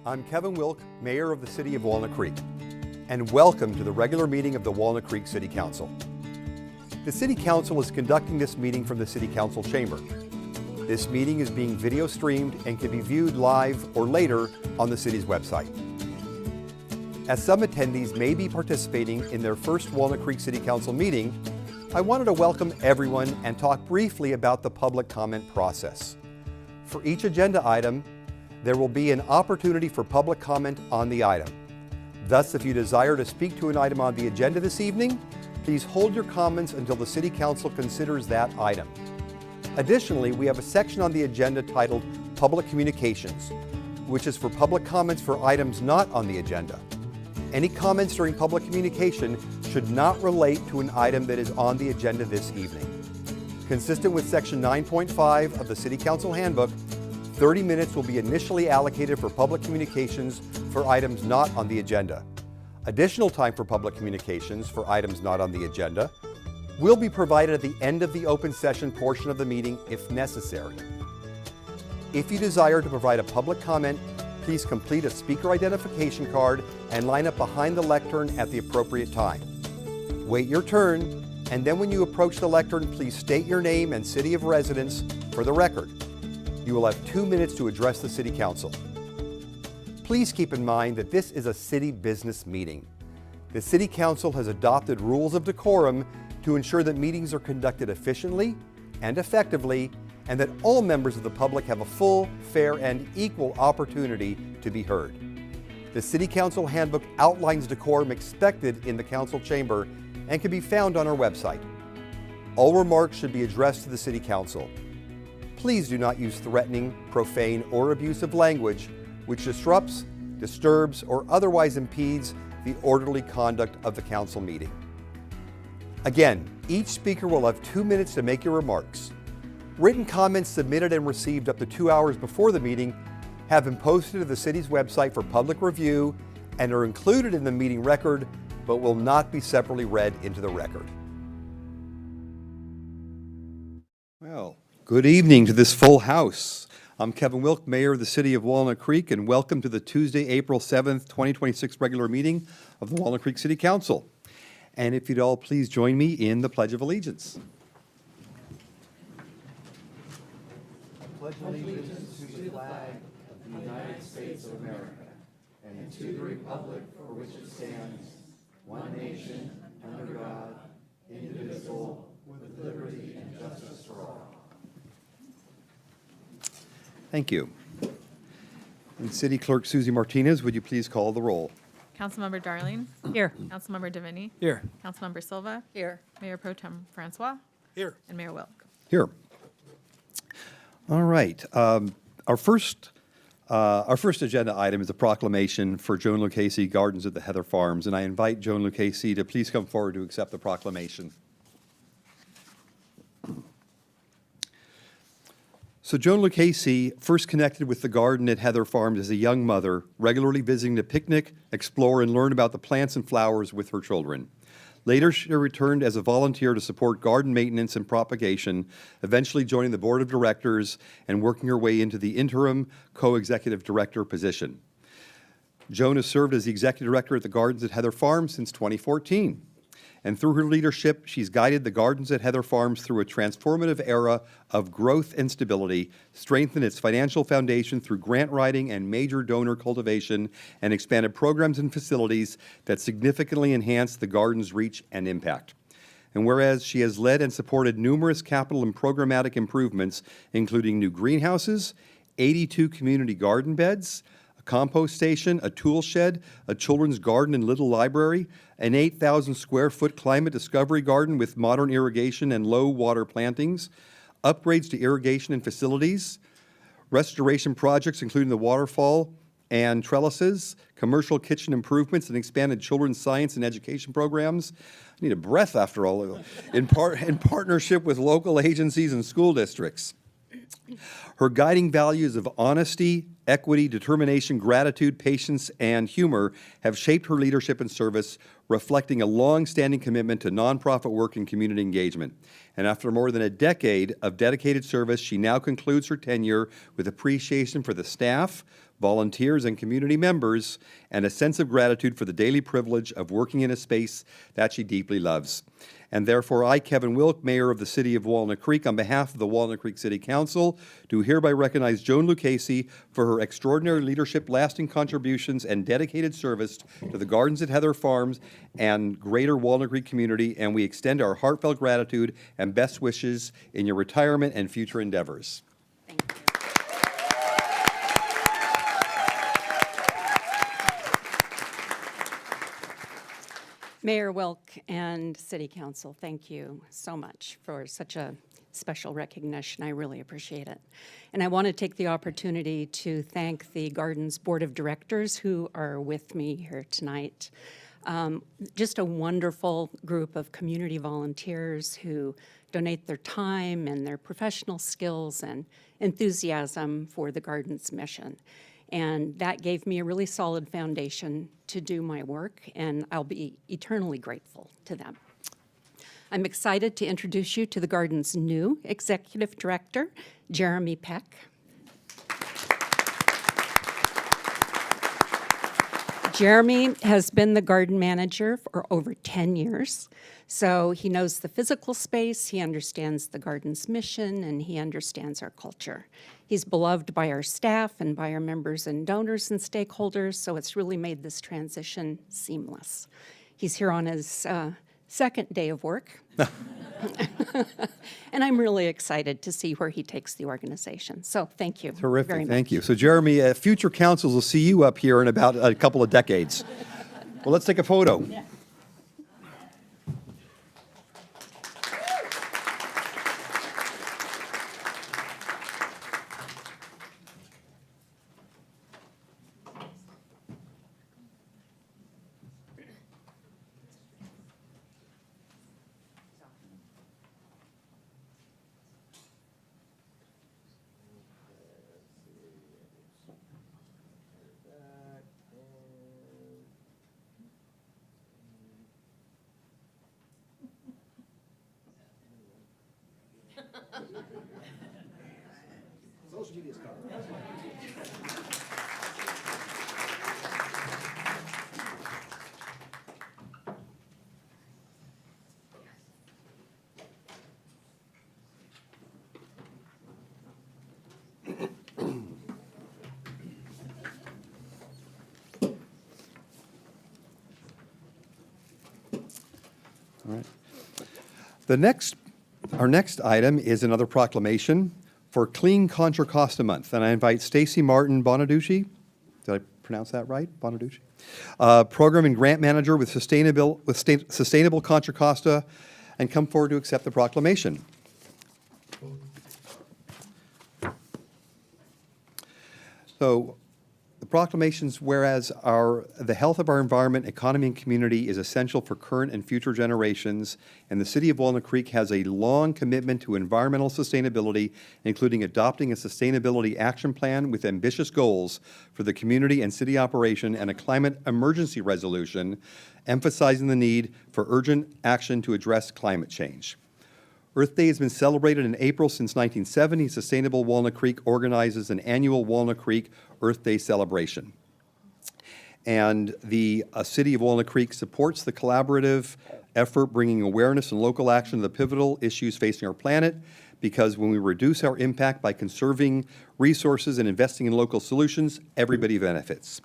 I'm Kevin Wilk, Mayor of the City of Walnut Creek, and welcome to the regular meeting of the Walnut Creek City Council. The City Council is conducting this meeting from the City Council chamber. This meeting is being video streamed and can be viewed live or later on the city's website. As some attendees may be participating in their first Walnut Creek City Council meeting, I wanted to welcome everyone and talk briefly about the public comment process. For each agenda item, there will be an opportunity for public comment on the item. Thus, if you desire to speak to an item on the agenda this evening, please hold your comments until the City Council considers that item. Additionally, we have a section on the agenda titled Public Communications, which is for public comments for items not on the agenda. Any comments during public communication should not relate to an item that is on the agenda this evening. Consistent with Section 9.5 of the City Council Handbook, 30 minutes will be initially allocated for public communications for items not on the agenda. Additional time for public communications for items not on the agenda will be provided at the end of the open session portion of the meeting if necessary. If you desire to provide a public comment, please complete a speaker identification card and line up behind the lectern at the appropriate time. Wait your turn, and then when you approach the lectern, please state your name and city of residence for the record. You will have 2 minutes to address the City Council. Please keep in mind that this is a city business meeting. The City Council has adopted rules of decorum to ensure that meetings are conducted efficiently and effectively, and that all members of the public have a full, fair, and equal opportunity to be heard. The City Council Handbook outlines decorum expected in the Council chamber and can be found on our website. All remarks should be addressed to the City Council. Please do not use threatening, profane, or abusive language which disrupts, disturbs, or otherwise impedes the orderly conduct of the Council meeting. Again, each speaker will have 2 minutes to make your remarks. Written comments submitted and received up to 2 hours before the meeting have been posted to the city's website for public review and are included in the meeting record, but will not be separately read into the record. Well, good evening to this full house. I'm Kevin Wilk, Mayor of the City of Walnut Creek, and welcome to the Tuesday, April 7th, 2026 regular meeting of the Walnut Creek City Council. And if you'd all please join me in the Pledge of Allegiance. I pledge allegiance to the flag of the United States of America and to the republic for which it stands, one nation, under God, indivisible, with liberty and justice for all. Thank you. And City Clerk Susie Martinez, would you please call the roll? Councilmember Darling. Here. Councilmember Davini. Here. Councilmember Silva. Here. Mayor Pro Tem Francois. Here. And Mayor Wilk. Here. All right. Our first agenda item is a proclamation for Joan Lucchese Gardens at the Heather Farms, and I invite Joan Lucchese to please come forward to accept the proclamation. So Joan Lucchese first connected with the garden at Heather Farms as a young mother, regularly visiting to picnic, explore, and learn about the plants and flowers with her children. Later, she returned as a volunteer to support garden maintenance and propagation, eventually joining the board of directors and working her way into the interim co-executive director position. Joan has served as the executive director at the Gardens at Heather Farms since 2014. And through her leadership, she's guided the Gardens at Heather Farms through a transformative era of growth and stability, strengthened its financial foundation through grant writing and major donor cultivation, and expanded programs and facilities that significantly enhance the garden's reach and impact. And whereas she has led and supported numerous capital and programmatic improvements, including new greenhouses, 82 community garden beds, a compost station, a tool shed, a children's garden and little library, an 8,000 square foot climate discovery garden with modern irrigation and low water plantings, upgrades to irrigation and facilities, restoration projects including the waterfall and trellises, commercial kitchen improvements, and expanded children's science and education programs. I need a breath after all of it. In partnership with local agencies and school districts. Her guiding values of honesty, equity, determination, gratitude, patience, and humor have shaped her leadership and service, reflecting a long-standing commitment to nonprofit work and community engagement. And after more than a decade of dedicated service, she now concludes her tenure with appreciation for the staff, volunteers, and community members, and a sense of gratitude for the daily privilege of working in a space that she deeply loves. And therefore, I, Kevin Wilk, Mayor of the City of Walnut Creek, on behalf of the Walnut Creek City Council, do hereby recognize Joan Lucchese for her extraordinary leadership, lasting contributions, and dedicated service to the gardens at Heather Farms and greater Walnut Creek community, and we extend our heartfelt gratitude and best wishes in your retirement and future endeavors. Thank you. Mayor Wilk and City Council, thank you so much for such a special recognition. I really appreciate it. And I want to take the opportunity to thank the Gardens Board of Directors who are with me here tonight. Just a wonderful group of community volunteers who donate their time and their professional skills and enthusiasm for the Gardens mission. And that gave me a really solid foundation to do my work, and I'll be eternally grateful to them. I'm excited to introduce you to the Garden's new Executive Director, Jeremy Peck. Jeremy has been the garden manager for over 10 years, so he knows the physical space, he understands the garden's mission, and he understands our culture. He's beloved by our staff and by our members and donors and stakeholders, so it's really made this transition seamless. He's here on his second day of work, and I'm really excited to see where he takes the organization. So thank you. Terrific, very thank much. you. So Jeremy, future councils will see you up here in about a couple of decades. Well, let's take a photo. Yeah. All right. Our next item is another proclamation for Clean Contra Costa Month, and I invite Stacy Martin Bonaducci. Did I pronounce that right? Bonaducci? Program and Grant Manager with Sustainable Contra Costa, and come forward to accept the proclamation. So, the proclamations, whereas the health of our environment, economy, and community is essential for current and future generations, and the City of Walnut Creek has a long commitment to environmental sustainability, including adopting a sustainability action plan with ambitious goals for the community and city operation and a climate emergency resolution, emphasizing the need for urgent action to address climate change. Earth Day has been celebrated in April since 1970. Sustainable Walnut Creek organizes an annual Walnut Creek Earth Day celebration. And the City of Walnut Creek supports the collaborative effort bringing awareness and local action to the pivotal issues facing our planet, because when we reduce our impact by conserving resources and investing in local solutions, everybody benefits.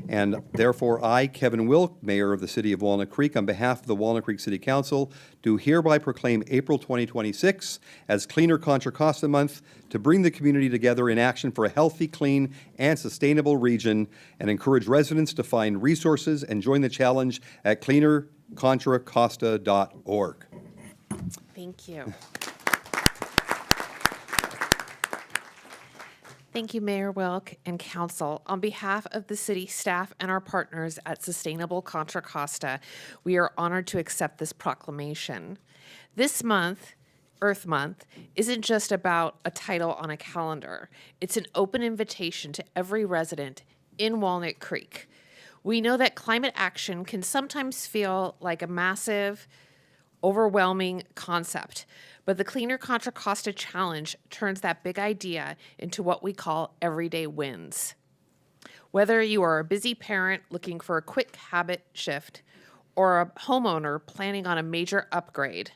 And therefore, I, Kevin Wilk, Mayor of the City of Walnut Creek, on behalf of the Walnut Creek City Council, do hereby proclaim April 2026 as Cleaner Contra Costa Month to bring the community together in action for a healthy, clean, and sustainable region, and encourage residents to find resources and join the challenge at cleanercontracosta.org. Thank you. Thank you, Mayor Wilk and Council. On behalf of the city staff and our partners at Sustainable Contra Costa, we are honored to accept this proclamation. This month, Earth Month, isn't just about a title on a calendar. It's an open invitation to every resident in Walnut Creek. We know that climate action can sometimes feel like a massive, overwhelming concept, but the Cleaner Contra Costa Challenge turns that big idea into what we call everyday wins. Whether you are a busy parent looking for a quick habit shift or a homeowner planning on a major upgrade,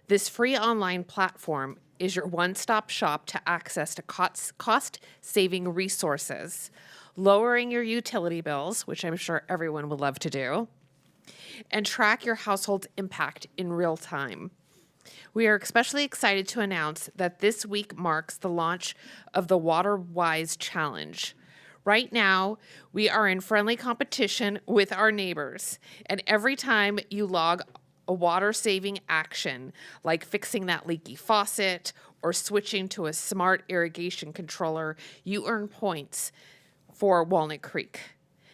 this free online platform is your one-stop shop to access to cost-saving resources, lowering your utility bills, which I'm sure everyone would love to do, and track your household's impact in real time. We are especially excited to announce that this week marks the launch of the WaterWise Challenge. Right now, we are in friendly competition with our neighbors, and every time you log a water-saving action, like fixing that leaky faucet or switching to a smart irrigation controller, you earn points for Walnut Creek.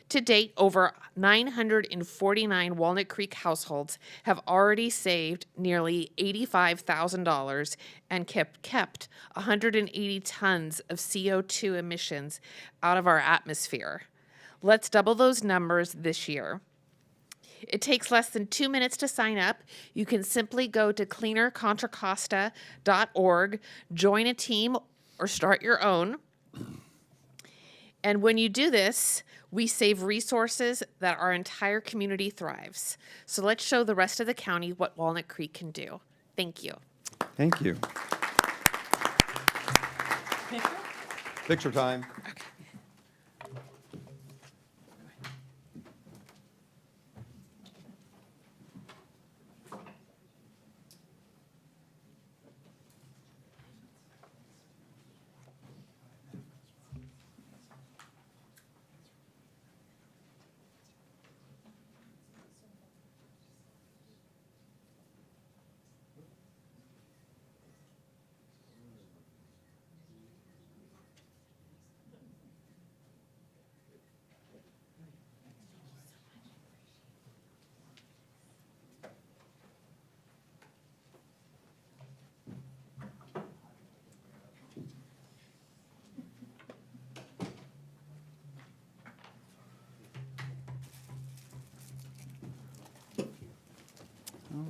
To date, over 949 Walnut Creek households have already saved nearly $85,000 and kept 180 tons of CO2 emissions out of our atmosphere. Let's double those numbers this year. It takes less than 2 minutes to sign up. You can simply go to cleanercontracosta.org, join a team, or start your own. And when you do this, we save resources that our entire community thrives. So let's show the rest of the county what Walnut Creek can do. Thank you. Thank you. Picture time.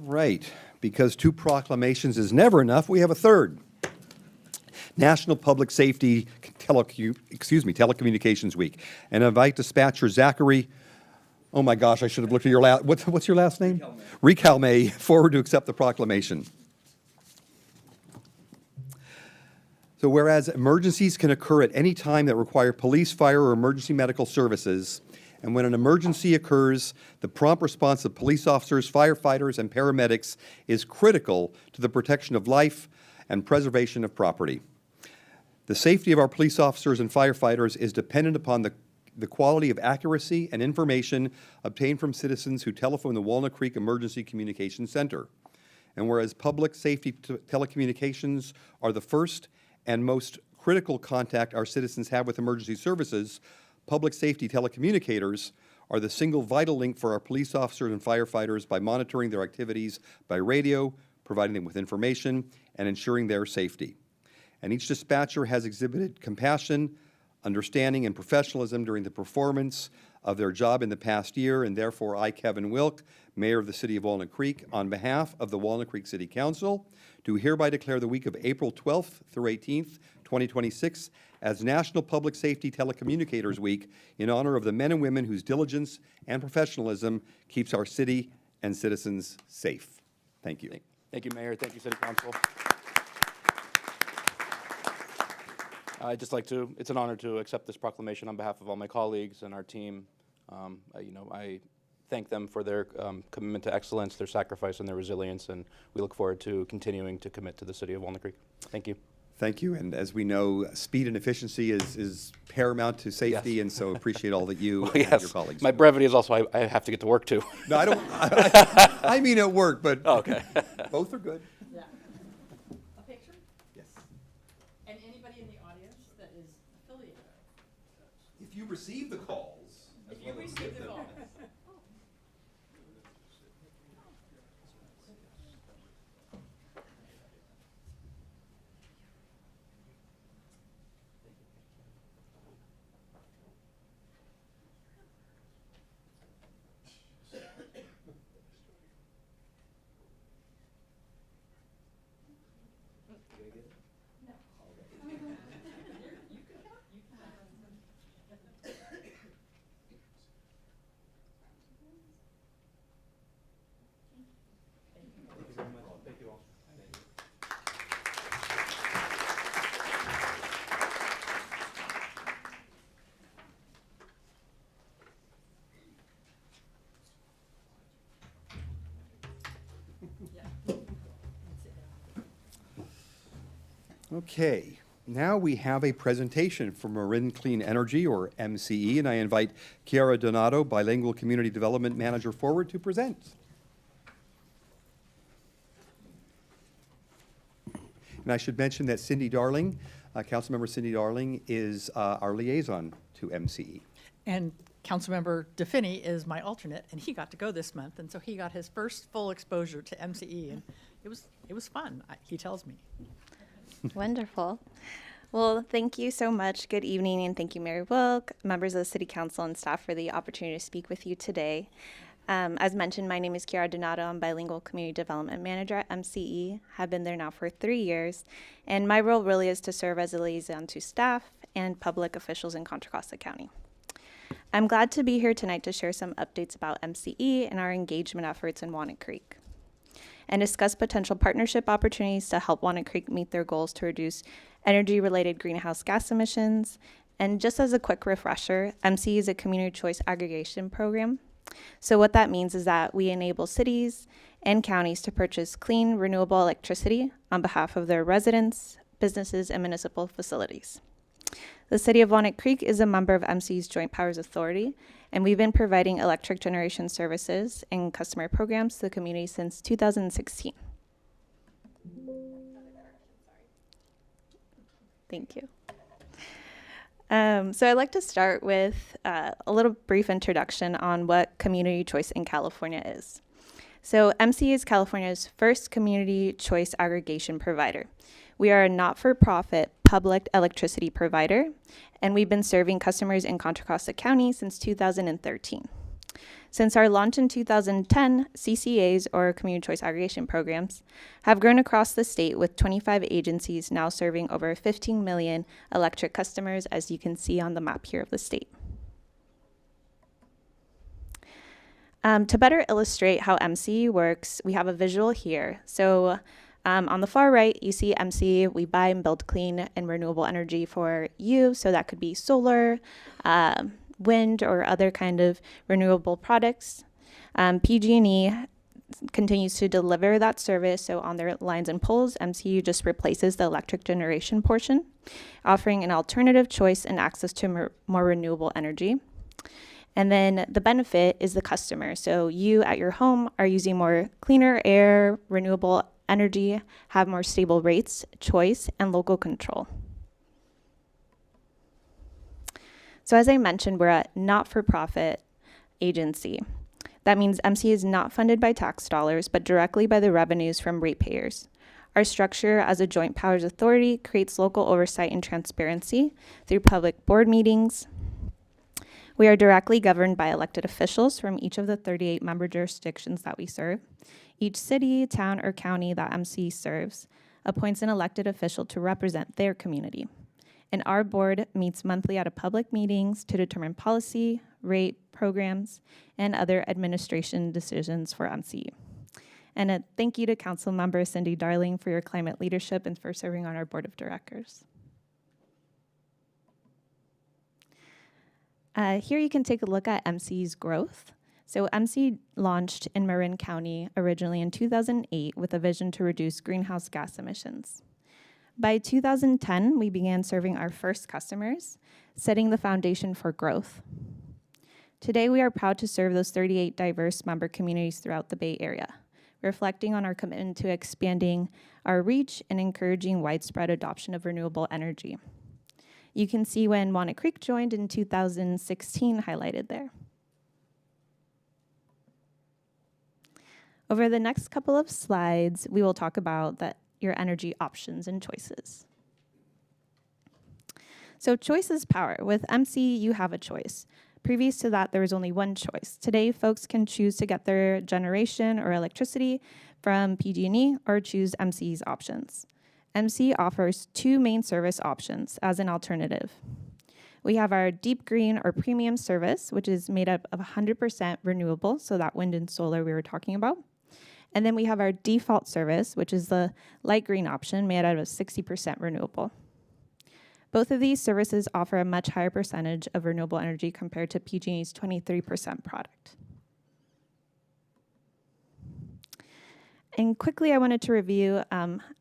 Right, because two proclamations is never enough, we have a third. National Public Safety Telecommunications Week. And I invite Dispatcher Zachary, oh my gosh, I should have looked at your last, what's your last name? Recalme, forward to accept the proclamation. So whereas emergencies can occur at any time that require police, fire, or emergency medical services, and when an emergency occurs, the prompt response of police officers, firefighters, and paramedics is critical to the protection of life and preservation of property. The safety of our police officers and firefighters is dependent upon the quality of accuracy and information obtained from citizens who telephone the Walnut Creek Emergency Communications Center. And whereas public safety telecommunications are the first and most critical contact our citizens have with emergency services, public safety telecommunicators are the single vital link for our police officers and firefighters by monitoring their activities by radio, providing them with information, and ensuring their safety. And each dispatcher has exhibited compassion, understanding, and professionalism during the performance of their job in the past year, and therefore I, Kevin Wilk, Mayor of the City of Walnut Creek, on behalf of the Walnut Creek City Council, do hereby declare the week of April 12th through 18th, 2026, as National Public Safety Telecommunicators Week in honor of the men and women whose diligence and professionalism keeps our city and citizens safe. Thank you. Thank you, Mayor. Thank you, City Council. I'd just like to, it's an honor to accept this proclamation on behalf of all my colleagues and our team. I thank them for their commitment to excellence, their sacrifice, and their resilience, and we look forward to continuing to commit to the City of Walnut Creek. Thank you. Thank you, and as we know, speed and efficiency is paramount to safety, Yes. and so appreciate all that you Well, and yes. your colleagues My do. brevity is also I have to get to work too. No, I don't, I mean at work, but Oh, okay. both are good. Yeah. A picture? Yes. And anybody in the audience that is affiliated. If you receive the calls. If you receive the call. Okay, now we have a presentation from Marin Clean Energy, or MCE, and I invite Chiara Donato, Bilingual Community Development Manager, forward to present. And I should mention that Cindy Darling, Councilmember Cindy Darling, is our liaison to MCE. And Councilmember DeFinney is my alternate, and he got to go this month, and so he got his first full exposure to MCE, and it was fun, he tells me. Wonderful. Well, thank you so much. Good evening, and thank you, Mayor Wilk, members of the City Council, and staff for the opportunity to speak with you today. As mentioned, my name is Chiara Donato. I'm Bilingual Community Development Manager at MCE. Have been there now for 3 years, and my role really is to serve as a liaison to staff and public officials in Contra Costa County. I'm glad to be here tonight to share some updates about MCE and our engagement efforts in Walnut Creek, and discuss potential partnership opportunities to help Walnut Creek meet their goals to reduce energy-related greenhouse gas emissions. And just as a quick refresher, MCE is a community choice aggregation program. So what that means is that we enable cities and counties to purchase clean, renewable electricity on behalf of their residents, businesses, and municipal facilities. The City of Walnut Creek is a member of MCE's Joint Powers Authority, and we've been providing electric generation services and customer programs to the community since 2016. Thank you. So I'd like to start with a little brief introduction on what community choice in California is. So MCE is California's first community choice aggregation provider. We are a not-for-profit public electricity provider, and we've been serving customers in Contra Costa County since 2013. Since our launch in 2010, CCAs, or Community Choice Aggregation Programs, have grown across the state with 25 agencies now serving over 15 million electric customers, as you can see on the map here of the state. To better illustrate how MCE works, we have a visual here. So on the far right, you see MCE. We buy and build clean and renewable energy for you. So that could be solar, wind, or other kind of renewable products. PG&E continues to deliver that service. So on their lines and poles, MCE just replaces the electric generation portion, offering an alternative choice and access to more renewable energy. And then the benefit is the customer. So you at your home are using more cleaner air, renewable energy, have more stable rates, choice, and local control. So as I mentioned, we're a not-for-profit agency. That means MCE is not funded by tax dollars, but directly by the revenues from ratepayers. Our structure as a joint powers authority creates local oversight and transparency through public board meetings. We are directly governed by elected officials from each of the 38 member jurisdictions that we serve. Each city, town, or county that MCE serves appoints an elected official to represent their community. And our board meets monthly at public meetings to determine policy, rate, programs, and other administration decisions for MCE. And a thank you to Council Member Cindy Darling for your climate leadership and for serving on our board of directors. Here you can take a look at MCE's growth. So MCE launched in Marin County originally in 2008 with a vision to reduce greenhouse gas emissions. By 2010, we began serving our first customers, setting the foundation for growth. Today, we are proud to serve those 38 diverse member communities throughout the Bay Area, reflecting on our commitment to expanding our reach and encouraging widespread adoption of renewable energy. You can see when Walnut Creek joined in 2016 highlighted there. Over the next couple of slides, we will talk about your energy options and choices. So choice is power. With MCE, you have a choice. Previous to that, there was only one choice. Today, folks can choose to get their generation or electricity from PG&E or choose MCE's options. MCE offers two main service options as an alternative. We have our deep green or premium service, which is made up of 100% renewable, so that wind and solar we were talking about. And then we have our default service, which is the light green option made out of 60% renewable. Both of these services offer a much higher percentage of renewable energy compared to PG&E's 23% product. And quickly, I wanted to review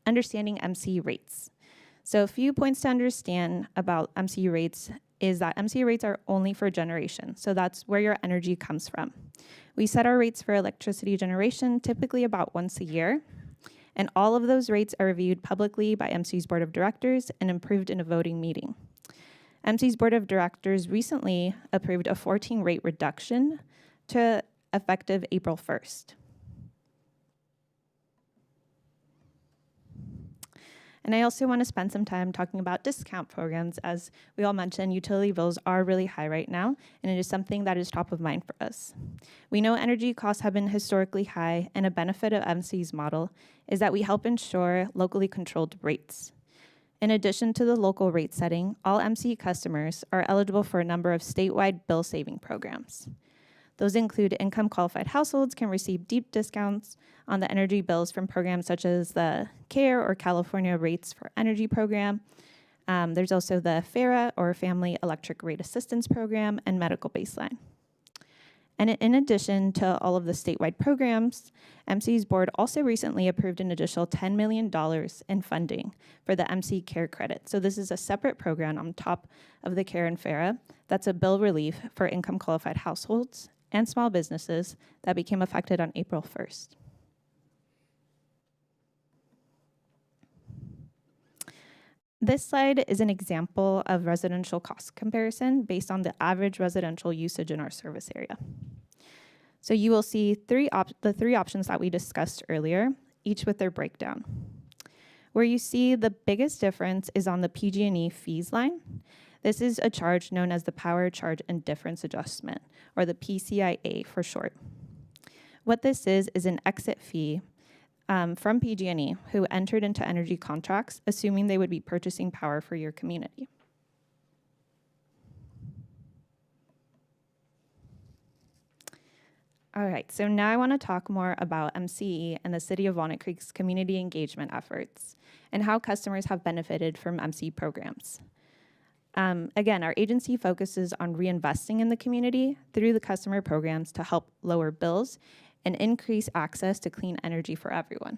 understanding MCE rates. So a few points to understand about MCU rates is that MCU rates are only for generation. So that's where your energy comes from. We set our rates for electricity generation typically about once a year. And all of those rates are reviewed publicly by MCU's Board of Directors and approved in a voting meeting. MCU's Board of Directors recently approved a 14 rate reduction to effective April 1st. And I also want to spend some time talking about discount programs. As we all mentioned, utility bills are really high right now, and it is something that is top of mind for us. We know energy costs have been historically high, and a benefit of MC's model is that we help ensure locally controlled rates. In addition to the local rate setting, all MCE customers are eligible for a number of statewide bill saving programs. Those include income-qualified households can receive deep discounts on the energy bills from programs such as the CARE or California Rates for Energy program. There's also the FARA or Family Electric Rate Assistance Program and Medical Baseline. And in addition to all of the statewide programs, MC's board also recently approved an additional $10 million in funding for the MC CARE credit. So this is a separate program on top of the CARE and FARA that's a bill relief for income-qualified households and small businesses that became effective on April 1st. This slide is an example of residential cost comparison based on the average residential usage in our service area. So you will see the three options that we discussed earlier, each with their breakdown. Where you see the biggest difference is on the PG&E fees line. This is a charge known as the Power Charge and Difference Adjustment, or the PCIA for short. What this is an exit fee from PG&E who entered into energy contracts, assuming they would be purchasing power for your community. All right, so now I want to talk more about MCE and the City of Walnut Creek's community engagement efforts and how customers have benefited from MC programs. Again, our agency focuses on reinvesting in the community through the customer programs to help lower bills and increase access to clean energy for everyone.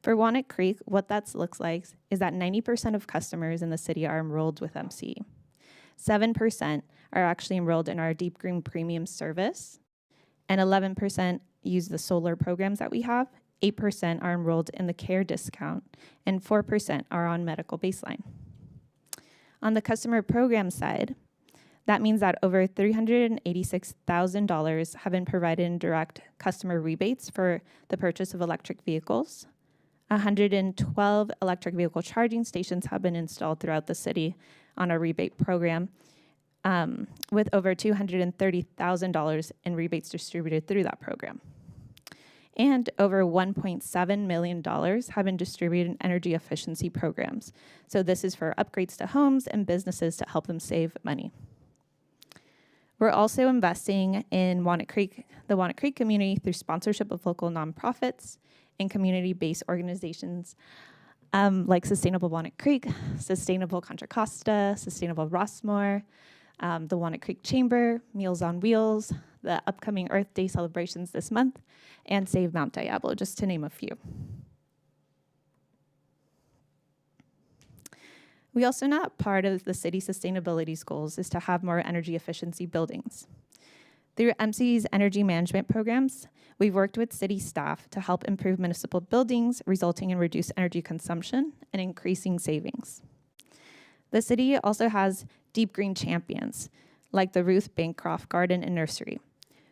For Walnut Creek, what that looks like is that 90% of customers in the city are enrolled with MCE. 7% are actually enrolled in our Deep Green Premium service, and 11% use the solar programs that we have. 8% are enrolled in the CARE discount, and 4% are on Medical Baseline. On the customer program side, that means that over $386,000 have been provided in direct customer rebates for the purchase of electric vehicles. 112 electric vehicle charging stations have been installed throughout the city on our rebate program, with over $230,000 in rebates distributed through that program. And over $1.7 million have been distributed in energy efficiency programs. So this is for upgrades to homes and businesses to help them save money. We're also investing in the Walnut Creek community through sponsorship of local nonprofits and community-based organizations like Sustainable Walnut Creek, Sustainable Contra Costa, Sustainable Rossmore, the Walnut Creek Chamber, Meals on Wheels, the upcoming Earth Day celebrations this month, and Save Mount Diablo, just to name a few. We also know part of the city sustainability goals is to have more energy efficiency buildings. Through MC's energy management programs, we've worked with city staff to help improve municipal buildings, resulting in reduced energy consumption and increasing savings. The city also has deep green champions, like the Ruth Bancroft Garden and Nursery,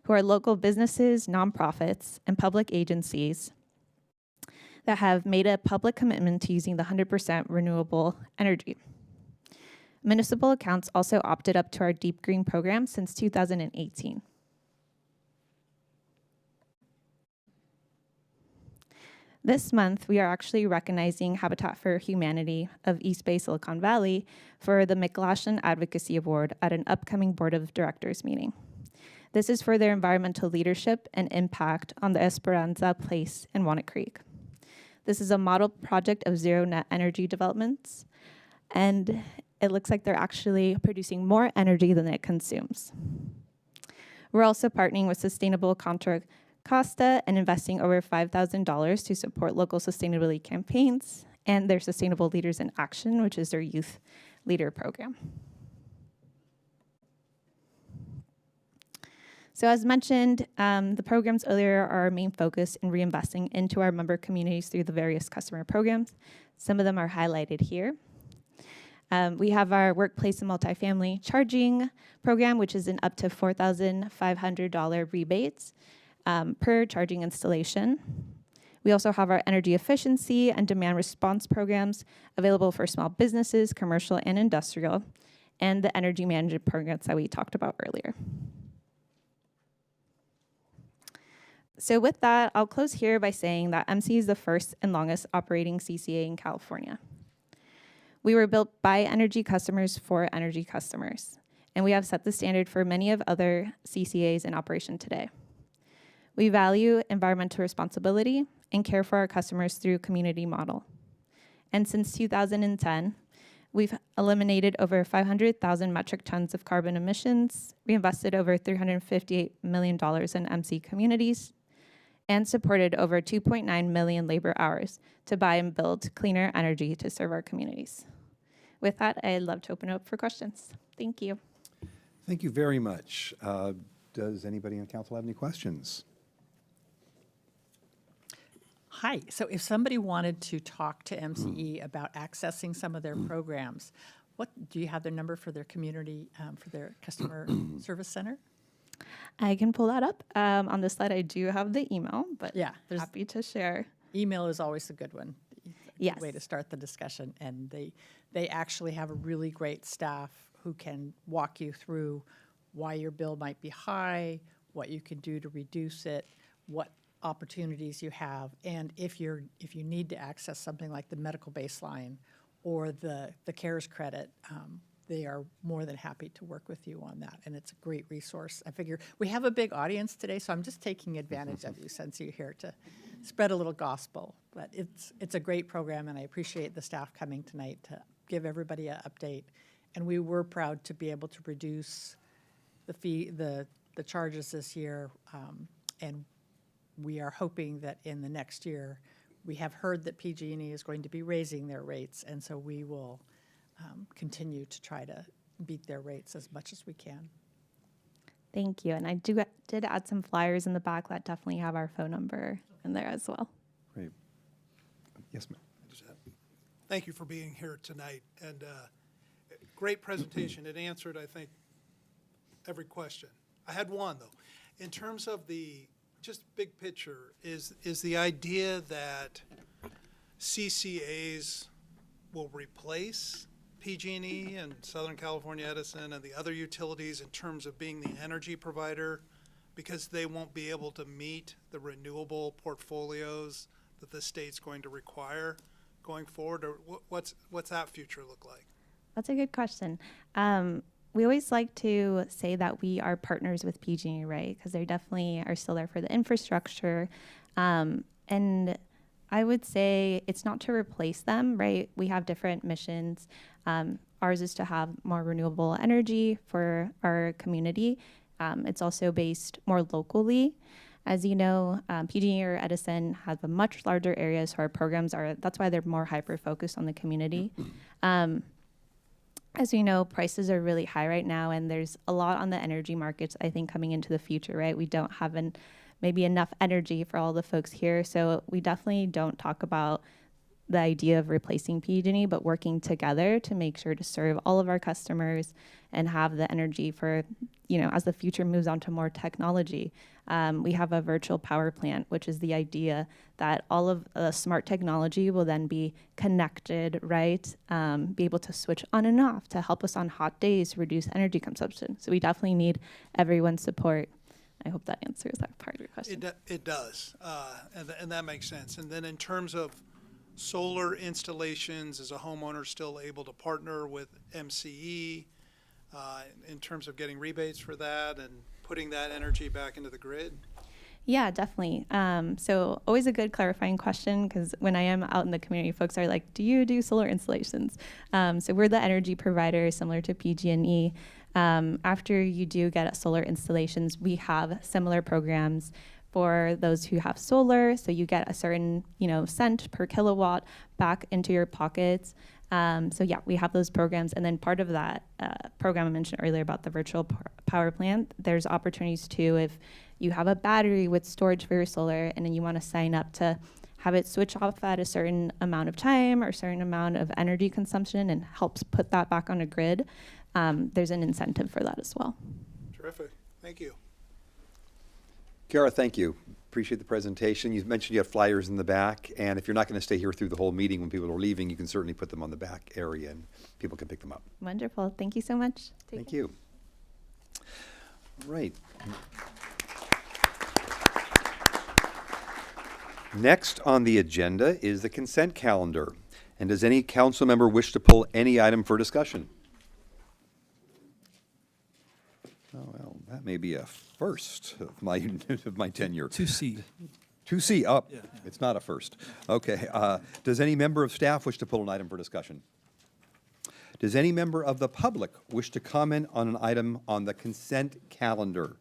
who are local businesses, nonprofits, and public agencies that have made a public commitment to using the 100% renewable energy. Municipal accounts also opted up to our Deep Green program since 2018. This month, we are actually recognizing Habitat for Humanity of East Bay Silicon Valley for the McLaughlin Advocacy Award at an upcoming Board of Directors meeting. This is for their environmental leadership and impact on the Esperanza Place in Walnut Creek. This is a model project of zero net energy developments, and it looks like they're actually producing more energy than it consumes. We're also partnering with Sustainable Contra Costa and investing over $5,000 to support local sustainability campaigns and their Sustainable Leaders in Action, which is their youth leader program. So as mentioned, the programs earlier are our main focus in reinvesting into our member communities through the various customer programs. Some of them are highlighted here. We have our workplace and multifamily charging program, which is an up to $4,500 rebates per charging installation. We also have our energy efficiency and demand response programs available for small businesses, commercial and industrial, and the energy management programs that we talked about earlier. So with that, I'll close here by saying that MC is the first and longest operating CCA in California. We were built by energy customers for energy customers, and we have set the standard for many of other CCAs in operation today. We value environmental responsibility and care for our customers through a community model. And since 2010, we've eliminated over 500,000 metric tons of carbon emissions, reinvested over $358 million in MC communities, and supported over 2.9 million labor hours to buy and build cleaner energy to serve our communities. With that, I'd love to open it up for questions. Thank you. Thank you very much. Does anybody on council have any questions? Hi, so if somebody wanted to talk to MCE about accessing some of their programs, do you have their number for their community, for their customer service center? I can pull that up. On this slide, I do have the email, but Yeah, there's- happy to share. Email is always a good one. Yes. Way to start the discussion, and they actually have a really great staff who can walk you through why your bill might be high, what you can do to reduce it, what opportunities you have, and if you need to access something like the medical baseline or the CARES credit, they are more than happy to work with you on that, and it's a great resource. I figure we have a big audience today, so I'm just taking advantage of you since you're here to spread a little gospel. But it's a great program, and I appreciate the staff coming tonight to give everybody an update. And we were proud to be able to reduce the charges this year, and we are hoping that in the next year, we have heard that PG&E is going to be raising their rates, and so we will continue to try to beat their rates as much as we can. Thank you. And I did add some flyers in the back that definitely have our phone number in there as well. Great. Yes, ma'am. Thank you for being here tonight, and great presentation. It answered, I think, every question. I had one, though. In terms of the just big picture, is the idea that CCAs will replace PG&E and Southern California Edison and the other utilities in terms of being the energy provider because they won't be able to meet the renewable portfolios that the state's going to require going forward, or what's that future look like? That's a good question. We always like to say that we are partners with PG&E, right? Because they definitely are still there for the infrastructure. And I would say it's not to replace them, right? We have different missions. Ours is to have more renewable energy for our community. It's also based more locally. As you know, PG&E or Edison have a much larger area, so our programs that's why they're more hyper-focused on the community. As we know, prices are really high right now, and there's a lot on the energy markets, I think, coming into the future, right? We don't have maybe enough energy for all the folks here, so we definitely don't talk about the idea of replacing PG&E, but working together to make sure to serve all of our customers and have the energy for, as the future moves on to more technology. We have a virtual power plant, which is the idea that all of the smart technology will then be connected, right? Be able to switch on and off to help us on hot days, reduce energy consumption. So we definitely need everyone's support. I hope that answers that part of your question. It does, and that makes sense. And then in terms of solar installations, is a homeowner still able to partner with MCE in terms of getting rebates for that and putting that energy back into the grid? Yeah, definitely. So always a good clarifying question, because when I am out in the community, folks are like, do you do solar installations? So we're the energy provider similar to PG&E. After you do get solar installations, we have similar programs for those who have solar. So you get a certain, cent per kilowatt back into your pockets. So yeah, we have those programs. And then part of that program I mentioned earlier about the virtual power plant, there's opportunities too if you have a battery with storage for your solar and then you want to sign up to have it switch off at a certain amount of time or certain amount of energy consumption and helps put that back on a grid. There's an incentive for that as well. Terrific. Thank you. Kiara, thank you. Appreciate the presentation. You mentioned you have flyers in the back, and if you're not going to stay here through the whole meeting when people are leaving, you can certainly put them on the back area and people can pick them up. Wonderful. Thank you so much. Thank you. Right. Next on the agenda is the consent calendar. And does any council member wish to pull any item for discussion? Oh, well, that may be a first of my tenure. 2C. 2C, up. Yeah. It's not a first. Okay. Does any member of staff wish to pull an item for discussion? Does any member of the public wish to comment on an item on the consent calendar?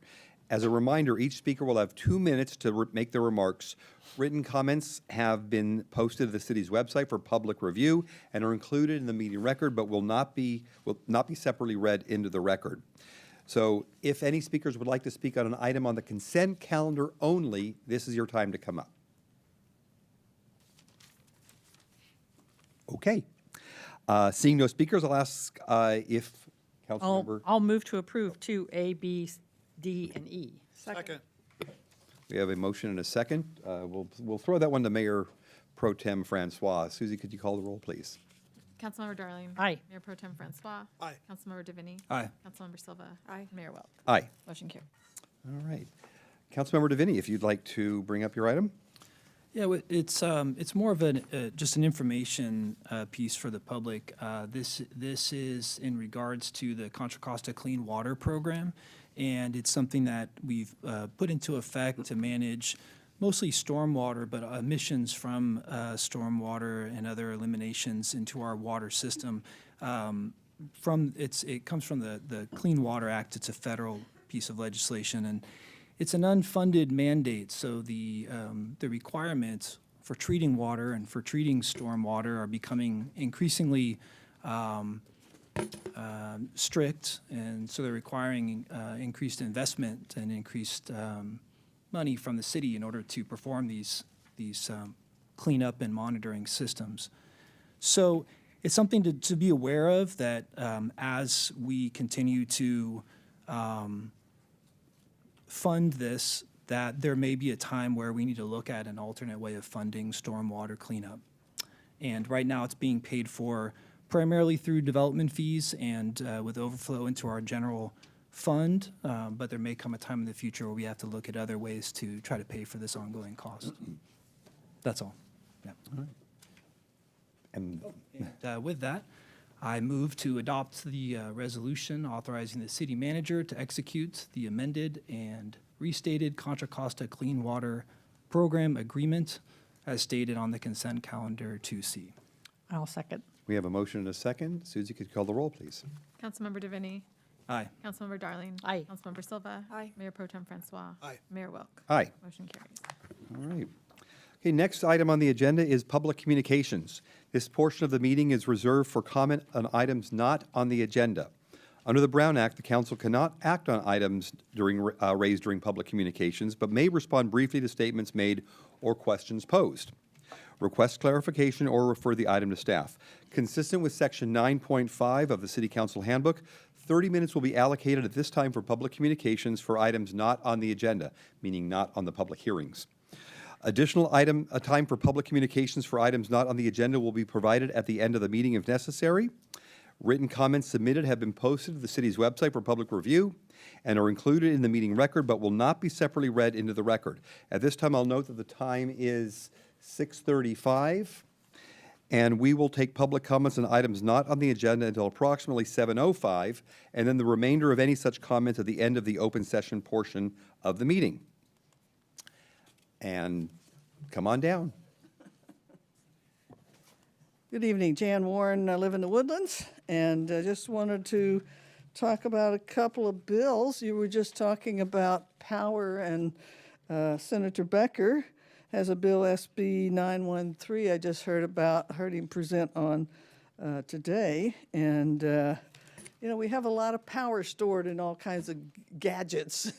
As a reminder, each speaker will have 2 minutes to make their remarks. Written comments have been posted to the city's website for public review and are included in the meeting record, but will not be separately read into the record. So if any speakers would like to speak on an item on the consent calendar only, this is your time to come up. Okay. Seeing no speakers, I'll ask if Councilmember. I'll move to approve 2A, B, D, and E. Second. We have a motion and a second. We'll throw that one to Mayor Pro Tem Francois. Susie, could you call the roll, please? Councilmember Darling. Aye. Mayor Pro Tem Francois. Aye. Councilmember DeVinny. Aye. Councilmember Silva. Aye. Mayor Welk. Aye. Motion carries. All right. Councilmember DeVinny, if you'd like to bring up your item. Yeah, it's more of just an information piece for the public. This is in regards to the Contra Costa Clean Water Program, and it's something that we've put into effect to manage mostly stormwater, but emissions from stormwater and other eliminations into our water system. It comes from the Clean Water Act. It's a federal piece of legislation, and it's an unfunded mandate. So the requirements for treating water and for treating stormwater are becoming increasingly strict, and so they're requiring increased investment and increased money from the city in order to perform these cleanup and monitoring systems. So it's something to be aware of, that as we continue to fund this, that there may be a time where we need to look at an alternate way of funding stormwater cleanup. And right now it's being paid for primarily through development fees and with overflow into our general fund, but there may come a time in the future where we have to look at other ways to try to pay for this ongoing cost. That's all. Yeah. And With that, I move to adopt the resolution authorizing the city manager to execute the amended and restated Contra Costa Clean Water Program Agreement as stated on the consent calendar 2C. I'll second. we have a motion and a second. Susie, could you call the roll, please? Councilmember DeVinny. Aye. Councilmember Darling. Aye. Councilmember Silva. Aye. Mayor Pro Tem Francois. Aye. Mayor Welk. Aye. Motion carries. All right. Okay, next item on the agenda is public communications. This portion of the meeting is reserved for comment on items not on the agenda. Under the Brown Act, the council cannot act on items raised during public communications, but may respond briefly to statements made or questions posed. Request clarification or refer the item to staff. Consistent with Section 9.5 of the City Council Handbook, 30 minutes will be allocated at this time for public communications for items not on the agenda, meaning not on the public hearings. Additional time for public communications for items not on the agenda will be provided at the end of the meeting if necessary. Written comments submitted have been posted to the city's website for public review and are included in the meeting record, but will not be separately read into the record. At this time, I'll note that the time is 6:35, and we will take public comments on items not on the agenda until approximately 7:05, and then the remainder of any such comments at the end of the open session portion of the meeting. And come on down. Good evening, Jan Warren. I live in the Woodlands, and I just wanted to talk about a couple of bills. You were just talking about power and Senator Becker has a bill, SB 913. I just heard him present on today. And, we have a lot of power stored in all kinds of gadgets.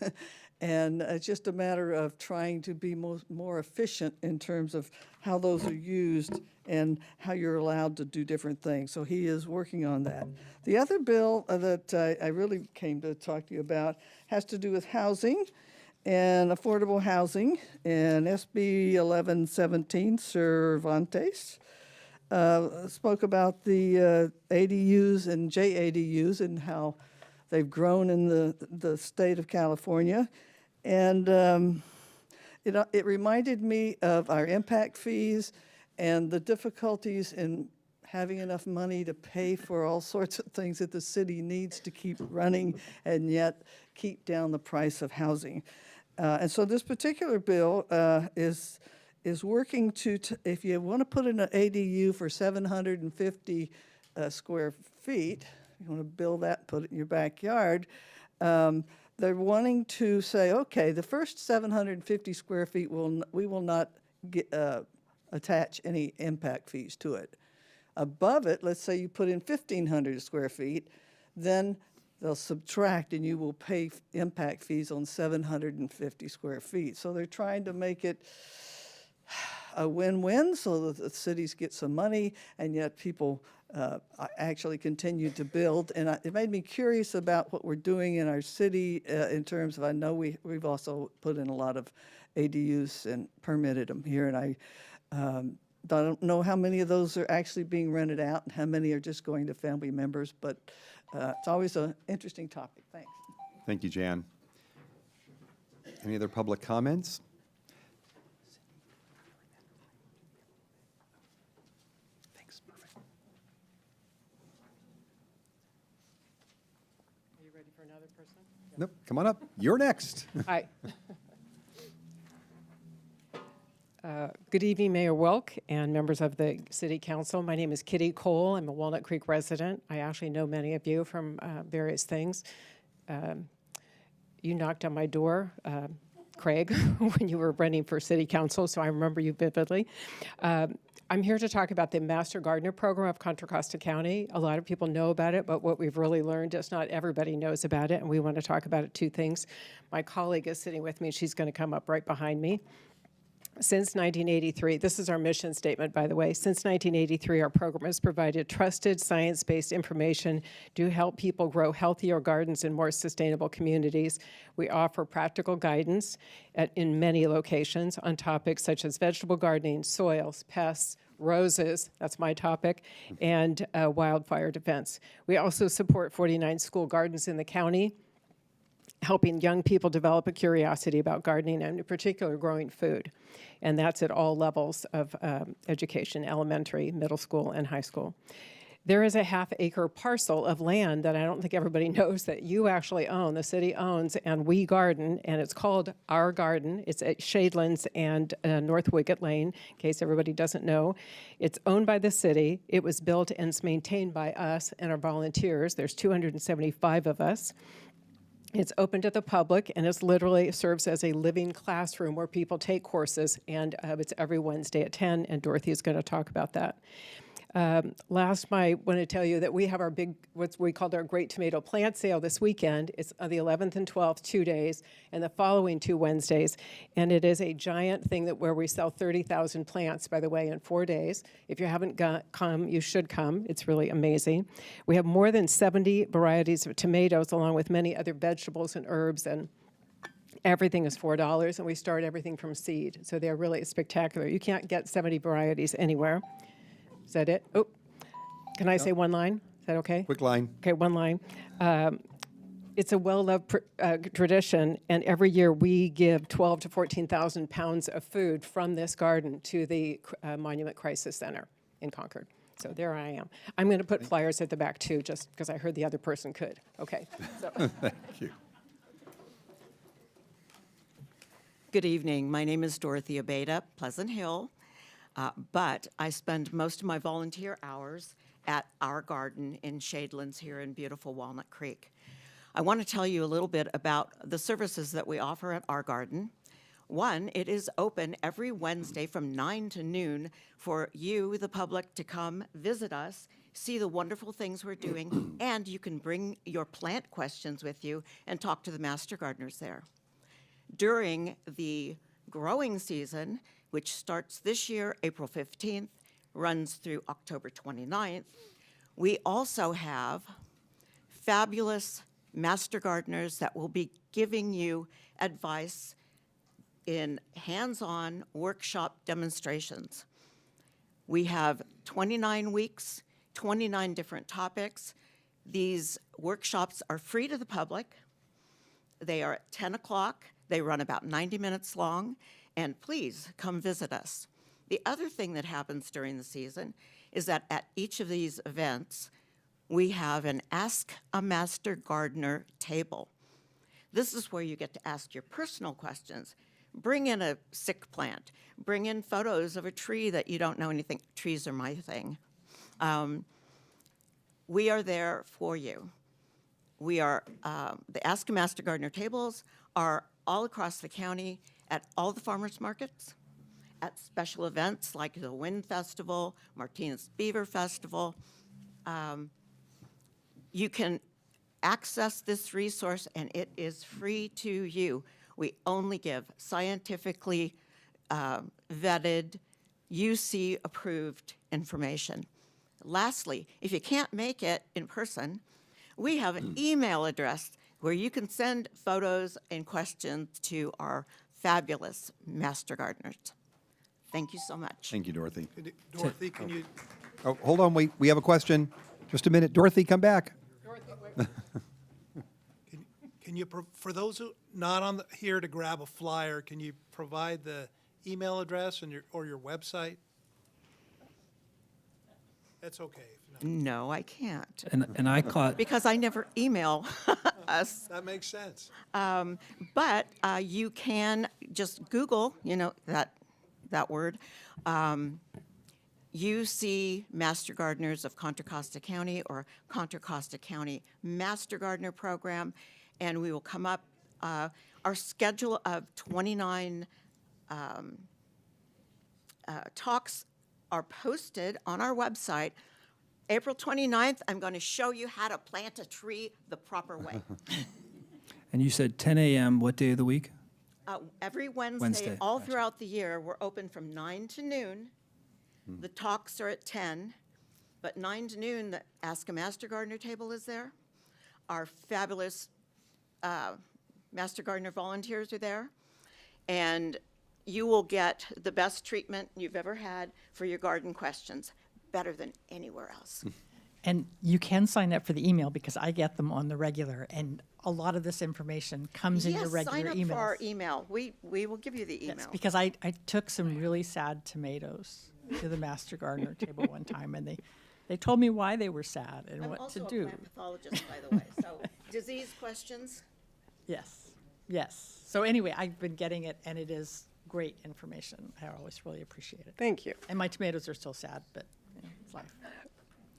And it's just a matter of trying to be more efficient in terms of how those are used and how you're allowed to do different things. So he is working on that. The other bill that I really came to talk to you about has to do with housing and affordable housing, and SB 1117, Cervantes, spoke about the ADUs and JADUs and how they've grown in the state of California. And it reminded me of our impact fees and the difficulties in having enough money to pay for all sorts of things that the city needs to keep running and yet keep down the price of housing. And so this particular bill is working to, if you want to put in an ADU for 750 square feet, you want to build that, put it in your backyard, they're wanting to say, okay, the first 750 square feet, we will not attach any impact fees to it. Above it, let's say you put in 1,500 square feet, then they'll subtract and you will pay impact fees on 750 square feet. So they're trying to make it a win-win so that the cities get some money and yet people actually continue to build. And it made me curious about what we're doing in our city in terms of, I know we've also put in a lot of ADUs and permitted them here, and I don't know how many of those are actually being rented out and how many are just going to family members, but it's always an interesting topic. Thanks. Thank you, Jan. Any other public comments? Thanks. Perfect. Are you ready for another person? Nope. Come on up. You're next. Hi. Good evening, Mayor Wilk and members of the City Council. My name is Kitty Cole. I'm a Walnut Creek resident. I actually know many of you from various things. You knocked on my door, Craig, when you were running for City Council, so I remember you vividly. I'm here to talk about the Master Gardener Program of Contra Costa County. A lot of people know about it, but what we've really learned is not everybody knows about it, and we want to talk about it. Two things. My colleague is sitting with me. She's going to come up right behind me. Since 1983, this is our mission statement, by the way. Since 1983, our program has provided trusted, science-based information to help people grow healthier gardens in more sustainable communities. We offer practical guidance in many locations on topics such as vegetable gardening, soils, pests, roses, that's my topic, and wildfire defense. We also support 49 school gardens in the county, helping young people develop a curiosity about gardening and in particular growing food. And that's at all levels of education, elementary, middle school, and high school. There is a half-acre parcel of land that I don't think everybody knows that you actually own, the city owns, and we garden, and it's called Our Garden. It's at Shadelands and North Wicket Lane, in case everybody doesn't know. It's owned by the city. It was built and it's maintained by us and our volunteers. There's 275 of us. It's open to the public, and it literally serves as a living classroom where people take courses, and it's every Wednesday at 10, and Dorothy is going to talk about that. Last, I want to tell you that we have our big, what we called our Great Tomato Plant Sale this weekend. It's on the 11th and 12th, 2 days, and the following 2 Wednesdays. And it is a giant thing where we sell 30,000 plants, by the way, in 4 days. If you haven't come, you should come. It's really amazing. We have more than 70 varieties of tomatoes, along with many other vegetables and herbs, and everything is $4, and we start everything from seed. So they're really spectacular. You can't get 70 varieties anywhere. Is that it? Oh, can I say one line? Is that okay? Quick line. Okay, one line. It's a well-loved tradition, and every year we give 12 to 14,000 pounds of food from this garden to the Monument Crisis Center in Concord. So there I am. I'm going to put flyers at the back too, just because I heard the other person could. Okay. So. Thank you. Good evening. My name is Dorothy Abeda, Pleasant Hill. But I spend most of my volunteer hours at Our Garden in Shadelands here in beautiful Walnut Creek. I want to tell you a little bit about the services that we offer at Our Garden. One, it is open every Wednesday from 9 to noon for you, the public, to come visit us, see the wonderful things we're doing, and you can bring your plant questions with you and talk to the master gardeners there. During the growing season, which starts this year, April 15th, runs through October 29th, we also have fabulous master gardeners that will be giving you advice in hands-on workshop demonstrations. We have 29 weeks, 29 different topics. These workshops are free to the public. They are at 10 o'clock. They run about 90 minutes long, and please come visit us. The other thing that happens during the season is that at each of these events, we have an Ask a Master Gardener table. This is where you get to ask your personal questions. Bring in a sick plant. Bring in photos of a tree that you don't know anything. Trees are my thing. We are there for you. We are, the Ask a Master Gardener tables are all across the county at all the farmers markets, at special events like the Wind Festival, Martinez Beaver Festival. You can access this resource and it is free to you. We only give scientifically vetted, UC-approved information. Lastly, if you can't make it in person, we have an email address where you can send photos and questions to our fabulous master gardeners. Thank you so much. Thank you, Dorothy. Dorothy, can you, Oh, hold on, we have a question. Just a minute. Dorothy, come back. can you, for those who not on here to grab a flyer, can you provide the email address and or your website? That's okay. If not. No, I can't, And I caught, because I never email us. That makes sense. But you can just Google, that word. UC Master Gardeners of Contra Costa County or Contra Costa County Master Gardener Program, and we will come up. Our schedule of 29 talks are posted on our website. April 29th, I'm going to show you how to plant a tree the proper way. and you said 10 a.m. what day of the week? Every Wednesday, Wednesday, all gotcha. throughout the year, we're open from 9 to noon. The talks are at 10, but 9 to noon, the Ask a Master Gardener table is there. Our fabulous Master Gardener volunteers are there. And you will get the best treatment you've ever had for your garden questions, better than anywhere else. And you can sign up for the email because I get them on the regular, and a lot of this information comes in your regular Yes, sign up emails. for our email. We will give you the email. Yes, because I took some really sad tomatoes to the Master Gardener table one time, and they told me why they were sad and I'm what also to a do. plant pathologist, by the way, so disease questions. Yes, yes. So anyway, I've been getting it, and it is great information. I always really appreciate it. Thank you. And my tomatoes are still sad, but it's life.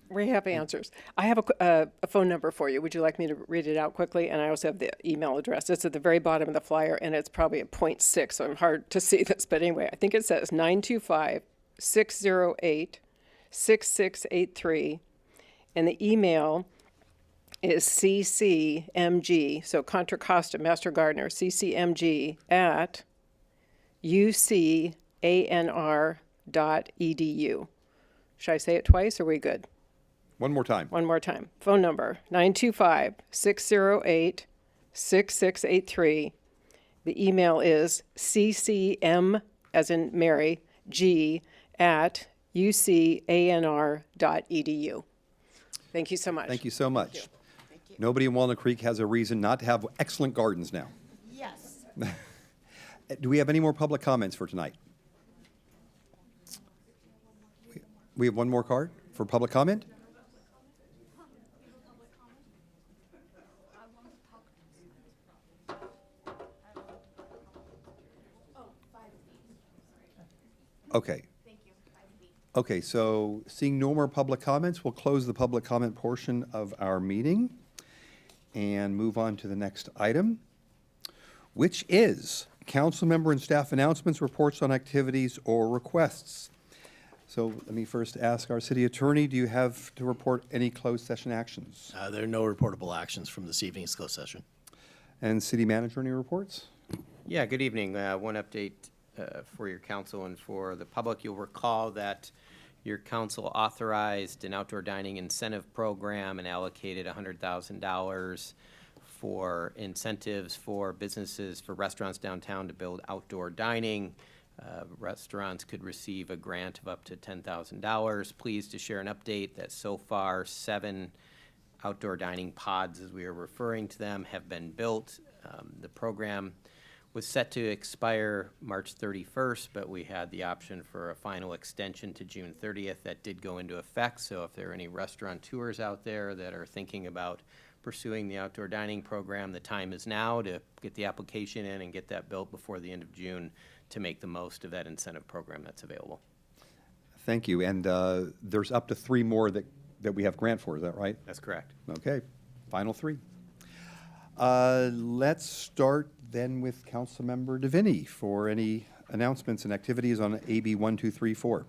We have answers. I have a phone number for you. Would you like me to read it out quickly? And I also have the email address. It's at the very bottom of the flyer, and it's probably a 0.6, so I'm hard to see this. But anyway, I think it says 925-608-6683, and the email is ccmg, so Contra Costa Master Gardener, ccmg at ucanr.edu. Should I say it twice, or are we good? One more time. One more time. Phone number, 925-608-6683. The email is ccm, as in Mary, g, at ucanr.edu. Thank you so much. Thank you so much. Nobody in Walnut Creek has a reason not to have excellent gardens now. Yes. Do we have any more public comments for tonight? We have one more card for public comment? Okay. Okay, so seeing no more public comments, we'll close the public comment portion of our meeting and move on to the next item, which is council member and staff announcements, reports on activities, or requests. So let me first ask our city attorney, do you have to report any closed session actions? There are no reportable actions from this evening's closed session. And city manager, any reports? Yeah, good evening. One update for your council and for the public. You'll recall that your council authorized an outdoor dining incentive program and allocated $100,000 for incentives for businesses, for restaurants downtown to build outdoor dining. Restaurants could receive a grant of up to $10,000. Pleased to share an update that so far 7 outdoor dining pods, as we are referring to them, have been built. The program was set to expire March 31st, but we had the option for a final extension to June 30th. That did go into effect, so if there are any restaurateurs out there that are thinking about pursuing the outdoor dining program, the time is now to get the application in and get that built before the end of June to make the most of that incentive program that's available. Thank you. And there's up to 3 more that we have grant for, is that right? That's correct. Okay, final 3. Let's start then with Councilmember DeVinny for any announcements and activities on AB 1234.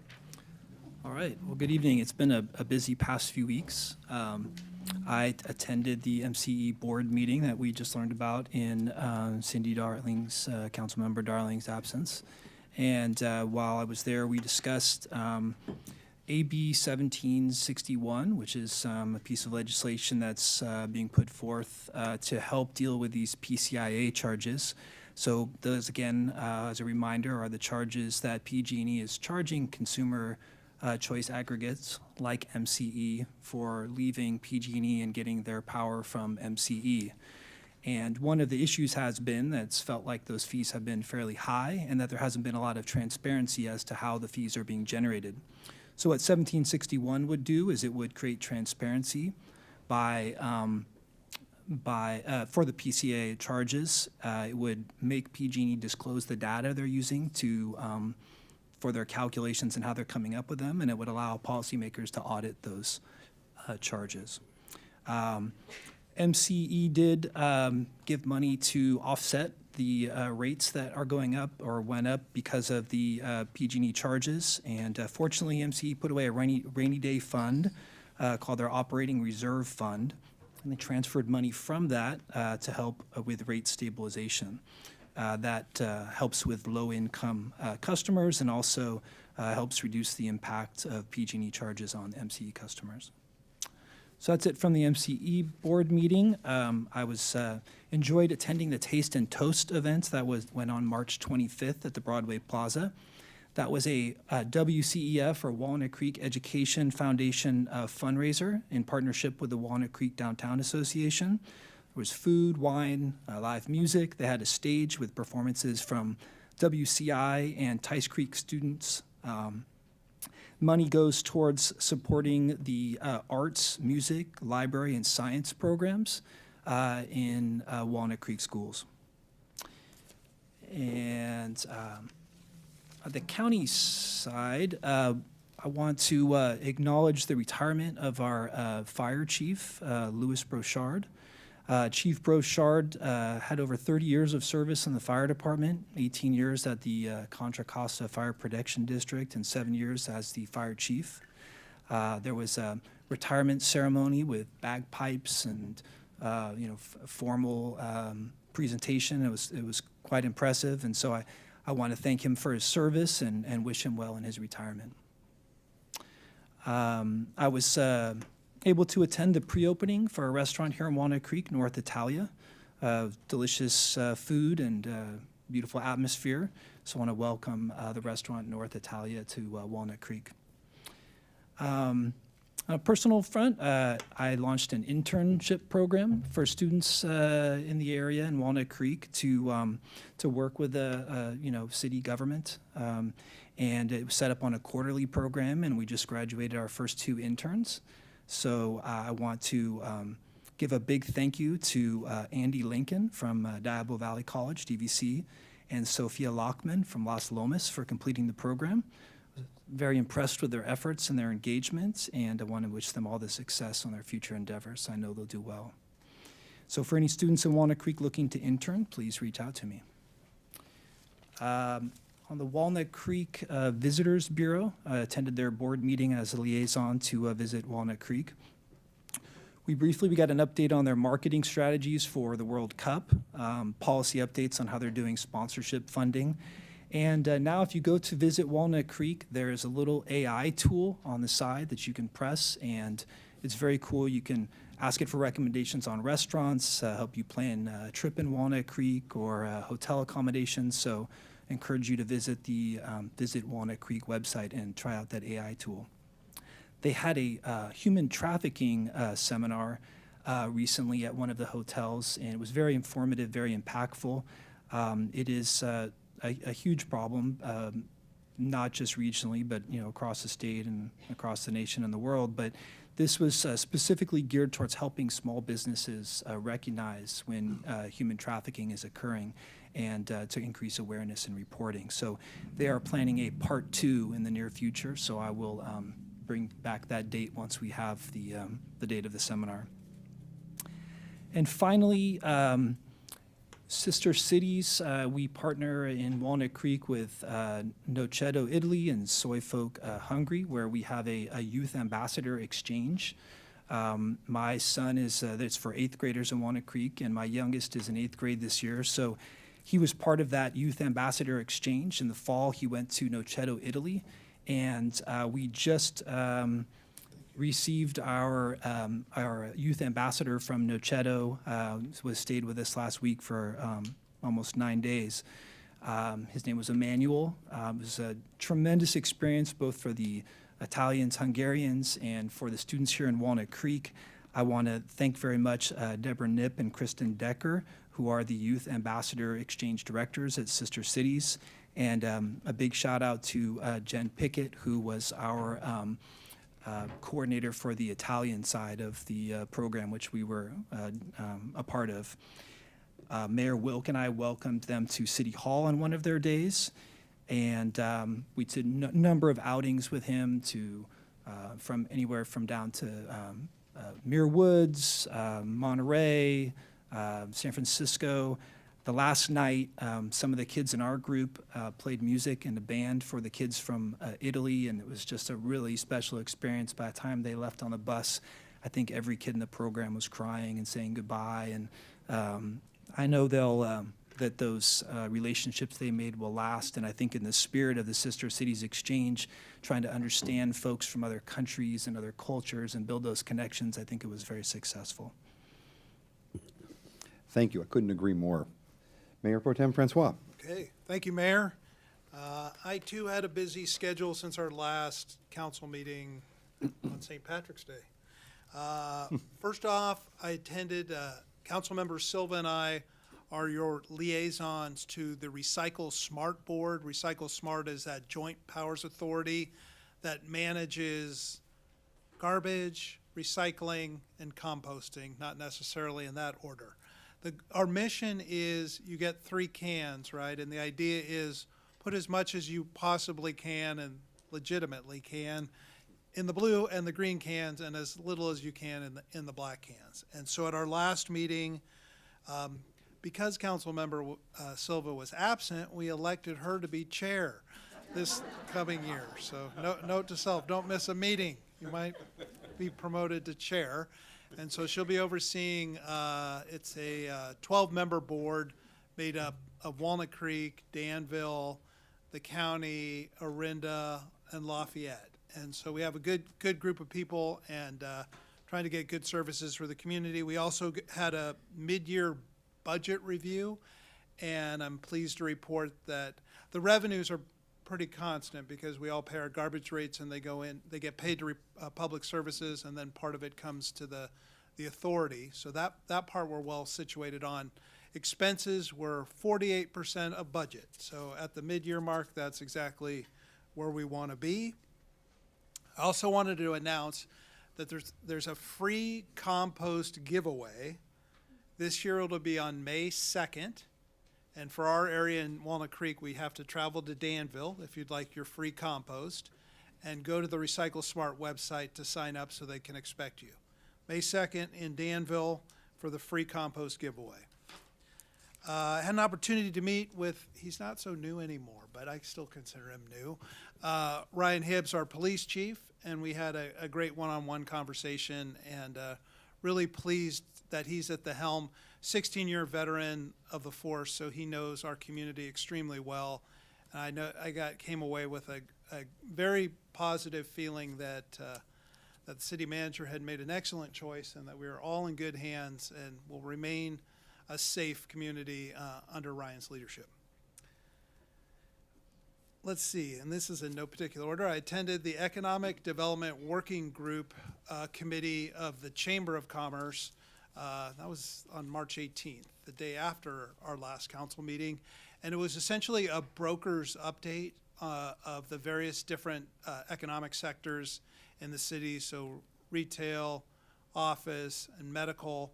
All right. Well, good evening. It's been a busy past few weeks. I attended the MCE board meeting that we just learned about in Cindy Darling's, Councilmember Darling's absence. And while I was there, we discussed AB 1761, which is a piece of legislation that's being put forth to help deal with these PCIA charges. So those, again, as a reminder, are the charges that PG&E is charging consumer choice aggregates like MCE for leaving PG&E and getting their power from MCE. And one of the issues has been that it's felt like those fees have been fairly high and that there hasn't been a lot of transparency as to how the fees are being generated. So what 1761 would do is it would create transparency for the PCA charges. It would make PG&E disclose the data they're using for their calculations and how they're coming up with them, and it would allow policymakers to audit those charges. MCE did give money to offset the rates that are going up or went up because of the PG&E charges, and fortunately MCE put away a rainy day fund called their Operating Reserve Fund, and they transferred money from that to help with rate stabilization. That helps with low-income customers and also helps reduce the impact of PG&E charges on MCE customers. So that's it from the MCE board meeting. I enjoyed attending the Taste and Toast event that went on March 25th at the Broadway Plaza. That was a WCEF, or Walnut Creek Education Foundation fundraiser in partnership with the Walnut Creek Downtown Association. There was food, wine, live music. They had a stage with performances from WCI and Tice Creek students. Money goes towards supporting the arts, music, library, and science programs in Walnut Creek schools. And the county side, I want to acknowledge the retirement of our fire chief, Louis Brochard. Chief Brochard had over 30 years of service in the fire department, 18 years at the Contra Costa Fire Protection District, and 7 years as the fire chief. There was a retirement ceremony with bagpipes and formal presentation. It was quite impressive, and so I want to thank him for his service and wish him well in his retirement. I was able to attend the pre-opening for a restaurant here in Walnut Creek, North Italia. Delicious food and beautiful atmosphere. So I want to welcome the restaurant North Italia to Walnut Creek. On a personal front, I launched an internship program for students in the area in Walnut Creek to work with the city government. And it was set up on a quarterly program, and we just graduated our first 2 interns. So I want to give a big thank you to Andy Lincoln from Diablo Valley College, DVC, and Sophia Lockman from Las Lomas for completing the program. Very impressed with their efforts and their engagement, and I want to wish them all the success on their future endeavors. I know they'll do well. So for any students in Walnut Creek looking to intern, please reach out to me. On the Walnut Creek Visitors Bureau, attended their board meeting as a liaison to visit Walnut Creek. We got an update on their marketing strategies for the World Cup, policy updates on how they're doing sponsorship funding. And now if you go to visit Walnut Creek, there is a little AI tool on the side that you can press, and it's very cool. You can ask it for recommendations on restaurants, help you plan a trip in Walnut Creek or hotel accommodations. So I encourage you to visit the Visit Walnut Creek website and try out that AI tool. They had a human trafficking seminar recently at one of the hotels, and it was very informative, very impactful. It is a huge problem, not just regionally, but across the state and across the nation and the world. But this was specifically geared towards helping small businesses recognize when human trafficking is occurring, and to increase awareness and reporting. So they are planning a part 2 in the near future. So I will bring back that date once we have the date of the seminar. And finally, Sister Cities, we partner in Walnut Creek with Noceto, Italy, and Soy Folk, Hungary, where we have a youth ambassador exchange. My son it's for 8th graders in Walnut Creek, and my youngest is in 8th grade this year. So he was part of that youth ambassador exchange. In the fall, he went to Noceto, Italy, and we just received our youth ambassador from Noceto, stayed with us last week for almost 9 days. His name was Emmanuel. It was a tremendous experience both for the Italians, Hungarians, and for the students here in Walnut Creek. I want to thank very much Deborah Knipp and Kristen Decker, who are the Youth Ambassador Exchange Directors at Sister Cities. And a big shout out to Jen Pickett, who was our coordinator for the Italian side of the program, which we were a part of. Mayor Wilk and I welcomed them to City Hall on one of their days, and we did a number of outings with him from anywhere from down to Muir Woods, Monterey, San Francisco. The last night, some of the kids in our group played music in a band for the kids from Italy, and it was just a really special experience. By the time they left on the bus, I think every kid in the program was crying and saying goodbye. And I know that those relationships they made will last. And I think in the spirit of the Sister Cities Exchange, trying to understand folks from other countries and other cultures and build those connections, I think it was very successful. Thank you. I couldn't agree more. Mayor Pro Tem Francois. Okay, thank you, Mayor. I too had a busy schedule since our last council meeting on St. Patrick's Day. First off, I attended, Councilmember Silva and I are your liaisons to the Recycle Smart Board. Recycle Smart is that joint powers authority that manages garbage, recycling, and composting, not necessarily in that order. Our mission is you get 3 cans, right? And the idea is put as much as you possibly can and legitimately can in the blue and the green cans, and as little as you can in the black cans. And so at our last meeting, because Councilmember Silva was absent, we elected her to be chair this coming year. So note to self, don't miss a meeting. You might be promoted to chair. And so she'll be overseeing, it's a 12-member board made up of Walnut Creek, Danville, the county, Orinda, and Lafayette. And so we have a good group of people and trying to get good services for the community. We also had a mid-year budget review, and I'm pleased to report that the revenues are pretty constant because we all pay our garbage rates and they get paid to public services, and then part of it comes to the authority. So that part we're well situated on. Expenses were 48% of budget. So at the mid-year mark, that's exactly where we want to be. I also wanted to announce that there's a free compost giveaway. This year it'll be on May 2nd. And for our area in Walnut Creek, we have to travel to Danville if you'd like your free compost, and go to the Recycle Smart website to sign up so they can expect you. May 2nd in Danville for the free compost giveaway. I had an opportunity to meet with, he's not so new anymore, but I still consider him new, Ryan Hibbs, our police chief, and we had a great one-on-one conversation, and really pleased that he's at the helm. 16-year veteran of the force, so he knows our community extremely well. And I know came away with a very positive feeling that that the city manager had made an excellent choice, and that we are all in good hands and will remain a safe community under Ryan's leadership. Let's see, and this is in no particular order. I attended the Economic Development Working Group Committee of the Chamber of Commerce. That was on March 18th, the day after our last council meeting. And it was essentially a broker's update of the various different economic sectors in the city, so retail, office, and medical.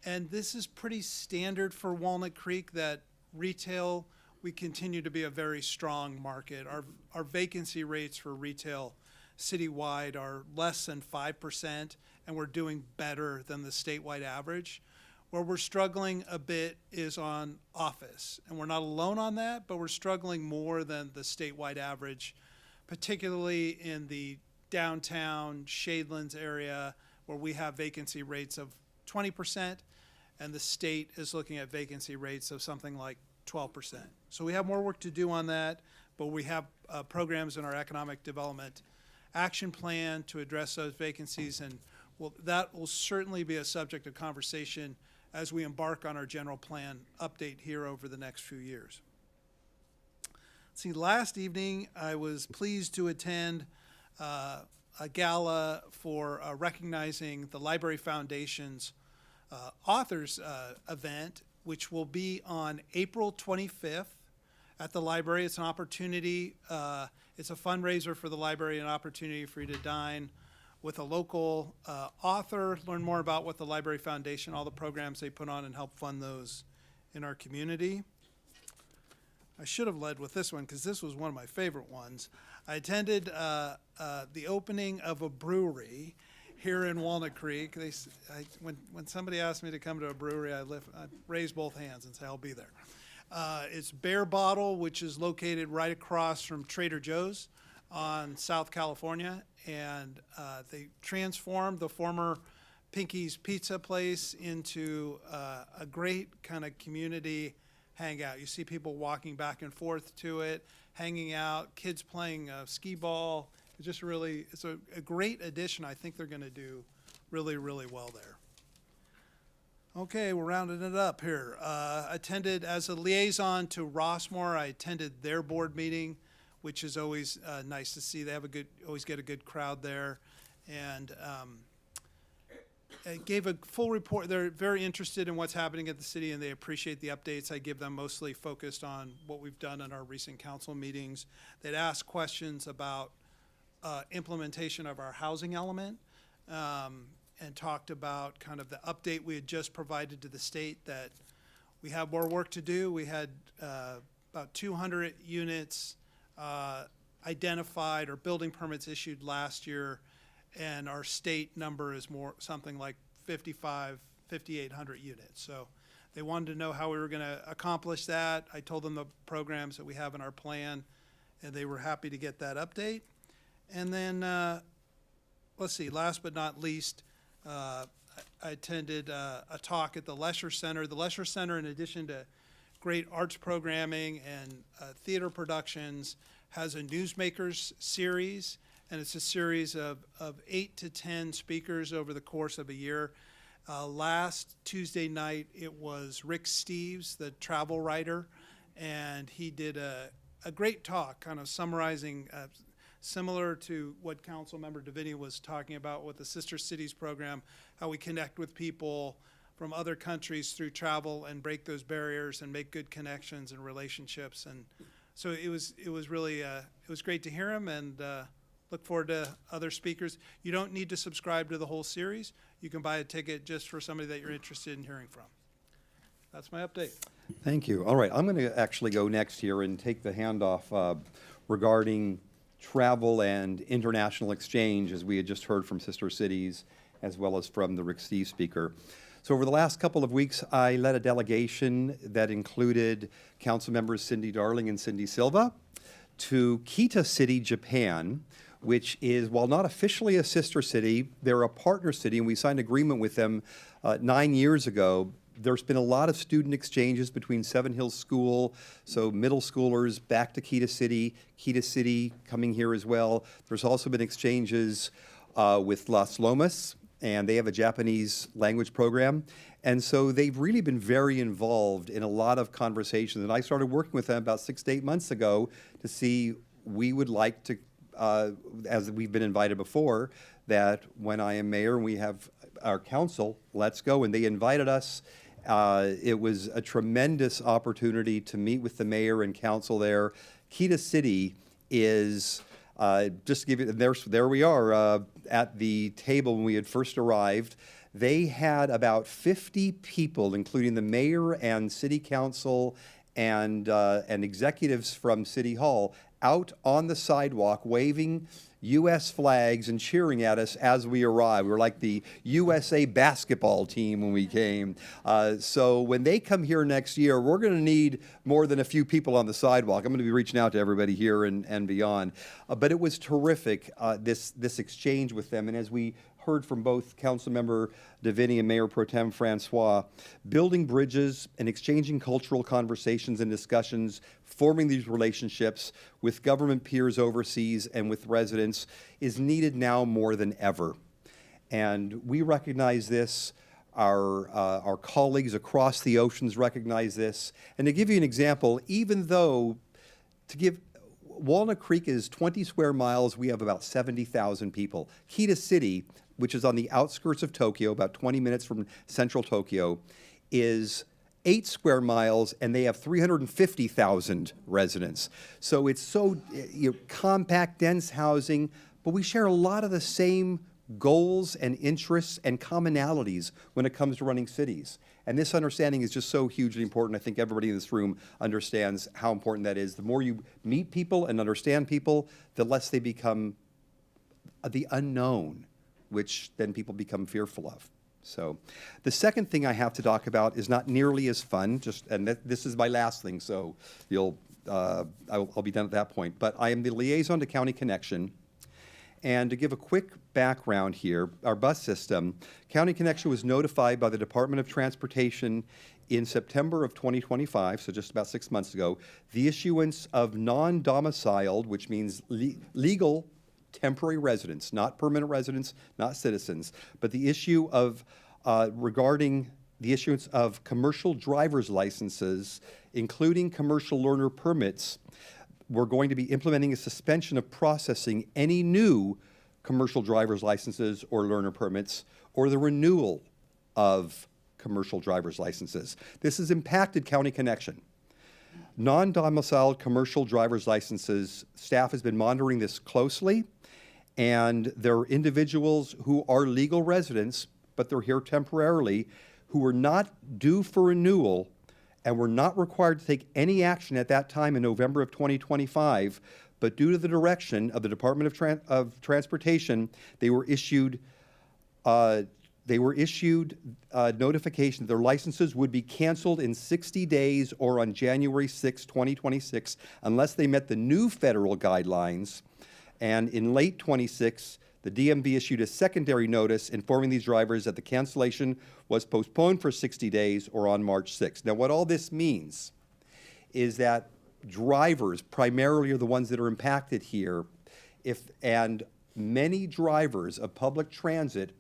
And this is pretty standard for Walnut Creek, that retail, we continue to be a very strong market. Our vacancy rates for retail citywide are less than 5%, and we're doing better than the statewide average. Where we're struggling a bit is on office, and we're not alone on that, but we're struggling more than the statewide average, particularly in the downtown Shadelands area, where we have vacancy rates of 20%, and the state is looking at vacancy rates of something like 12%. So we have more work to do on that, but we have programs in our economic development action plan to address those vacancies, and that will certainly be a subject of conversation as we embark on our general plan update here over the next few years. See, last evening I was pleased to attend a gala for recognizing the Library Foundation's authors event, which will be on April 25th at the library. It's an opportunity, it's a fundraiser for the library, an opportunity for you to dine with a local author, learn more about what the Library Foundation, all the programs they put on, and help fund those in our community. I should have led with this one because this was one of my favorite ones. I attended the opening of a brewery here in Walnut Creek. When somebody asked me to come to a brewery, I raise both hands and say I'll be there. It's Bear Bottle, which is located right across from Trader Joe's on South California, and they transformed the former Pinky's Pizza place into a great kind of community hangout. You see people walking back and forth to it, hanging out, kids playing skee ball. It's a great addition. I think they're going to do really, really well there. Okay, we're rounding it up here. Attended as a liaison to Rossmore. I attended their board meeting, which is always nice to see. They have always get a good crowd there, and it gave a full report. They're very interested in what's happening at the city, and they appreciate the updates. I give them mostly focused on what we've done in our recent council meetings. They'd ask questions about implementation of our housing element, and talked about kind of the update we had just provided to the state, that we have more work to do. We had about 200 units identified or building permits issued last year, and our state number is something like 5,800 units. So they wanted to know how we were going to accomplish that. I told them the programs that we have in our plan, and they were happy to get that update. And then, let's see, last but not least, I attended a talk at the Lesher Center. The Lesher Center, in addition to great arts programming and theater productions, has a Newsmakers series, and it's a series of 8 to 10 speakers over the course of a year. Last Tuesday night, it was Rick Steves, the travel writer, and he did a great talk kind of summarizing, similar to what Councilmember Davini was talking about with the Sister Cities program, how we connect with people from other countries through travel and break those barriers and make good connections and relationships. And so it was really, it was great to hear him, and look forward to other speakers. You don't need to subscribe to the whole series. You can buy a ticket just for somebody that you're interested in hearing from. That's my update. Thank you. All right, I'm going to actually go next here and take the handoff regarding travel and international exchange, as we had just heard from Sister Cities, as well as from the Rick Steve speaker. So over the last couple of weeks, I led a delegation that included council members Cindy Darling and Cindy Silva to Kita City, Japan, which is, while not officially a sister city, they're a partner city, and we signed an agreement with them 9 years ago. There's been a lot of student exchanges between Seven Hills School, so middle schoolers back to Kita City coming here as well. There's also been exchanges with Las Lomas, and they have a Japanese language program. And so they've really been very involved in a lot of conversations. And I started working with them about 6 to 8 months ago to see we would like to, as we've been invited before, that when I am mayor and we have our council, let's go. And they invited us. It was a tremendous opportunity to meet with the mayor and council there. Kita City is, just to give you, there we are at the table when we had first arrived. They had about 50 people, including the mayor and city council and executives from City Hall, out on the sidewalk waving U.S. flags and cheering at us as we arrived. We were like the USA basketball team when we came. So when they come here next year, we're going to need more than a few people on the sidewalk. I'm going to be reaching out to everybody here and beyond. But it was terrific, this exchange with them. And as we heard from both Councilmember DeVinny and Mayor Pro Tem Francois, building bridges and exchanging cultural conversations and discussions, forming these relationships with government peers overseas and with residents is needed now more than ever. And we recognize this. Our colleagues across the oceans recognize this. And to give you an example, even though Walnut Creek is 20 square miles, we have about 70,000 people. Kita City, which is on the outskirts of Tokyo, about 20 minutes from central Tokyo, is 8 square miles, and they have 350,000 residents. So it's so compact, dense housing, but we share a lot of the same goals and interests and commonalities when it comes to running cities. And this understanding is just so hugely important. I think everybody in this room understands how important that is. The more you meet people and understand people, the less they become the unknown, which then people become fearful of. So the second thing I have to talk about is not nearly as fun, this is my last thing, so I'll be done at that point. But I am the liaison to County Connection. And to give a quick background here, our bus system, County Connection was notified by the Department of Transportation in September of 2025, so just about 6 months ago, the issuance of non-domiciled, which means legal temporary residents, not permanent residents, not citizens, but the issue of regarding the issuance of commercial driver's licenses, including commercial learner permits. We're going to be implementing a suspension of processing any new commercial driver's licenses or learner permits or the renewal of commercial driver's licenses. This has impacted County Connection. Non-domiciled commercial driver's licenses, staff has been monitoring this closely, and there are individuals who are legal residents, but they're here temporarily, who are not due for renewal and were not required to take any action at that time in November of 2025, but due to the direction of the Department of Transportation, they were issued notification that their licenses would be canceled in 60 days or on January 6, 2026, unless they met the new federal guidelines. And in late 26, the DMV issued a secondary notice informing these drivers that the cancellation was postponed for 60 days or on March 6th. Now, what all this means is that drivers primarily are the ones that are impacted here, and many drivers of public transit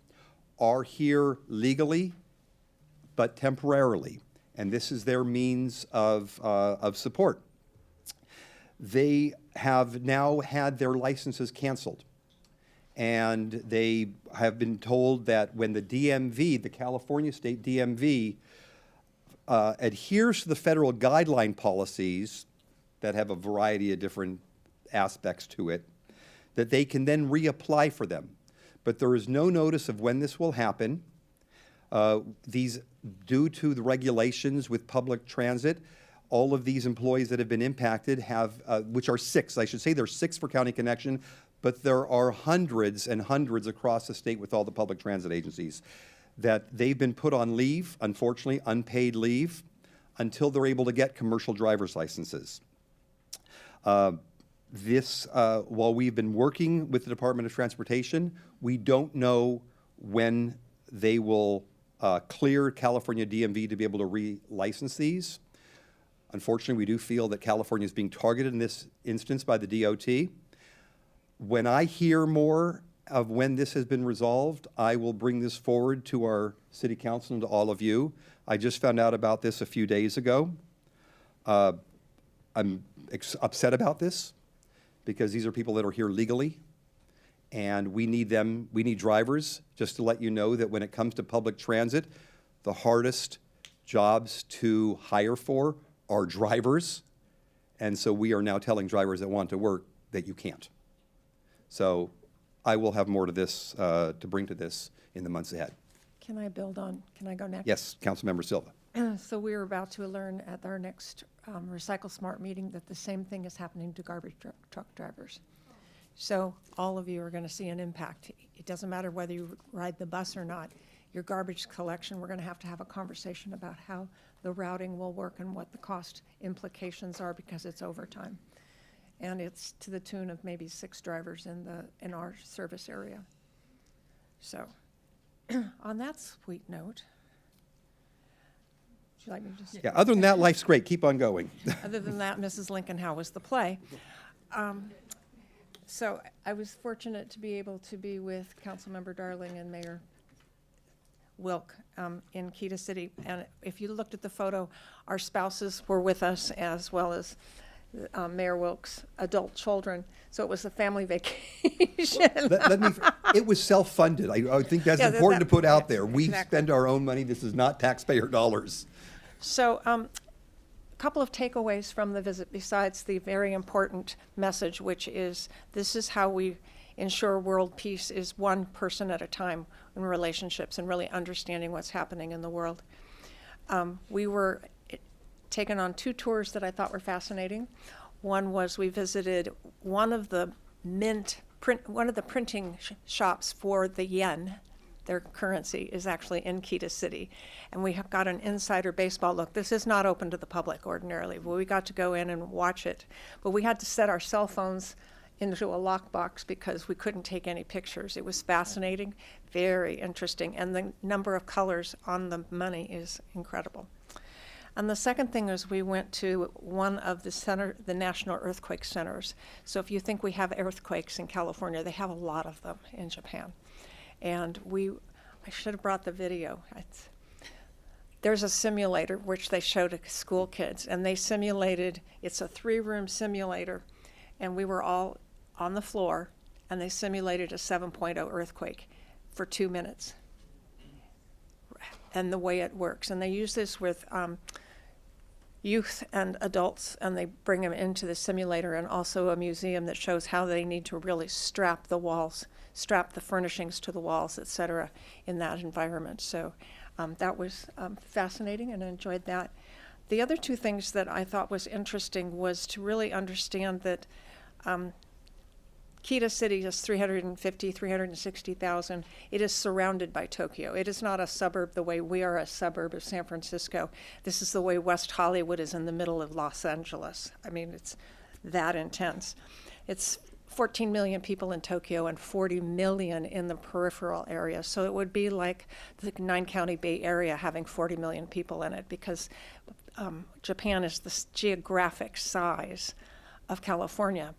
are here legally, but temporarily, and this is their means of support. They have now had their licenses canceled. And they have been told that when the DMV, the California State DMV, adheres to the federal guideline policies that have a variety of different aspects to it, that they can then reapply for them. But there is no notice of when this will happen. Due to the regulations with public transit, all of these employees that have been impacted have, which are 6, I should say there's 6 for County Connection, but there are hundreds and hundreds across the state with all the public transit agencies. that they've been put on leave, unfortunately unpaid leave, until they're able to get commercial driver's licenses. While we've been working with the Department of Transportation, we don't know when they will clear California DMV to be able to relicense these. Unfortunately, we do feel that California is being targeted in this instance by the DOT. When I hear more of when this has been resolved, I will bring this forward to our city council and to all of you. I just found out about this a few days ago. I'm upset about this because these are people that are here legally, and we need them. We need drivers. Just to let you know that when it comes to public transit, the hardest jobs to hire for are drivers, and so we are now telling drivers that want to work that you can't. So I will have more to this, to bring to this in the months ahead. Can I go next? Yes, Councilmember Silva. So we're about to learn at our next Recycle Smart meeting that the same thing is happening to garbage truck drivers. So all of you are going to see an impact. It doesn't matter whether you ride the bus or not. Your garbage collection, we're going to have a conversation about how the routing will work and what the cost implications are, because it's overtime. And it's to the tune of maybe 6 drivers in our service area. So on that sweet note, would you like me to just... Yeah, other than that, life's great. Keep on going. Other than that, Mrs. Lincoln, how was the play? So I was fortunate to be able to be with Councilmember Darling and Mayor Wilk in Kita City. And if you looked at the photo, our spouses were with us, as well as Mayor Wilk's adult children. So it was a family vacation. It was self-funded. I think that's important to put out there. We spend our own money. This is not taxpayer dollars. So a couple of takeaways from the visit, besides the very important message, which is this is how we ensure world peace, is one person at a time in relationships and really understanding what's happening in the world. We were taken on 2 tours that I thought were fascinating. One was we visited one of the printing shops for the yen. Their currency is actually in Kita City. And we have got an insider baseball look. This is not open to the public ordinarily, but we got to go in and watch it. But we had to set our cell phones into a lockbox because we couldn't take any pictures. It was fascinating, very interesting, and the number of colors on the money is incredible. And the second thing is we went to one of the National Earthquake Centers. So if you think we have earthquakes in California, they have a lot of them in Japan. And I should have brought the video. There's a simulator which they showed to school kids, and they simulated, it's a 3-room simulator, and we were all on the floor, and they simulated a 7.0 earthquake for 2 minutes. And the way it works. And they use this with youth and adults, and they bring them into the simulator, and also a museum that shows how they need to really strap the walls, strap the furnishings to the walls, et cetera, in that environment. So that was fascinating, and I enjoyed that. The other 2 things that I thought was interesting was to really understand that Kita City is 360,000. It is surrounded by Tokyo. It is not a suburb the way we are a suburb of San Francisco. This is the way West Hollywood is in the middle of Los Angeles. I mean, it's that intense. It's 14 million people in Tokyo and 40 million in the peripheral area. So it would be like the 9-county Bay Area having 40 million people in it, because Japan is the geographic size of California.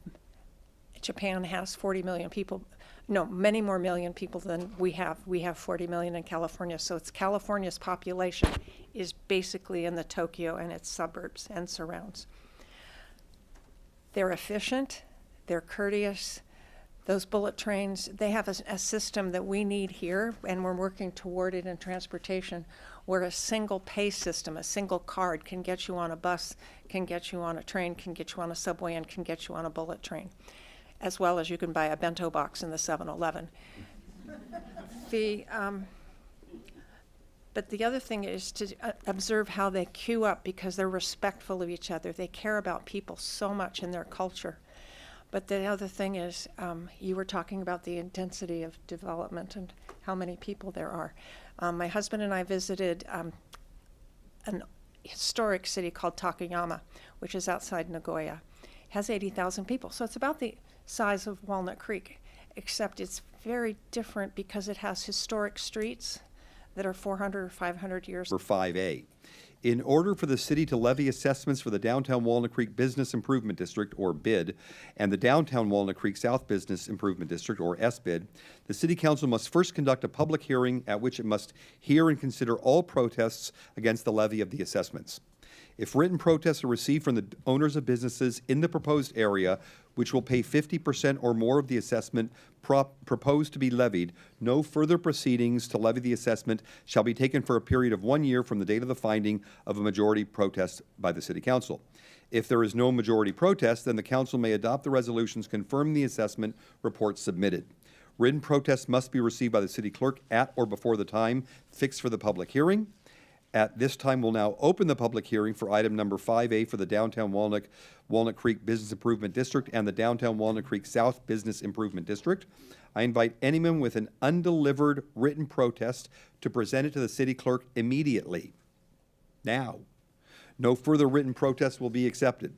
Japan has 40 million people, no, many more million people than we have. We have 40 million in California, so it's California's population is basically in the Tokyo and its suburbs and surrounds. They're efficient, they're courteous. Those bullet trains, they have a system that we need here, and we're working toward it in transportation, where a single pay system, a single card can get you on a bus, can get you on a train, can get you on a subway, and can get you on a bullet train, as well as you can buy a bento box in the 7-Eleven. But the other thing is to observe how they queue up, because they're respectful of each other. They care about people so much in their culture. But the other thing is, you were talking about the intensity of development and how many people there are. My husband and I visited an historic city called Takayama, which is outside Nagoya. It has 80,000 people, so it's about the size of Walnut Creek, except it's very different because it has historic streets that are 400 or 500 years. For 5A. In order for the city to levy assessments for the Downtown Walnut Creek Business Improvement District, or BID, and the Downtown Walnut Creek South Business Improvement District, or SBID, the City Council must first conduct a public hearing at which it must hear and consider all protests against the levy of the assessments. If written protests are received from the owners of businesses in the proposed area, which will pay 50% or more of the assessment proposed to be levied, no further proceedings to levy the assessment shall be taken for a period of 1 year from the date of the finding of a majority protest by the City Council. If there is no majority protest, then the Council may adopt the resolutions confirming the assessment report submitted. Written protests must be received by the City Clerk at or before the time fixed for the public hearing. At this time, we'll now open the public hearing for item number 5A for the Downtown Walnut Creek Business Improvement District and the Downtown Walnut Creek South Business Improvement District. I invite anyone with an undelivered written protest to present it to the City Clerk immediately. Now, no further written protest will be accepted.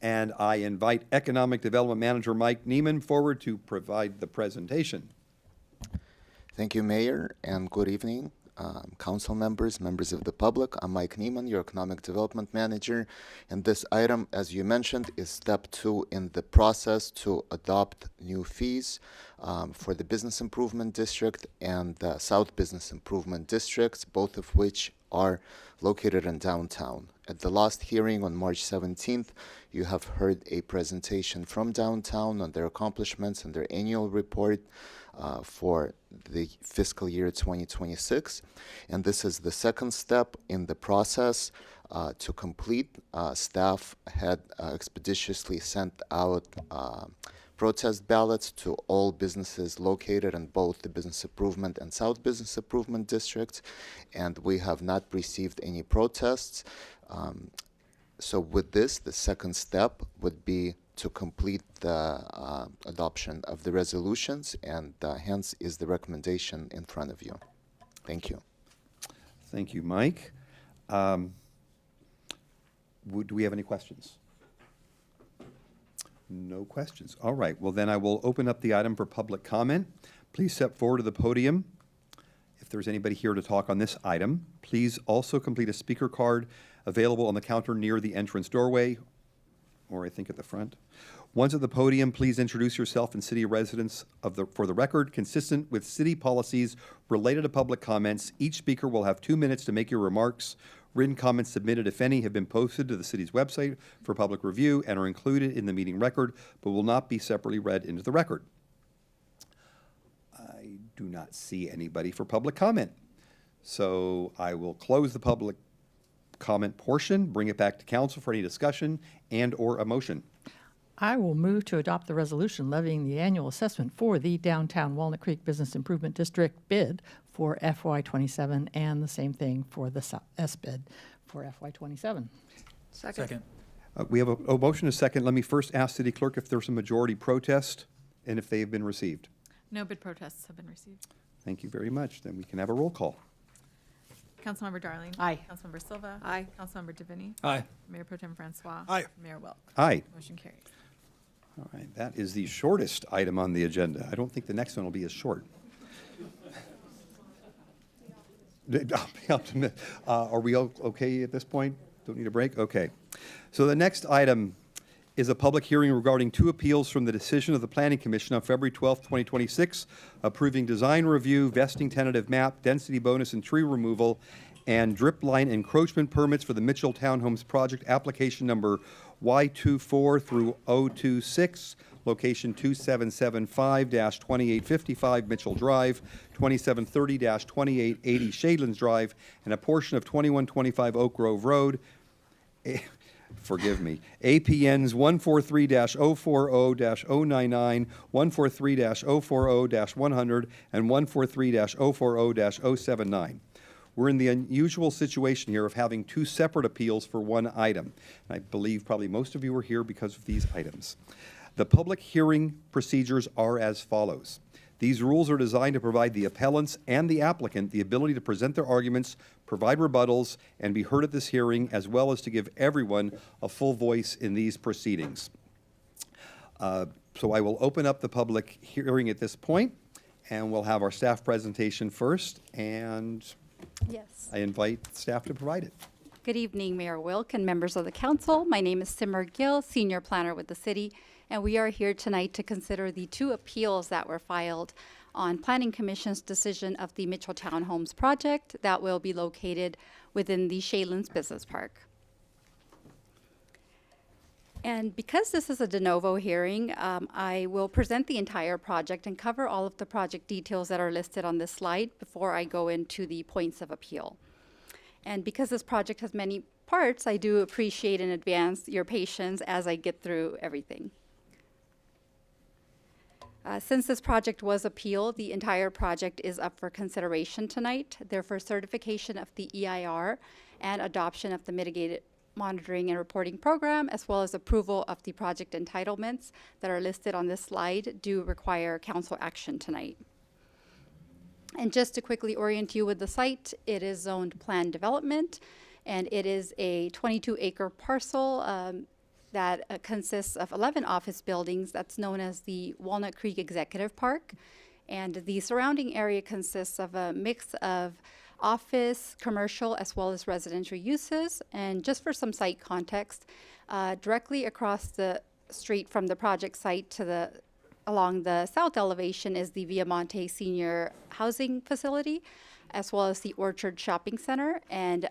And I invite Economic Development Manager Mike Neiman forward to provide the presentation. Thank you, Mayor, and good evening. Council members, members of the public. I'm Mike Neiman, your Economic Development Manager, and this item, as you mentioned, is step 2 in the process to adopt new fees for the Business Improvement District and the South Business Improvement Districts, both of which are located in downtown. At the last hearing on March 17th, you have heard a presentation from downtown on their accomplishments and their annual report for the fiscal year 2026. And this is the second step in the process to complete. Staff had expeditiously sent out protest ballots to all businesses located in both the Business Improvement and South Business Improvement districts, and we have not received any protests. So with this, the second step would be to complete the adoption of the resolutions, and hence is the recommendation in front of you. Thank you. Thank you, Mike. Do we have any questions? No questions. All right. Well, then I will open up the item for public comment. Please step forward to the podium if there's anybody here to talk on this item. Please also complete a speaker card available on the counter near the entrance doorway, or I think at the front. Once at the podium, please introduce yourself and city residents for the record. Consistent with city policies related to public comments, each speaker will have 2 minutes to make your remarks. Written comments submitted, if any, have been posted to the city's website for public review and are included in the meeting record, but will not be separately read into the record. I do not see anybody for public comment. So I will close the public comment portion, bring it back to council for any discussion and or a motion. I will move to adopt the resolution levying the annual assessment for the Downtown Walnut Creek Business Improvement District bid for FY27, and the same thing for the SBID for FY27. Second. We have a motion, a second. Let me first ask City Clerk if there's a majority protest and if they have been received. No bid protests have been received. Thank you very much. Then we can have a roll call. Councilmember Darling. Aye. Councilmember Silva. Aye. Councilmember Devaney. Aye. Mayor Pro Tem Francois. Aye. Mayor Wilk. Aye. Motion carries. All right, that is the shortest item on the agenda. I don't think the next one will be as short. Are we okay at this point? Don't need a break? Okay. So the next item is a public hearing regarding 2 appeals from the decision of the Planning Commission on February 12th, 2026, approving design review, vesting tentative map, density bonus and tree removal, and drip line encroachment permits for the Mitchell Townhomes project, application number Y24 through 026, location 2775-2855 Mitchell Drive, 2730-2880 Shadelands Drive, and a portion of 2125 Oak Grove Road. Forgive me. APNs 143-040-099, 143-040-100, and 143-040-079. We're in the unusual situation here of having 2 separate appeals for one item. And I believe probably most of you are here because of these items. The public hearing procedures are as follows. These rules are designed to provide the appellants and the applicant the ability to present their arguments, provide rebuttals, and be heard at this hearing, as well as to give everyone a full voice in these proceedings. So I will open up the public hearing at this point, and we'll have our staff presentation first, and Yes. I invite staff to provide it. Good evening, Mayor Wilk and members of the council. My name is Simmer Gill, Senior Planner with the city, and we are here tonight to consider the 2 appeals that were filed on Planning Commission's decision of the Mitchell Townhomes project that will be located within the Shadelands Business Park. And because this is a de novo hearing, I will present the entire project and cover all of the project details that are listed on this slide before I go into the points of appeal. And because this project has many parts, I do appreciate in advance your patience as I get through everything. Since this project was appealed, the entire project is up for consideration tonight. Therefore, certification of the EIR and adoption of the mitigated monitoring and reporting program, as well as approval of the project entitlements that are listed on this slide, do require council action tonight. And just to quickly orient you with the site, it is zoned planned development, and it is a 22-acre parcel that consists of 11 office buildings that's known as the Walnut Creek Executive Park. And the surrounding area consists of a mix of office, commercial, as well as residential uses. And just for some site context, directly across the street from the project site to along the south elevation is the Viamonte Senior Housing Facility, as well as the Orchard Shopping Center. And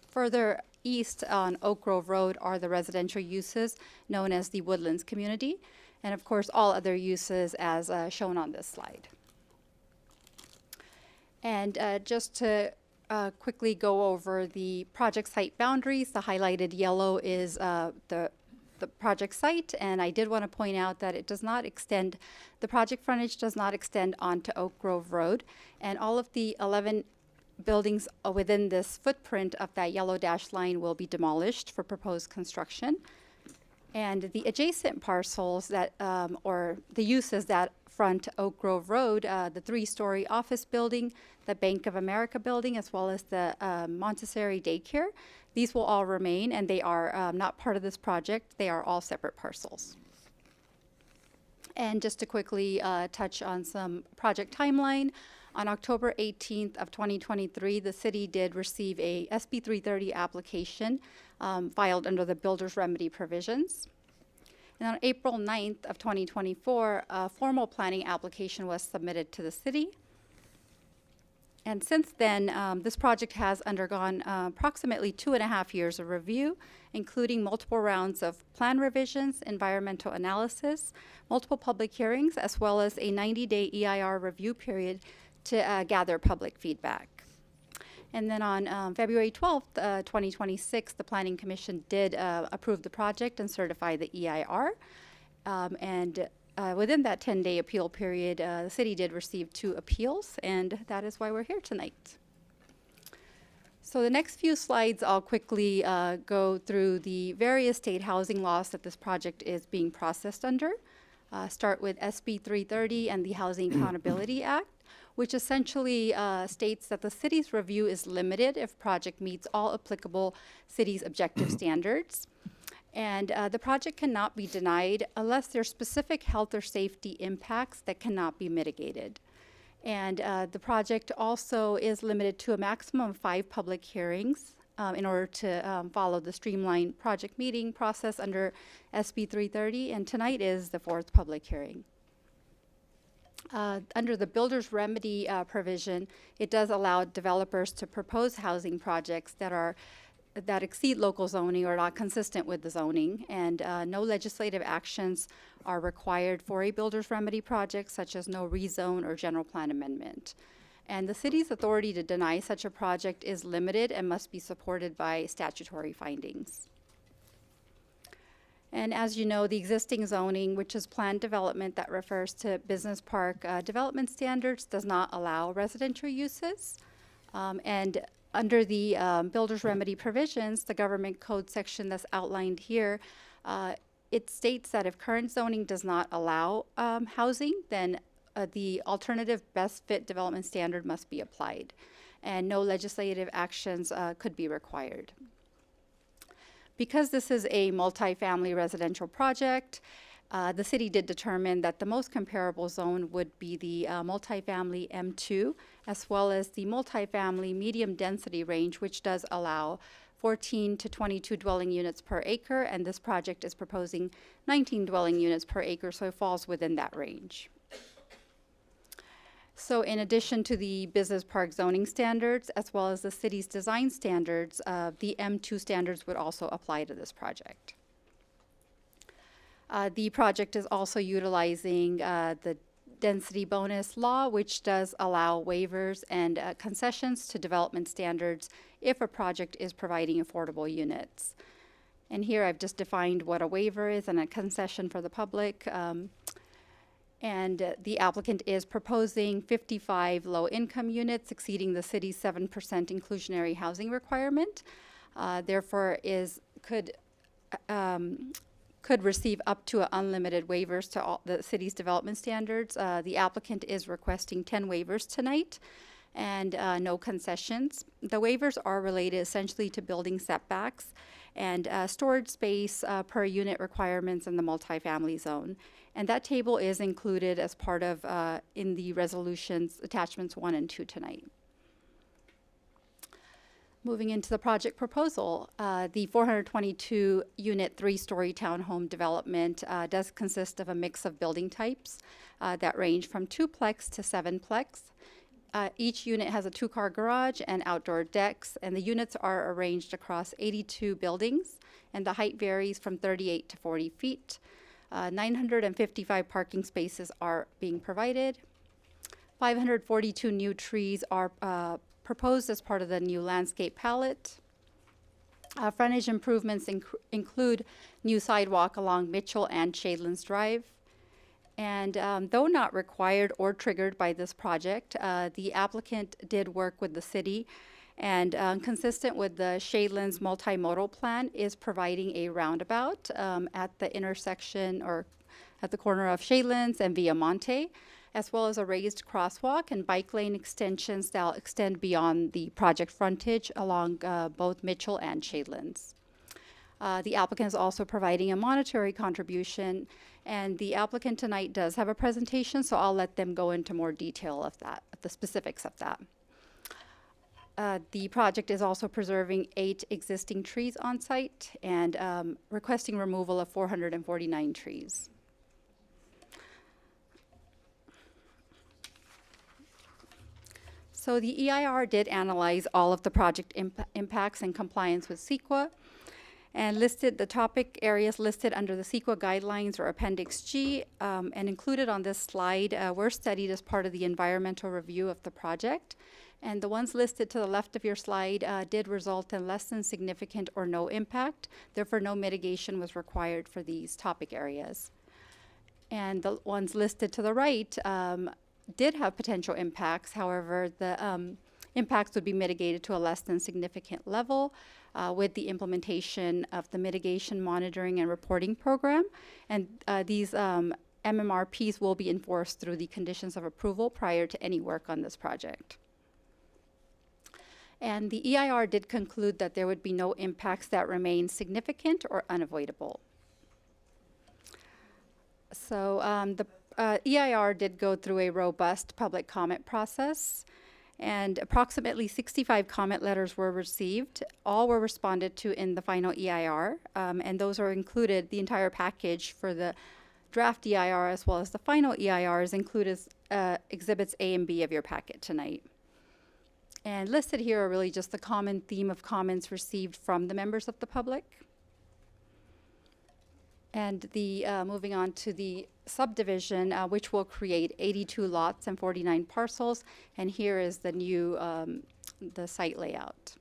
further east on Oak Grove Road are the residential uses known as the Woodlands Community, and of course all other uses as shown on this slide. And just to quickly go over the project site boundaries, the highlighted yellow is the project site, and I did want to point out that it does not extend, the project frontage does not extend onto Oak Grove Road, and all of the 11 buildings within this footprint of that yellow dashed line will be demolished for proposed construction. And the adjacent parcels that, or the uses that front Oak Grove Road, the 3-story office building, the Bank of America building, as well as the Montessori daycare, these will all remain, and they are not part of this project. They are all separate parcels. And just to quickly touch on some project timeline, on October 18th of 2023, the city did receive a SB 330 application filed under the Builder's Remedy provisions. And on April 9th of 2024, a formal planning application was submitted to the city. And since then, this project has undergone approximately 2.5 years of review, including multiple rounds of plan revisions, environmental analysis, multiple public hearings, as well as a 90-day EIR review period to gather public feedback. And then on February 12th, 2026, the Planning Commission did approve the project and certify the EIR. Within that 10-day appeal period, the city did receive 2 appeals, and that is why we're here tonight. So the next few slides, I'll quickly go through the various state housing laws that this project is being processed under. Start with SB 330 and the Housing Accountability Act, which essentially states that the city's review is limited if project meets all applicable city's objective standards. And the project cannot be denied unless there are specific health or safety impacts that cannot be mitigated. And the project also is limited to a maximum of 5 public hearings in order to follow the streamlined project meeting process under SB 330. And tonight is the 4th public hearing. Under the Builder's Remedy provision, it does allow developers to propose housing projects that exceed local zoning or are not consistent with the zoning, and no legislative actions are required for a Builder's Remedy project, such as no rezone or general plan amendment. And the city's authority to deny such a project is limited and must be supported by statutory findings. And as you know, the existing zoning, which is planned development that refers to business park development standards, does not allow residential uses. And under the Builder's Remedy provisions, the government code section that's outlined here it states that if current zoning does not allow housing, then the alternative best fit development standard must be applied, and no legislative actions could be required. Because this is a multifamily residential project, the city did determine that the most comparable zone would be the multifamily M2, as well as the multifamily medium density range, which does allow 14 to 22 dwelling units per acre, and this project is proposing 19 dwelling units per acre, so it falls within that range. So in addition to the business park zoning standards, as well as the city's design standards, the M2 standards would also apply to this project. The project is also utilizing the density bonus law, which does allow waivers and concessions to development standards if a project is providing affordable units. And here I've just defined what a waiver is and a concession for the public. And the applicant is proposing 55 low-income units exceeding the city's 7% inclusionary housing requirement. Therefore, could receive up to unlimited waivers to all the city's development standards. The applicant is requesting 10 waivers tonight and no concessions. The waivers are related essentially to building setbacks and storage space per unit requirements in the multifamily zone. And that table is included as part of in the resolutions attachments 1 and 2 tonight. Moving into the project proposal, the 422-unit 3-story townhome development does consist of a mix of building types that range from 2-plex to 7-plex. Each unit has a 2-car garage and outdoor decks, and the units are arranged across 82 buildings, and the height varies from 38 to 40 feet. 955 parking spaces are being provided. 542 new trees are proposed as part of the new landscape palette. Frontage improvements include new sidewalk along Mitchell and Shadelands Drive. And though not required or triggered by this project, the applicant did work with the city and consistent with the Shadelands multimodal plan is providing a roundabout at the intersection or at the corner of Shadelands and Viamonte, as well as a raised crosswalk and bike lane extensions that will extend beyond the project frontage along both Mitchell and Shadelands. The applicant is also providing a monetary contribution, and the applicant tonight does have a presentation, so I'll let them go into more detail of that, the specifics of that. The project is also preserving 8 existing trees on site and requesting removal of 449 trees. So the EIR did analyze all of the project impacts and compliance with CEQA and listed the topic areas listed under the CEQA guidelines or Appendix G and included on this slide were studied as part of the environmental review of the project. And the ones listed to the left of your slide did result in less than significant or no impact. Therefore, no mitigation was required for these topic areas. And the ones listed to the right did have potential impacts. However, the impacts would be mitigated to a less than significant level with the implementation of the mitigation monitoring and reporting program. And these MMRPs will be enforced through the conditions of approval prior to any work on this project. And the EIR did conclude that there would be no impacts that remain significant or unavoidable. So the EIR did go through a robust public comment process, and approximately 65 comment letters were received. All were responded to in the final EIR, and those are included. The entire package for the draft EIR as well as the final EIR is included as Exhibits A and B of your packet tonight. And listed here are really just the common theme of comments received from the members of the public. And the moving on to the subdivision, which will create 82 lots and 49 parcels. And here is the new the site layout.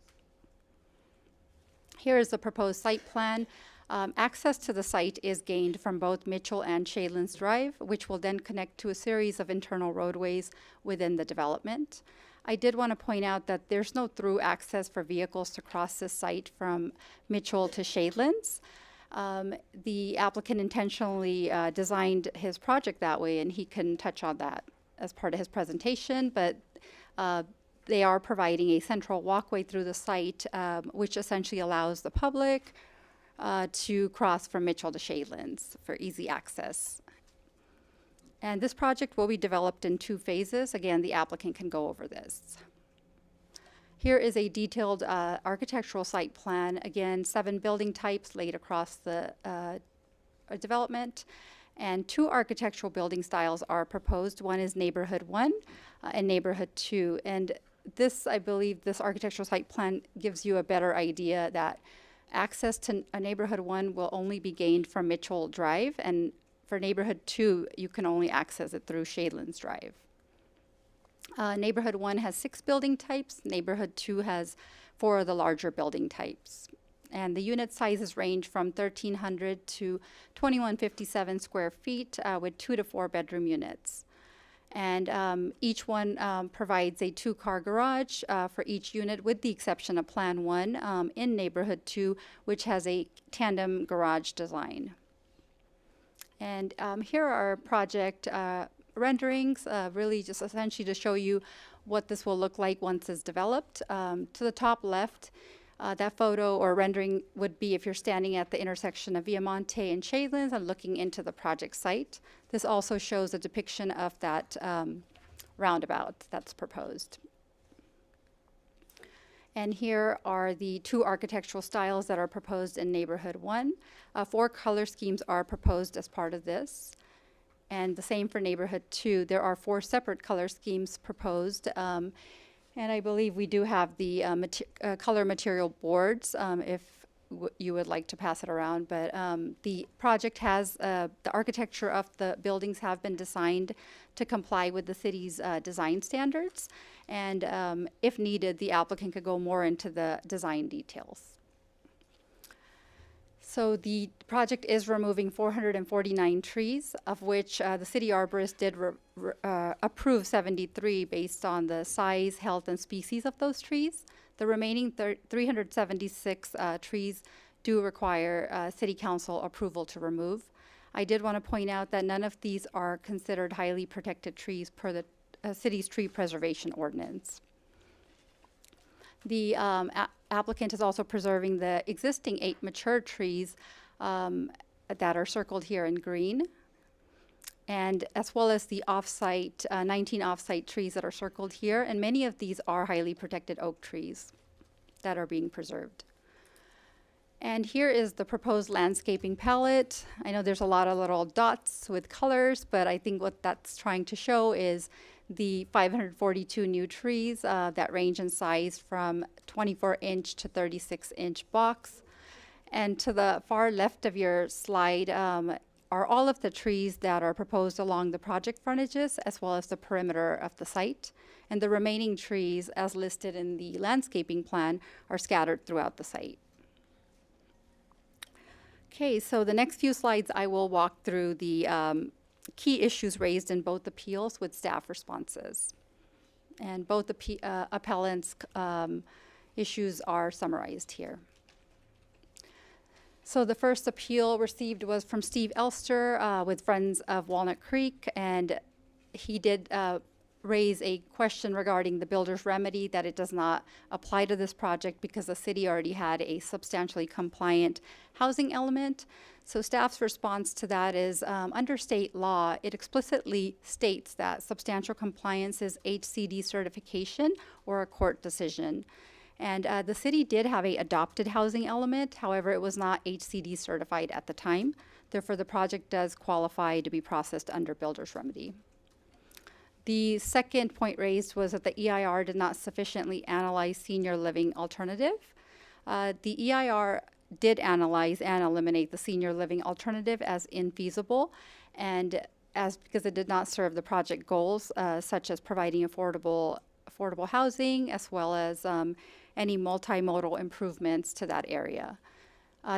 Here is the proposed site plan. Access to the site is gained from both Mitchell and Shadelands Drive, which will then connect to a series of internal roadways within the development. I did want to point out that there's no through access for vehicles to cross this site from Mitchell to Shadelands. The applicant intentionally designed his project that way, and he can touch on that as part of his presentation, but they are providing a central walkway through the site, which essentially allows the public to cross from Mitchell to Shadelands for easy access. And this project will be developed in 2 phases. Again, the applicant can go over this. Here is a detailed architectural site plan. Again, 7 building types laid across the development. And 2 architectural building styles are proposed. One is Neighborhood 1 and Neighborhood 2. And this, I believe, this architectural site plan gives you a better idea that access to a Neighborhood 1 will only be gained from Mitchell Drive, and for Neighborhood 2, you can only access it through Shadelands Drive. Neighborhood 1 has 6 building types. Neighborhood 2 has 4 of the larger building types. And the unit sizes range from 1,300 to 2,157 square feet with 2 to 4 bedroom units. And each one provides a 2-car garage for each unit, with the exception of Plan 1 in Neighborhood 2, which has a tandem garage design. And here are project renderings, really just essentially to show you what this will look like once it's developed. To the top left, that photo or rendering would be if you're standing at the intersection of Viamonte and Shadelands and looking into the project site. This also shows a depiction of that roundabout that's proposed. And here are the 2 architectural styles that are proposed in Neighborhood 1. 4 color schemes are proposed as part of this. And the same for Neighborhood 2. There are 4 separate color schemes proposed. And I believe we do have the color material boards if you would like to pass it around. But the project has, the architecture of the buildings have been designed to comply with the city's design standards. And if needed, the applicant could go more into the design details. So the project is removing 449 trees, of which the city arborist did approve 73 based on the size, health, and species of those trees. The remaining 376 trees do require city council approval to remove. I did want to point out that none of these are considered highly protected trees per the city's tree preservation ordinance. The applicant is also preserving the existing 8 mature trees that are circled here in green, and as well as the off-site, 19 off-site trees that are circled here, and many of these are highly protected oak trees that are being preserved. And here is the proposed landscaping palette. I know there's a lot of little dots with colors, but I think what that's trying to show is the 542 new trees that range in size from 24-inch to 36-inch box. And to the far left of your slide are all of the trees that are proposed along the project frontages, as well as the perimeter of the site. And the remaining trees, as listed in the landscaping plan, are scattered throughout the site. Okay, so the next few slides I will walk through the key issues raised in both appeals with staff responses. And both appellants' issues are summarized here. So the first appeal received was from Steve Elster with Friends of Walnut Creek, and he did raise a question regarding the builder's remedy, that it does not apply to this project because the city already had a substantially compliant housing element. So staff's response to that is, under state law, it explicitly states that substantial compliance is HCD certification or a court decision. And the city did have a adopted housing element, however, it was not HCD certified at the time. Therefore, the project does qualify to be processed under builder's remedy. The second point raised was that the EIR did not sufficiently analyze senior living alternative. The EIR did analyze and eliminate the senior living alternative as infeasible, and because it did not serve the project goals, such as providing affordable housing, as well as any multimodal improvements to that area.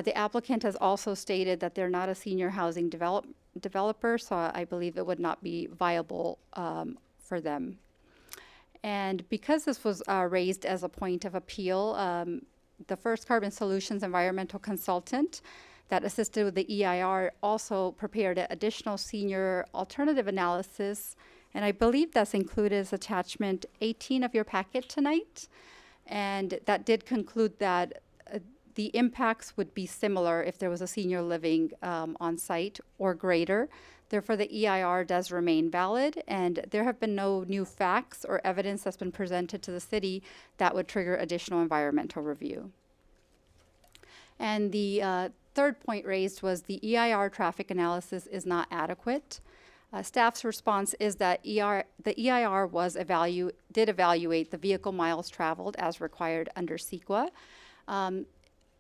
The applicant has also stated that they're not a senior housing developer, so I believe it would not be viable for them. And because this was raised as a point of appeal, the First Carbon Solutions environmental consultant that assisted with the EIR also prepared an additional senior alternative analysis, and I believe that's included as attachment 18 of your packet tonight. And that did conclude that the impacts would be similar if there was a senior living on site or greater. Therefore, the EIR does remain valid, and there have been no new facts or evidence that's been presented to the city that would trigger additional environmental review. And the third point raised was the EIR traffic analysis is not adequate. Staff's response is that the EIR did evaluate the vehicle miles traveled as required under CEQA.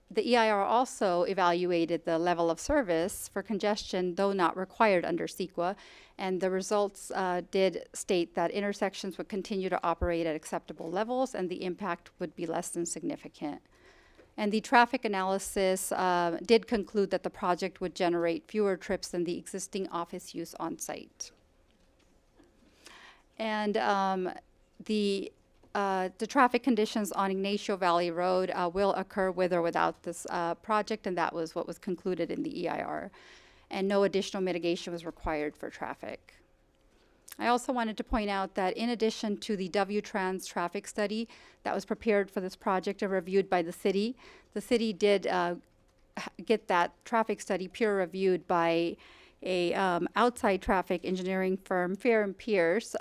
The EIR also evaluated the level of service for congestion, though not required under CEQA, and the results did state that intersections would continue to operate at acceptable levels and the impact would be less than significant. And the traffic analysis did conclude that the project would generate fewer trips than the existing office use on site. And the traffic conditions on Ignacio Valley Road will occur with or without this project, and that was what was concluded in the EIR. And no additional mitigation was required for traffic. I also wanted to point out that in addition to the W-Trans traffic study that was prepared for this project and reviewed by the city did get that traffic study peer reviewed by a outside traffic engineering firm, Fair and Pierce,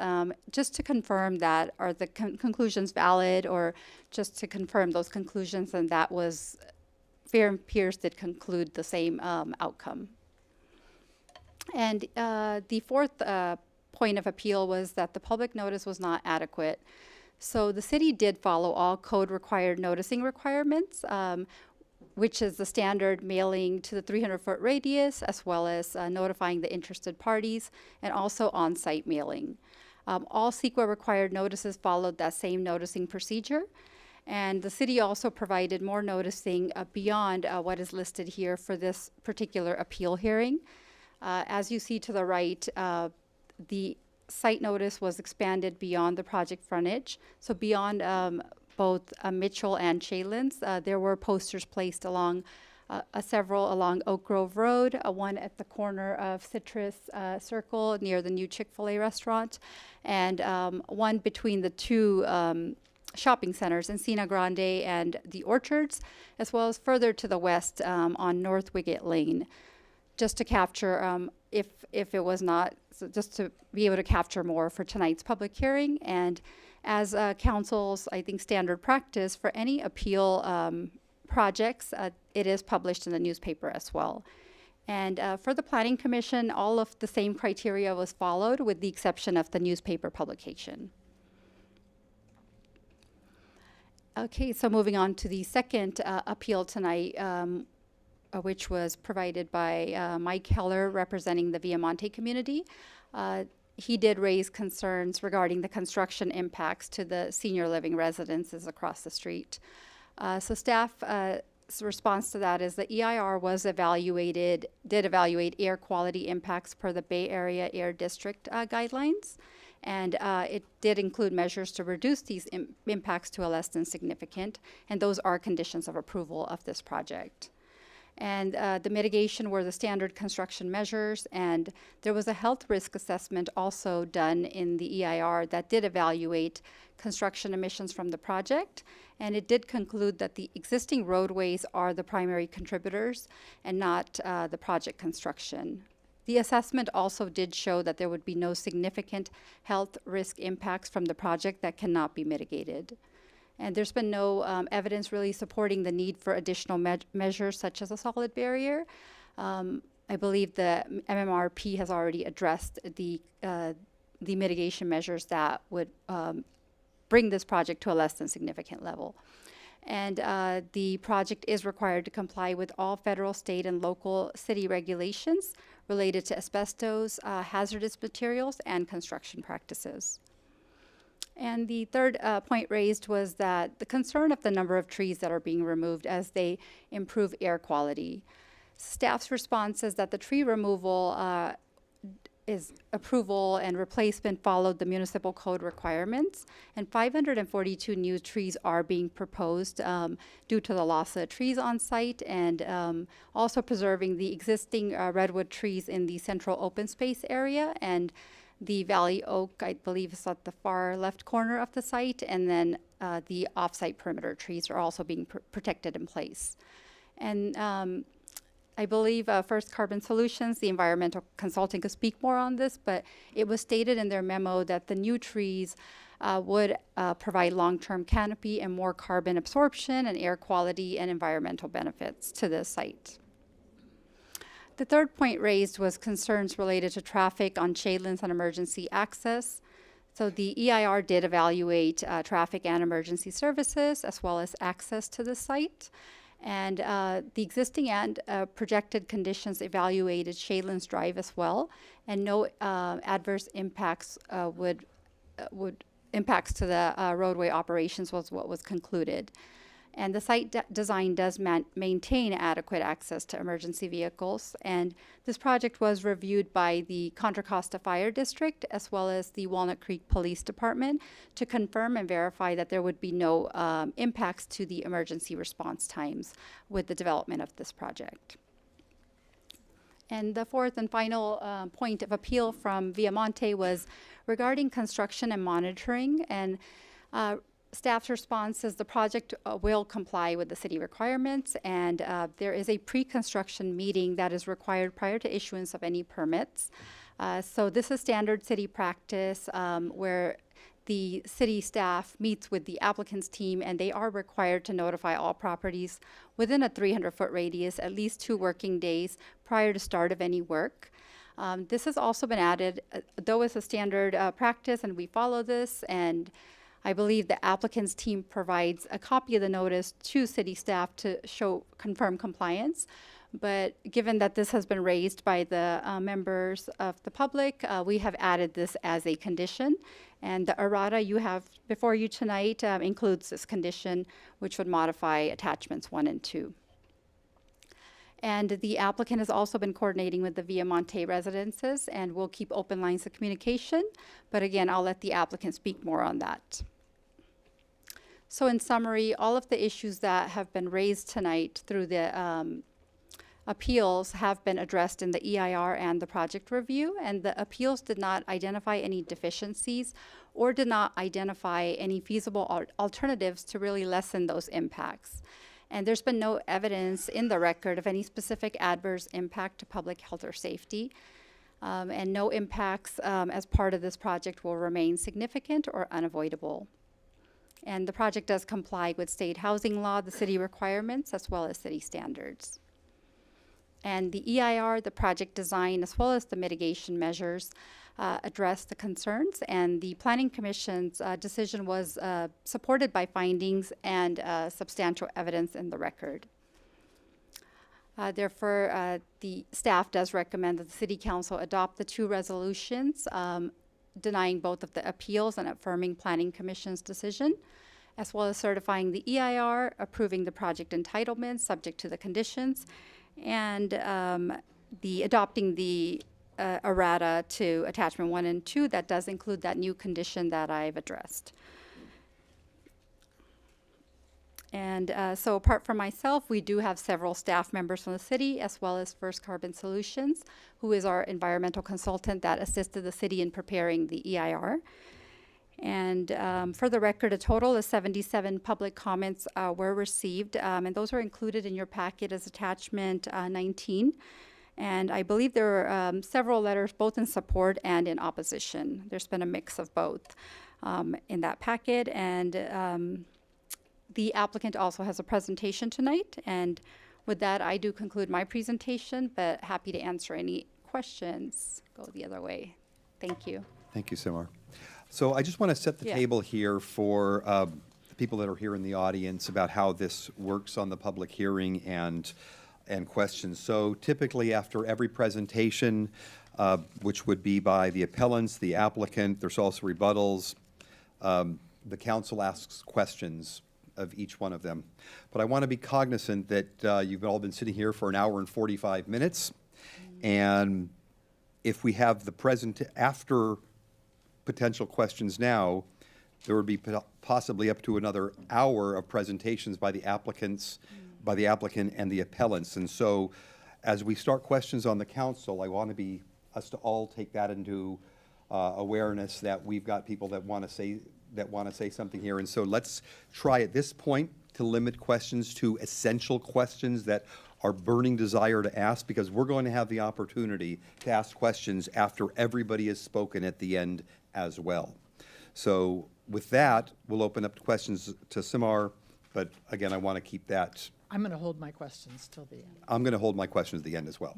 just to confirm that are the conclusions valid, or just to confirm those conclusions, and that was, Fair and Pierce did conclude the same outcome. And the fourth point of appeal was that the public notice was not adequate. So the city did follow all code required noticing requirements, which is the standard mailing to the 300-foot radius, as well as notifying the interested parties, and also on-site mailing. All CEQA required notices followed that same noticing procedure. And the city also provided more noticing beyond what is listed here for this particular appeal hearing. As you see to the right, the site notice was expanded beyond the project frontage. So beyond both Mitchell and Shaylands, there were posters placed along several along Oak Grove Road, one at the corner of Citrus Circle near the new Chick-fil-A restaurant, and one between the two shopping centers, Encina Grande and the Orchards, as well as further to the west on North Wiggett Lane, just to capture, if it was not, so just to be able to capture more for tonight's public hearing. And as council's, I think, standard practice for any appeal projects, it is published in the newspaper as well. And for the Planning Commission, all of the same criteria was followed with the exception of the newspaper publication. Okay, so moving on to the second appeal tonight, which was provided by Mike Heller, representing the Viamonte community. He did raise concerns regarding the construction impacts to the senior living residences across the street. So staff's response to that is the EIR did evaluate air quality impacts per the Bay Area Air District guidelines. And it did include measures to reduce these impacts to a less than significant, and those are conditions of approval of this project. And the mitigation were the standard construction measures, and there was a health risk assessment also done in the EIR that did evaluate construction emissions from the project, and it did conclude that the existing roadways are the primary contributors and not the project construction. The assessment also did show that there would be no significant health risk impacts from the project that cannot be mitigated. And there's been no evidence really supporting the need for additional measures such as a solid barrier. I believe the MMRP has already addressed the mitigation measures that would bring this project to a less than significant level. And the project is required to comply with all federal, state, and local city regulations related to asbestos, hazardous materials, and construction practices. And the third point raised was that the concern of the number of trees that are being removed as they improve air quality. Staff's response is that the tree removal is approval and replacement followed the municipal code requirements, and 542 new trees are being proposed due to the loss of trees on site, and also preserving the existing redwood trees in the central open space area, and the valley oak, I believe, is at the far left corner of the site, and then the off-site perimeter trees are also being protected in place. And I believe First Carbon Solutions, the environmental consulting, could speak more on this, but it was stated in their memo that the new trees would provide long-term canopy and more carbon absorption and air quality and environmental benefits to the site. The third point raised was concerns related to traffic on Shadelands and emergency access. So the EIR did evaluate traffic and emergency services as well as access to the site. And the existing and projected conditions evaluated Shadelands Drive as well, and no adverse impacts impacts to the roadway operations was what was concluded. And the site design does maintain adequate access to emergency vehicles. And this project was reviewed by the Contra Costa Fire District as well as the Walnut Creek Police Department to confirm and verify that there would be no impacts to the emergency response times with the development of this project. And the fourth and final point of appeal from Viamonte was regarding construction and monitoring. And staff's response is the project will comply with the city requirements, and there is a pre-construction meeting that is required prior to issuance of any permits. So this is standard city practice where the city staff meets with the applicant's team, and they are required to notify all properties within a 300-foot radius at least 2 working days prior to start of any work. This has also been added, though it's a standard practice, and we follow this, and I believe the applicant's team provides a copy of the notice to city staff to confirm compliance. But given that this has been raised by the members of the public, we have added this as a condition. And the errata you have before you tonight includes this condition, which would modify attachments 1 and 2. And the applicant has also been coordinating with the Viamonte residences and will keep open lines of communication. But again, I'll let the applicant speak more on that. So in summary, all of the issues that have been raised tonight through the appeals have been addressed in the EIR and the project review, and the appeals did not identify any deficiencies or did not identify any feasible alternatives to really lessen those impacts. And there's been no evidence in the record of any specific adverse impact to public health or safety. And no impacts as part of this project will remain significant or unavoidable. And the project does comply with state housing law, the city requirements, as well as city standards. And the EIR, the project design, as well as the mitigation measures address the concerns, and the Planning Commission's decision was supported by findings and substantial evidence in the record. Therefore, the staff does recommend that the City Council adopt the 2 resolutions denying both of the appeals and affirming Planning Commission's decision, as well as certifying the EIR, approving the project entitlement subject to the conditions, and adopting the errata to attachment 1 and 2 that does include that new condition that I've addressed. And so apart from myself, we do have several staff members from the city, as well as First Carbon Solutions, who is our environmental consultant that assisted the city in preparing the EIR. And for the record, a total of 77 public comments were received, and those are included in your packet as attachment 19. And I believe there were several letters, both in support and in opposition. There's been a mix of both in that packet. And the applicant also has a presentation tonight. And with that, I do conclude my presentation, but happy to answer any questions. Go the other way. Thank you. Thank you, Simar. So I just want to set the table here for the people that are here in the audience about how this works on the public hearing and questions. So typically after every presentation, which would be by the appellants, the applicant, there's also rebuttals, the council asks questions of each one of them. But I want to be cognizant that you've all been sitting here for 1 hour and 45 minutes. And if we have the present, after potential questions now, there would be possibly up to another hour of presentations by the applicants, by the applicant and the appellants. And so as we start questions on the council, I want us to all take that into awareness that we've got people that want to say something here. And so let's try at this point to limit questions to essential questions that are burning desire to ask, because we're going to have the opportunity to ask questions after everybody has spoken at the end as well. So with that, we'll open up questions to Simar, but again, I want to keep that. I'm going to hold my questions till the end. I'm going to hold my questions at the end as well.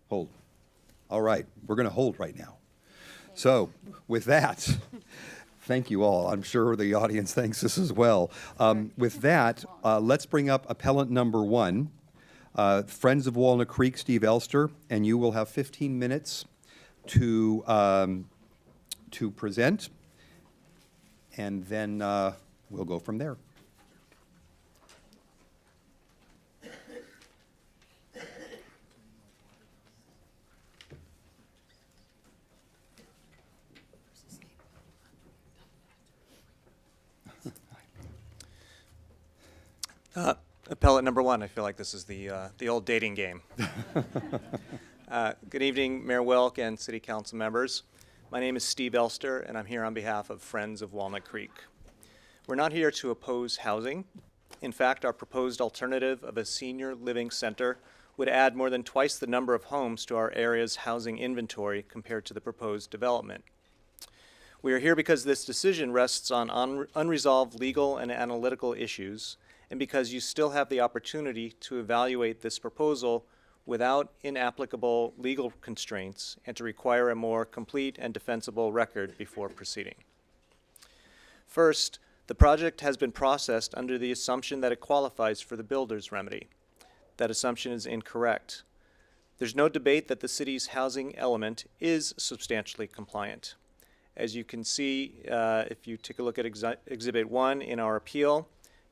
Hold. All right, we're going to hold right now. So with that, thank you all. I'm sure the audience thanks us as well. With that, let's bring up appellant number 1, Friends of Walnut Creek, Steve Elster, and you will have 15 minutes to present, and then we'll go from there. Appellate number 1, I feel like this is the old dating game. Good evening, Mayor Wilk and City Council members. My name is Steve Elster, and I'm here on behalf of Friends of Walnut Creek. We're not here to oppose housing. In fact, our proposed alternative of a senior living center would add more than twice the number of homes to our area's housing inventory compared to the proposed development. We are here because this decision rests on unresolved legal and analytical issues, and because you still have the opportunity to evaluate this proposal without inapplicable legal constraints and to require a more complete and defensible record before proceeding. First, the project has been processed under the assumption that it qualifies for the builder's remedy. That assumption is incorrect. There's no debate that the city's housing element is substantially compliant. As you can see, if you take a look at Exhibit 1 in our appeal,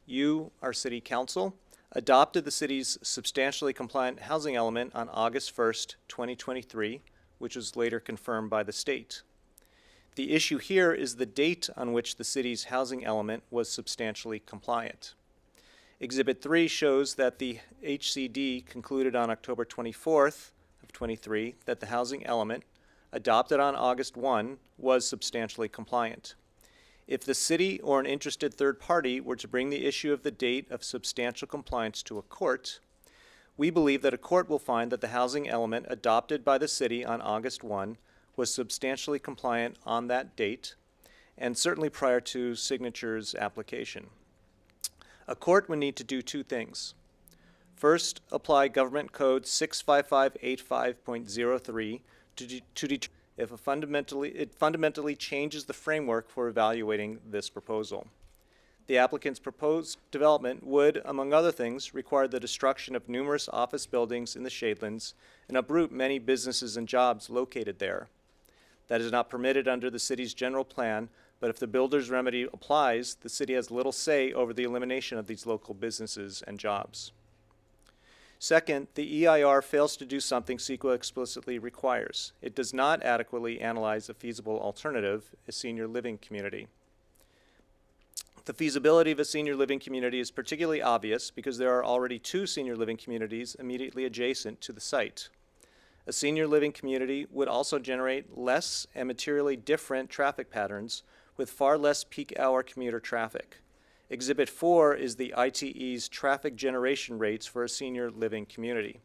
you, our City Council, adopted the city's substantially compliant housing element on August 1st, 2023, which was later confirmed by the state. The issue here is the date on which the city's housing element was substantially compliant. Exhibit 3 shows that the HCD concluded on October 24th of 23 that the housing element, adopted on August 1, was substantially compliant. If the city or an interested third party were to bring the issue of the date of substantial compliance to a court, we believe that a court will find that the housing element adopted by the city on August 1 was substantially compliant on that date, and certainly prior to signature's application. A court would need to do 2 things. First, apply Government Code 65585.03 to determine if it fundamentally changes the framework for evaluating this proposal. The applicant's proposed development would, among other things, require the destruction of numerous office buildings in the Shadelands and uproot many businesses and jobs located there. That is not permitted under the city's general plan, but if the builder's remedy applies, the city has little say over the elimination of these local businesses and jobs. Second, the EIR fails to do something CEQA explicitly requires. It does not adequately analyze a feasible alternative, a senior living community. The feasibility of a senior living community is particularly obvious because there are already 2 senior living communities immediately adjacent to the site. A senior living community would also generate less and materially different traffic patterns with far less peak hour commuter traffic. Exhibit 4 is the ITE's traffic generation rates for a senior living community.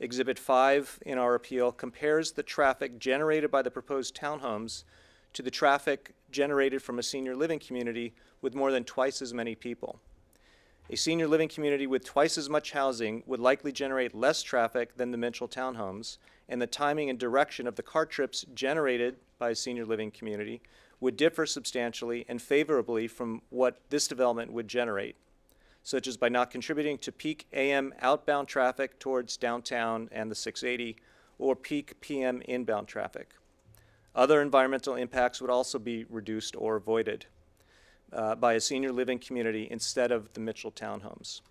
Exhibit 5 in our appeal compares the traffic generated by the proposed townhomes to the traffic generated from a senior living community with more than twice as many people. A senior living community with twice as much housing would likely generate less traffic than the Mitchell townhomes, and the timing and direction of the car trips generated by a senior living community would differ substantially and favorably from what this development would generate, such as by not contributing to peak AM outbound traffic towards downtown and the 680, or peak PM inbound traffic. Other environmental impacts would also be reduced or avoided by a senior living community instead of the Mitchell townhomes.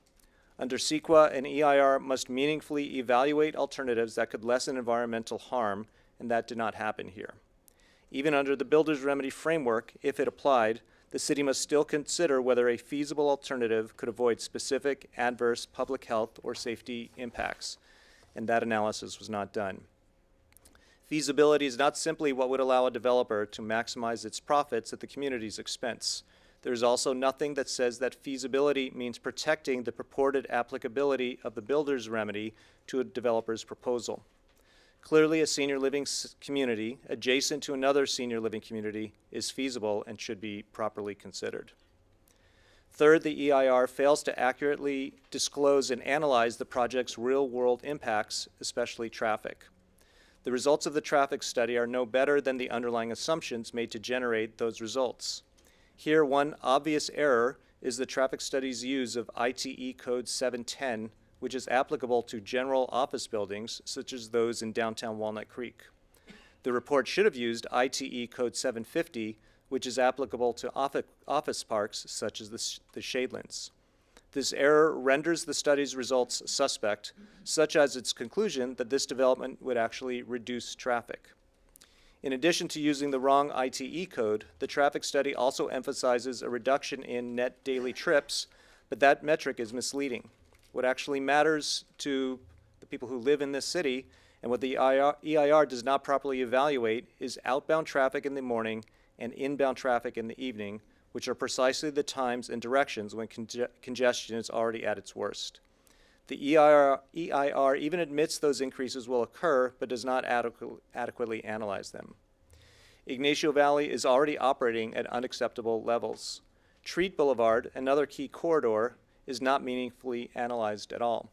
Under CEQA, an EIR must meaningfully evaluate alternatives that could lessen environmental harm, and that did not happen here. Even under the builder's remedy framework, if it applied, the city must still consider whether a feasible alternative could avoid specific adverse public health or safety impacts, and that analysis was not done. Feasibility is not simply what would allow a developer to maximize its profits at the community's expense. There is also nothing that says that feasibility means protecting the purported applicability of the builder's remedy to a developer's proposal. Clearly, a senior living community adjacent to another senior living community is feasible and should be properly considered. Third, the EIR fails to accurately disclose and analyze the project's real-world impacts, especially traffic. The results of the traffic study are no better than the underlying assumptions made to generate those results. Here, one obvious error is the traffic study's use of ITE Code 710, which is applicable to general office buildings, such as those in downtown Walnut Creek. The report should have used ITE Code 750, which is applicable to office parks, such as the Shadelands. This error renders the study's results suspect, such as its conclusion that this development would actually reduce traffic. In addition to using the wrong ITE code, the traffic study also emphasizes a reduction in net daily trips, but that metric is misleading. What actually matters to the people who live in this city and what the EIR does not properly evaluate is outbound traffic in the morning and inbound traffic in the evening, which are precisely the times and directions when congestion is already at its worst. The EIR even admits those increases will occur, but does not adequately analyze them. Ignacio Valley is already operating at unacceptable levels. Treat Boulevard, another key corridor, is not meaningfully analyzed at all.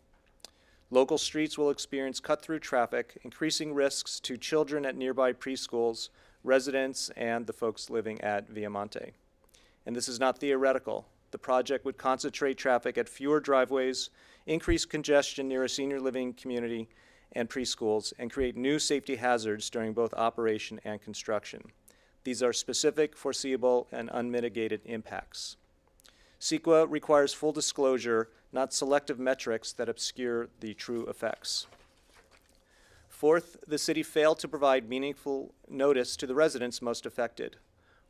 Local streets will experience cut-through traffic, increasing risks to children at nearby preschools, residents, and the folks living at Viamonte. And this is not theoretical. The project would concentrate traffic at fewer driveways, increase congestion near a senior living community and preschools, and create new safety hazards during both operation and construction. These are specific, foreseeable, and unmitigated impacts. CEQA requires full disclosure, not selective metrics that obscure the true effects. Fourth, the city failed to provide meaningful notice to the residents most affected.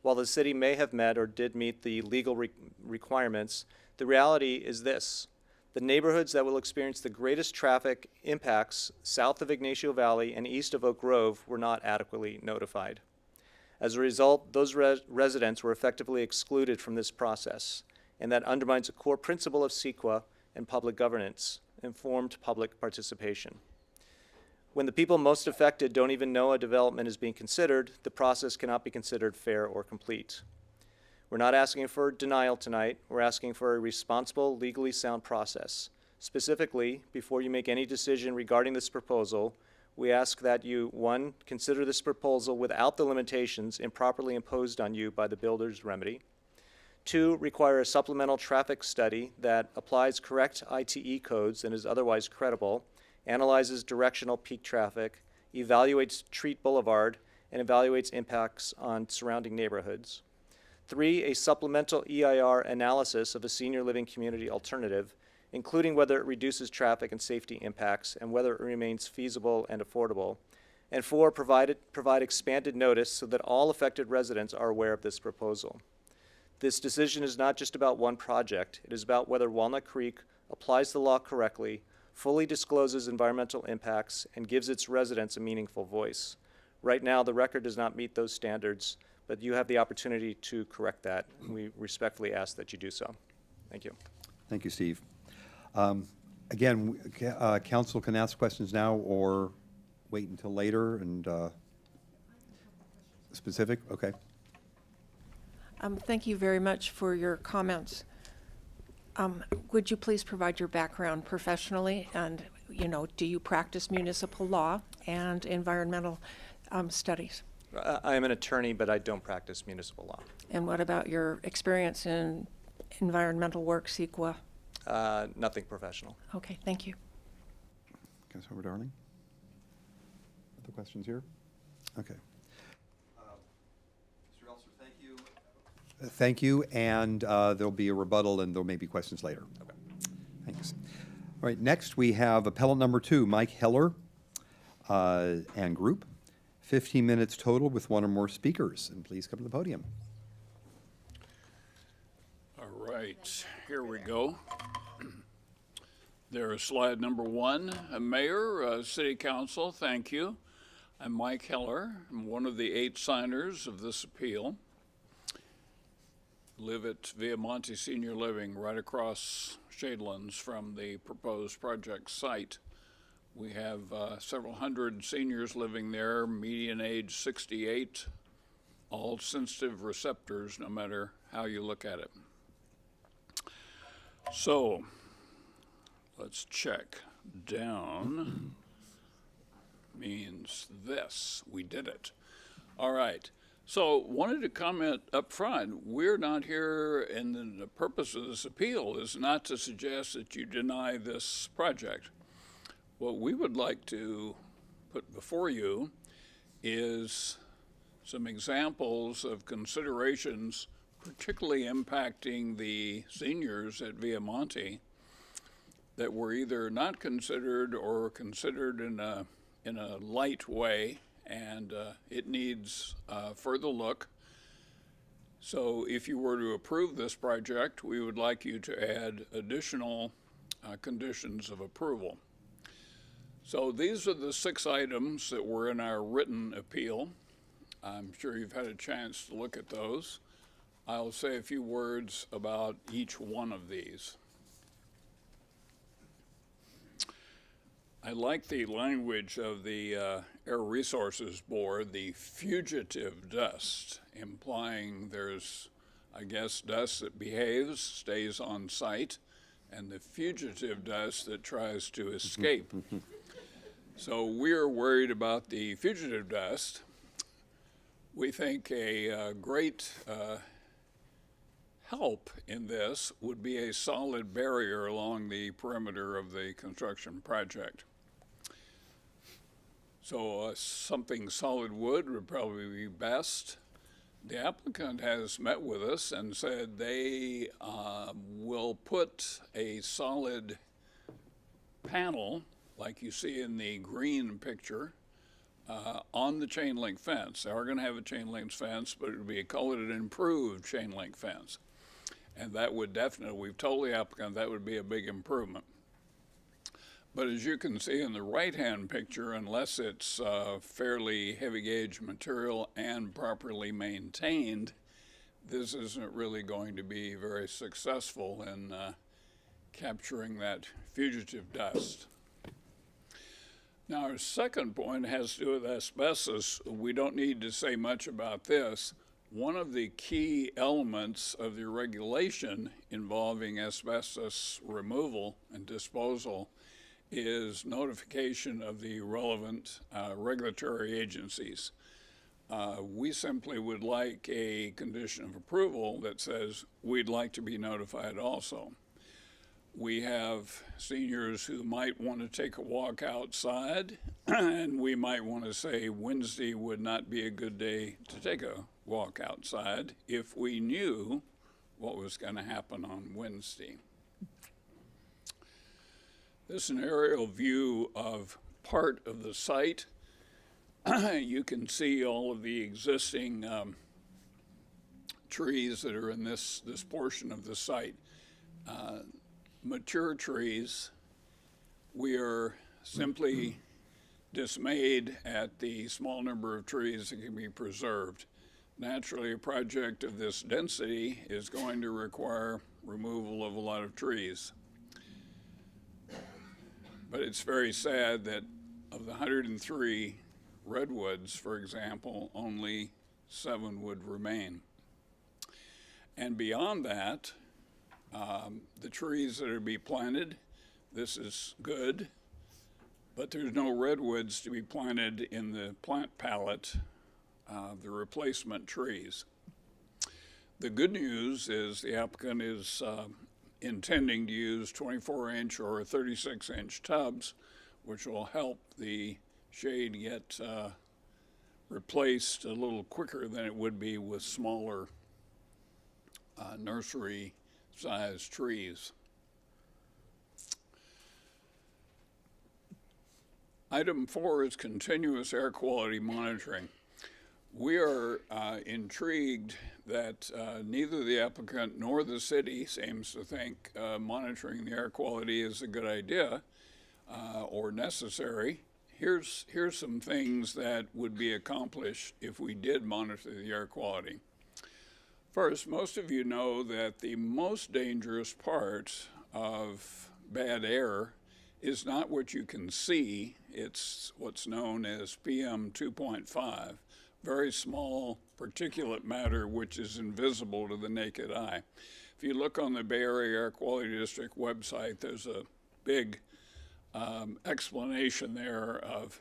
While the city may have met or did meet the legal requirements, the reality is this. The neighborhoods that will experience the greatest traffic impacts south of Ignacio Valley and east of Oak Grove were not adequately notified. As a result, those residents were effectively excluded from this process, and that undermines a core principle of CEQA and public governance, informed public participation. When the people most affected don't even know a development is being considered, the process cannot be considered fair or complete. We're not asking for denial tonight. We're asking for a responsible, legally sound process. Specifically, before you make any decision regarding this proposal, we ask that you, 1, consider this proposal without the limitations improperly imposed on you by the builder's remedy. 2, require a supplemental traffic study that applies correct ITE codes and is otherwise credible, analyzes directional peak traffic, evaluates Treat Boulevard, and evaluates impacts on surrounding neighborhoods. 3, a supplemental EIR analysis of a senior living community alternative, including whether it reduces traffic and safety impacts and whether it remains feasible and affordable. And 4, provide expanded notice so that all affected residents are aware of this proposal. This decision is not just about one project. It is about whether Walnut Creek applies the law correctly, fully discloses environmental impacts, and gives its residents a meaningful voice. Right now, the record does not meet those standards, but you have the opportunity to correct that, and we respectfully ask that you do so. Thank you. Thank you, Steve. Again, council can ask questions now or wait until later and specific? Okay. Thank you very much for your comments. Would you please provide your background professionally, and do you practice municipal law and environmental studies? I am an attorney, but I don't practice municipal law. And what about your experience in environmental work, CEQA? Nothing professional. Okay, thank you. Councilmember Darling? Other questions here? Okay. Mr. Elster, thank you. Thank you, and there'll be a rebuttal, and there may be questions later. Okay. Thanks. All right, next we have appellant number 2, Mike Heller and group. 15 minutes total with one or more speakers. And please come to the podium. All right, here we go. There is slide number 1. Mayor, City Council, thank you. I'm Mike Heller. I'm one of the 8 signers of this appeal. Live at Viamonte Senior Living right across Shadelands from the proposed project site. We have several hundred seniors living there, median age 68, all sensitive receptors no matter how you look at it. So let's check. Down means this. We did it. All right. So wanted to comment up front, we're not here, and the purpose of this appeal is not to suggest that you deny this project. What we would like to put before you is some examples of considerations particularly impacting the seniors at Viamonte that were either not considered or considered in a light way, and it needs further look. So if you were to approve this project, we would like you to add additional conditions of approval. So these are the 6 items that were in our written appeal. I'm sure you've had a chance to look at those. I'll say a few words about each one of these. I like the language of the Air Resources Board, the fugitive dust, implying there's, I guess, dust that behaves, stays on site, and the fugitive dust that tries to escape. So we're worried about the fugitive dust. We think a great help in this would be a solid barrier along the perimeter of the construction project. So something solid wood would probably be best. The applicant has met with us and said they will put a solid panel, like you see in the green picture, on the chain link fence. They are going to have a chain link fence, but it would be called an improved chain link fence. And that would definitely, we've told the applicant that would be a big improvement. But as you can see in the right-hand picture, unless it's fairly heavy gauge material and properly maintained, this isn't really going to be very successful in capturing that fugitive dust. Now, our second point has to do with asbestos. We don't need to say much about this. One of the key elements of the regulation involving asbestos removal and disposal is notification of the relevant regulatory agencies. We simply would like a condition of approval that says we'd like to be notified also. We have seniors who might want to take a walk outside, and we might want to say Wednesday would not be a good day to take a walk outside if we knew what was going to happen on Wednesday. This is an aerial view of part of the site. You can see all of the existing trees that are in this portion of the site. Mature trees, we are simply dismayed at the small number of trees that can be preserved. Naturally, a project of this density is going to require removal of a lot of trees. But it's very sad that of the 103 redwoods, for example, only 7 would remain. And beyond that, the trees that are to be planted, this is good, but there's no redwoods to be planted in the plant palette of the replacement trees. The good news is the applicant is intending to use 24-inch or 36-inch tubs, which will help the shade get replaced a little quicker than it would be with smaller nursery-sized trees. Item 4 is continuous air quality monitoring. We are intrigued that neither the applicant nor the city seems to think monitoring the air quality is a good idea or necessary. Here's some things that would be accomplished if we did monitor the air quality. First, most of you know that the most dangerous part of bad air is not what you can see. It's what's known as PM 2.5, very small particulate matter which is invisible to the naked eye. If you look on the Bay Area Air Quality District website, there's a big explanation there of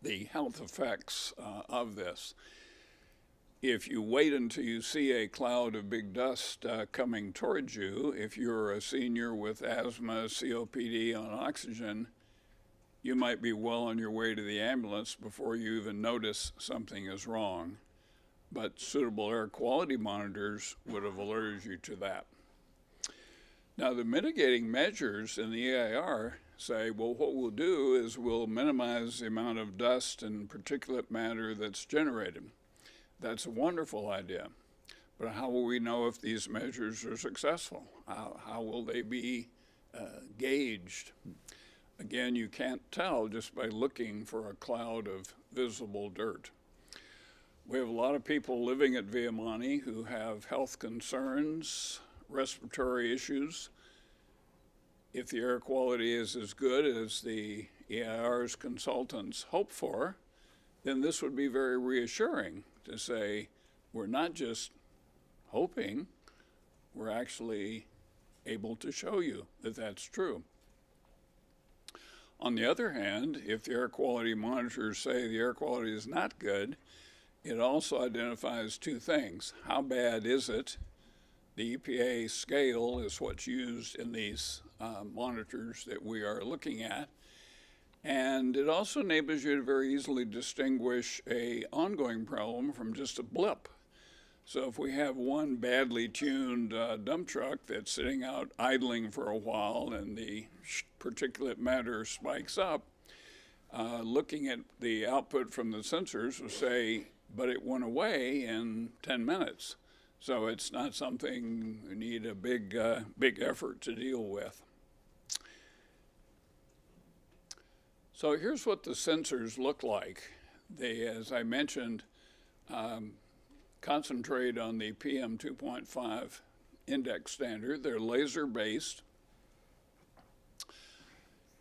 the health effects of this. If you wait until you see a cloud of big dust coming towards you, if you're a senior with asthma, COPD on oxygen, you might be well on your way to the ambulance before you even notice something is wrong. But suitable air quality monitors would have alerted you to that. Now, the mitigating measures in the EIR say, well, what we'll do is we'll minimize the amount of dust and particulate matter that's generated. That's a wonderful idea, but how will we know if these measures are successful? How will they be gauged? Again, you can't tell just by looking for a cloud of visible dirt. We have a lot of people living at Viamani who have health concerns, respiratory issues. If the air quality is as good as the EIR's consultants hope for, then this would be very reassuring to say, we're not just hoping, we're actually able to show you that that's true. On the other hand, if the air quality monitors say the air quality is not good, it also identifies two things. How bad is it? The EPA scale is what's used in these monitors that we are looking at. And it also enables you to very easily distinguish an ongoing problem from just a blip. So if we have one badly tuned dump truck that's sitting out idling for a while and the particulate matter spikes up, looking at the output from the sensors will say, but it went away in 10 minutes. So it's not something we need a big effort to deal with. So here's what the sensors look like. They, as I mentioned, concentrate on the PM 2.5 index standard. They're laser-based.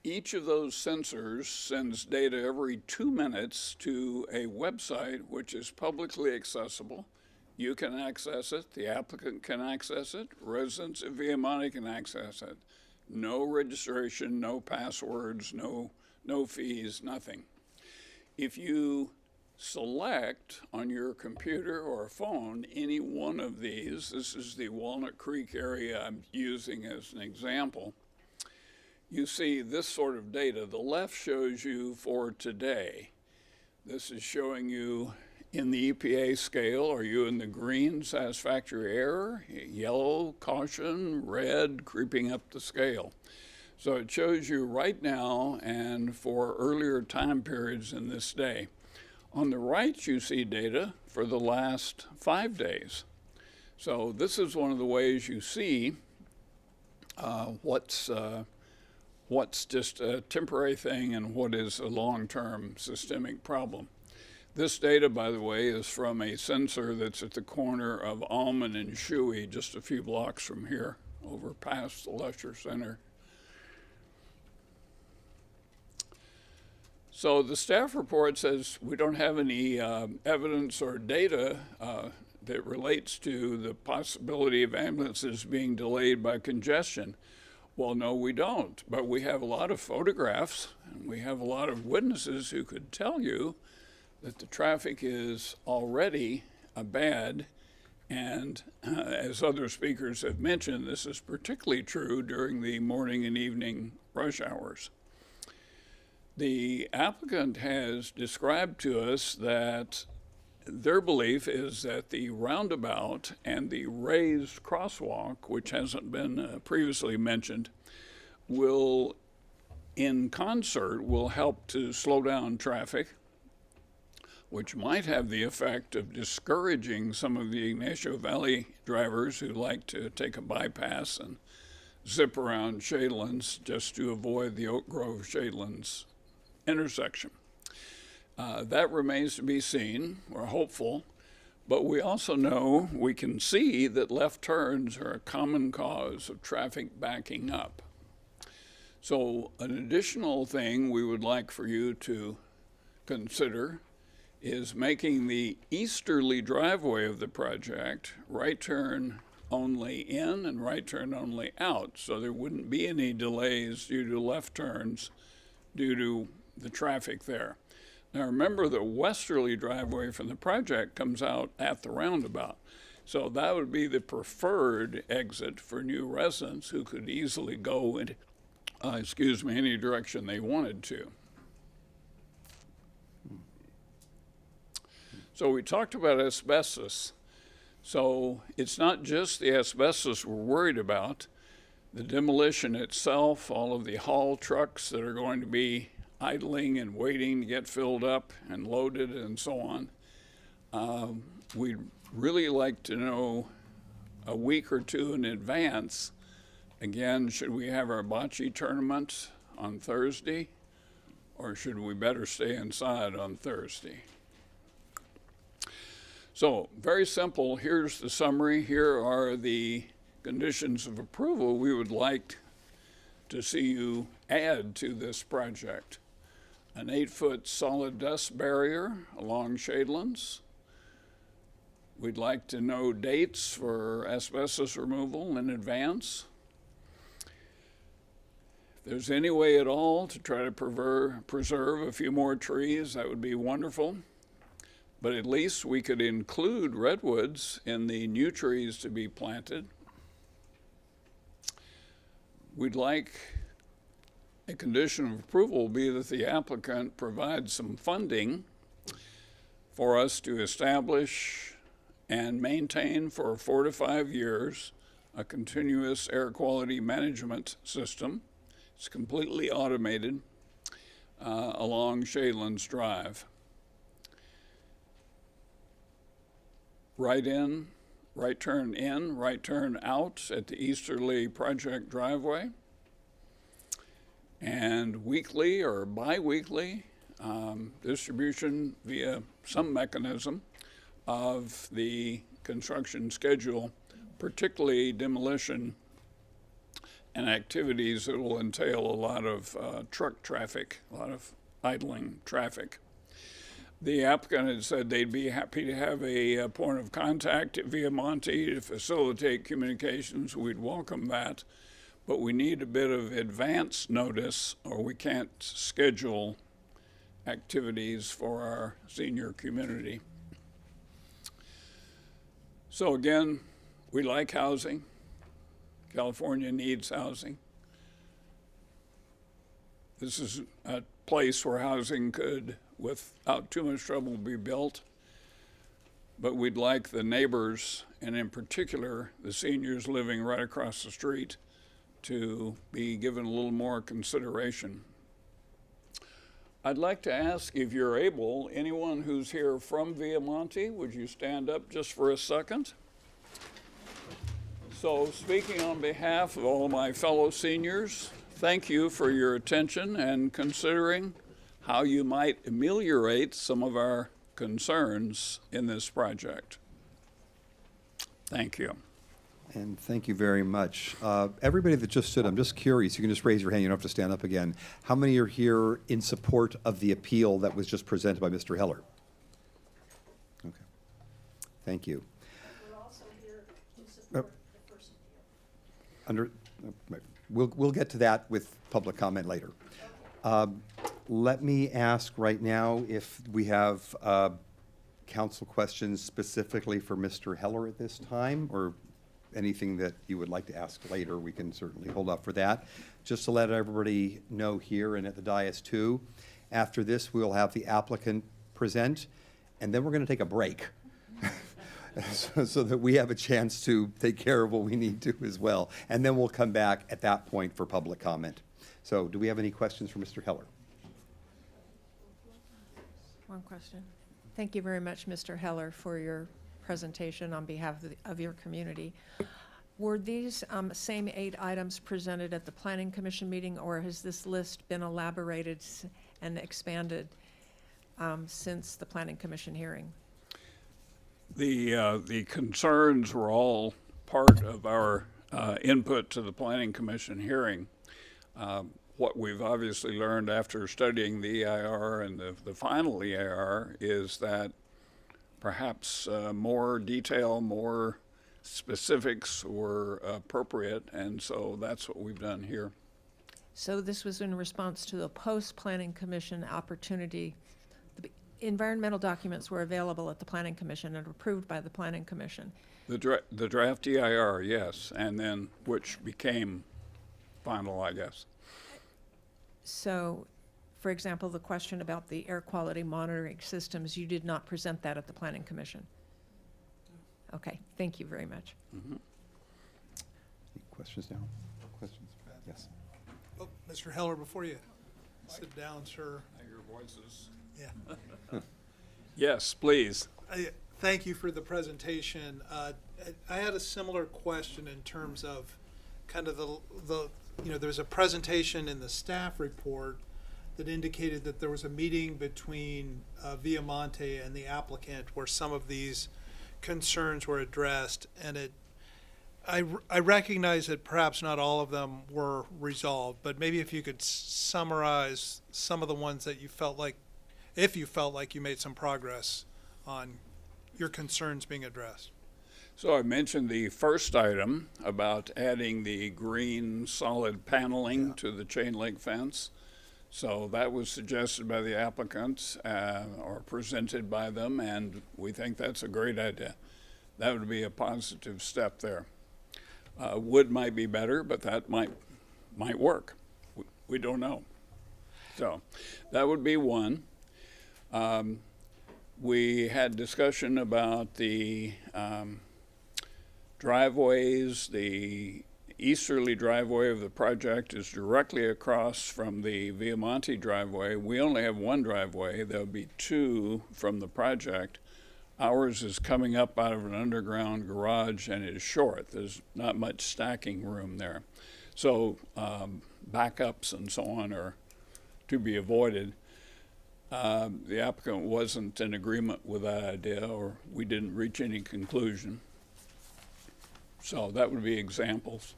Each of those sensors sends data every 2 minutes to a website which is publicly accessible. You can access it, the applicant can access it, residents of Viamani can access it. No registration, no passwords, no fees, nothing. If you select on your computer or phone any one of these, this is the Walnut Creek area I'm using as an example, you see this sort of data. The left shows you for today. This is showing you in the EPA scale, are you in the green, satisfactory error, yellow, caution, red, creeping up the scale. So it shows you right now and for earlier time periods in this day. On the right, you see data for the last 5 days. So this is one of the ways you see what's just a temporary thing and what is a long-term systemic problem. This data, by the way, is from a sensor that's at the corner of Almond and Shuey, just a few blocks from here, over past the Lecture Center. So the staff report says we don't have any evidence or data that relates to the possibility of ambulances being delayed by congestion. Well, no, we don't, but we have a lot of photographs and we have a lot of witnesses who could tell you that the traffic is already bad, and as other speakers have mentioned, this is particularly true during the morning and evening rush hours. The applicant has described to us that their belief is that the roundabout and the raised crosswalk, which hasn't been previously mentioned, will in concert will help to slow down traffic, which might have the effect of discouraging some of the Ignacio Valley drivers who like to take a bypass and zip around Shadelands just to avoid the Oak Grove Shadelands intersection. That remains to be seen. We're hopeful, but we also know, we can see that left turns are a common cause of traffic backing up. So an additional thing we would like for you to consider is making the easterly driveway of the project right turn only in and right turn only out, so there wouldn't be any delays due to left turns due to the traffic there. Now remember, the westerly driveway from the project comes out at the roundabout, so that would be the preferred exit for new residents who could easily go in, any direction they wanted to. So we talked about asbestos. So it's not just the asbestos we're worried about. The demolition itself, all of the haul trucks that are going to be idling and waiting to get filled up and loaded and so on. We'd really like to know a week or two in advance. Again, should we have our bocce tournament on Thursday, or should we better stay inside on Thursday? So, very simple. Here's the summary. Here are the conditions of approval we would like to see you add to this project. An 8-foot solid dust barrier along Shadelands. We'd like to know dates for asbestos removal in advance. If there's any way at all to try to preserve a few more trees, that would be wonderful. But at least we could include redwoods in the new trees to be planted. We'd like a condition of approval be that the applicant provides some funding for us to establish and maintain for 4 to 5 years a continuous air quality management system. It's completely automated along Shadelands Drive. Right turn in, right turn out at the easterly project driveway. And weekly or bi-weekly distribution via some mechanism of the construction schedule, particularly demolition and activities that will entail a lot of truck traffic, a lot of idling traffic. The applicant had said they'd be happy to have a point of contact at Via Monte to facilitate communications. We'd welcome that, but we need a bit of advance notice or we can't schedule activities for our senior community. So again, we like housing. California needs housing. This is a place where housing could, without too much trouble, be built. But we'd like the neighbors, and in particular, the seniors living right across the street, to be given a little more consideration. I'd like to ask, if you're able, anyone who's here from Via Monte, would you stand up just for a second? So, speaking on behalf of all of my fellow seniors, thank you for your attention and considering how you might ameliorate some of our concerns in this project. Thank you. And thank you very much. Everybody that just stood, I'm just curious, you can just raise your hand, you don't have to stand up again. How many are here in support of the appeal that was just presented by Mr. Heller? Okay, thank you. We're also here to support the first appeal. We'll get to that with public comment later. Let me ask right now if we have council questions specifically for Mr. Heller at this time, or anything that you would like to ask later. We can certainly hold off for that. Just to let everybody know here and at the dais too, after this we'll have the applicant present, and then we're going to take a break so that we have a chance to take care of what we need to as well. And then we'll come back at that point for public comment. So do we have any questions for Mr. Heller? One question. Thank you very much, Mr. Heller, for your presentation on behalf of your community. Were these same 8 items presented at the Planning Commission meeting, or has this list been elaborated and expanded since the Planning Commission hearing? The concerns were all part of our input to the Planning Commission hearing. What we've obviously learned after studying the EIR and the final EIR is that perhaps more detail, more specifics were appropriate, and so that's what we've done here. So this was in response to the post-Planning Commission opportunity. The environmental documents were available at the Planning Commission and approved by the Planning Commission. The draft EIR, yes, and then which became final, I guess. So, for example, the question about the air quality monitoring systems, you did not present that at the Planning Commission? Okay, thank you very much. Any questions now? Questions? Yes. Oh, Mr. Heller, before you sit down, sir. Your voices. Yeah. Yes, please. Thank you for the presentation. I had a similar question in terms of kind of there's a presentation in the staff report that indicated that there was a meeting between Viamonte and the applicant where some of these concerns were addressed, and I recognize that perhaps not all of them were resolved, but maybe if you could summarize some of the ones that you felt like, if you felt like you made some progress on your concerns being addressed. So I mentioned the first item about adding the green solid paneling to the chain link fence. So that was suggested by the applicants or presented by them, and we think that's a great idea. That would be a positive step there. Wood might be better, but that might work. We don't know. So that would be one. We had discussion about the driveways. The easterly driveway of the project is directly across from the Viamonte driveway. We only have one driveway. There'll be 2 from the project. Ours is coming up out of an underground garage and is short. There's not much stacking room there. So backups and so on are to be avoided. The applicant wasn't in agreement with that idea, or we didn't reach any conclusion. So that would be examples.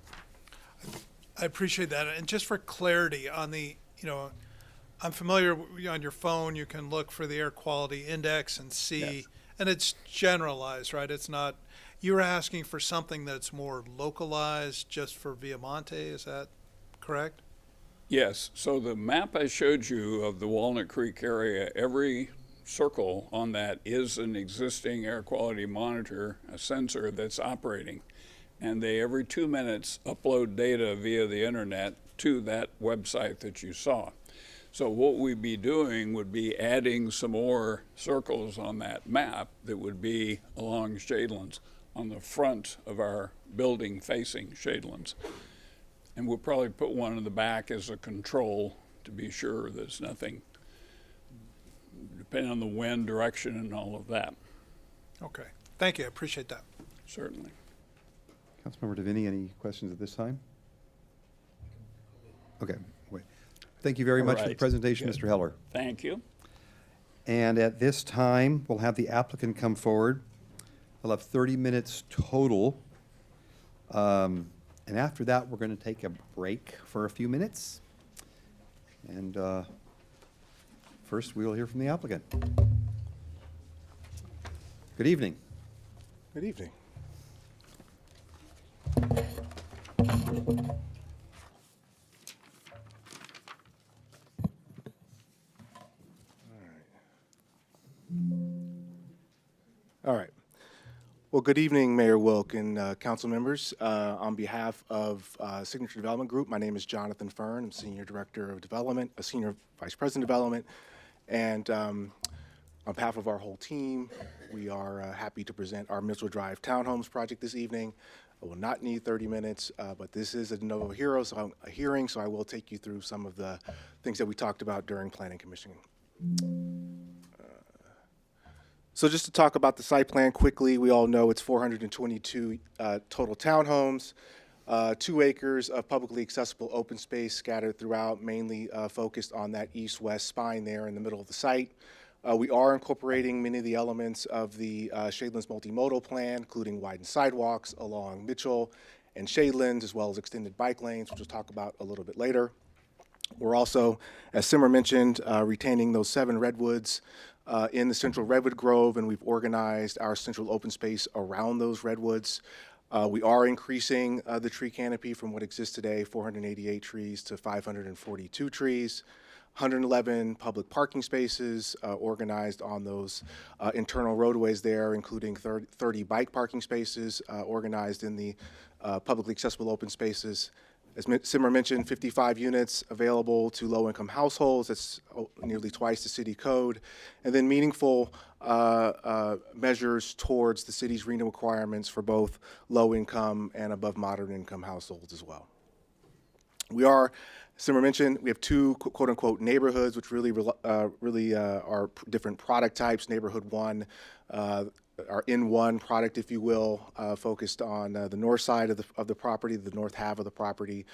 I appreciate that. And just for clarity on the, I'm familiar on your phone, you can look for the air quality index and see, yes. And it's generalized, right? It's not, you were asking for something that's more localized just for Viamonte, is that correct? Yes. So the map I showed you of the Walnut Creek area, every circle on that is an existing air quality monitor, a sensor that's operating. And they, every 2 minutes, upload data via the internet to that website that you saw. So what we'd be doing would be adding some more circles on that map that would be along Shadelands on the front of our building facing Shadelands. And we'll probably put one in the back as a control to be sure there's nothing, depending on the wind direction and all of that. Okay. Thank you. I appreciate that. Certainly. Councilmember DeVinny, any questions at this time? Okay, wait. Thank you very much for the presentation, Mr. Heller. Thank you. And at this time, we'll have the applicant come forward. We'll have 30 minutes total. And after that, we're going to take a break for a few minutes. And first, we will hear from the applicant. Good evening. Good evening. All right. Well, good evening, Mayor Wilk and council members. On behalf of Signature Development Group, my name is Jonathan Fern. I'm Senior Director of Development, Senior Vice President of Development. And on behalf of our whole team, we are happy to present our Mitchell Drive Townhomes project this evening. I will not need 30 minutes, but this is a de novo hearing, so I will take you through some of the things that we talked about during Planning Commission. So just to talk about the site plan quickly, we all know it's 422 total townhomes, 2 acres of publicly accessible open space scattered throughout, mainly focused on that east-west spine there in the middle of the site. We are incorporating many of the elements of the Shadelands multimodal plan, including widened sidewalks along Mitchell and Shadelands, as well as extended bike lanes, which we'll talk about a little bit later. We're also, as Simmer mentioned, retaining those 7 redwoods in the central redwood grove, and we've organized our central open space around those redwoods. We are increasing the tree canopy from what exists today, 488 trees to 542 trees. 111 public parking spaces organized on those internal roadways there, including 30 bike parking spaces organized in the publicly accessible open spaces. As Simmer mentioned, 55 units available to low-income households. That's nearly twice the city code. And then meaningful measures towards the city's RHNA requirements for both low-income and above moderate-income households as well. We are, Simmer mentioned, we have 2 quote-unquote neighborhoods, which really are different product types. Neighborhood 1, our N1 product, if you will, focused on the north side of the property, the north half of the property.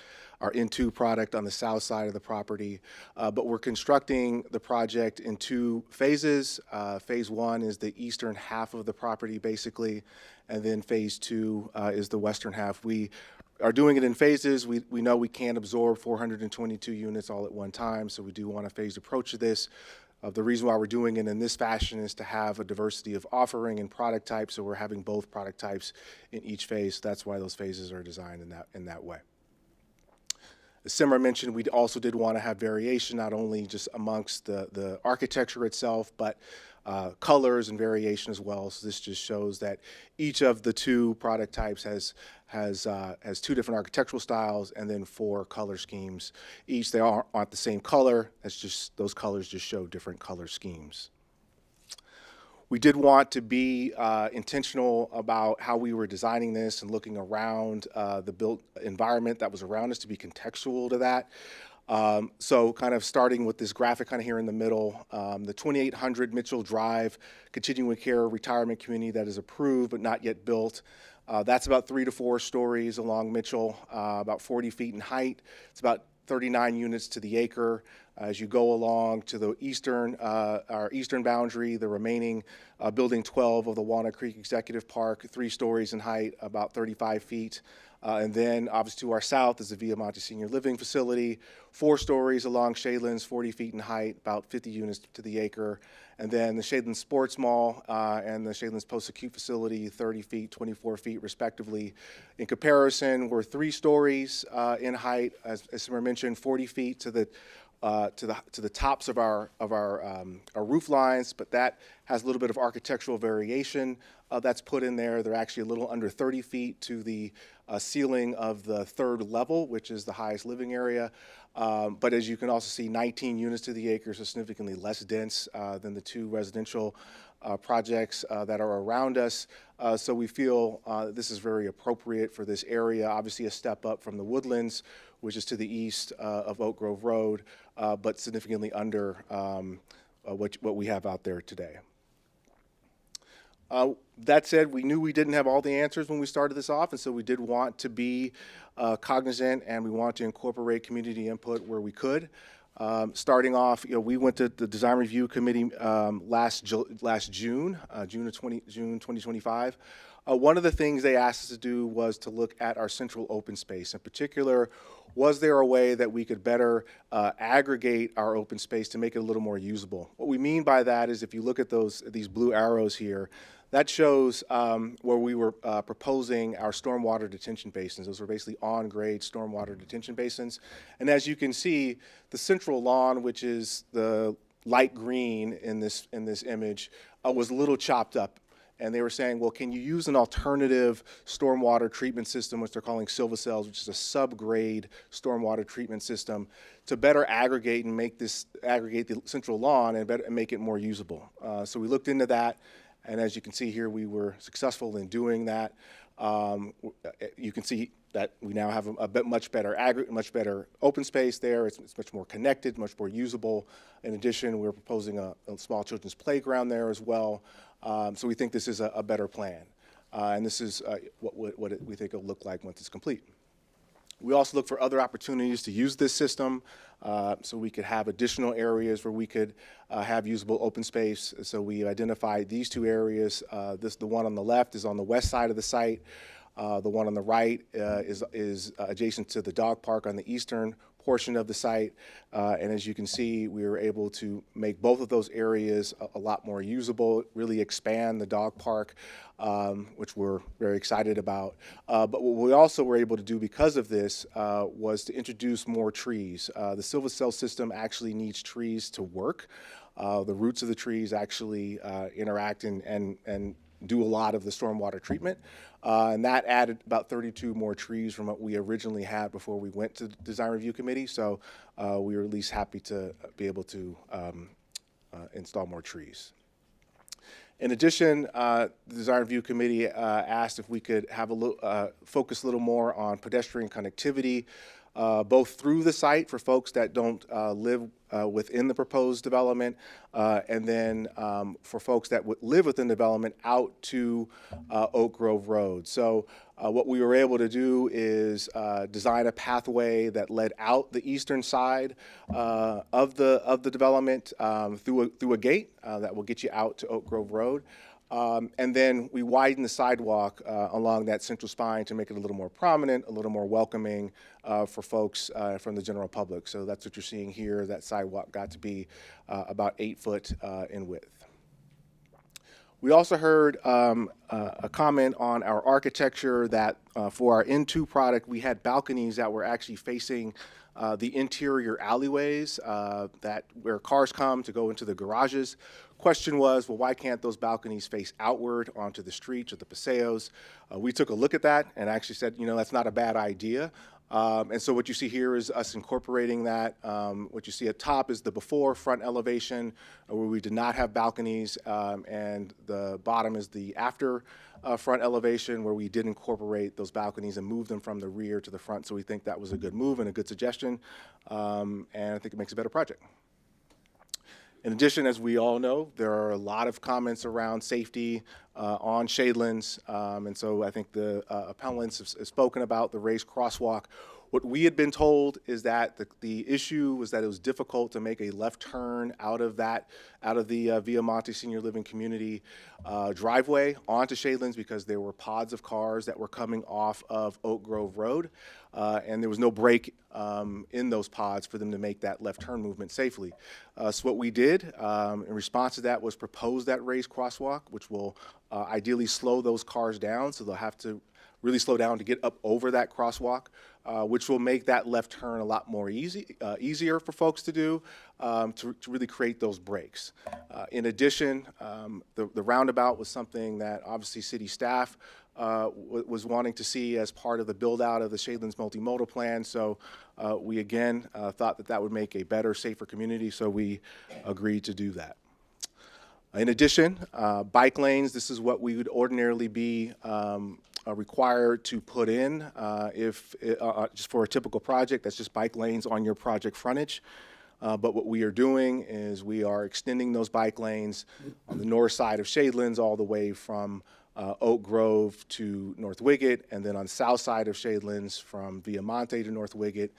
Our N2 product on the south side of the property. But we're constructing the project in 2 phases. Phase 1 is the eastern half of the property, basically, and then phase 2 is the western half. We are doing it in phases. We know we can't absorb 422 units all at one time, so we do want a phased approach to this. The reason why we're doing it in this fashion is to have a diversity of offering and product types, so we're having both product types in each phase. That's why those phases are designed in that way. As Simmer mentioned, we also did want to have variation, not only just amongst the architecture itself, but colors and variation as well. So this just shows that each of the 2 product types has 2 different architectural styles and then 4 color schemes. Each, they aren't the same color. It's just those colors just show different color schemes. We did want to be intentional about how we were designing this and looking around the built environment that was around us to be contextual to that. So kind of starting with this graphic kind of here in the middle, the 2800 Mitchell Drive continuing care retirement community that is approved but not yet built. That's about 3 to 4 stories along Mitchell, about 40 feet in height. It's about 39 units to the acre. As you go along to the our eastern boundary, the remaining building 12 of the Walnut Creek Executive Park, 3 stories in height, about 35 feet. And then obviously to our south is the Via Monte Senior Living Facility, 4 stories along Shadelands, 40 feet in height, about 50 units to the acre. And then the Shadelands Sports Mall and the Shadelands Post-Acute Facility, 30 feet, 24 feet respectively. In comparison, we're 3 stories in height, as Simmer mentioned, 40 feet to the tops of our roof lines, but that has a little bit of architectural variation that's put in there. They're actually a little under 30 feet to the ceiling of the 3rd level, which is the highest living area. But as you can also see, 19 units to the acre, so significantly less dense than the 2 residential projects that are around us. So we feel this is very appropriate for this area. Obviously a step up from the Woodlands, which is to the east of Oak Grove Road, but significantly under what we have out there today. That said, we knew we didn't have all the answers when we started this off, and so we did want to be cognizant, and we want to incorporate community input where we could. Starting off, we went to the design review committee last June 2025. One of the things they asked us to do was to look at our central open space. In particular, was there a way that we could better aggregate our open space to make it a little more usable? What we mean by that is if you look at these blue arrows here, that shows where we were proposing our stormwater detention basins. Those were basically on-grade stormwater detention basins. And as you can see, the central lawn, which is the light green in this image, was a little chopped up. And they were saying, well, can you use an alternative stormwater treatment system, which they're calling Silvacells, which is a subgrade stormwater treatment system, to better aggregate and aggregate the central lawn and make it more usable. So we looked into that. And as you can see here, we were successful in doing that. You can see that we now have a bit much better much better open space there. It's much more connected, much more usable. In addition, we're proposing a small children's playground there as well. So we think this is a better plan. And this is what we think it'll look like once it's complete. We also look for other opportunities to use this system, so we could have additional areas where we could have usable open space. So we identified these two areas. The one on the left is on the west side of the site. The one on the right is adjacent to the dog park on the eastern portion of the site. And as you can see, we were able to make both of those areas a lot more usable, really expand the dog park, which we're very excited about. But what we also were able to do because of this was to introduce more trees. The Silva cell system actually needs trees to work. The roots of the trees actually interact and do a lot of the stormwater treatment. And that added about 32 more trees from what we originally had before we went to the Design Review Committee. So we were at least happy to be able to install more trees. In addition, the Design Review Committee asked if we could have focus a little more on pedestrian connectivity, both through the site for folks that don't live within the proposed development, and then for folks that would live within development out to Oak Grove Road. So what we were able to do is design a pathway that led out the eastern side of the development through a gate that will get you out to Oak Grove Road. And then we widened the sidewalk along that central spine to make it a little more prominent, a little more welcoming for folks from the general public. So that's what you're seeing here. That sidewalk got to be about 8 foot in width. We also heard a comment on our architecture that for our N2 product, we had balconies that were actually facing the interior alleyways where cars come to go into the garages. Question was, well, why can't those balconies face outward onto the streets or the paseos? We took a look at that and actually said, that's not a bad idea. And so what you see here is us incorporating that. What you see at top is the before front elevation where we did not have balconies, and the bottom is the after front elevation where we did incorporate those balconies and move them from the rear to the front. So we think that was a good move and a good suggestion, and I think it makes a better project. In addition, as we all know, there are a lot of comments around safety on Shadelands, and so I think the appellants have spoken about the raised crosswalk. What we had been told is that the issue was that it was difficult to make a left turn out of the Via Monte Senior Living Community driveway onto Shadelands because there were pods of cars that were coming off of Oak Grove Road, and there was no break in those pods for them to make that left turn movement safely. So what we did in response to that was propose that raised crosswalk, which will ideally slow those cars down, so they'll have to really slow down to get up over that crosswalk, which will make that left turn a lot more easier for folks to do, to really create those breaks. In addition, the roundabout was something that obviously city staff was wanting to see as part of the build out of the Shadelands multimodal plan. So we again thought that would make a better, safer community, so we agreed to do that. In addition, bike lanes, this is what we would ordinarily be required to put in just for a typical project. That's just bike lanes on your project frontage. But what we are doing is we are extending those bike lanes on the north side of Shadelands all the way from Oak Grove to North Wiggett, and then on the south side of Shadelands from Via Monte to North Wiggett.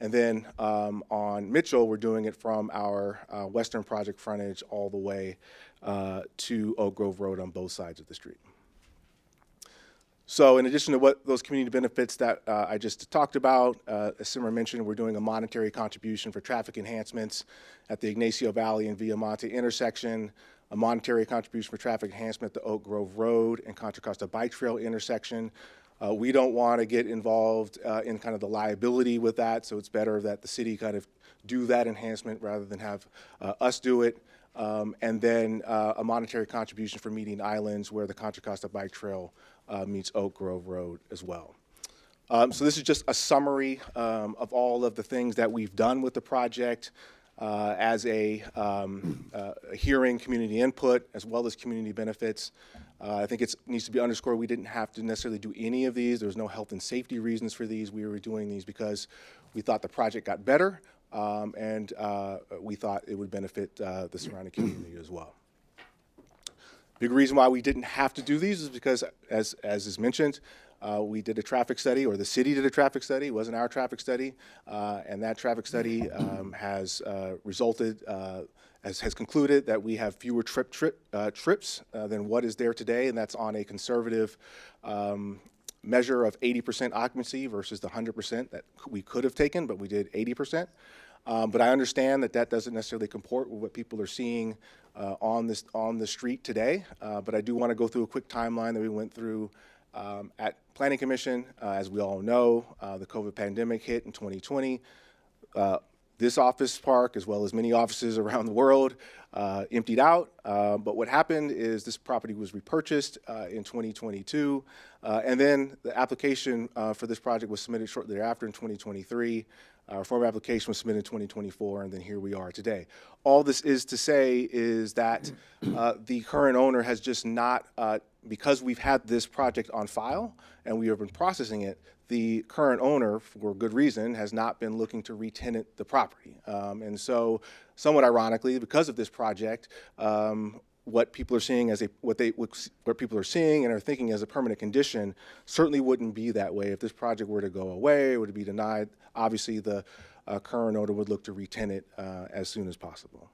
And then on Mitchell, we're doing it from our western project frontage all the way to Oak Grove Road on both sides of the street. So in addition to what those community benefits that I just talked about, as Simmer mentioned, we're doing a monetary contribution for traffic enhancements at the Ignacio Valley and Via Monte intersection, a monetary contribution for traffic enhancement at the Oak Grove Road and Contra Costa Bike Trail intersection. We don't want to get involved in kind of the liability with that, so it's better that the city kind of do that enhancement rather than have us do it. And then a monetary contribution for Median Islands where the Contra Costa Bike Trail meets Oak Grove Road as well. So this is just a summary of all of the things that we've done with the project as a hearing community input as well as community benefits. I think it needs to be underscored we didn't have to necessarily do any of these. There was no health and safety reasons for these. We were doing these because we thought the project got better, and we thought it would benefit the surrounding community as well. Big reason why we didn't have to do these is because, as is mentioned, we did a traffic study, or the city did a traffic study. It wasn't our traffic study, and that traffic study has resulted, has concluded that we have fewer trips than what is there today, and that's on a conservative measure of 80% occupancy versus the 100% that we could have taken, but we did 80%. But I understand that that doesn't necessarily comport with what people are seeing on the street today. But I do want to go through a quick timeline that we went through at Planning Commission. As we all know, the COVID pandemic hit in 2020. This office park, as well as many offices around the world, emptied out. But what happened is this property was repurchased in 2022. And then the application for this project was submitted shortly thereafter in 2023. Our formal application was submitted in 2024, and then here we are today. All this is to say is that the current owner has just not, because we've had this project on file and we have been processing it, the current owner, for good reason, has not been looking to re-tenant the property. And so, somewhat ironically, because of this project, what people are seeing as what people are seeing and are thinking as a permanent condition certainly wouldn't be that way. If this project were to go away, or to be denied, obviously the current owner would look to re-tenant as soon as possible.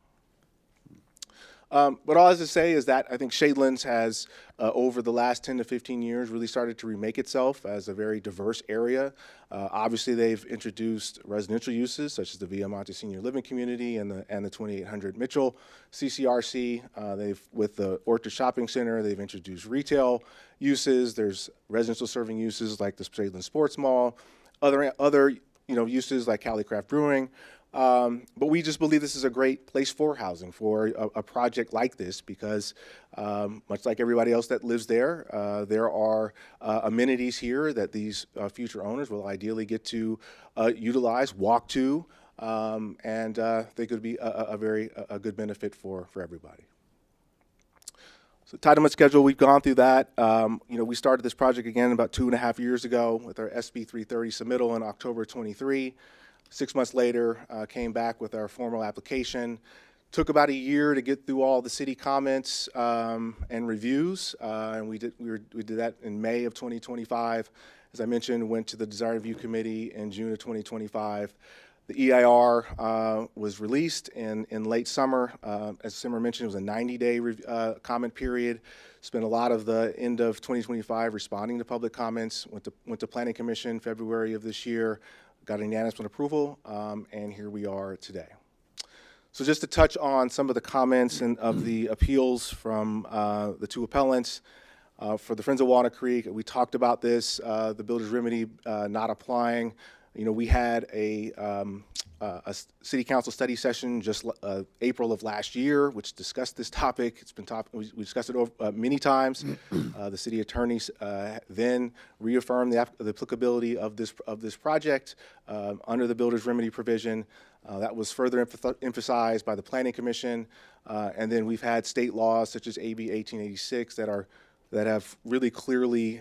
But all I have to say is that I think Shadelands has, over the last 10 to 15 years, really started to remake itself as a very diverse area. Obviously, they've introduced residential uses, such as the Via Monte Senior Living Community and the 2800 Mitchell CCRC. With the Orchard Shopping Center, they've introduced retail uses. There's residential serving uses like the Shadelands Sports Mall, other uses like Cali Craft Brewing. But we just believe this is a great place for housing, for a project like this, because much like everybody else that lives there, there are amenities here that these future owners will ideally get to utilize, walk to, and they could be a good benefit for everybody. So entitlement schedule, we've gone through that. We started this project again about 2.5 years ago with our SB 330 submittal in October 23. 6 months later, came back with our formal application. Took about a year to get through all the city comments and reviews, and we did that in May of 2025. As I mentioned, went to the Design Review Committee in June of 2025. The EIR was released in late summer. As Simmer mentioned, it was a 90-day comment period. Spent a lot of the end of 2025 responding to public comments. Went to Planning Commission February of this year. Got unanimous approval, and here we are today. So just to touch on some of the comments and of the appeals from the two appellants. For the Friends of Walnut Creek, we talked about this, the builder's remedy not applying. We had a city council study session just April of last year, which discussed this topic. It's been we discussed it over, many times. The city attorneys then reaffirmed the applicability of this project under the builder's remedy provision. That was further emphasized by the Planning Commission, and then we've had state laws such as AB 1886 that have really clearly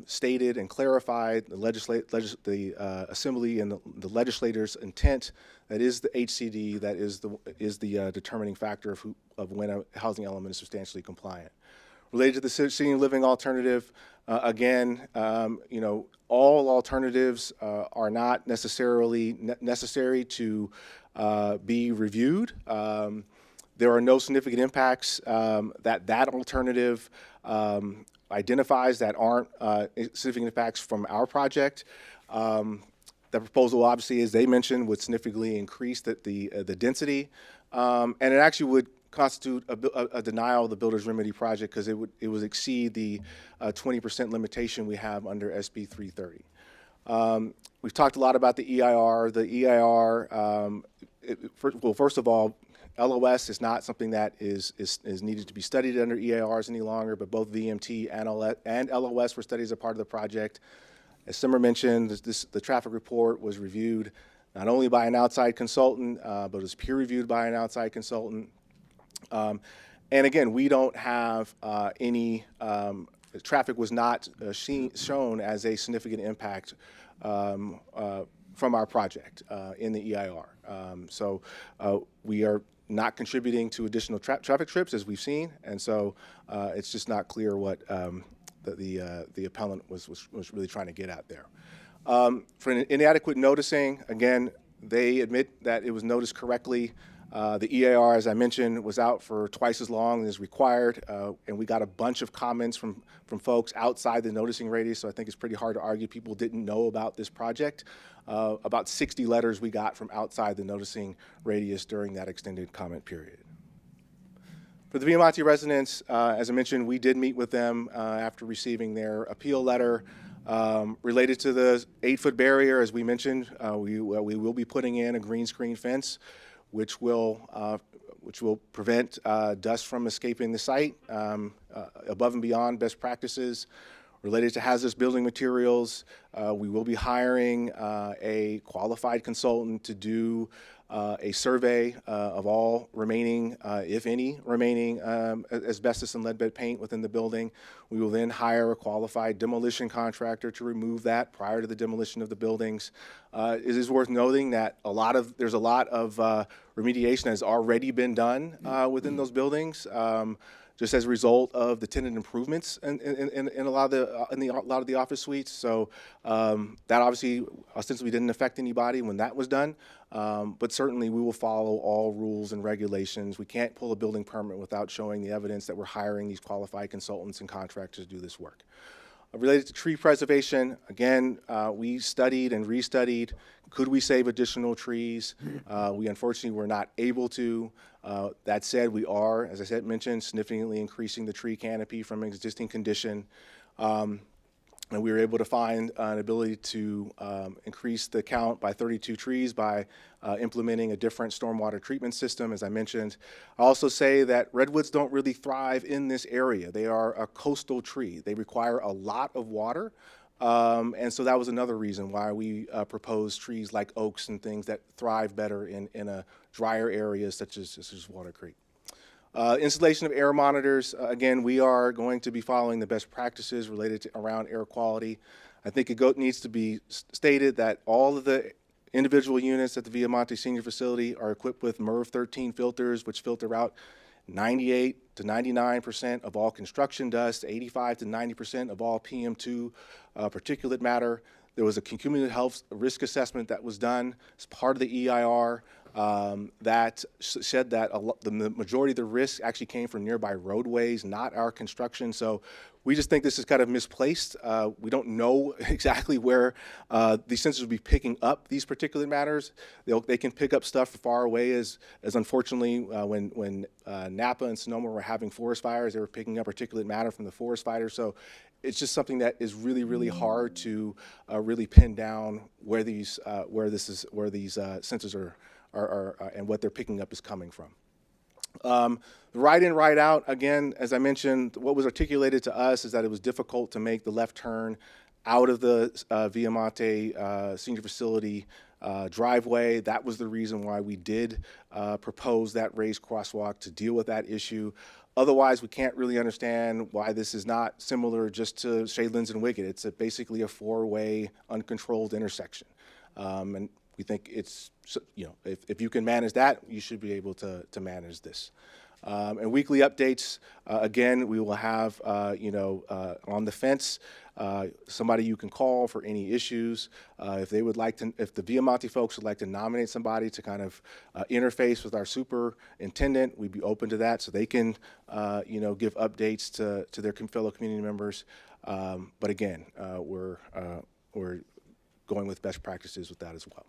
stated and clarified the Assembly and the legislators' intent. That is the HCD. That is the determining factor of when a housing element is substantially compliant. Related to the senior living alternative, again, all alternatives are not necessarily necessary to be reviewed. There are no significant impacts that alternative identifies that aren't significant impacts from our project. The proposal, obviously, as they mentioned, would significantly increase the density, and it actually would constitute a denial of the builder's remedy project because it would exceed the 20% limitation we have under SB 330. We've talked a lot about the EIR. The EIR, first of all, LOS is not something that is needed to be studied under EIRs any longer, but both VMT and LOS were studied as a part of the project. As Simmer mentioned, the traffic report was reviewed not only by an outside consultant, but was peer reviewed by an outside consultant. And again, we don't have any, traffic was not shown as a significant impact from our project in the EIR. So we are not contributing to additional traffic trips as we've seen, and so it's just not clear what the appellant was really trying to get at there. For inadequate noticing, again, they admit that it was noticed correctly. The EIR, as I mentioned, was out for twice as long as required, and we got a bunch of comments from folks outside the noticing radius, so I think it's pretty hard to argue people didn't know about this project. About 60 letters we got from outside the noticing radius during that extended comment period. For the Viamonte residents, as I mentioned, we did meet with them after receiving their appeal letter. Related to the 8-foot barrier, as we mentioned, we will be putting in a green screen fence, which will prevent dust from escaping the site above and beyond best practices. Related to hazardous building materials, we will be hiring a qualified consultant to do a survey of all remaining, if any, remaining asbestos and lead bed paint within the building. We will then hire a qualified demolition contractor to remove that prior to the demolition of the buildings. It is worth noting that there's a lot of remediation has already been done within those buildings. Just as a result of the tenant improvements in a lot of the office suites. So that obviously ostensibly didn't affect anybody when that was done, but certainly we will follow all rules and regulations. We can't pull a building permit without showing the evidence that we're hiring these qualified consultants and contractors to do this work. Related to tree preservation, again, we studied and restudied, could we save additional trees? We unfortunately were not able to. That said, we are, as I said, mentioned, significantly increasing the tree canopy from an existing condition. And we were able to find an ability to increase the count by 32 trees by implementing a different stormwater treatment system, as I mentioned. I also say that redwoods don't really thrive in this area. They are a coastal tree. They require a lot of water. And so that was another reason why we proposed trees like oaks and things that thrive better in a drier area such as Walnut Creek. Installation of air monitors, again, we are going to be following the best practices related to around air quality. I think it needs to be stated that all of the individual units at the Viamonte Senior Facility are equipped with MERV 13 filters, which filter out 98 to 99% of all construction dust, 85 to 90% of all PM2 particulate matter. There was a cumulative health risk assessment that was done as part of the EIR that said that the majority of the risk actually came from nearby roadways, not our construction. So we just think this is kind of misplaced. We don't know exactly where these sensors will be picking up these particulate matters. They can pick up stuff far away, as unfortunately when Napa and Sonoma were having forest fires, they were picking up particulate matter from the forest fires. So it's just something that is really, really hard to really pin down where these sensors are and what they're picking up is coming from. The ride in, ride out, again, as I mentioned, what was articulated to us is that it was difficult to make the left turn out of the Viamonte Senior Facility driveway. That was the reason why we did propose that raised crosswalk to deal with that issue. Otherwise, we can't really understand why this is not similar just to Shadelands and Wicked. It's basically a four-way uncontrolled intersection. And we think it's, if you can manage that, you should be able to manage this. And weekly updates, again, we will have, on the fence, somebody you can call for any issues. If they would like to, if the Viamonte folks would like to nominate somebody to kind of interface with our superintendent, we'd be open to that so they can, give updates to their fellow community members. But again, we're going with best practices with that as well.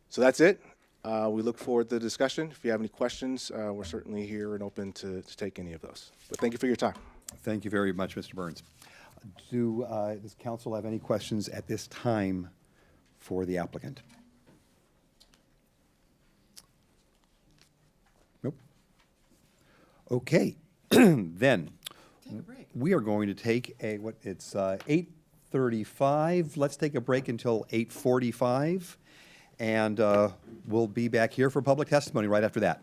So that's it. We look forward to the discussion. If you have any questions, we're certainly here and open to take any of those. But thank you for your time. Thank you very much, Mr. Burns. Does council have any questions at this time for the applicant? Nope. Okay, then we are going to take it's 8:35. Let's take a break until 8:45. And we'll be back here for public testimony right after that.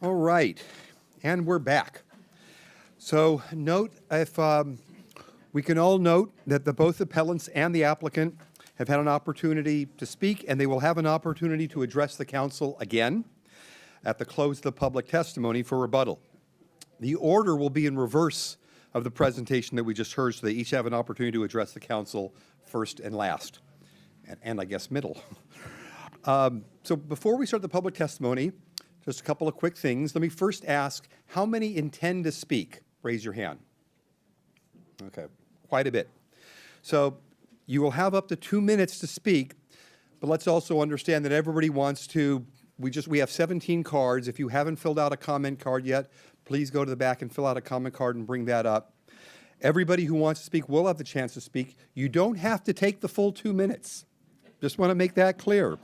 All right, and we're back. So note, if we can all note that both appellants and the applicant have had an opportunity to speak, and they will have an opportunity to address the council again at the close of the public testimony for rebuttal. The order will be in reverse of the presentation that we just heard, so they each have an opportunity to address the council first and last, and I guess middle. So before we start the public testimony, just a couple of quick things. Let me first ask, how many intend to speak? Raise your hand. Okay, quite a bit. So you will have up to 2 minutes to speak, but let's also understand that everybody wants to, we have 17 cards. If you haven't filled out a comment card yet, please go to the back and fill out a comment card and bring that up. Everybody who wants to speak will have the chance to speak. You don't have to take the full 2 minutes. Just want to make that clear.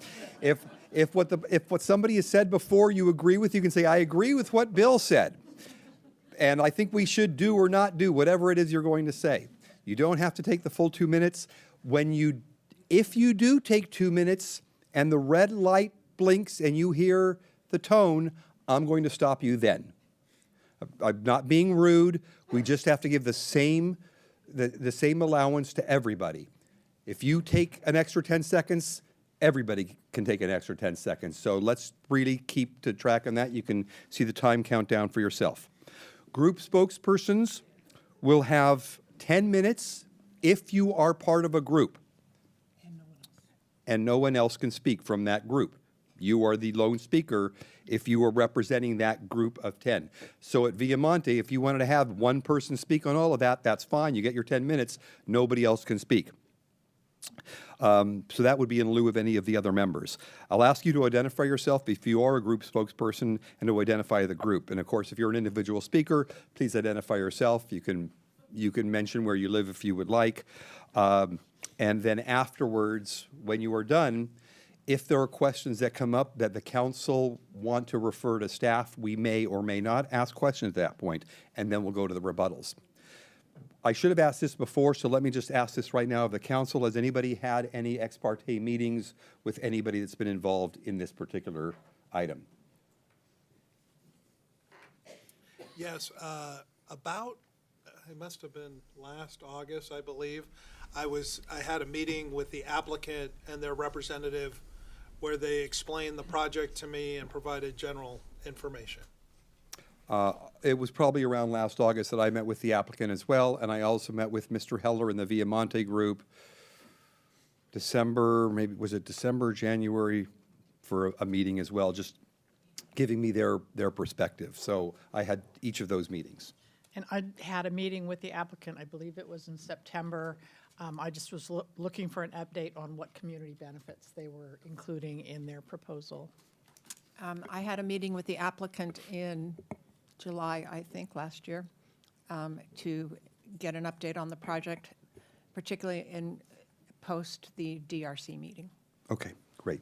If what somebody has said before you agree with, you can say, I agree with what Bill said. And I think we should do or not do whatever it is you're going to say. You don't have to take the full 2 minutes. If you do take 2 minutes and the red light blinks and you hear the tone, I'm going to stop you then. I'm not being rude. We just have to give the same allowance to everybody. If you take an extra 10 seconds, everybody can take an extra 10 seconds. So let's really keep to track on that. You can see the time countdown for yourself. Group spokespersons will have 10 minutes if you are part of a group. And no one else can speak from that group. You are the lone speaker if you are representing that group of 10. So at Viamonte, if you wanted to have one person speak on all of that, that's fine. You get your 10 minutes. Nobody else can speak. So that would be in lieu of any of the other members. I'll ask you to identify yourself if you are a group spokesperson and to identify the group. And of course, if you're an individual speaker, please identify yourself. You can mention where you live if you would like. And then afterwards, when you are done, if there are questions that come up that the council want to refer to staff, we may or may not ask questions at that point, and then we'll go to the rebuttals. I should have asked this before, so let me just ask this right now of the council. Has anybody had any ex parte meetings with anybody that's been involved in this particular item? Yes, it must have been last August, I believe. I had a meeting with the applicant and their representative where they explained the project to me and provided general information. It was probably around last August that I met with the applicant as well, and I also met with Mr. Heller in the Viamonte group. December, maybe was it December, January, for a meeting as well, just giving me their perspective. So I had each of those meetings. And I had a meeting with the applicant, I believe it was in September. I just was looking for an update on what community benefits they were including in their proposal. I had a meeting with the applicant in July, I think, last year, to get an update on the project, particularly in post the DRC meeting. Okay, great.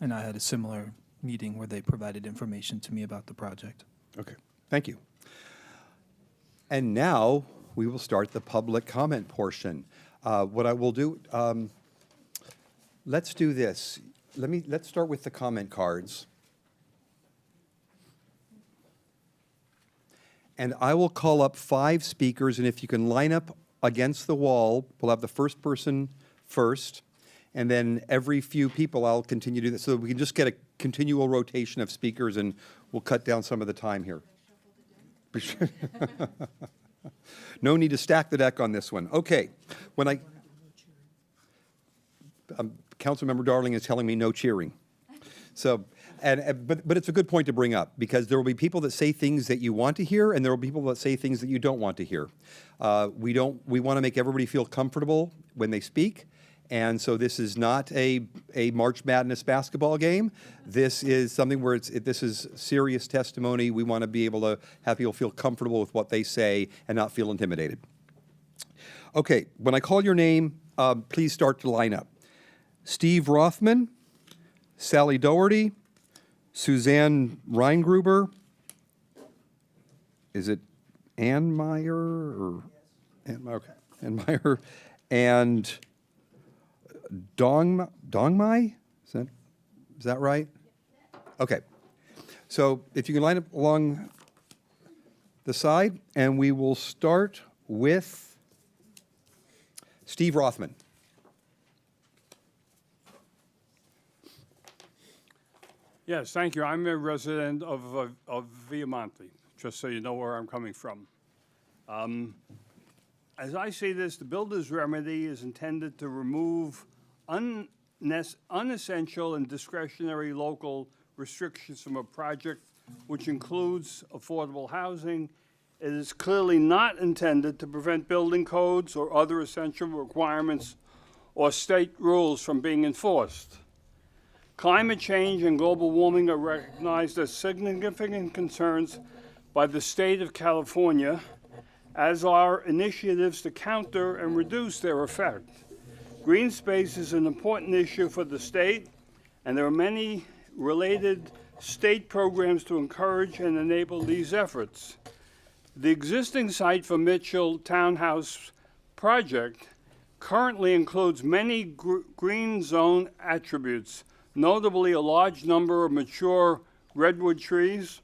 And I had a similar meeting where they provided information to me about the project. Okay, thank you. And now we will start the public comment portion. What I will do, let's do this. Let's start with the comment cards. And I will call up 5 speakers, and if you can line up against the wall, we'll have the first person first, and then every few people I'll continue to do this, so that we can just get a continual rotation of speakers, and we'll cut down some of the time here. No need to stack the deck on this one. Okay, Councilmember Darling is telling me no cheering. So, but it's a good point to bring up, because there will be people that say things that you want to hear, and there will be people that say things that you don't want to hear. We want to make everybody feel comfortable when they speak, and so this is not a March Madness basketball game. This is something where this is serious testimony. We want to be able to have people feel comfortable with what they say and not feel intimidated. Okay, when I call your name, please start to line up. Steve Rothman, Sally Doherty, Suzanne Reingruber, is it Ann Meyer or Ann Meyer? Okay, Ann Meyer, and Dongmai? Is that right? Okay. So if you can line up along the side, and we will start with Steve Rothman. Yes, thank you. I'm a resident of Viamonte, just so you know where I'm coming from. As I see this, the builder's remedy is intended to remove unessential and discretionary local restrictions from a project which includes affordable housing. It is clearly not intended to prevent building codes or other essential requirements or state rules from being enforced. Climate change and global warming are recognized as significant concerns by the state of California, as are initiatives to counter and reduce their effect. Green space is an important issue for the state, and there are many related state programs to encourage and enable these efforts. The existing site for Mitchell Townhouse project currently includes many green zone attributes, notably a large number of mature redwood trees,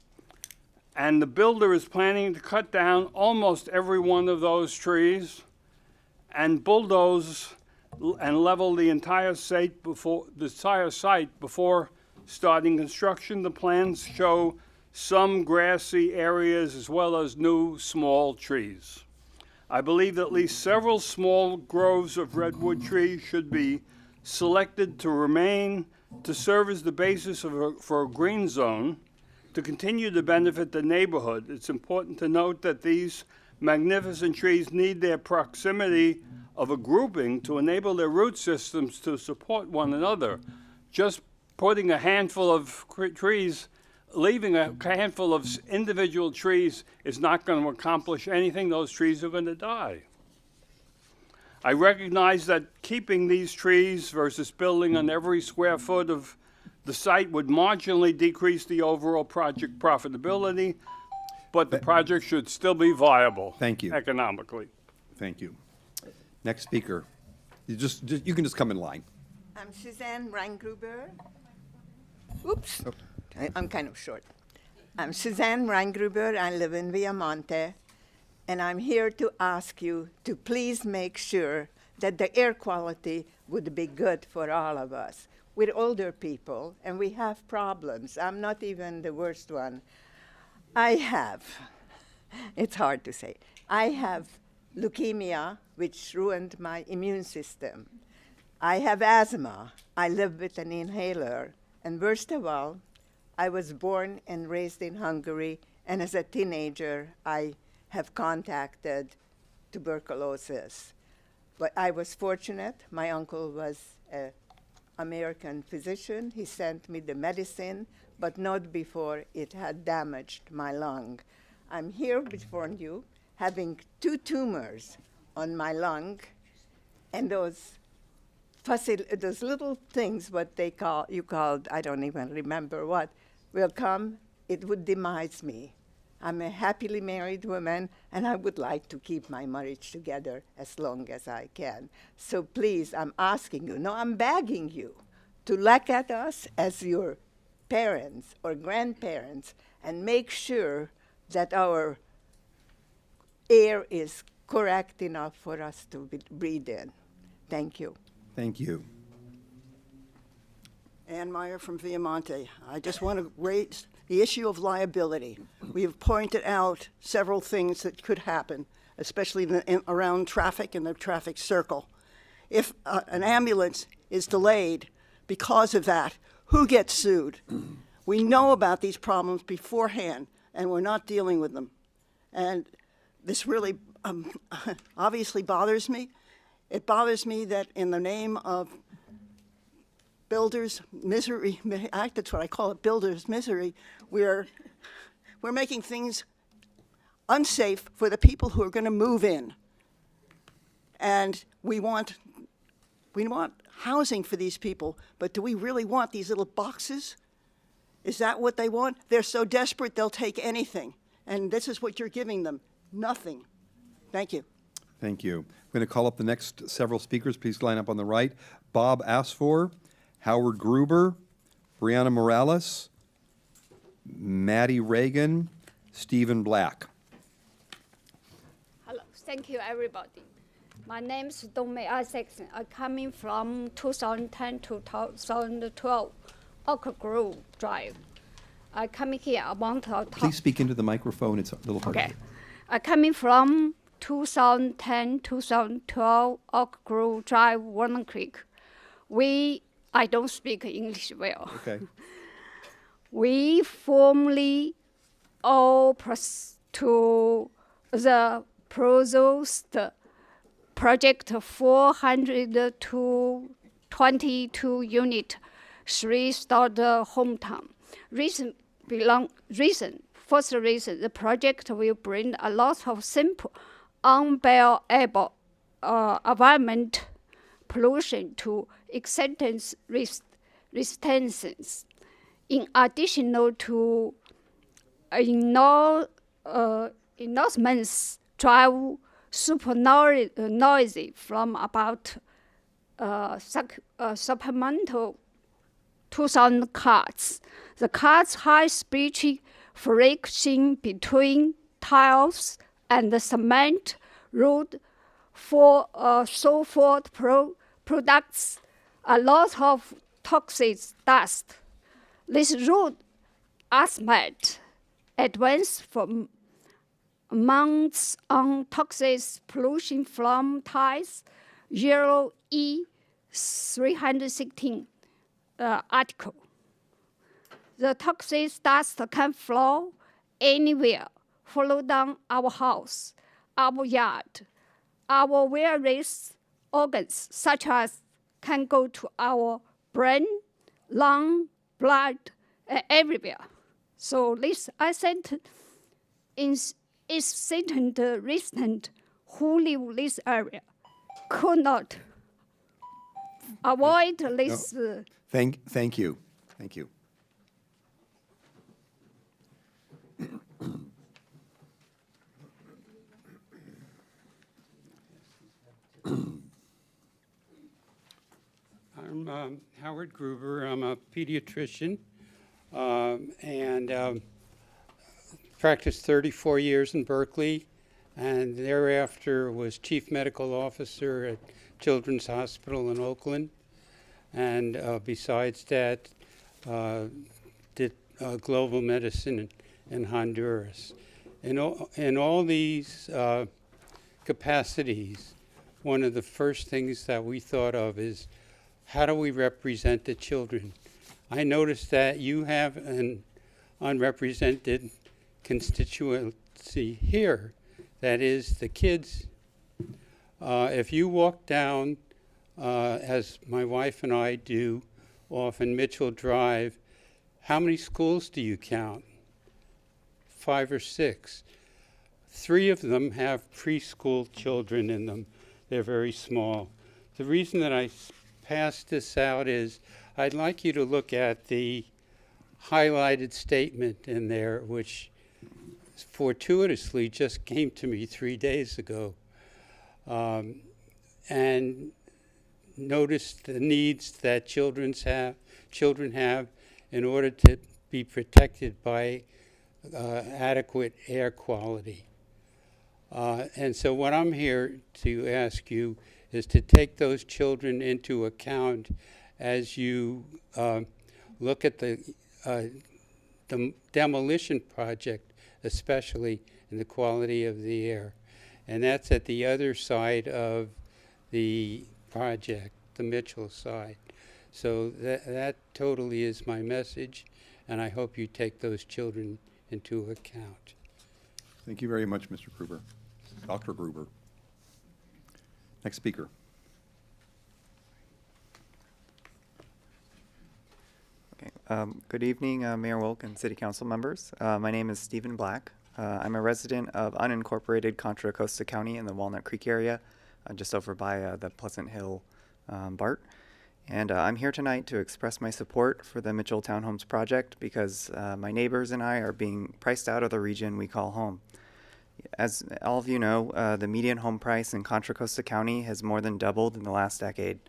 and the builder is planning to cut down almost every one of those trees and bulldoze and level the entire site before starting construction. The plans show some grassy areas as well as new small trees. I believe that at least several small groves of redwood trees should be selected to remain to serve as the basis for a green zone to continue to benefit the neighborhood. It's important to note that these magnificent trees need their proximity of a grouping to enable their root systems to support one another. Just putting a handful of trees, leaving a handful of individual trees is not going to accomplish anything. Those trees are going to die. I recognize that keeping these trees versus building on every square foot of the site would marginally decrease the overall project profitability, but the project should still be viable. Thank you. Economically. Thank you. Next speaker. You can just come in line. I'm Suzanne Reingruber. Oops, I'm kind of short. I'm Suzanne Reingruber. I live in Viamonte, and I'm here to ask you to please make sure that the air quality would be good for all of us. We're older people, and we have problems. I'm not even the worst one. It's hard to say. I have leukemia, which ruined my immune system. I have asthma. I live with an inhaler. And worst of all, I was born and raised in Hungary, and as a teenager, I have contacted tuberculosis. But I was fortunate. My uncle was an American physician. He sent me the medicine, but not before it had damaged my lung. I'm here before you having 2 tumors on my lung, and those little things, what you called, I don't even remember what, will come, it would demise me. I'm a happily married woman, and I would like to keep my marriage together as long as I can. So please, I'm asking you, no, I'm begging you to look at us as your parents or grandparents and make sure that our air is correct enough for us to breathe in. Thank you. Thank you. Ann Meyer from Viamonte. I just want to raise the issue of liability. We have pointed out several things that could happen, especially around traffic and the traffic circle. If an ambulance is delayed because of that, who gets sued? We know about these problems beforehand, and we're not dealing with them. And this really obviously bothers me. It bothers me that in the name of builders' misery, that's what I call it, builders' misery, we're making things unsafe for the people who are going to move in. And we want housing for these people, but do we really want these little boxes? Is that what they want? They're so desperate they'll take anything. And this is what you're giving them, nothing. Thank you. Thank you. I'm going to call up the next several speakers. Please line up on the right. Bob Asfor, Howard Gruber, Brianna Morales, Maddie Reagan, Stephen Black. Hello, thank you everybody. My name is Dongmei Isaacson. I'm coming from 2010 to 2012, Oak Grove Drive. I coming here, I want to talk. Please speak into the microphone, it's a little hard. Okay. I coming from 2010, 2012, Oak Grove Drive, Walnut Creek. I don't speak English well. Okay. We formally opposed to the proposed project 422 unit, 3-star hometown. First reason, the project will bring a lot of simple, unbearable environment pollution to acceptance resistance. In addition to enormous drive super noisy from about supplemental 2,000 cars. The cars high speed friction between tiles and the cement road for sulfur products, a lot of toxic dust. This road asthmatic advance from amounts on toxic pollution from tiles, Euro E316 article. The toxic dust can flow anywhere, follow down our house, our yard, our various organs, such as can go to our brain, lung, blood, everywhere. So this I said is certain resident who live this area could not avoid this. No. Thank you. Thank you. I'm Howard Gruber. I'm a pediatrician and practiced 34 years in Berkeley, and thereafter was chief medical officer at Children's Hospital in Oakland. And besides that, did global medicine in Honduras. In all these capacities, one of the first things that we thought of is, how do we represent the children? I noticed that you have an unrepresented constituency here, that is the kids. If you walk down, as my wife and I do, often Mitchell Drive, how many schools do you count? 5 or 6. 3 of them have preschool children in them. They're very small. The reason that I pass this out is I'd like you to look at the highlighted statement in there, which fortuitously just came to me 3 days ago, and notice the needs that children have in order to be protected by adequate air quality. And so what I'm here to ask you is to take those children into account as you look at the demolition project, especially in the quality of the air. And that's at the other side of the project, the Mitchell side. So that totally is my message, and I hope you take those children into account. Thank you very much, Mr. Gruber. Dr. Gruber. Next speaker. Okay. Good evening, Mayor Wilk and City Council members. My name is Stephen Black. I'm a resident of unincorporated Contra Costa County in the Walnut Creek area, just over by the Pleasant Hill BART. And I'm here tonight to express my support for the Mitchell Townhomes project because my neighbors and I are being priced out of the region we call home. As all of you know, the median home price in Contra Costa County has more than doubled in the last decade.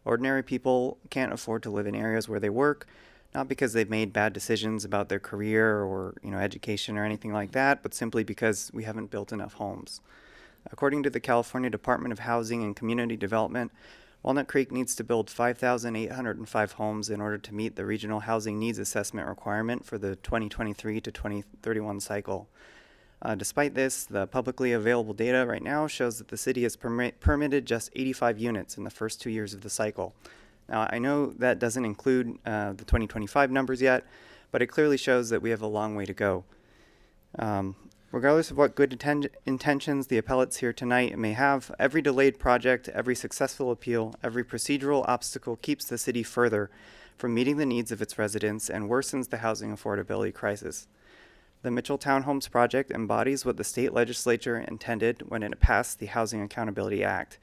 Ordinary people can't afford to live in areas where they work, not because they've made bad decisions about their career or education or anything like that, but simply because we haven't built enough homes. According to the California Department of Housing and Community Development, Walnut Creek needs to build 5,805 homes in order to meet the Regional Housing Needs Assessment requirement for the 2023 to 2031 cycle. Despite this, the publicly available data right now shows that the city has permitted just 85 units in the first 2 years of the cycle. Now, I know that doesn't include the 2025 numbers yet, but it clearly shows that we have a long way to go. Regardless of what good intentions the appellates here tonight may have, every delayed project, every successful appeal, every procedural obstacle keeps the city further from meeting the needs of its residents and worsens the housing affordability crisis. The Mitchell Townhomes project embodies what the state legislature intended when it passed the Housing Accountability Act: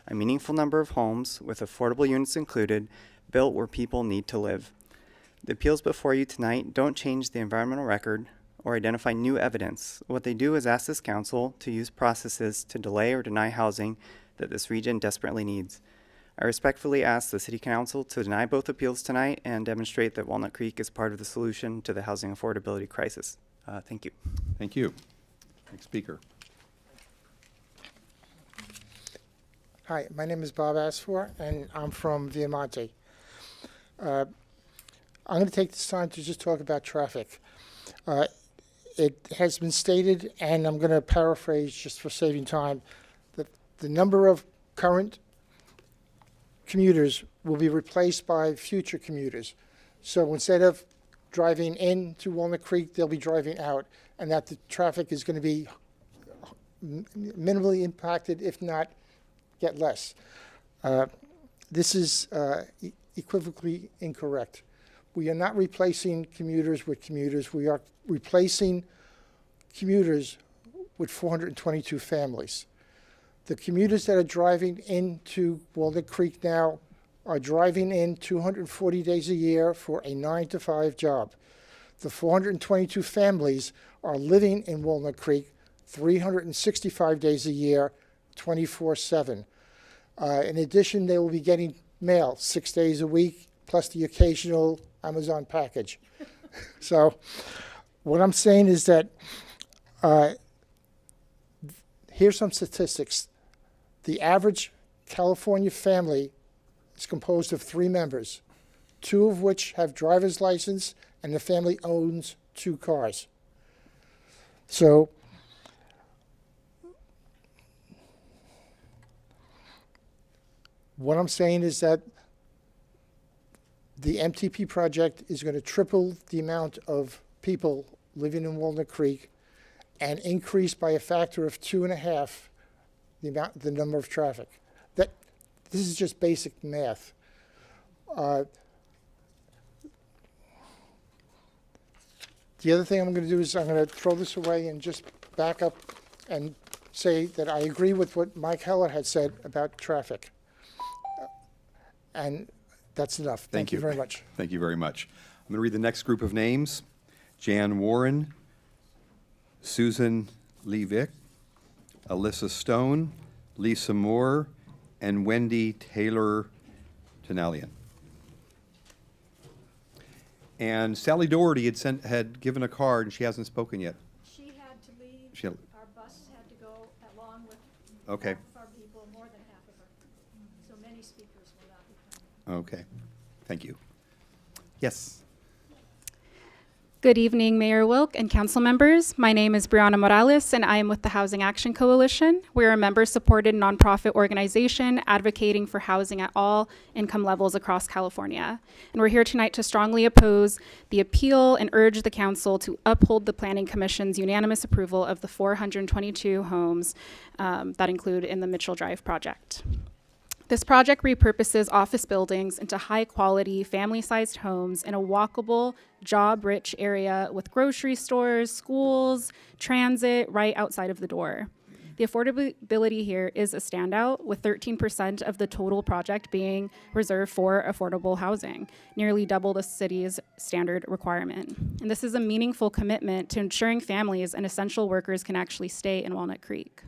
a meaningful number of homes, with affordable units included, built where people need to live. The appeals before you tonight don't change the environmental record or identify new evidence. What they do is ask this council to use processes to delay or deny housing that this region desperately needs. I respectfully ask the City Council to deny both appeals tonight and demonstrate that Walnut Creek is part of the solution to the housing affordability crisis. Thank you. Thank you. Next speaker. Hi, my name is Bob Asfor, and I'm from Viamonte. I'm going to take this time to just talk about traffic. It has been stated, and I'm going to paraphrase just for saving time, that the number of current commuters will be replaced by future commuters. So instead of driving into Walnut Creek, they'll be driving out, and that the traffic is going to be minimally impacted, if not get less. This is equivocally incorrect. We are not replacing commuters with commuters. We are replacing commuters with 422 families. The commuters that are driving into Walnut Creek now are driving in 240 days a year for a 9-to-5 job. The 422 families are living in Walnut Creek 365 days a year, 24/7. In addition, they will be getting mail 6 days a week, plus the occasional Amazon package. So what I'm saying is that here's some statistics. The average California family is composed of 3 members, 2 of which have driver's license, and the family owns 2 cars. So what I'm saying is that the MTP project is going to triple the amount of people living in Walnut Creek and increase by a factor of 2.5 the number of traffic. This is just basic math. The other thing I'm going to do is I'm going to throw this away and just back up and say that I agree with what Mike Heller had said about traffic. And that's enough. Thank you very much. Thank you very much. I'm going to read the next group of names. Jan Warren, Susan Levick, Alyssa Stone, Lisa Moore, and Wendy Taylor Tenalian. And Sally Doherty had given a card, and she hasn't spoken yet. She had to leave. Our bus had to go along with Okay. half of our people, more than half of our. So many speakers will not be coming. Okay. Thank you. Yes. Good evening, Mayor Wilk and council members. My name is Brianna Morales, and I am with the Housing Action Coalition. We're a member-supported nonprofit organization advocating for housing at all income levels across California. And we're here tonight to strongly oppose the appeal and urge the council to uphold the Planning Commission's unanimous approval of the 422 homes that include in the Mitchell Drive project. This project repurposes office buildings into high-quality, family-sized homes in a walkable, job-rich area with grocery stores, schools, transit right outside of the door. The affordability here is a standout, with 13% of the total project being reserved for affordable housing, nearly double the city's standard requirement. And this is a meaningful commitment to ensuring families and essential workers can actually stay in Walnut Creek.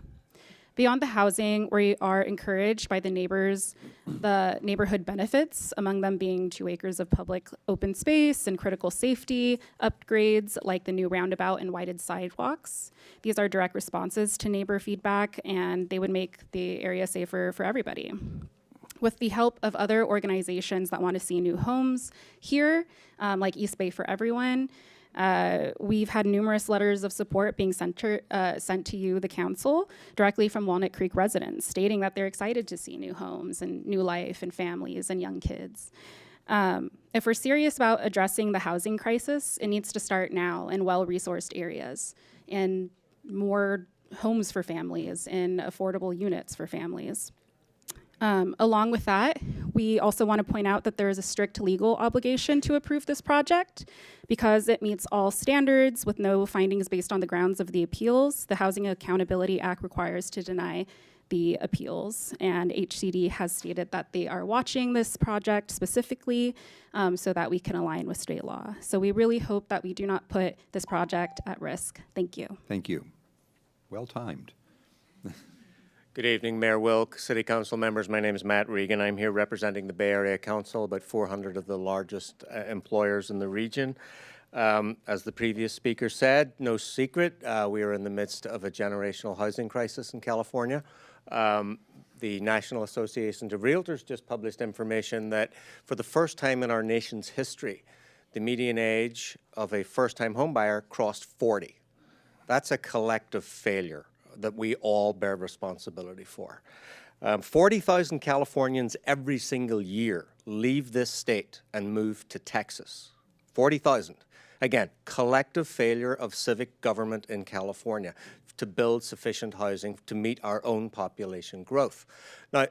Beyond the housing, we are encouraged by the neighborhood benefits, among them being 2 acres of public open space and critical safety upgrades like the new roundabout and widened sidewalks. These are direct responses to neighbor feedback, and they would make the area safer for everybody. With the help of other organizations that want to see new homes here, like East Bay for Everyone, we've had numerous letters of support being sent to you, the council, directly from Walnut Creek residents, stating that they're excited to see new homes and new life and families and young kids. If we're serious about addressing the housing crisis, it needs to start now in well-resourced areas and more homes for families and affordable units for families. Along with that, we also want to point out that there is a strict legal obligation to approve this project because it meets all standards with no findings based on the grounds of the appeals. The Housing Accountability Act requires to deny the appeals, and HCD has stated that they are watching this project specifically so that we can align with state law. So we really hope that we do not put this project at risk. Thank you. Thank you. Well timed. Good evening, Mayor Wilk, City Council members. My name is Matt Regan. I'm here representing the Bay Area Council, about 400 of the largest employers in the region. As the previous speaker said, no secret, we are in the midst of a generational housing crisis in California. The National Association of Realtors just published information that for the first time in our nation's history, the median age of a first-time homebuyer crossed 40. That's a collective failure that we all bear responsibility for. 40,000 Californians every single year leave this state and move to Texas. 40,000. Again, collective failure of civic government in California to build sufficient housing to meet our own population growth. Now,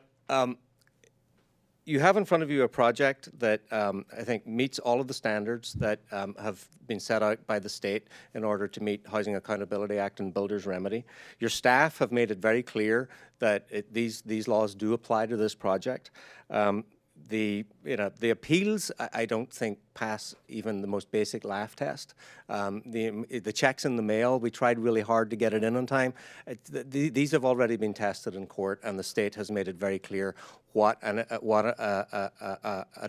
you have in front of you a project that I think meets all of the standards that have been set out by the state in order to meet Housing Accountability Act and Builder's Remedy. Your staff have made it very clear that these laws do apply to this project. The appeals, I don't think, pass even the most basic laugh test. The checks in the mail, we tried really hard to get it in on time. These have already been tested in court, and the state has made it very clear what an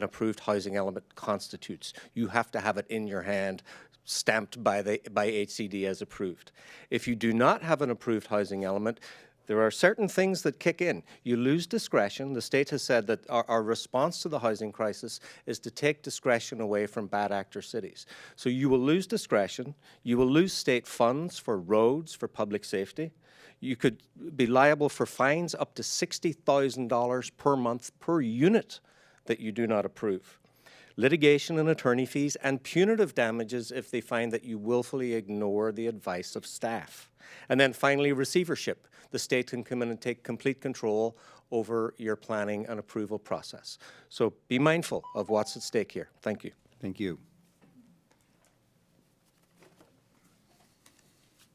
approved housing element constitutes. You have to have it in your hand, stamped by HCD as approved. If you do not have an approved housing element, there are certain things that kick in. You lose discretion. The state has said that our response to the housing crisis is to take discretion away from bad actor cities. So you will lose discretion. You will lose state funds for roads, for public safety. You could be liable for fines up to $60,000 per month per unit that you do not approve. Litigation and attorney fees, and punitive damages if they find that you willfully ignore the advice of staff. And then finally, receivership. The state can come in and take complete control over your planning and approval process. So be mindful of what's at stake here. Thank you. Thank you.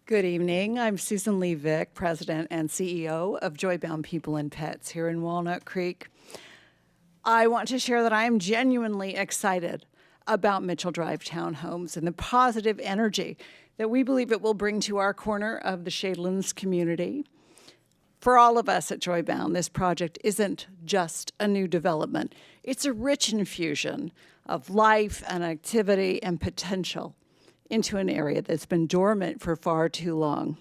Good evening. I'm Susan Lee Vick, President and CEO of Joybound People and Pets here in Walnut Creek. I want to share that I am genuinely excited about Mitchell Drive Townhomes and the positive energy that we believe it will bring to our corner of the Shadelands community. For all of us at Joybound, this project isn't just a new development. It's a rich infusion of life and activity and potential into an area that's been dormant for far too long.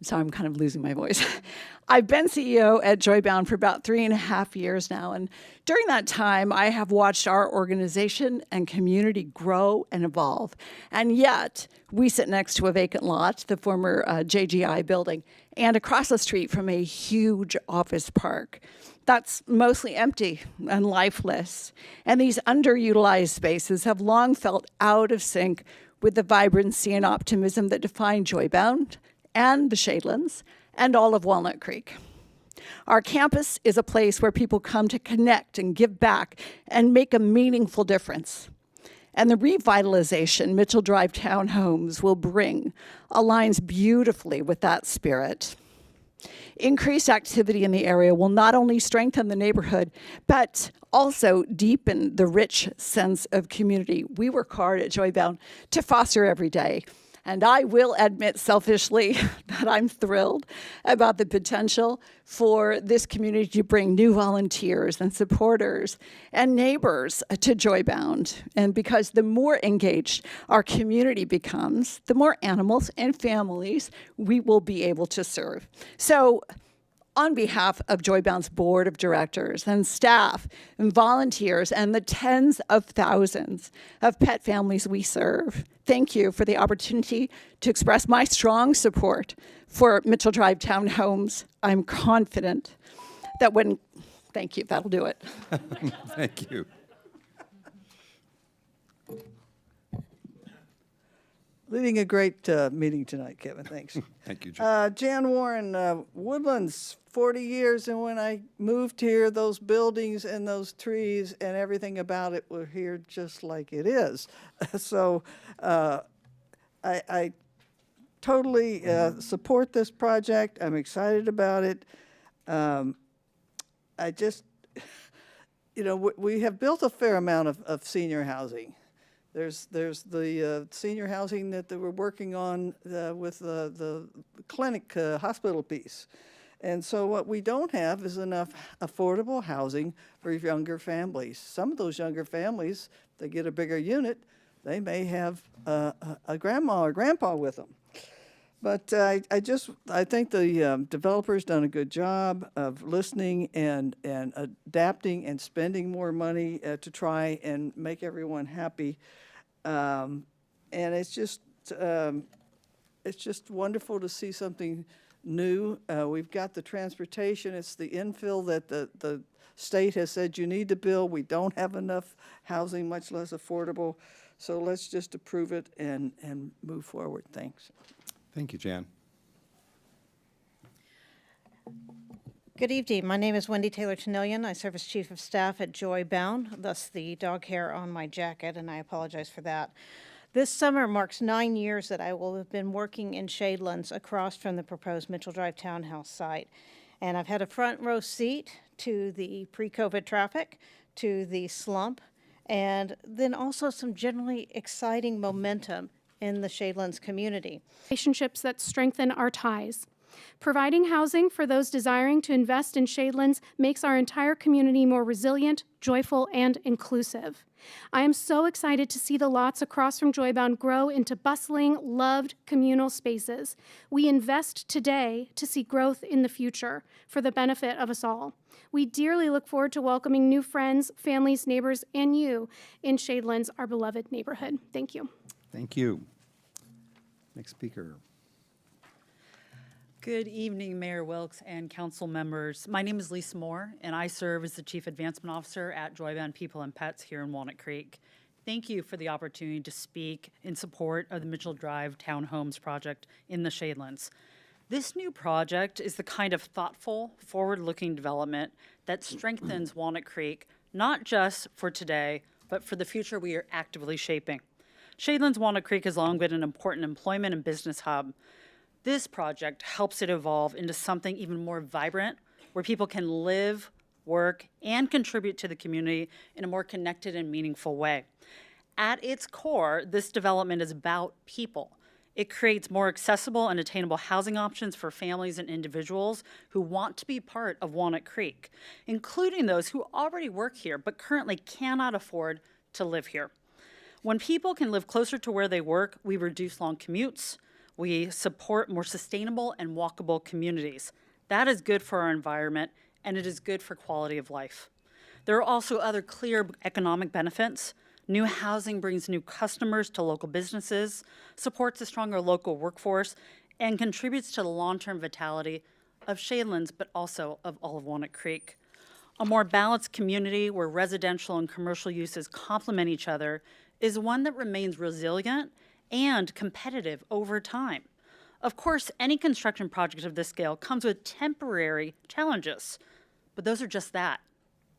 So I'm kind of losing my voice. I've been CEO at Joybound for about 3.5 years now, and during that time, I have watched our organization and community grow and evolve. And yet, we sit next to a vacant lot, the former JGI building, and across the street from a huge office park that's mostly empty and lifeless. And these underutilized spaces have long felt out of sync with the vibrancy and optimism that define Joybound and the Shadelands and all of Walnut Creek. Our campus is a place where people come to connect and give back and make a meaningful difference. And the revitalization Mitchell Drive Townhomes will bring aligns beautifully with that spirit. Increased activity in the area will not only strengthen the neighborhood, but also deepen the rich sense of community we work hard at Joybound to foster every day. And I will admit selfishly that I'm thrilled about the potential for this community to bring new volunteers and supporters and neighbors to Joybound. And because the more engaged our community becomes, the more animals and families we will be able to serve. So on behalf of Joybound's board of directors and staff and volunteers and the tens of thousands of pet families we serve, thank you for the opportunity to express my strong support for Mitchell Drive Townhomes. I'm confident that thank you, that'll do it. Thank you. Leading a great meeting tonight, Kevin. Thanks. Thank you, Jim. Jan Warren, Woodlands, 40 years, and when I moved here, those buildings and those trees and everything about it were here just like it is. So I totally support this project. I'm excited about it. I just, we have built a fair amount of senior housing. There's the senior housing that we're working on with the clinic hospital piece. And so what we don't have is enough affordable housing for younger families. Some of those younger families, they get a bigger unit, they may have a grandma or grandpa with them. But I think the developer's done a good job of listening and adapting and spending more money to try and make everyone happy. And it's just wonderful to see something new. We've got the transportation. It's the infill that the state has said you need to build. We don't have enough housing, much less affordable. So let's just approve it and move forward. Thanks. Thank you, Jan. Good evening. My name is Wendy Taylor-Tenillion. I serve as Chief of Staff at Joybound, thus the dog hair on my jacket, and I apologize for that. This summer marks 9 years that I will have been working in Shadelands across from the proposed Mitchell Drive Townhouse site. And I've had a front row seat to the pre-COVID traffic, to the slump, and then also some generally exciting momentum in the Shadelands community. Relationships that strengthen our ties. Providing housing for those desiring to invest in Shadelands makes our entire community more resilient, joyful, and inclusive. I am so excited to see the lots across from Joybound grow into bustling, loved communal spaces. We invest today to see growth in the future for the benefit of us all. We dearly look forward to welcoming new friends, families, neighbors, and you in Shadelands, our beloved neighborhood. Thank you. Thank you. Next speaker. Good evening, Mayor Wilkes and council members. My name is Lisa Moore, and I serve as the Chief Advancement Officer at Joybound People and Pets here in Walnut Creek. Thank you for the opportunity to speak in support of the Mitchell Drive Townhomes project in the Shadelands. This new project is the kind of thoughtful, forward-looking development that strengthens Walnut Creek, not just for today, but for the future we are actively shaping. Shadelands Walnut Creek has long been an important employment and business hub. This project helps it evolve into something even more vibrant, where people can live, work, and contribute to the community in a more connected and meaningful way. At its core, this development is about people. It creates more accessible and attainable housing options for families and individuals who want to be part of Walnut Creek, including those who already work here but currently cannot afford to live here. When people can live closer to where they work, we reduce long commutes. We support more sustainable and walkable communities. That is good for our environment, and it is good for quality of life. There are also other clear economic benefits. New housing brings new customers to local businesses, supports a stronger local workforce, and contributes to the long-term vitality of Shadelands, but also of all of Walnut Creek. A more balanced community where residential and commercial uses complement each other is one that remains resilient and competitive over time. Of course, any construction project of this scale comes with temporary challenges, but those are just that,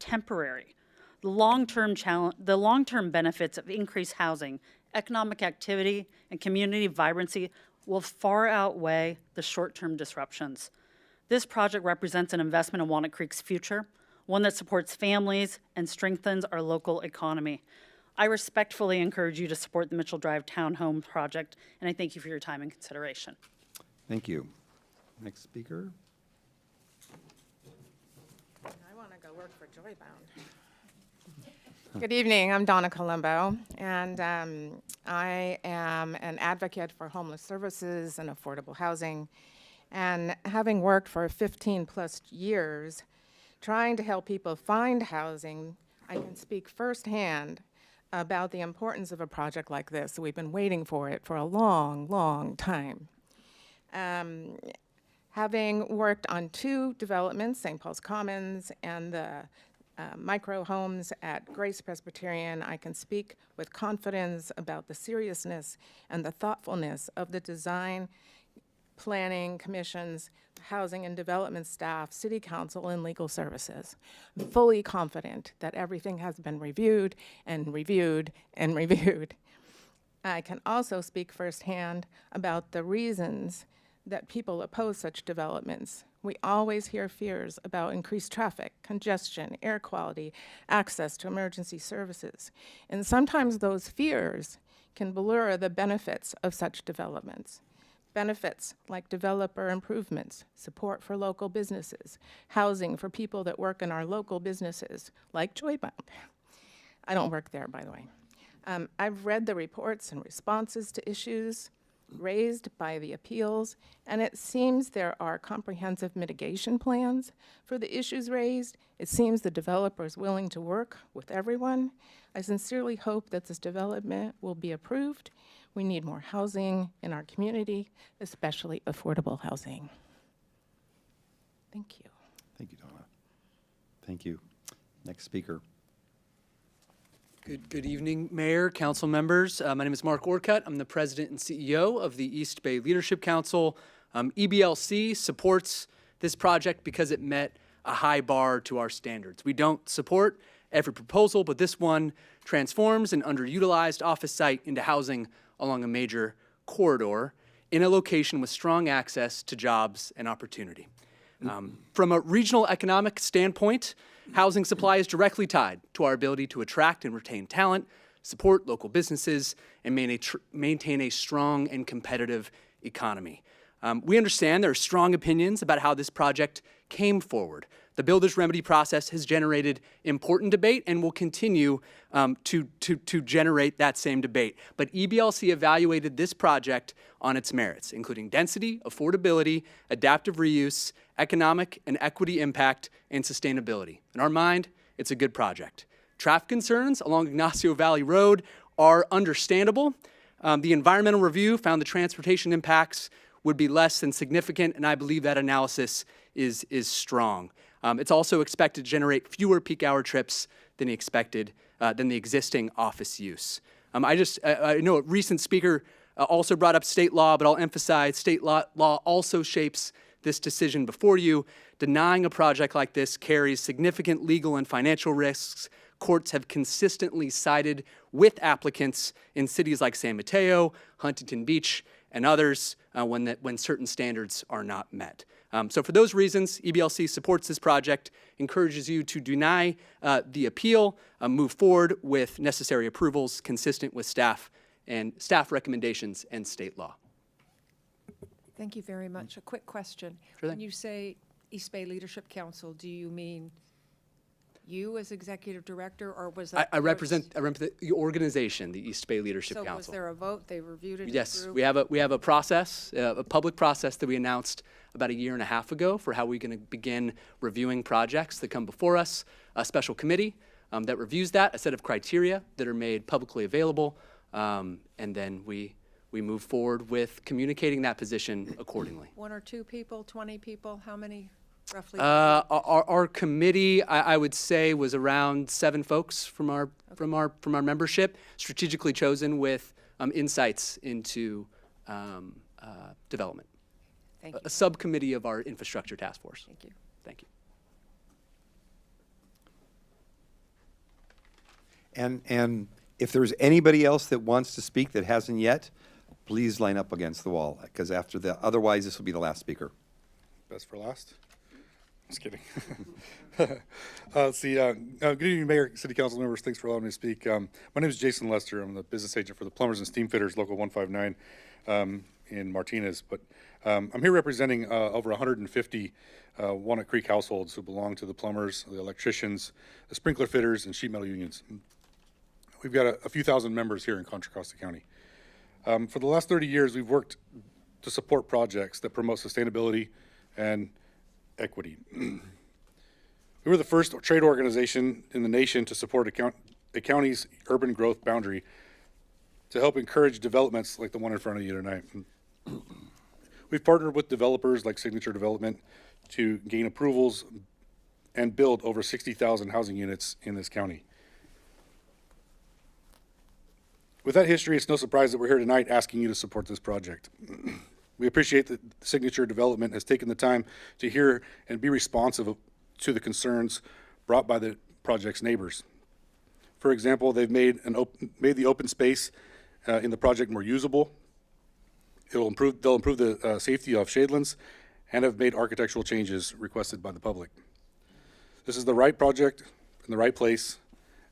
temporary. The long-term benefits of increased housing, economic activity, and community vibrancy will far outweigh the short-term disruptions. This project represents an investment in Walnut Creek's future, one that supports families and strengthens our local economy. I respectfully encourage you to support the Mitchell Drive Townhome project, and I thank you for your time and consideration. Thank you. Next speaker. I want to go work for Joybound. Good evening, I'm Donna Colombo, and I am an advocate for homeless services and affordable housing. And having worked for 15 plus years trying to help people find housing, I can speak firsthand about the importance of a project like this. We've been waiting for it for a long, long time. Having worked on 2 developments, St. Paul's Commons and the micro homes at Grace Presbyterian, I can speak with confidence about the seriousness and the thoughtfulness of the design, planning commissions, housing and development staff, city council, and legal services. I'm fully confident that everything has been reviewed and reviewed and reviewed. I can also speak firsthand about the reasons that people oppose such developments. We always hear fears about increased traffic, congestion, air quality, access to emergency services. And sometimes those fears can blur the benefits of such developments. Benefits like developer improvements, support for local businesses, housing for people that work in our local businesses, like Joybound. I don't work there, by the way. I've read the reports and responses to issues raised by the appeals, and it seems there are comprehensive mitigation plans for the issues raised. It seems the developer is willing to work with everyone. I sincerely hope that this development will be approved. We need more housing in our community, especially affordable housing. Thank you. Thank you, Donna. Thank you. Next speaker. Good evening, Mayor, council members. My name is Mark Orcutt. I'm the president and CEO of the East Bay Leadership Council. EBLC supports this project because it met a high bar to our standards. We don't support every proposal, but this one transforms an underutilized office site into housing along a major corridor in a location with strong access to jobs and opportunity. From a regional economic standpoint, housing supply is directly tied to our ability to attract and retain talent, support local businesses, and maintain a strong and competitive economy. We understand there are strong opinions about how this project came forward. The builder's remedy process has generated important debate and will continue to generate that same debate. But EBLC evaluated this project on its merits, including density, affordability, adaptive reuse, economic and equity impact, and sustainability. In our mind, it's a good project. Traffic concerns along Ignacio Valley Road are understandable. The environmental review found the transportation impacts would be less than significant, and I believe that analysis is strong. It's also expected to generate fewer peak hour trips than the existing office use. I know a recent speaker also brought up state law, but I'll emphasize state law also shapes this decision before you. Denying a project like this carries significant legal and financial risks. Courts have consistently sided with applicants in cities like San Mateo, Huntington Beach, and others when certain standards are not met. So for those reasons, EBLC supports this project, encourages you to deny the appeal, move forward with necessary approvals consistent with staff recommendations and state law. Thank you very much. A quick question. Sure When thing. you say East Bay Leadership Council, do you mean you as executive director, or was that? I represent the organization, the East Bay Leadership Council. So was there a vote? They reviewed it? Yes, approved? we have a process, a public process that we announced about 1.5 years ago for how we're going to begin reviewing projects that come before us. A special committee that reviews that, a set of criteria that are made publicly available, and then we move forward with communicating that position accordingly. 1 or 2 people, 20 people, how many roughly? Our committee, I would say, was around 7 folks from our membership, strategically chosen with insights into development. Thank you. A subcommittee of our infrastructure task force. Thank you. Thank you. And if there's anybody else that wants to speak that hasn't yet, please line up against the wall, because otherwise this will be the last speaker. Best for last. Just kidding. Let's see. Good evening, Mayor, City Council members. Thanks for allowing me to speak. My name is Jason Lester. I'm the business agent for the Plumbers and Steam Fitters, Local 159 in Martinez. But I'm here representing over 150 Walnut Creek households who belong to the plumbers, the electricians, the sprinkler fitters, and sheet metal unions. We've got a few thousand members here in Contra Costa County. For the last 30 years, we've worked to support projects that promote sustainability and equity. We were the first trade organization in the nation to support a county's urban growth boundary to help encourage developments like the one in front of you tonight. We've partnered with developers like Signature Development to gain approvals and build over 60,000 housing units in this county. With that history, it's no surprise that we're here tonight asking you to support this project. We appreciate that Signature Development has taken the time to hear and be responsive to the concerns brought by the project's neighbors. For example, they've made the open space in the project more usable. They'll improve the safety of shadelands and have made architectural changes requested by the public. This is the right project in the right place,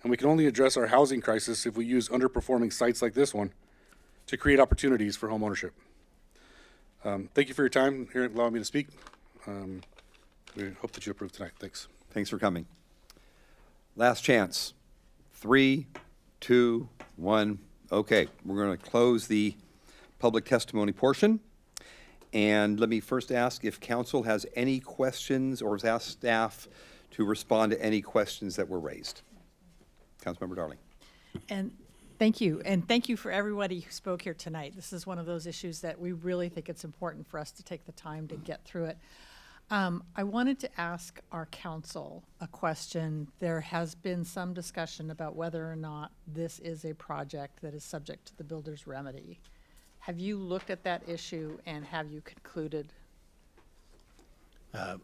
and we can only address our housing crisis if we use underperforming sites like this one to create opportunities for homeownership. Thank you for your time here allowing me to speak. We hope that you approve tonight. Thanks. Thanks for coming. Last chance. 3, 2, 1. Okay, we're going to close the public testimony portion. And let me first ask if council has any questions or has asked staff to respond to any questions that were raised. Councilmember Darling. And thank you. And thank you for everybody who spoke here tonight. This is one of those issues that we really think it's important for us to take the time to get through it. I wanted to ask our council a question. There has been some discussion about whether or not this is a project that is subject to the builder's remedy. Have you looked at that issue and have you concluded?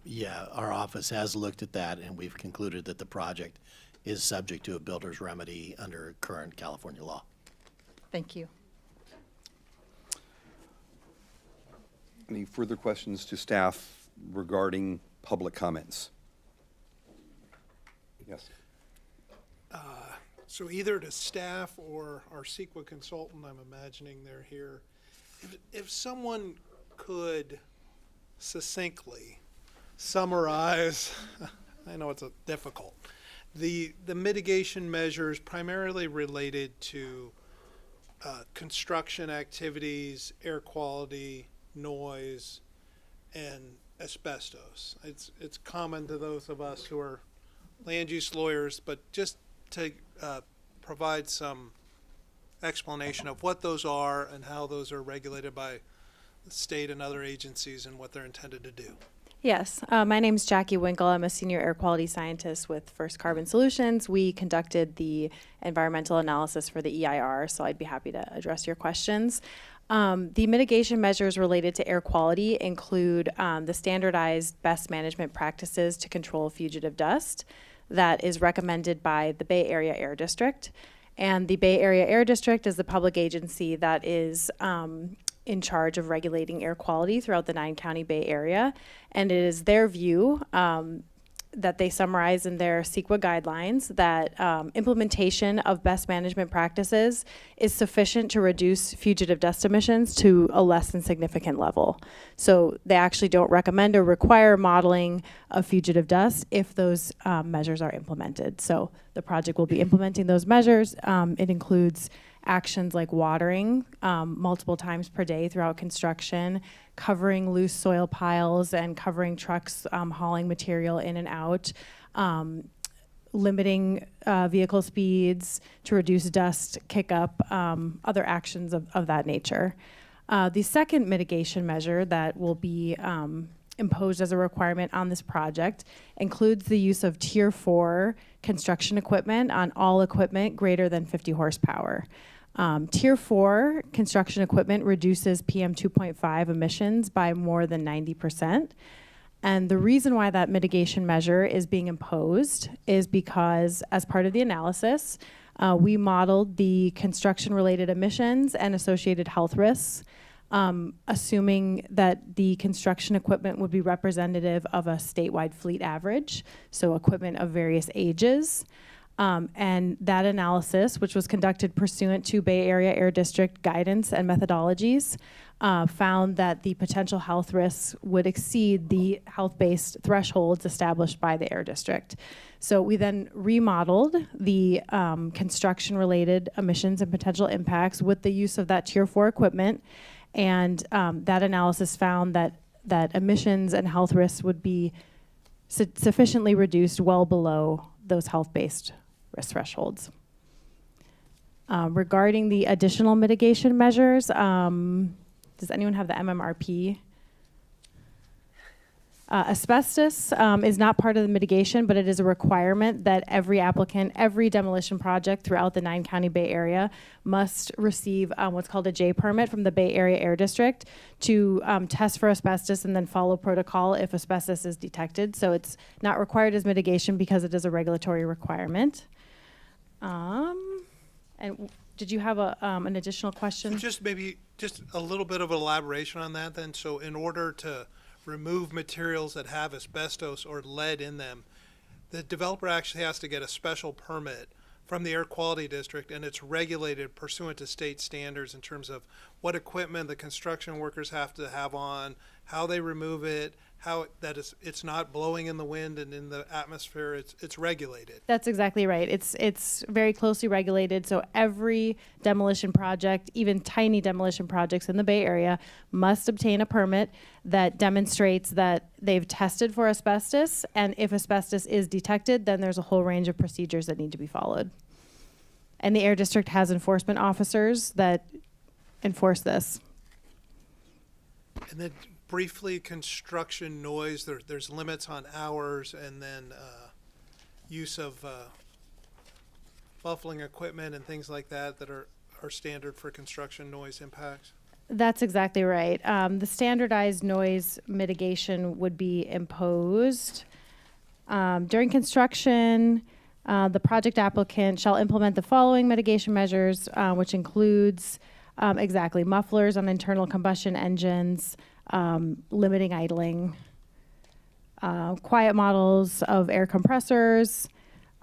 Yeah, our office has looked at that and we've concluded that the project is subject to a builder's remedy under current California law. Thank you. Any further questions to staff regarding public comments? Yes. So either to staff or our CEQA consultant, I'm imagining they're here. If someone could succinctly summarize, I know it's difficult, the mitigation measures primarily related to construction activities, air quality, noise, and asbestos. It's common to those of us who are land use lawyers, but just to provide some explanation of what those are and how those are regulated by the state and other agencies and what they're intended to do. Yes, my name is Jackie Winkle. I'm a senior air quality scientist with First Carbon Solutions. We conducted the environmental analysis for the EIR, so I'd be happy to address your questions. The mitigation measures related to air quality include the standardized best management practices to control fugitive dust that is recommended by the Bay Area Air District. And the Bay Area Air District is the public agency that is in charge of regulating air quality throughout the 9-county Bay Area. And it is their view that they summarize in their CEQA guidelines that implementation of best management practices is sufficient to reduce fugitive dust emissions to a less than significant level. So they actually don't recommend or require modeling of fugitive dust if those measures are implemented. So the project will be implementing those measures. It includes actions like watering multiple times per day throughout construction, covering loose soil piles and covering trucks hauling material in and out, limiting vehicle speeds to reduce dust kick-up, other actions of that nature. The second mitigation measure that will be imposed as a requirement on this project includes the use of Tier 4 construction equipment on all equipment greater than 50 horsepower. Tier 4 construction equipment reduces PM 2.5 emissions by more than 90%. And the reason why that mitigation measure is being imposed is because as part of the analysis, we modeled the construction-related emissions and associated health risks assuming that the construction equipment would be representative of a statewide fleet average, so equipment of various ages. And that analysis, which was conducted pursuant to Bay Area Air District guidance and methodologies, found that the potential health risks would exceed the health-based thresholds established by the Air District. So we then remodeled the construction-related emissions and potential impacts with the use of that Tier 4 equipment, and that analysis found that emissions and health risks would be sufficiently reduced well below those health-based risk thresholds. Regarding the additional mitigation measures, does anyone have the MMRP? Asbestos is not part of the mitigation, but it is a requirement that every applicant, every demolition project throughout the 9-county Bay Area must receive what's called a J permit from the Bay Area Air District to test for asbestos and then follow protocol if asbestos is detected. So it's not required as mitigation because it is a regulatory requirement. And did you have an additional question? So just maybe just a little bit of elaboration on that then. So in order to remove materials that have asbestos or lead in them, the developer actually has to get a special permit from the Air Quality District, and it's regulated pursuant to state standards in terms of what equipment the construction workers have to have on, how they remove it, how it's not blowing in the wind and in the atmosphere. It's regulated. That's exactly right. It's very closely regulated. So every demolition project, even tiny demolition projects in the Bay Area, must obtain a permit that demonstrates that they've tested for asbestos. And if asbestos is detected, then there's a whole range of procedures that need to be followed. And the Air District has enforcement officers that enforce this. And then briefly, construction noise, there's limits on hours, and then use of muffling equipment and things like that are standard for construction noise impacts. That's exactly right. The standardized noise mitigation would be imposed during construction. The project applicant shall implement the following mitigation measures, which includes exactly mufflers on internal combustion engines, limiting idling, quiet models of air compressors.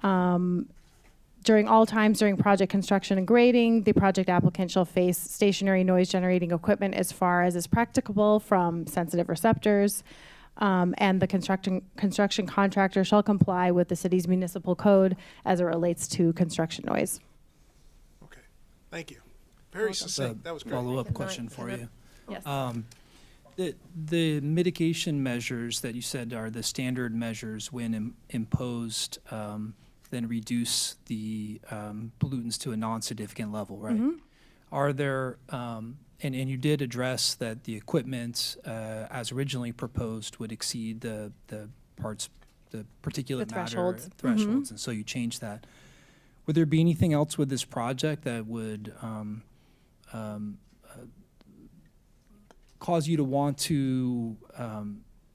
During all times during project construction and grading, the project applicant shall face stationary noise generating equipment as far as is practicable from sensitive receptors. And the construction contractor shall comply with the city's municipal code as it relates to construction noise. Okay, thank you. Very succinct. That was great. Follow-up question for you. Yes. The mitigation measures that you said are the standard measures when imposed, then reduce the pollutants to a non-significant level, right? Mm-hmm. Are there, and you did address that the equipment as originally proposed would exceed the particulate matter thresholds, and so you changed that. Would there be anything else with this project that would cause you to want to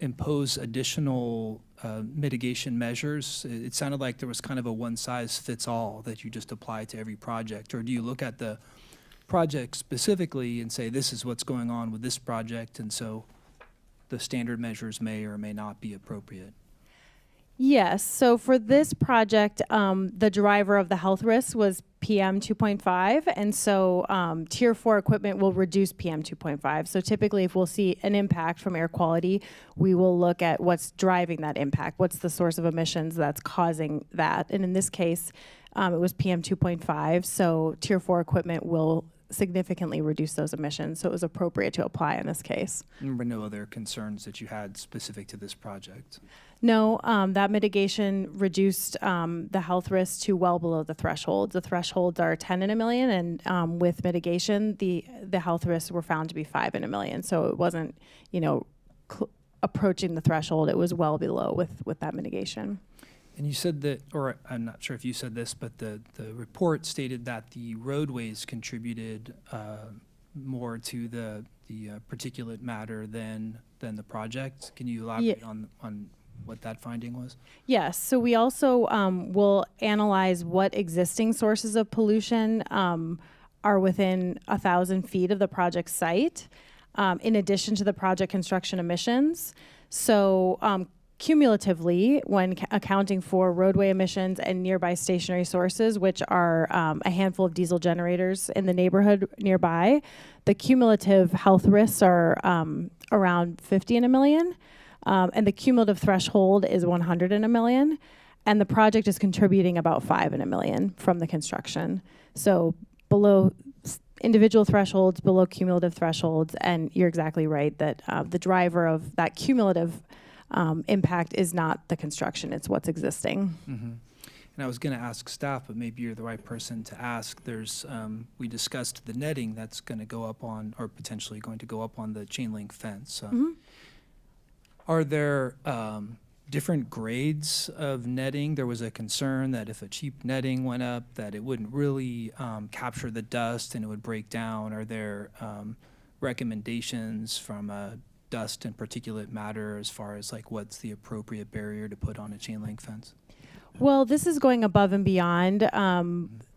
impose additional mitigation measures? It sounded like there was kind of a one-size-fits-all that you just apply to every project. Or do you look at the project specifically and say, this is what's going on with this project, and so the standard measures may or may not be appropriate? Yes. So for this project, the driver of the health risk was PM 2.5, and so Tier 4 equipment will reduce PM 2.5. So typically, if we'll see an impact from air quality, we will look at what's driving that impact. What's the source of emissions that's causing that? And in this case, it was PM 2.5. So Tier 4 equipment will significantly reduce those emissions. So it was appropriate to apply in this case. There were no other concerns that you had specific to this project? No, that mitigation reduced the health risk to well below the thresholds. The thresholds are 10 in a million, and with mitigation, the health risks were found to be 5 in a million. So it wasn't, approaching the threshold. It was well below with that mitigation. And you said that, or I'm not sure if you said this, but the report stated that the roadways contributed more to the particulate matter than the project. Can you elaborate on what that finding was? Yes. So we also will analyze what existing sources of pollution are within 1,000 feet of the project site. in addition to the project construction emissions. So cumulatively, when accounting for roadway emissions and nearby stationary sources, which are a handful of diesel generators in the neighborhood nearby, the cumulative health risks are around 50 in a million, and the cumulative threshold is 100 in a million, and the project is contributing about 5 in a million from the construction. So below individual thresholds, below cumulative thresholds, and you're exactly right that the driver of that cumulative impact is not the construction, it's what's existing. And I was going to ask staff, but maybe you're the right person to ask. There's, we discussed the netting that's going to go up on, or potentially going to go up on the chain link fence. Are there different grades of netting? There was a concern that if a cheap netting went up, that it wouldn't really capture the dust and it would break down. Are there recommendations from a dust and particulate matter as far as like what's the appropriate barrier to put on a chain link fence? Well, this is going above and beyond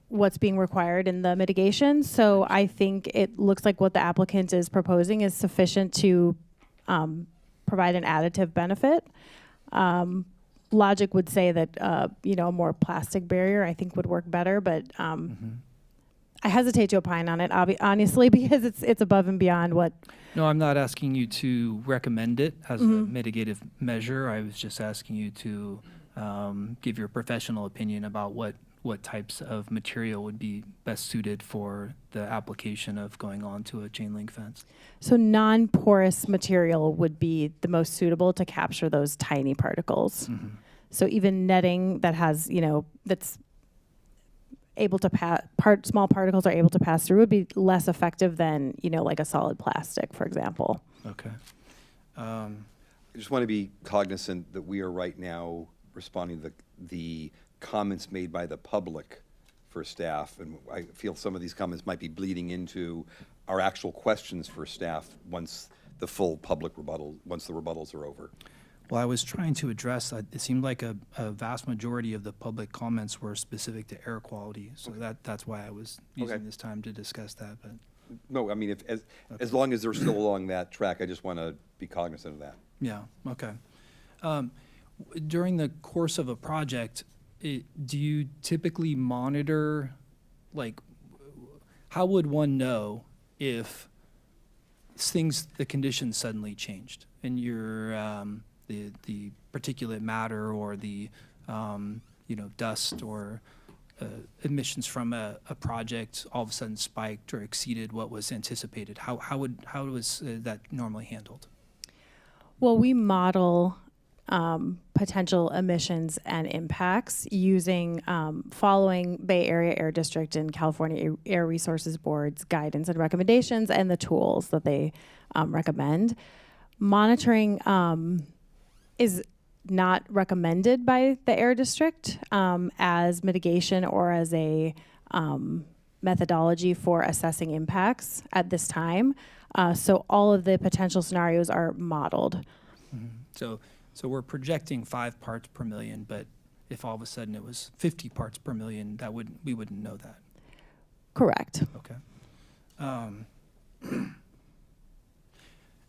what's being required in the mitigation. So I think it looks like what the applicant is proposing is sufficient to provide an additive benefit. Logic would say that a more plastic barrier I think would work better, but I hesitate to opine on it, honestly, because it's above and beyond what. No, I'm not asking you to recommend it as a mitigative measure. I was just asking you to give your professional opinion about what types of material would be best suited for the application of going on to a chain link fence. So non-porous material would be the most suitable to capture those tiny particles. So even netting that has, that's able to small particles are able to pass through would be less effective than, like a solid plastic, for example. Okay. I just want to be cognizant that we are right now responding to the comments made by the public for staff, and I feel some of these comments might be bleeding into our actual questions for staff once the full public once the rebuttals are over. Well, I was trying to address that. It seemed like a vast majority of the public comments were specific to air quality, so that's why I was using this time to discuss that. But no, I mean, as long as they're still along that track, I just want to be cognizant of that. Yeah. Okay. During the course of a project, do you typically monitor, like, how would one know if the conditions suddenly changed and your the particulate matter or the dust or emissions from a project all of a sudden spiked or exceeded what was anticipated? How was that normally handled? Well, we model potential emissions and impacts using following Bay Area Air District and California Air Resources Board's guidance and recommendations and the tools that they recommend. Monitoring is not recommended by the Air District as mitigation or as a methodology for assessing impacts at this time. So all of the potential scenarios are modeled. So we're projecting 5 parts per million, but if all of a sudden it was 50 parts per million, we wouldn't know that. Correct. Okay.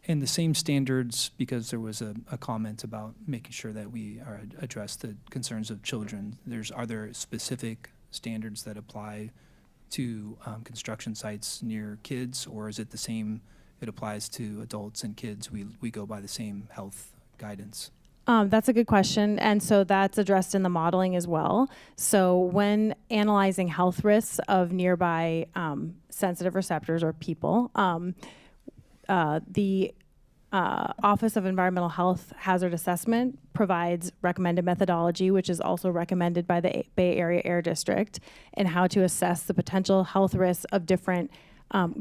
And the same standards, because there was a comment about making sure that we address the concerns of children. Are there specific standards that apply to construction sites near kids, or is it the same? It applies to adults and kids. We go by the same health guidance. That's a good question, and so that's addressed in the modeling as well. So when analyzing health risks of nearby sensitive receptors or people, the Office of Environmental Health Hazard Assessment provides recommended methodology, which is also recommended by the Bay Area Air District, in how to assess the potential health risks of different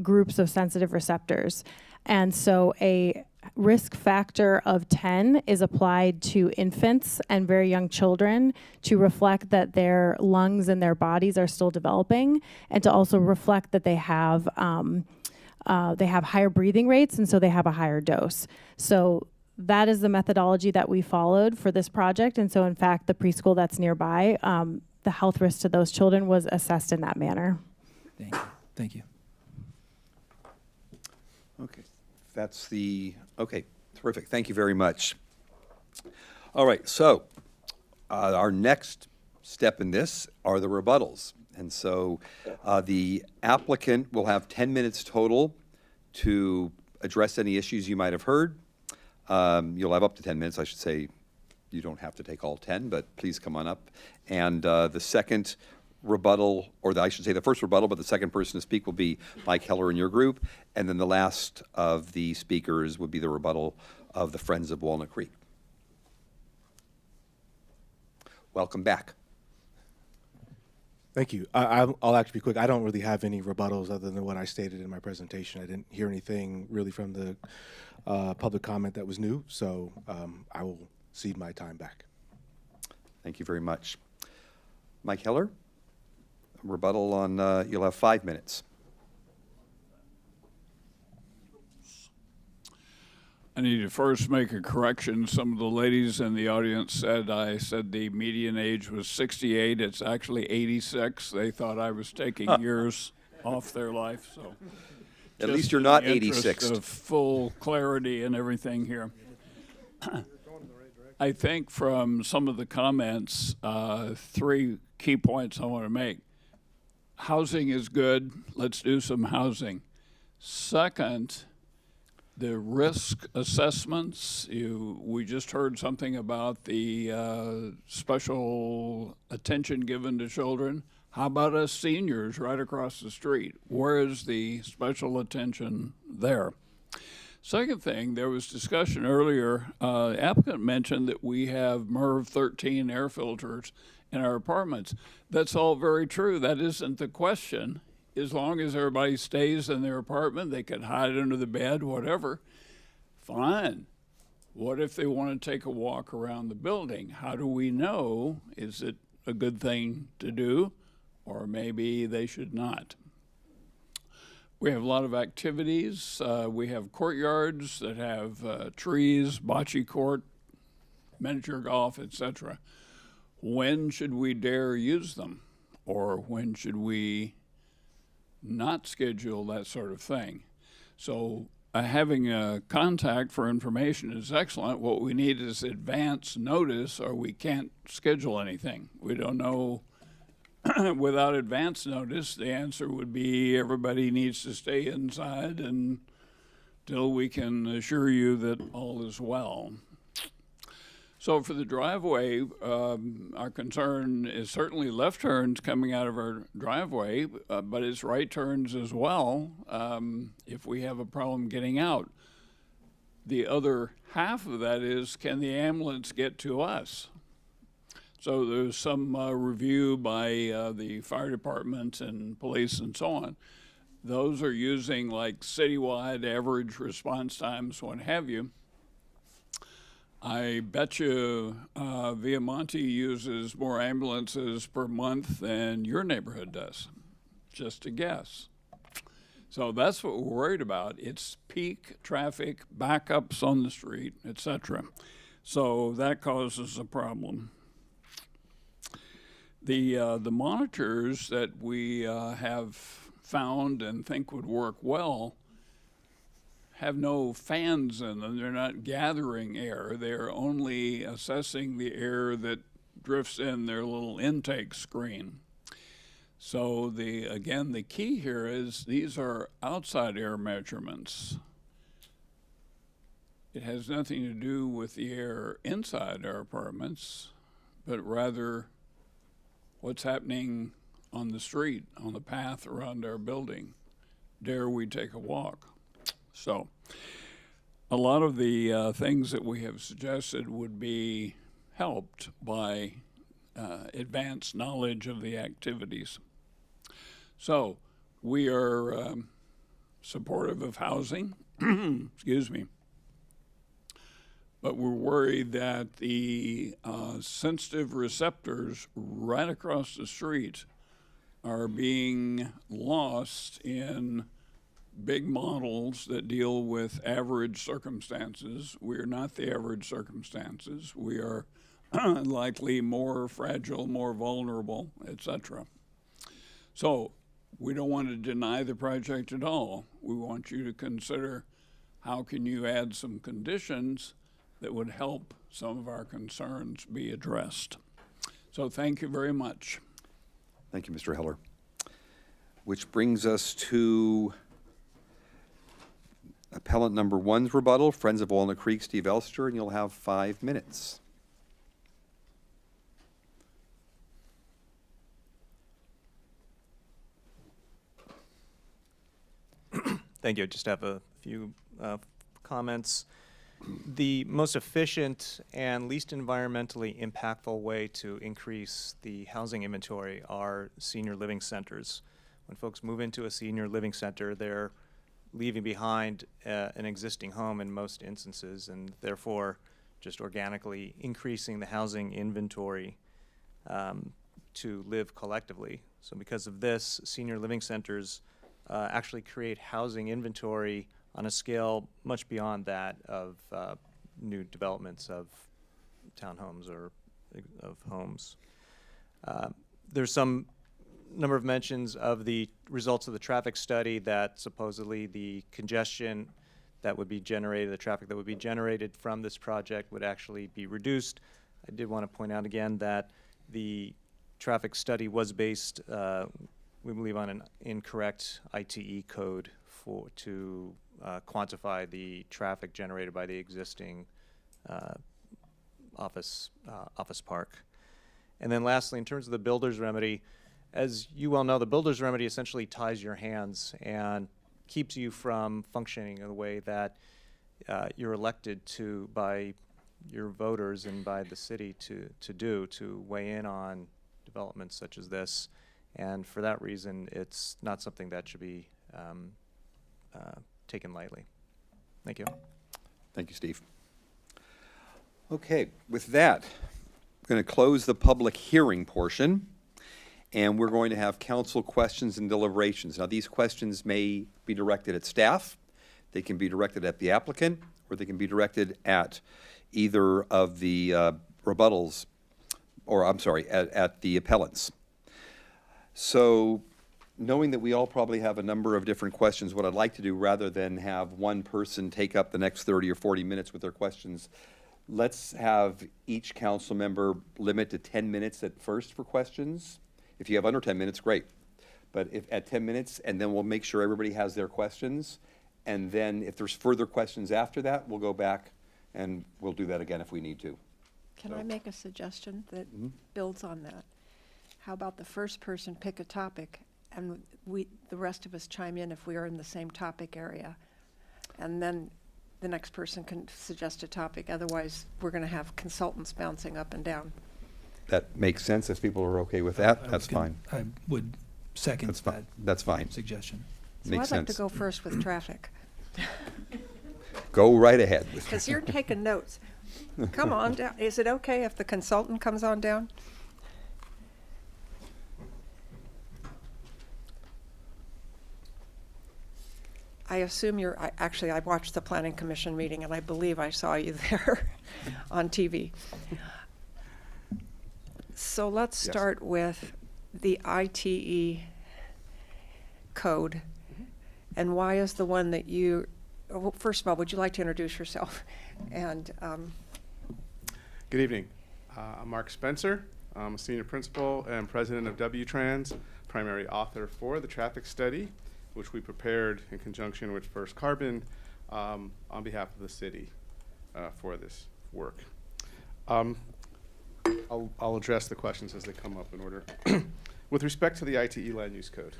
groups of sensitive receptors. And so a risk factor of 10 is applied to infants and very young children to reflect that their lungs and their bodies are still developing, and to also reflect that they have higher breathing rates, and so they have a higher dose. So that is the methodology that we followed for this project. And so in fact, the preschool that's nearby, the health risk to those children was assessed in that manner. Thank you. Okay. that's okay, terrific. Thank you very much. All right, so our next step in this are the rebuttals. And so the applicant will have 10 minutes total to address any issues you might have heard. You'll have up to 10 minutes, I should say. You don't have to take all 10, but please come on up. And the second rebuttal, or I should say the first rebuttal, but the second person to speak will be Mike Heller in your group. And then the last of the speakers would be the rebuttal of the Friends of Walnut Creek. Welcome back. Thank you. I'll actually be quick. I don't really have any rebuttals other than what I stated in my presentation. I didn't hear anything really from the public comment that was new, so I will cede my time back. Thank you very much. Mike Heller, rebuttal on, you'll have 5 minutes. I need to first make a correction. Some of the ladies in the audience said I said the median age was 68. It's actually 86. They thought I was taking years off their life. So, at least you're not 86. Of full clarity and everything here. I think from some of the comments, 3 key points I want to make. Housing is good. Let's do some housing. Second, the risk assessments, we just heard something about the special attention given to children. How about us seniors right across the street? Where is the special attention there? Second thing, there was discussion earlier, the applicant mentioned that we have MERV 13 air filters in our apartments. That's all very true. That isn't the question. As long as everybody stays in their apartment, they can hide under the bed, whatever, fine. What if they want to take a walk around the building? How do we know? Is it a good thing to do, or maybe they should not? We have a lot of activities. We have courtyards that have trees, bocce court, miniature golf, etc. When should we dare use them? Or when should we not schedule that sort of thing? So having a contact for information is excellent. What we need is advance notice, or we can't schedule anything. We don't know. Without advance notice, the answer would be everybody needs to stay inside until we can assure you that all is well. So for the driveway, our concern is certainly left turns coming out of our driveway, but it's right turns as well if we have a problem getting out. The other half of that is, can the ambulance get to us? So there's some review by the fire department and police and so on. Those are using like citywide average response times, what have you. I bet you Viamonte uses more ambulances per month than your neighborhood does, just a guess. So that's what we're worried about. It's peak traffic, backups on the street, etc. So that causes a problem. The monitors that we have found and think would work well have no fans in them. They're not gathering air. They're only assessing the air that drifts in their little intake screen. So again, the key here is these are outside air measurements. It has nothing to do with the air inside our apartments, but rather what's happening on the street, on the path around our building. Dare we take a walk? So a lot of the things that we have suggested would be helped by advanced knowledge of the activities. So we are supportive of housing, excuse me, but we're worried that the sensitive receptors right across the street are being lost in big models that deal with average circumstances. We are not the average circumstances. We are likely more fragile, more vulnerable, etc. So we don't want to deny the project at all. We want you to consider how can you add some conditions that would help some of our concerns be addressed? So thank you very much. Thank you, Mr. Heller. Which brings us to appellant number one's rebuttal, Friends of Walnut Creek, Steve Elster, and you'll have 5 minutes. Thank you. I just have a few comments. The most efficient and least environmentally impactful way to increase the housing inventory are senior living centers. When folks move into a senior living center, they're leaving behind an existing home in most instances, and therefore just organically increasing the housing inventory to live collectively. So because of this, senior living centers actually create housing inventory on a scale much beyond that of new developments of townhomes or of homes. There's some number of mentions of the results of the traffic study that supposedly the congestion that would be generated, the traffic that would be generated from this project would actually be reduced. I did want to point out again that the traffic study was based, we believe, on an incorrect ITE code to quantify the traffic generated by the existing office park. And then lastly, in terms of the builder's remedy, as you well know, the builder's remedy essentially ties your hands and keeps you from functioning in the way that you're elected to by your voters and by the city to weigh in on developments such as this. And for that reason, it's not something that should be taken lightly. Thank you. Thank you, Steve. Okay, with that, I'm going to close the public hearing portion, and we're going to have council questions and deliberations. Now, these questions may be directed at staff, they can be directed at the applicant, or they can be directed at either of the rebuttals, or I'm sorry, at the appellants. So, knowing that we all probably have a number of different questions, what I'd like to do, rather than have one person take up the next 30 or 40 minutes with their questions, let's have each council member limit to 10 minutes at first for questions. If you have under 10 minutes, great. But if at 10 minutes, and then we'll make sure everybody has their questions. And then if there's further questions after that, we'll go back and we'll do that again if we need to. Can I make a suggestion that builds on that? How about the first person pick a topic and the rest of us chime in if we are in the same topic area? And then the next person can suggest a topic. Otherwise, we're going to have consultants bouncing up and down. That makes sense. If people are okay with that, that's fine. I would second that. That's fine. Suggestion. So Makes I'd like sense. to go first with traffic. Go right ahead. Because you're taking notes. Come on down. Is it okay if the consultant comes on down? I assume actually, I watched the Planning Commission meeting, and I believe I saw you there on TV. So let's start with the ITE code. And why is the one that you, well, first of all, would you like to introduce yourself? And good evening. I'm Mark Spencer. I'm a senior principal and president of WTrans, primary author for the traffic study, which we prepared in conjunction with First Carbon on behalf of the city for this work. I'll address the questions as they come up in order. With respect to the ITE land use code,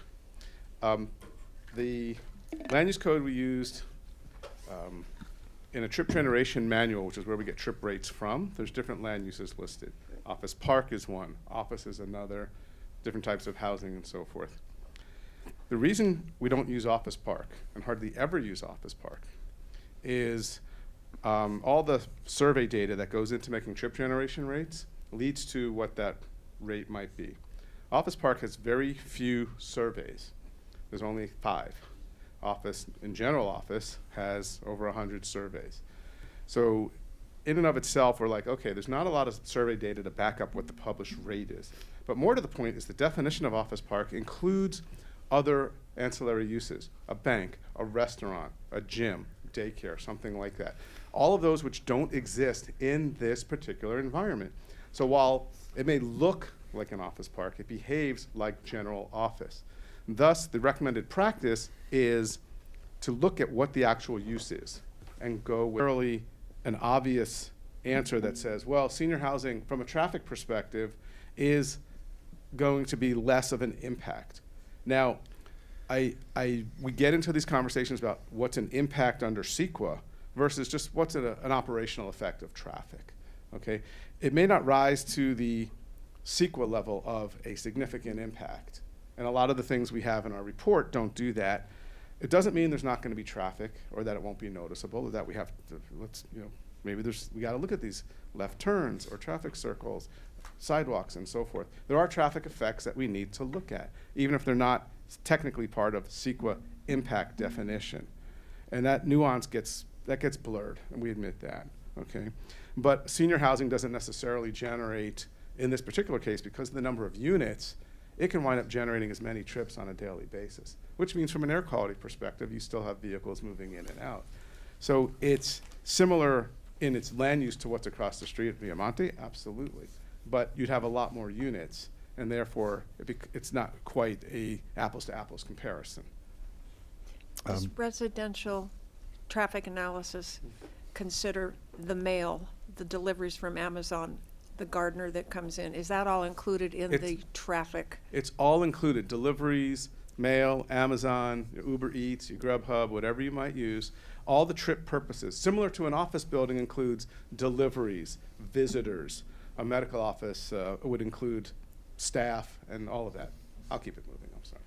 the land use code we used in a trip generation manual, which is where we get trip rates from, there's different land uses listed. Office park is one, office is another, different types of housing and so forth. The reason we don't use office park, and hardly ever use office park, is all the survey data that goes into making trip generation rates leads to what that rate might be. Office park has very few surveys. There's only 5. Office, in general office, has over 100 surveys. So in and of itself, we're like, okay, there's not a lot of survey data to back up what the published rate is. But more to the point is the definition of office park includes other ancillary uses, a bank, a restaurant, a gym, daycare, something like that. All of those which don't exist in this particular environment. So while it may look like an office park, it behaves like general office. Thus, the recommended practice is to look at what the actual use is and go with really an obvious answer that says, well, senior housing from a traffic perspective is going to be less of an impact. Now, we get into these conversations about what's an impact under CEQA versus just what's an operational effect of traffic, okay? It may not rise to the CEQA level of a significant impact, and a lot of the things we have in our report don't do that. It doesn't mean there's not going to be traffic or that it won't be noticeable, or that we have to, maybe we got to look at these left turns or traffic circles, sidewalks, and so forth. There are traffic effects that we need to look at, even if they're not technically part of CEQA impact definition. And that nuance gets blurred, and we admit that, okay? But senior housing doesn't necessarily generate, in this particular case, because of the number of units, it can wind up generating as many trips on a daily basis, which means from an air quality perspective, you still have vehicles moving in and out. So it's similar in its land use to what's across the street at Viamonte, absolutely. But you'd have a lot more units, and therefore it's not quite a apples to apples comparison. Does residential traffic analysis consider the mail, the deliveries from Amazon, the gardener that comes in? Is that all included in the traffic? It's all included. Deliveries, mail, Amazon, your Uber Eats, your Grubhub, whatever you might use. All the trip purposes. Similar to an office building includes deliveries, visitors. A medical office would include staff and all of that. I'll keep it moving, I'm sorry.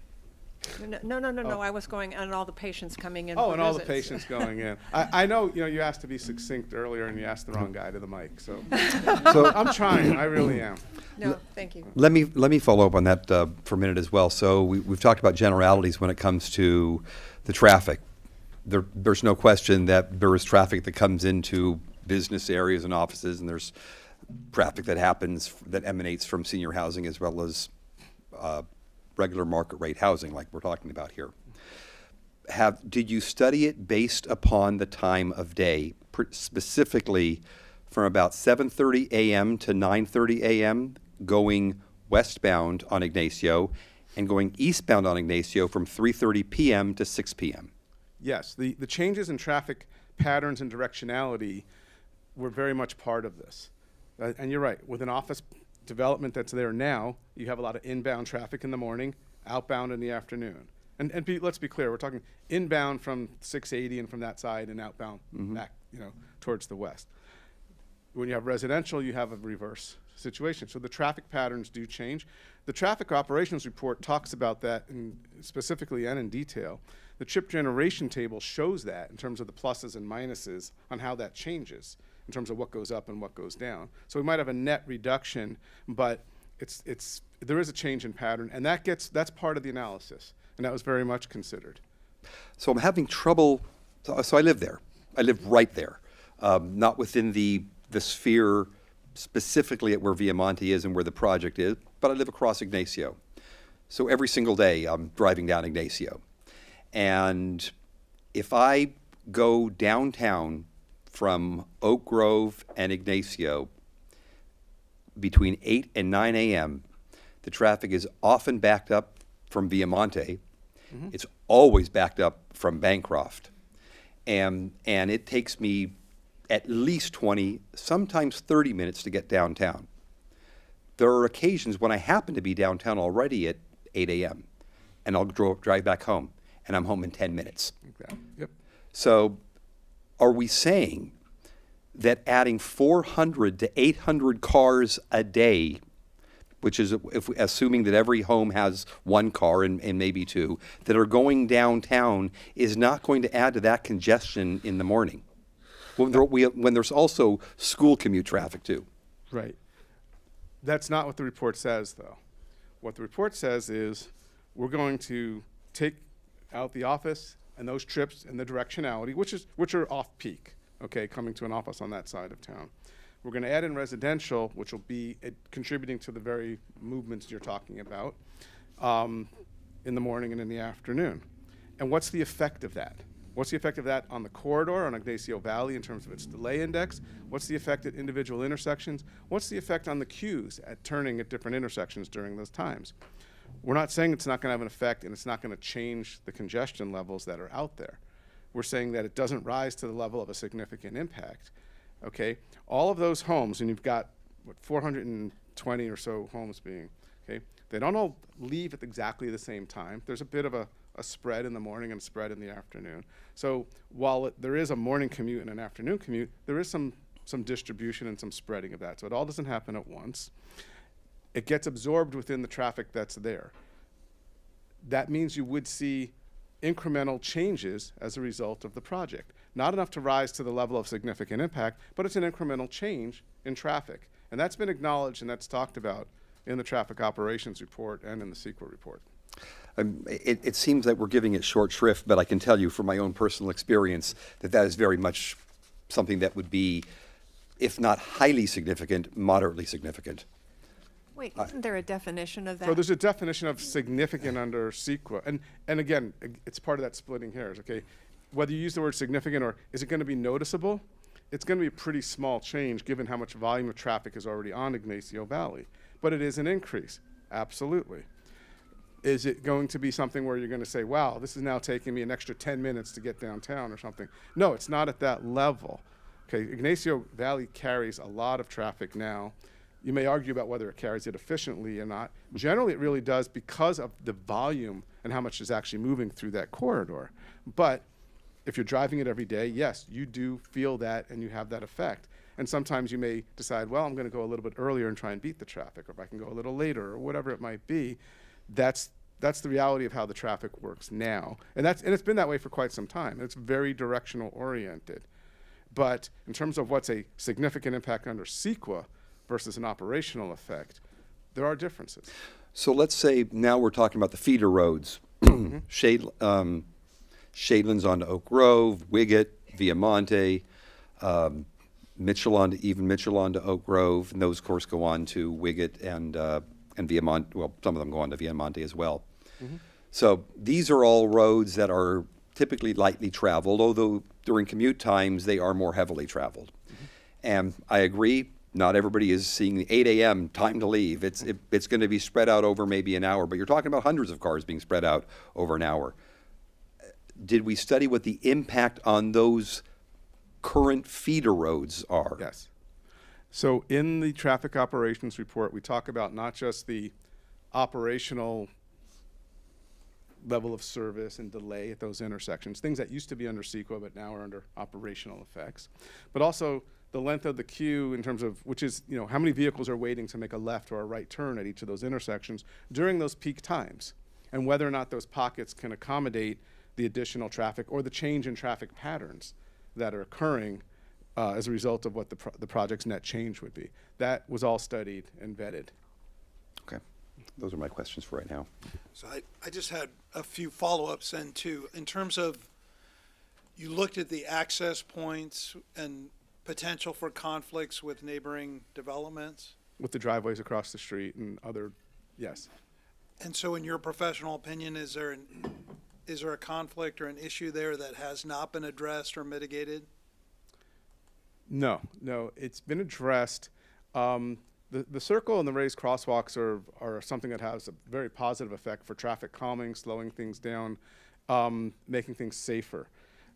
No, I was going, and all the patients coming in Oh, for and all the visits. patients going in. I know, you asked to be succinct earlier and you asked the wrong guy to the mic, so. So- I'm trying, I really am. No, thank you. Let me follow up on that for a minute as well. So we've talked about generalities when it comes to the traffic. There's no question that there is traffic that comes into business areas and offices, and there's traffic that emanates from senior housing as well as regular market rate housing like we're talking about here. Did you study it based upon the time of day, specifically from about 7:30 a.m. to 9:30 a.m. going westbound on Ignacio and going eastbound on Ignacio from 3:30 p.m. to 6 p.m.? Yes, the changes in traffic patterns and directionality were very much part of this. And you're right, with an office development that's there now, you have a lot of inbound traffic in the morning, outbound in the afternoon. And let's be clear, we're talking inbound from 680 and from that side, and outbound back, towards the west. When you have residential, you have a reverse situation. So the traffic patterns do change. The traffic operations report talks about that specifically and in detail. The trip generation table shows that in terms of the pluses and minuses on how that changes in terms of what goes up and what goes down. So we might have a net reduction, but there is a change in pattern, and that's part of the analysis, and that was very much considered. So I'm having trouble. So I live there. I live right there, not within the sphere specifically at where Viamonte is and where the project is, but I live across Ignacio. So every single day I'm driving down Ignacio. And if I go downtown from Oak Grove and Ignacio between 8 and 9 a.m., the traffic is often backed up from Viamonte. Mm-hmm. It's always backed up from Bancroft. And it takes me at least 20, sometimes 30 minutes to get downtown. There are occasions when I happen to be downtown already at 8 a.m., and I'll drive back home, and I'm home in 10 minutes. Okay. Yep. So are we saying that adding 400 to 800 cars a day, which is assuming that every home has one car and maybe two, that are going downtown is not going to add to that congestion in the morning? When there's also school commute traffic too. Right. That's not what the report says, though. What the report says is we're going to take out the office and those trips and the directionality, which are off-peak, okay, coming to an office on that side of town. We're going to add in residential, which will be contributing to the very movements you're talking about in the morning and in the afternoon. And what's the effect of that? What's the effect of that on the corridor, on Ignacio Valley in terms of its delay index? What's the effect at individual intersections? What's the effect on the queues at turning at different intersections during those times? We're not saying it's not going to have an effect and it's not going to change the congestion levels that are out there. We're saying that it doesn't rise to the level of a significant impact. Okay, all of those homes, and you've got what, 420 or so homes being, okay, they don't all leave at exactly the same time. There's a bit of a spread in the morning and a spread in the afternoon. So while there is a morning commute and an afternoon commute, there is some distribution and some spreading of that. So it all doesn't happen at once. It gets absorbed within the traffic that's there. That means you would see incremental changes as a result of the project. Not enough to rise to the level of significant impact, but it's an incremental change in traffic. And that's been acknowledged and that's talked about in the traffic operations report and in the CEQA report. It seems that we're giving it short shrift, but I can tell you from my own personal experience that that is very much something that would be, if not highly significant, moderately significant. Wait, isn't there a definition of that? So there's a definition of significant under CEQA. And again, it's part of that splitting hairs, okay? Whether you use the word significant or is it going to be noticeable, it's going to be a pretty small change given how much volume of traffic is already on Ignacio Valley. But it is an increase, absolutely. Is it going to be something where you're going to say, wow, this is now taking me an extra 10 minutes to get downtown or something? No, it's not at that level. Okay, Ignacio Valley carries a lot of traffic now. You may argue about whether it carries it efficiently or not. Generally, it really does because of the volume and how much is actually moving through that corridor. But if you're driving it every day, yes, you do feel that and you have that effect. And sometimes you may decide, well, I'm going to go a little bit earlier and try and beat the traffic, or if I can go a little later, or whatever it might be. That's the reality of how the traffic works now. And it's been that way for quite some time. And it's very directional oriented. But in terms of what's a significant impact under CEQA versus an operational effect, there are differences. So let's say now we're talking about the feeder roads, Shadelands onto Oak Grove, Wiggett, Viamonte, Mitchell onto Oak Grove, and those, of course, go on to Wiggett and Viamonte. Well, some of them go on to Viamonte as well. So these are all roads that are typically lightly traveled, although during commute times they are more heavily traveled. And I agree, not everybody is seeing the 8 a.m. time to leave. It's going to be spread out over maybe an hour, but you're talking about hundreds of cars being spread out over an hour. Did we study what the impact on those current feeder roads are? Yes. So in the traffic operations report, we talk about not just the operational level of service and delay at those intersections, things that used to be under CEQA but now are under operational effects, but also the length of the queue in terms of, which is, how many vehicles are waiting to make a left or a right turn at each of those intersections during those peak times, and whether or not those pockets can accommodate the additional traffic or the change in traffic patterns that are occurring as a result of what the project's net change would be. That was all studied and vetted. Okay. Those are my questions for right now. So I just had a few follow-ups then too. In terms of, you looked at the access points and potential for conflicts with neighboring developments? With the driveways across the street and other, yes. And so in your professional opinion, is there a conflict or an issue there that has not been addressed or mitigated? No, it's been addressed. The circle and the raised crosswalks are something that has a very positive effect for traffic calming, slowing things down, making things safer.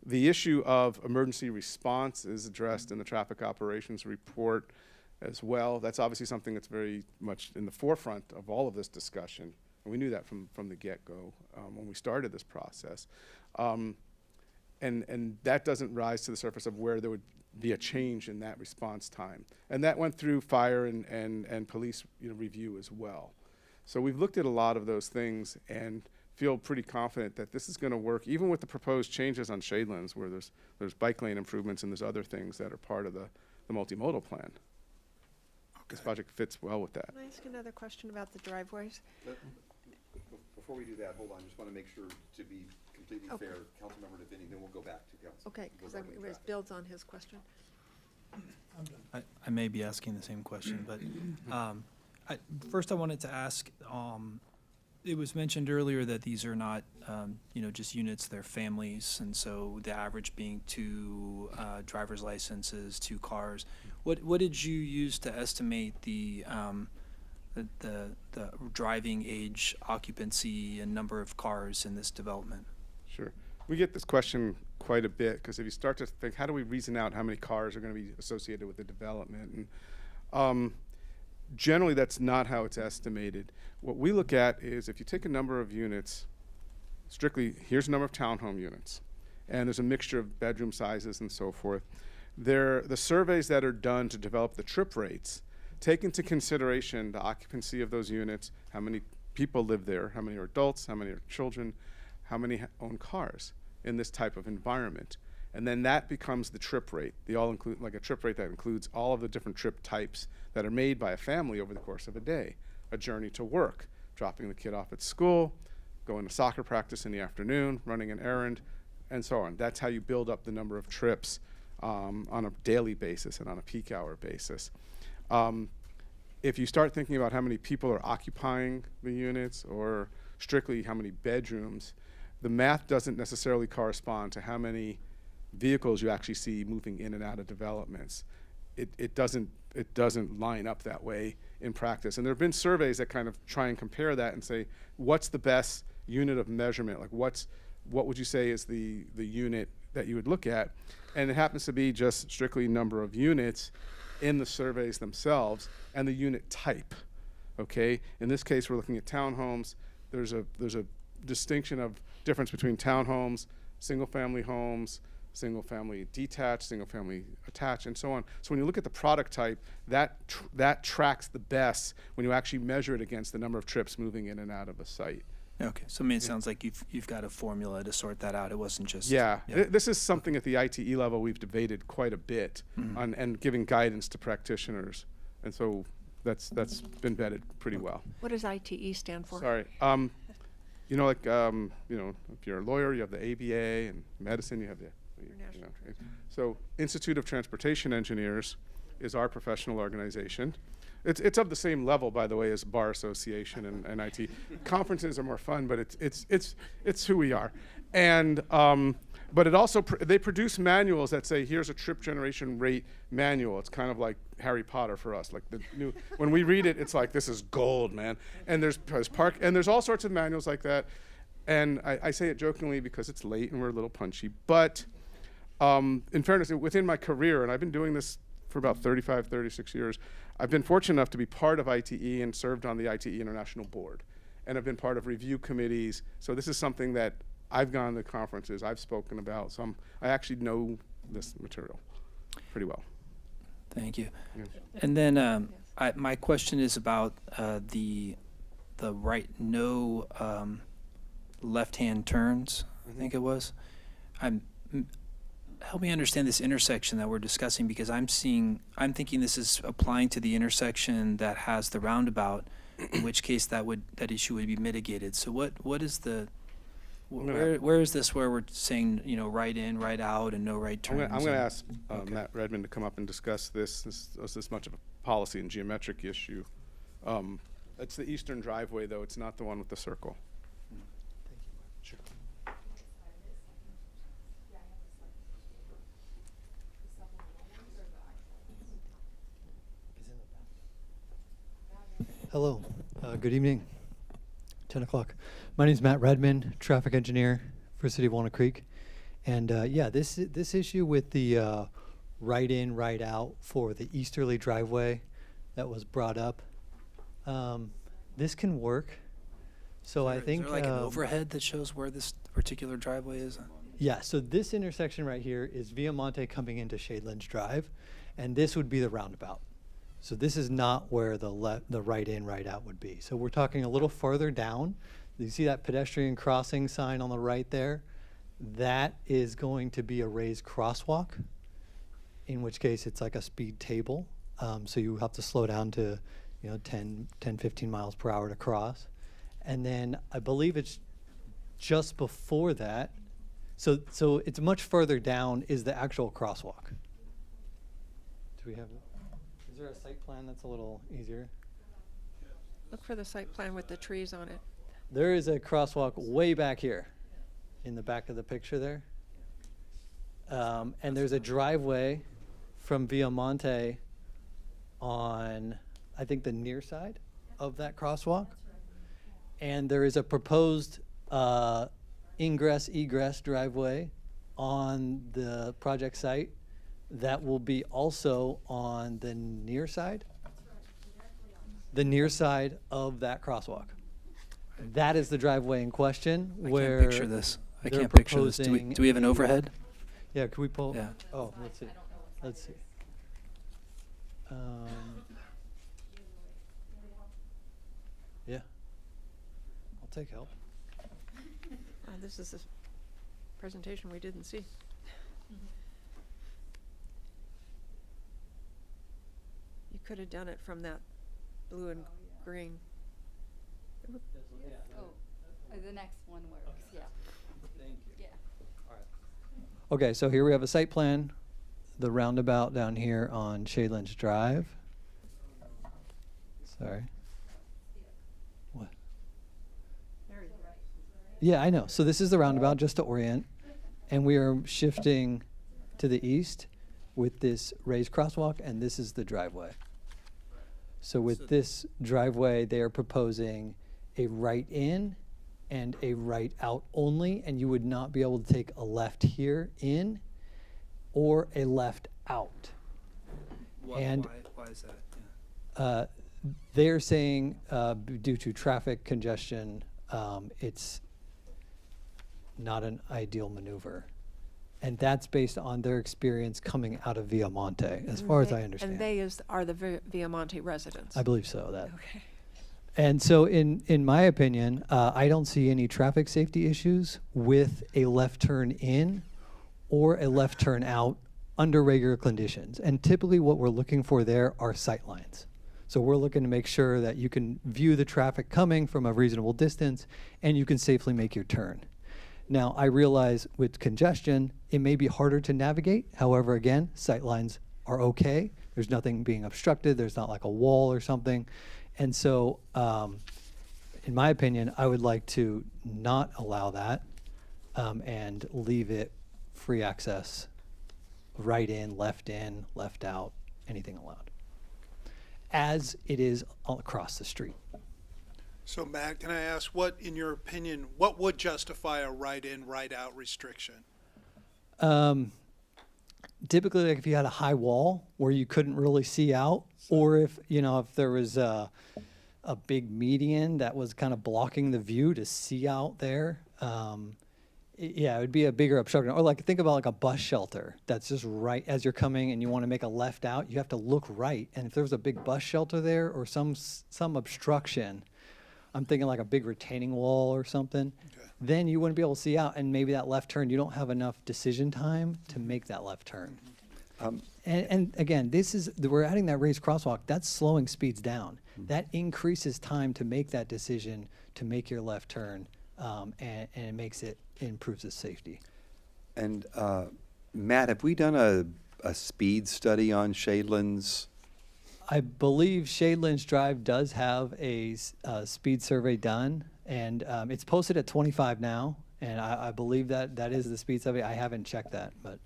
The issue of emergency response is addressed in the traffic operations report as well. That's obviously something that's very much in the forefront of all of this discussion. And we knew that from the get-go when we started this process. And that doesn't rise to the surface of where there would be a change in that response time. And that went through fire and police review as well. So we've looked at a lot of those things and feel pretty confident that this is going to work, even with the proposed changes on Shadelands, where there's bike lane improvements and there's other things that are part of the multimodal plan. Okay. This project fits well with that. Can I ask another question about the driveways? Before we do that, hold on. I just want to make sure to be completely fair. Councilmember DeVinny, then we'll go back to council. Okay, because it builds on his question. I may be asking the same question, but first I wanted to ask, It was mentioned earlier that these are not, just units, they're families, and so the average being 2 driver's licenses, 2 cars. What did you use to estimate the driving age, occupancy, and number of cars in this development? Sure. We get this question quite a bit because if you start to think, how do we reason out how many cars are going to be associated with the development? And generally, that's not how it's estimated. What we look at is if you take a number of units, strictly, here's a number of townhome units, and there's a mixture of bedroom sizes and so forth. The surveys that are done to develop the trip rates take into consideration the occupancy of those units, how many people live there, how many are adults, how many are children, how many own cars in this type of environment. And then that becomes the trip rate, like a trip rate that includes all of the different trip types that are made by a family over the course of a day. A journey to work, dropping the kid off at school, going to soccer practice in the afternoon, running an errand, and so on. That's how you build up the number of trips on a daily basis and on a peak hour basis. If you start thinking about how many people are occupying the units or strictly how many bedrooms, the math doesn't necessarily correspond to how many vehicles you actually see moving in and out of developments. It doesn't line up that way in practice. And there have been surveys that kind of try and compare that and say, what's the best unit of measurement? Like what would you say is the unit that you would look at? And it happens to be just strictly number of units in the surveys themselves and the unit type, okay? In this case, we're looking at townhomes. There's a distinction of difference between townhomes, single-family homes, single-family detached, single-family attached, and so on. So when you look at the product type, that tracks the best when you actually measure it against the number of trips moving in and out of a site. Okay, so I mean, it sounds like you've got a formula to sort that out. It wasn't just This is something at the ITE level we've debated quite a bit on and giving guidance to practitioners, and so that's been vetted pretty well. What does ITE stand for? Sorry. If you're a lawyer, you have the ABA, and medicine, you have the. So Institute of Transportation Engineers is our professional organization. It's of the same level, by the way, as Bar Association and IT. Conferences are more fun, but it's who we are. And but it also they produce manuals that say here's a trip generation rate manual. It's kind of like Harry Potter for us. Like the new when we read it, it's like this is gold, man. And there's all sorts of manuals like that. And I say it jokingly because it's late and we're a little punchy, but. In fairness, within my career, and I've been doing this for about 35, 36 years, I've been fortunate enough to be part of ITE and served on the ITE International Board. And I've been part of review committees. So this is something that I've gone to conferences, I've spoken about. So I actually know this material pretty well. Thank you. Yes. And then my question is about the left-hand turns, I think it was. Help me understand this intersection that we're discussing, because I'm thinking this is applying to the intersection that has the roundabout, in which case that issue would be mitigated. So what is where is this where we're saying, right in, right out, and no right turns? I'm going to ask Matt Redmond to come up and discuss this. This is much of a policy and geometric issue. It's the eastern driveway, though. It's not the one with the circle. Sure. Hello, good evening, 10 o'clock. My name is Matt Redmond, traffic engineer for City of Walnut Creek. And this issue with the right in, right out for the easterly driveway that was brought up, this can work. So I think— Is there like an overhead that shows where this particular driveway is? Yeah, so this intersection right here is Viamonte coming into Shadelands Drive, and this would be the roundabout. So this is not where the right in, right out would be. So we're talking a little farther down. You see that pedestrian crossing sign on the right there? That is going to be a raised crosswalk, in which case it's like a speed table. So you have to slow down to 10, 15 miles per hour to cross. And then I believe it's just before that. So it's much further down is the actual crosswalk. Do we have it? Is there a site plan that's a little easier? Look for the site plan with the trees on it. There is a crosswalk way back here in the back of the picture there. And there's a driveway from Viamonte on, I think, the near side of that crosswalk. And there is a proposed ingress-egress driveway on the project site that will be also on the near side. The near side of that crosswalk. That is the driveway in question where. I can't picture this. I they're can't picture this. Do proposing we have an overhead? Yeah, can we pull? Yeah. Oh, let's see. Let's see. Yeah. I'll take help. This is a presentation we didn't see. You could have done it from that blue and green. The next one works, yeah. Thank you. Yeah. All right. Okay, so here we have a site plan, the roundabout down here on Shadelands Drive. Sorry. What? Yeah, I know. So this is the roundabout, just to orient. And we are shifting to the east with this raised crosswalk, and this is the driveway. So with this driveway, they are proposing a right in and a right out only, and you would not be able to take a left here in or a left out. Why is that? Yeah. They're saying due to traffic congestion, it's not an ideal maneuver. And that's based on their experience coming out of Viamonte, as far as I understand. And they are the Viamonte residents. I believe so. That. Okay. And so in my opinion, I don't see any traffic safety issues with a left turn in or a left turn out under regular conditions. And typically what we're looking for there are sight lines. So we're looking to make sure that you can view the traffic coming from a reasonable distance and you can safely make your turn. Now, I realize with congestion, it may be harder to navigate. However, again, sight lines are okay. There's nothing being obstructed. There's not like a wall or something. And so, in my opinion, I would like to not allow that and leave it free access, right in, left out, anything allowed, as it is all across the street. So Matt, can I ask, what, in your opinion, what would justify a right-in, right-out restriction? Typically, like if you had a high wall where you couldn't really see out, or if there was a big median that was kind of blocking the view to see out there, yeah, it would be a bigger obstruction. Or like think about like a bus shelter that's just right as you're coming and you want to make a left out, you have to look right. And if there was a big bus shelter there or some obstruction, I'm thinking like a big retaining wall or something, then you wouldn't be able to see out, and maybe that left turn, you don't have enough decision time to make that left turn. And again, we're adding that raised crosswalk, that's slowing speeds down. That increases time to make that decision, to make your left turn, and it improves the safety. And Matt, have we done a speed study on Shadelands? I believe Shadelands Drive does have a speed survey done, and it's posted at 25 now, and I believe that is the speed survey. I haven't checked that, but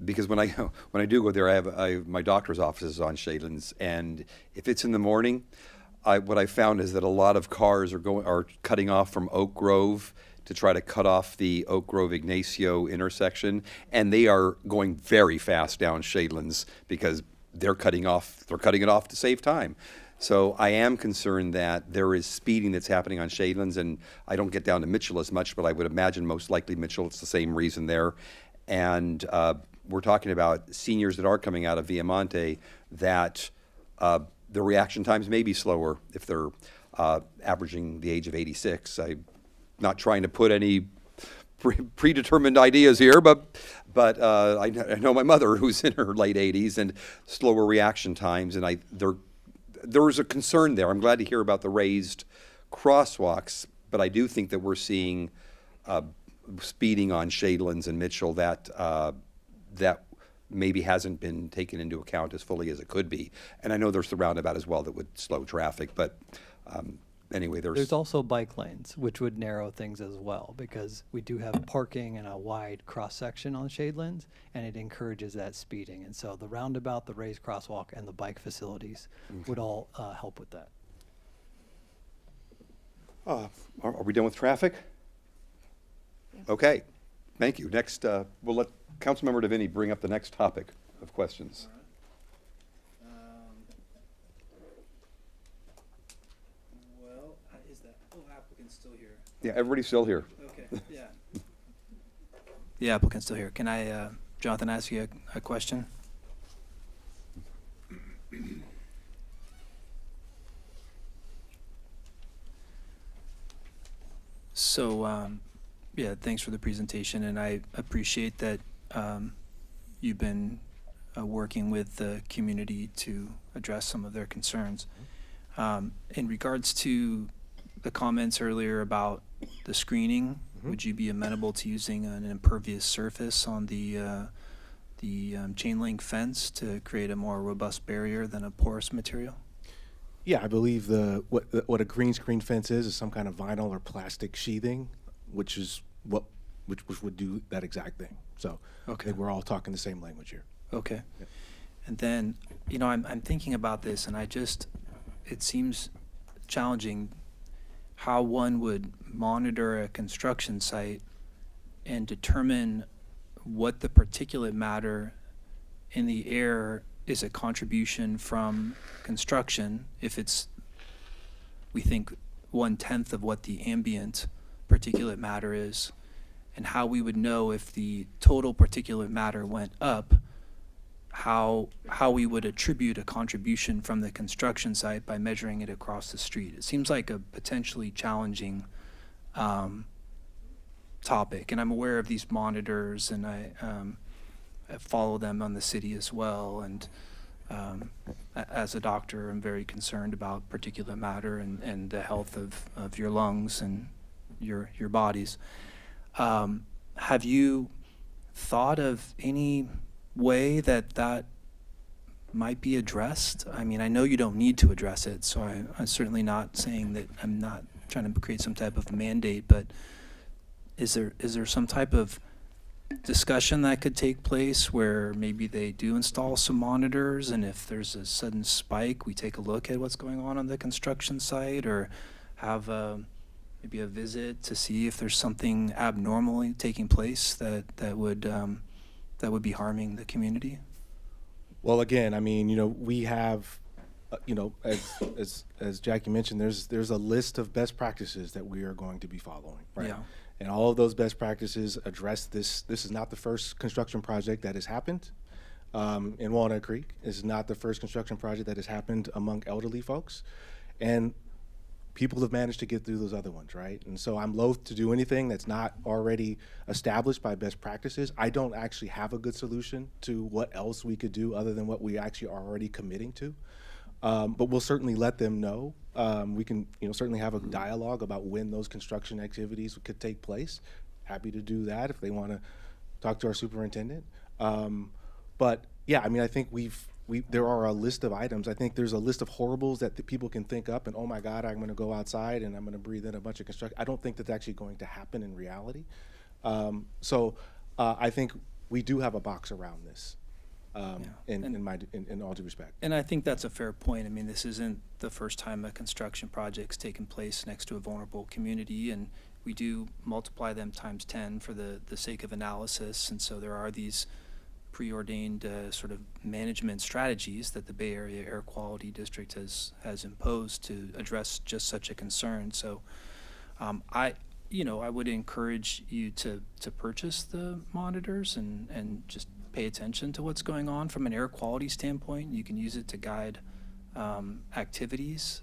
because when I do go there, I have my doctor's office is on Shadelands, and if it's in the morning, what I found is that a lot of cars are cutting off from Oak Grove to try to cut off the Oak Grove Ignacio intersection, and they are going very fast down Shadelands because they're cutting it off to save time. So I am concerned that there is speeding that's happening on Shadelands, and I don't get down to Mitchell as much, but I would imagine most likely Mitchell, it's the same reason there. And we're talking about seniors that are coming out of Viamonte that the reaction times may be slower if they're averaging the age of 86. I'm not trying to put any predetermined ideas here, but I know my mother who's in her late 80s and slower reaction times, and there is a concern there. I'm glad to hear about the raised crosswalks, but I do think that we're seeing speeding on Shadelands and Mitchell that maybe hasn't been taken into account as fully as it could be. And I know there's the roundabout as well that would slow traffic, but anyway, There's also bike lanes, which would narrow things as well, because we do have parking and a wide cross-section on Shadelands, and it encourages that speeding. And so the roundabout, the raised crosswalk, and the bike facilities would all help with that. Are we done with traffic? Okay, thank you. Next, we'll let Councilmember DeVinny bring up the next topic of questions. Well, is that applicant still here? Yeah, everybody's still here. Okay, yeah. The applicant's still here. Can I, Jonathan, ask you a question? So, yeah, thanks for the presentation, and I appreciate that you've been working with the community to address some of their concerns. In regards to the comments earlier about the screening, would you be amenable to using an impervious surface on the chain link fence to create a more robust barrier than a porous material? Yeah, I believe what a green screen fence is some kind of vinyl or plastic sheathing, which would do that exact thing. So I think we're all talking the same language here. Okay. Yeah. And then, I'm thinking about this, and it seems challenging how one would monitor a construction site and determine what the particulate matter in the air is a contribution from construction, if we think 1/10 of what the ambient particulate matter is, and how we would know if the total particulate matter went up, how we would attribute a contribution from the construction site by measuring it across the street. It seems like a potentially challenging topic, and I'm aware of these monitors, and I follow them on the city as well, and as a doctor, I'm very concerned about particulate matter and the health of your lungs and your bodies. Have you thought of any way that might be addressed? I mean, I know you don't need to address it, so I'm certainly not saying that I'm not trying to create some type of mandate, but is there some type of discussion that could take place where maybe they do install some monitors, and if there's a sudden spike, we take a look at what's going on the construction site, or have maybe a visit to see if there's something abnormally taking place that would be harming the community? Well, again, I mean, we have, as Jackie mentioned, there's a list of best practices that we are going to be following, right? Yeah. And all of those best practices address this. This is not the first construction project that has happened in Walnut Creek. This is not the first construction project that has happened among elderly folks. And people have managed to get through those other ones, right? And so I'm loath to do anything that's not already established by best practices. I don't actually have a good solution to what else we could do other than what we actually are already committing to. But we'll certainly let them know. We can, certainly have a dialogue about when those construction activities could take place. Happy to do that if they want to talk to our superintendent. But yeah, I mean, I think there are a list of items. I think there's a list of horribles that the people can think up, and oh my God, I'm going to go outside and I'm going to breathe in a bunch of construction. I don't think that's actually going to happen in reality. So I think we do have a box around this. In all due respect. And I think that's a fair point. I mean, this isn't the first time a construction project's taken place next to a vulnerable community, and we do multiply them times 10 for the sake of analysis. And so there are these preordained sort of management strategies that the Bay Area Air Quality District has imposed to address just such a concern. So I would encourage you to purchase the monitors and just pay attention to what's going on from an air quality standpoint. You can use it to guide activities,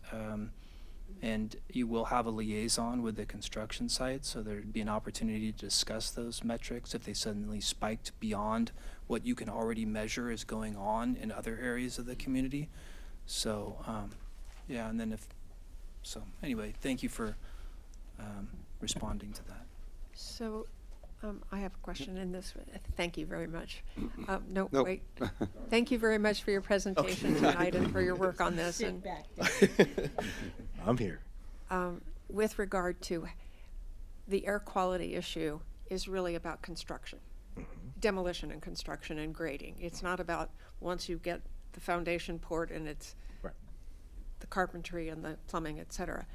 and you will have a liaison with the construction site, so there'd be an opportunity to discuss those metrics if they suddenly spiked beyond what you can already measure is going on in other areas of the community. So yeah, and then anyway, thank you for responding to that. So I have a question in this. Thank you very much. No. Wait. Thank you very much for your presentation tonight and for your work on this. And I'm here. with regard to the air quality issue is really about construction, demolition and construction and grading. It's not about once you get the foundation poured and it's the carpentry and the plumbing, et cetera.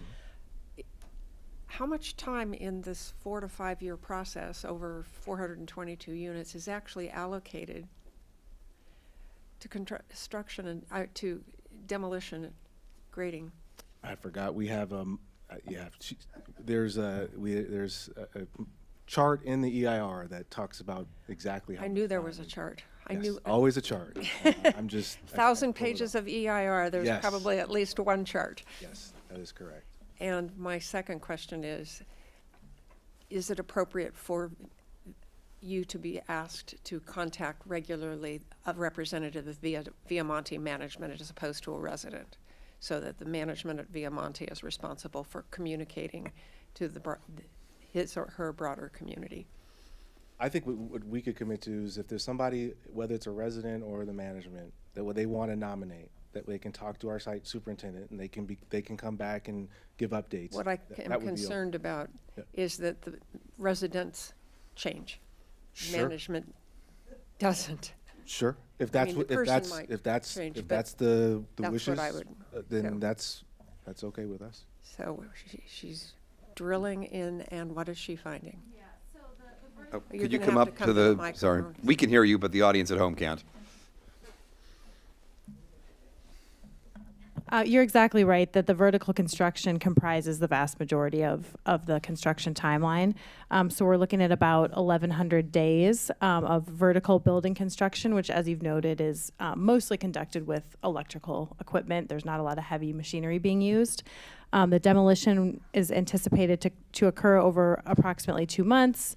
How much time in this 4 to 5 year process over 422 units is actually allocated to construction and to demolition and grading? I forgot. We have there's a chart in the EIR that talks about exactly how. I knew there was a chart. I Yes, knew always a chart. I'm just 1,000 pages of EIR. There's Yes. probably at least one chart. Yes, that is correct. And my second question is it appropriate for you to be asked to contact regularly a representative of Viamonte management as opposed to a resident, so that the management at Viamonte is responsible for communicating to his or her broader community? I think what we could commit to is if there's somebody, whether it's a resident or the management, that they want to nominate, that they can talk to our site superintendent and they can come back and give updates. What I am concerned about is that the residents change. Sure. Management doesn't. Sure. If that's the person might change, if but that's the that's wishes, what I would, then so. that's okay with us. So she's drilling in, and what is she finding? Oh, You're could you gonna come have up to to the, microphone. sorry, we can hear you, but the audience at home can't. You're exactly right that the vertical construction comprises the vast majority of the construction timeline. So we're looking at about 1,100 days of vertical building construction, which, as you've noted, is mostly conducted with electrical equipment. There's not a lot of heavy machinery being used. The demolition is anticipated to occur over approximately 2 months,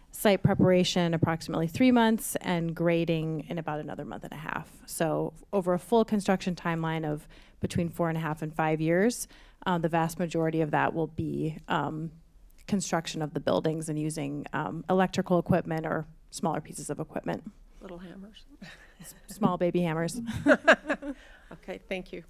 site preparation approximately 3 months, and grading in about another month and a half. So over a full construction timeline of between 4.5 and 5 years, the vast majority of that will be construction of the buildings and using electrical equipment or smaller pieces of equipment. Little hammers. Small baby hammers. Okay, thank you.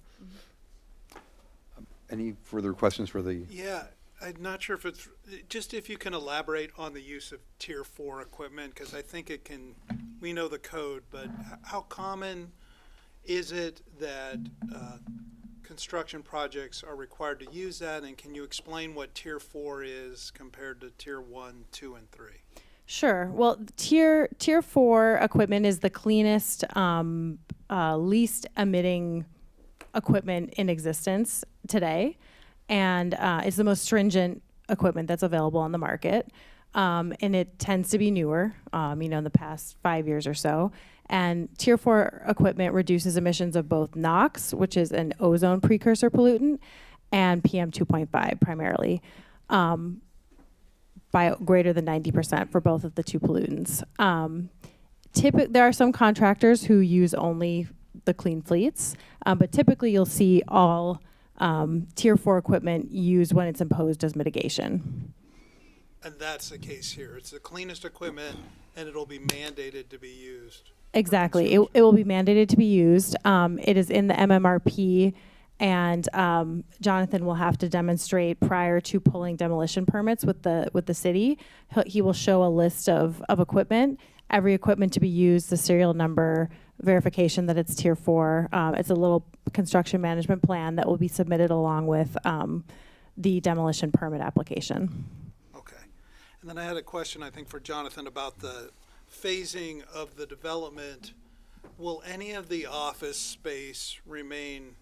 Any further questions for the? Yeah, I'm not sure if it's, just if you can elaborate on the use of Tier 4 equipment, because I think it can, we know the code, but how common is it that construction projects are required to use that, and can you explain what Tier 4 is compared to Tier 1, 2, and 3? Sure. Well, tier 4 equipment is the cleanest, least emitting equipment in existence today, and it's the most stringent equipment that's available on the market. And it tends to be newer, in the past 5 years or so. And Tier 4 equipment reduces emissions of both NOx, which is an ozone precursor pollutant, and PM 2.5 primarily, by greater than 90% for both of the two pollutants. There are some contractors who use only the clean fleets, but typically you'll see all Tier 4 equipment used when it's imposed as mitigation. And that's the case here. It's the cleanest equipment, and it'll be mandated to be used. Exactly. It will be mandated to be used. It is in the MMRP, and Jonathan will have to demonstrate prior to pulling demolition permits with the city. He will show a list of equipment, every equipment to be used, the serial number, verification that it's Tier 4. It's a little construction management plan that will be submitted along with the demolition permit application. Okay. And then I had a question, I think, for Jonathan about the phasing of the development. Will any of the office space remain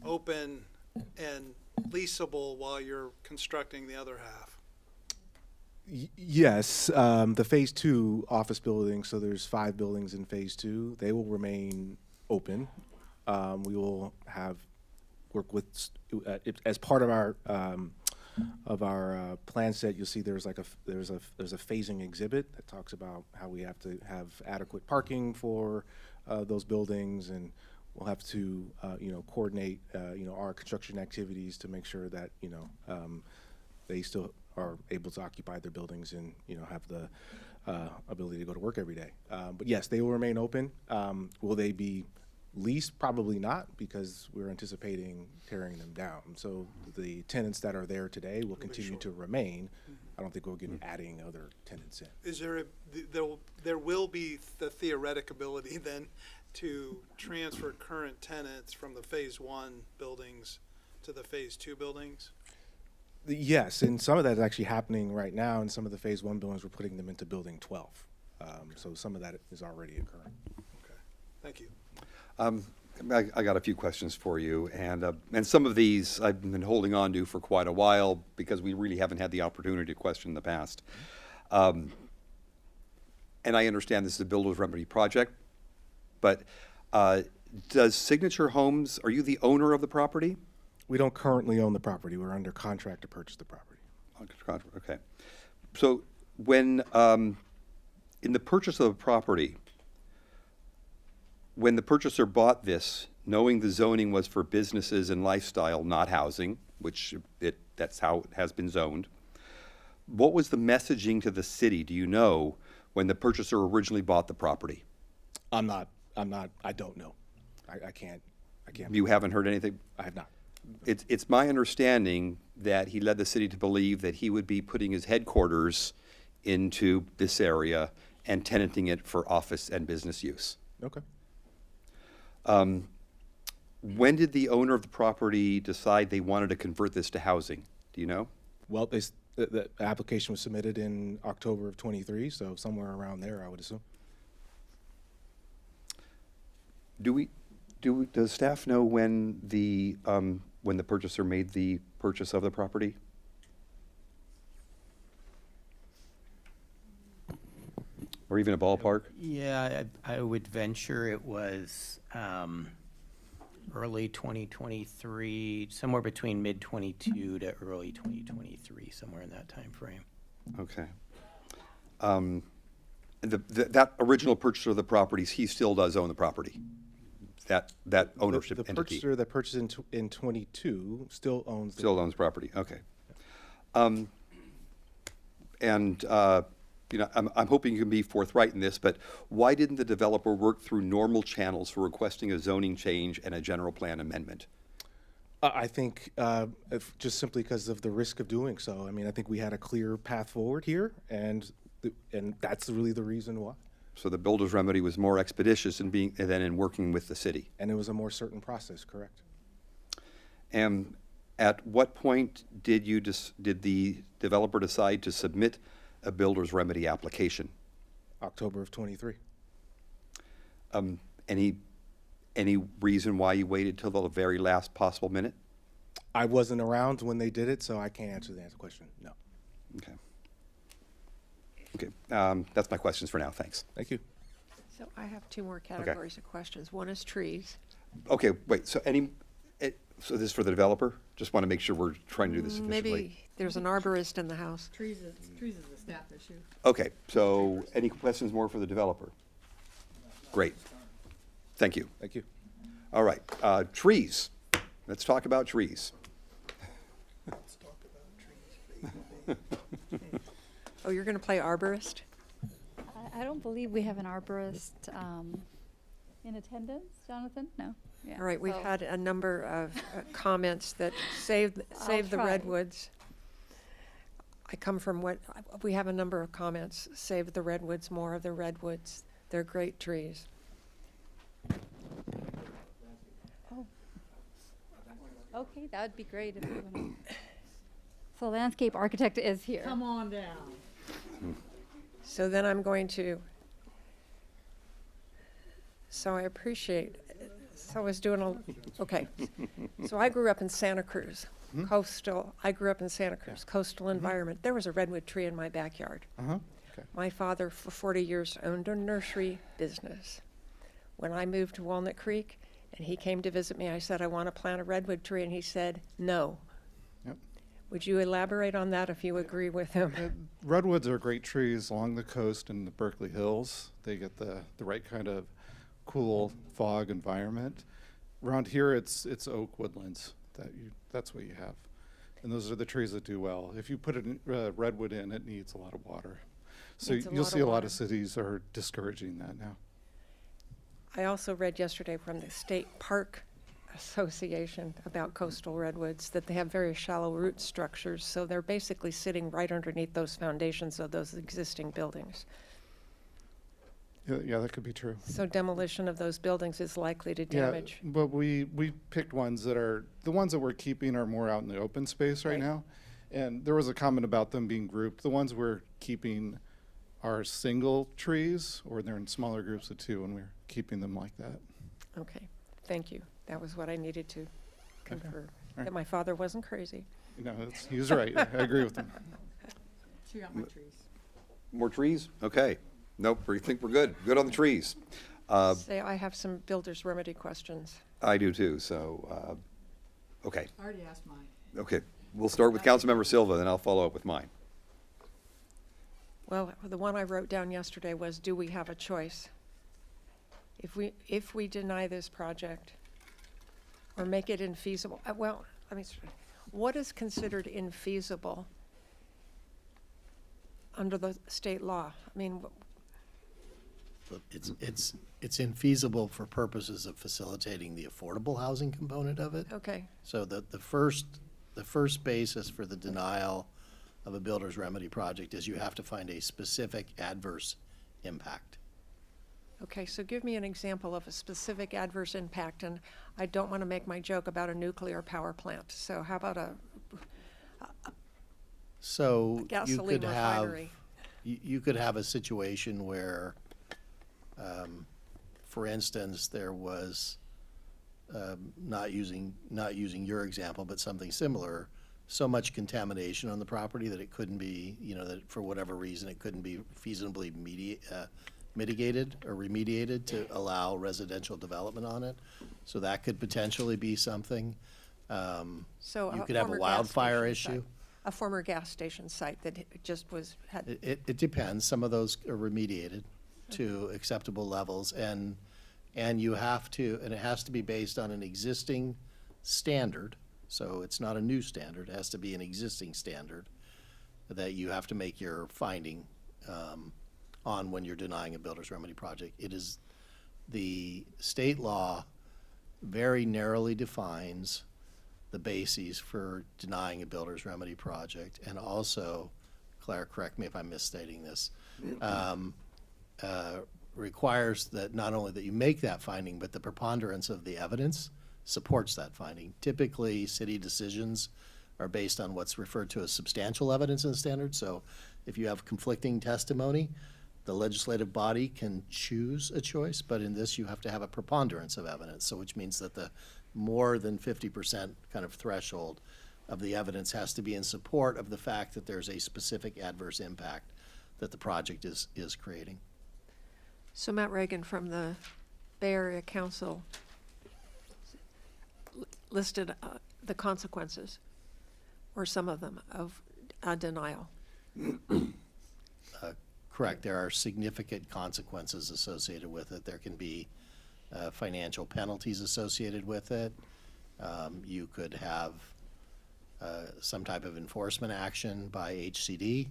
open and leasable while you're constructing the other half? Yes, the Phase 2 office buildings, so there's 5 buildings in Phase 2, they will remain open. We will work with, as part of our plan set, you'll see there's a phasing exhibit that talks about how we have to have adequate parking for those buildings, and we'll have to coordinate our construction activities to make sure that they still are able to occupy their buildings and have the ability to go to work every day. But yes, they will remain open. Will they be Lease, probably not, because we're anticipating tearing them down. So the tenants that are there today will continue to remain. I don't think we'll get adding other tenants in. Is there there will be the theoretic ability then to transfer current tenants from the Phase 1 buildings to the Phase 2 buildings? Yes, and some of that is actually happening right now. In some of the Phase 1 buildings, we're putting them into Building 12. So some of that is already occurring. Okay, thank you. I got a few questions for you, and some of these I've been holding on to for quite a while because we really haven't had the opportunity to question in the past. And I understand this is a builder's remedy project, but does Signature Homes, are you the owner of the property? We don't currently own the property. We're under contract to purchase the property. Okay. So when, in the purchase of the property, when the purchaser bought this, knowing the zoning was for businesses and lifestyle, not housing, which that's how it has been zoned, what was the messaging to the city, do you know, when the purchaser originally bought the property? I don't know. I can't. You haven't heard anything? I have not. It's my understanding that he led the city to believe that he would be putting his headquarters into this area and tenanting it for office and business use. Okay. When did the owner of the property decide they wanted to convert this to housing? Do you know? Well, the application was submitted in October of 23, so somewhere around there, I would assume. Does staff know when the purchaser made the purchase of the property? Or even a ballpark? Yeah, I would venture it was early 2023, somewhere between mid-22 to early 2023, somewhere in that time frame. Okay. That original purchaser of the properties, he still does own the property? That ownership the entity? purchaser that purchased in 22 still owns the Still owns property, okay. I'm hoping you can be forthright in this, but why didn't the developer work through normal channels for requesting a zoning change and a general plan amendment? I think just simply because of the risk of doing so. I mean, I think we had a clear path forward here, and that's really the reason why. So the builder's remedy was more expeditious than in working with the city? And it was a more certain process, correct. And at what point did the developer decide to submit a builder's remedy application? October of 23. Any reason why you waited till the very last possible minute? I wasn't around when they did it, so I can't answer the question. No. Okay. That's my questions for now. Thanks. Thank you. So I have two more categories of questions. One is trees. Okay, wait. So so this is for the developer? Just want to make sure we're trying to do this efficiently. Maybe there's an arborist in the house. Trees is a staff issue. Okay, so any questions more for the developer? Great. Thank you. Thank you. All right, trees. Let's talk about trees. Let's talk about trees. Oh, you're going to play arborist? I don't believe we have an arborist in attendance, Jonathan? No? Yeah. All right, we've So- had a number of comments that save the try. redwoods. I come from we have a number of comments, save the redwoods, more of the redwoods. They're great trees. Oh. Okay, that would be great if you want to. So landscape architect is here. Come on down. So then I'm going to, so I appreciate, so I was doing okay. So I grew up in Santa Cruz, coastal environment. There was a redwood tree in my backyard. Okay. My father for 40 years owned a nursery business. When I moved to Walnut Creek and he came to visit me, I said, I want to plant a redwood tree, and he said, no. Yep. Would you elaborate on that if you agree with him? Redwoods are great trees along the coast in the Berkeley Hills. They get the right kind of cool fog environment. Around here, it's oak woodlands. That's what you have, and those are the trees that do well. If you put a redwood in, it needs a lot of water. So you'll see a lot of cities are discouraging that now. I also read yesterday from the State Park Association about coastal redwoods that they have very shallow root structures, so they're basically sitting right underneath those foundations of those existing buildings. Yeah, that could be true. So demolition of those buildings is likely to Yeah, damage. but we picked ones that are, the ones that we're keeping are more out in the open space right now. And there was a comment about them being grouped. The ones we're keeping are single trees, or they're in smaller groups of two, and we're keeping them like that. Okay, thank you. That was what I needed to confirm, right. that my father wasn't crazy. No, he was right. I agree with him. Chew out my trees. More trees? Okay. Nope, we think we're good. Good on the trees. Say, I have some builder's remedy questions. I do too, so, okay. I already asked mine. Okay, we'll start with Councilmember Silva, then I'll follow up with mine. Well, the one I wrote down yesterday was, do we have a choice? If we deny this project or make it infeasible, well, let me, what is considered infeasible under the state law? I mean, It's infeasible for purposes of facilitating the affordable housing component of it. okay, So the first basis for the denial of a builder's remedy project is you have to find a specific adverse impact. okay, so give me an example of a specific adverse impact, and I don't want to make my joke about a nuclear power plant. So how about a So you gasoline could have, refinery? you could have a situation where, for instance, there was, not using your example, but something similar, so much contamination on the property that it couldn't be, that for whatever reason, it couldn't be feasibly mitigated or remediated to allow residential development on it. So that could potentially be something. So You a could have a former gas wildfire station issue. site. A former gas station site that just was, had, It depends. Some of those are remediated to acceptable levels, and you have to, and it has to be based on an existing standard. So it's not a new standard. It has to be an existing standard that you have to make your finding on when you're denying a builder's remedy project. It is, the state law very narrowly defines the bases for denying a builder's remedy project, and also, Claire, correct me if I'm misstating this, requires that not only that you make that finding, but the preponderance of the evidence supports that finding. Typically, city decisions are based on what's referred to as substantial evidence in the standard. So if you have conflicting testimony, the legislative body can choose a choice, but in this, you have to have a preponderance of evidence. So which means that the more than 50% kind of threshold of the evidence has to be in support of the fact that there's a specific adverse impact that the project is creating. so Matt Reagan from the Bay Area Council listed the consequences, or some of them, of denial. Correct. There are significant consequences associated with it. There can be financial penalties associated with it. You could have some type of enforcement action by HCD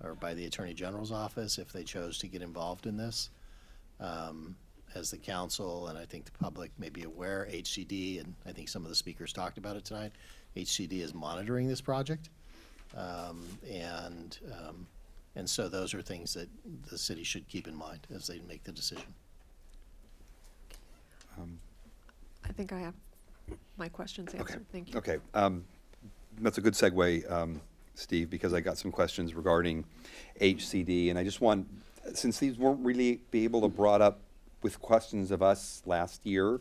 or by the Attorney General's office if they chose to get involved in this. As the council, and I think the public may be aware, HCD, and I think some of the speakers talked about it tonight, HCD is monitoring this project. And so those are things that the city should keep in mind as they make the decision. I think I have my questions answered. Thank you. Okay, that's a good segue, Steve, because I got some questions regarding HCD, and I just want, since these weren't really be able to brought up with questions of us last year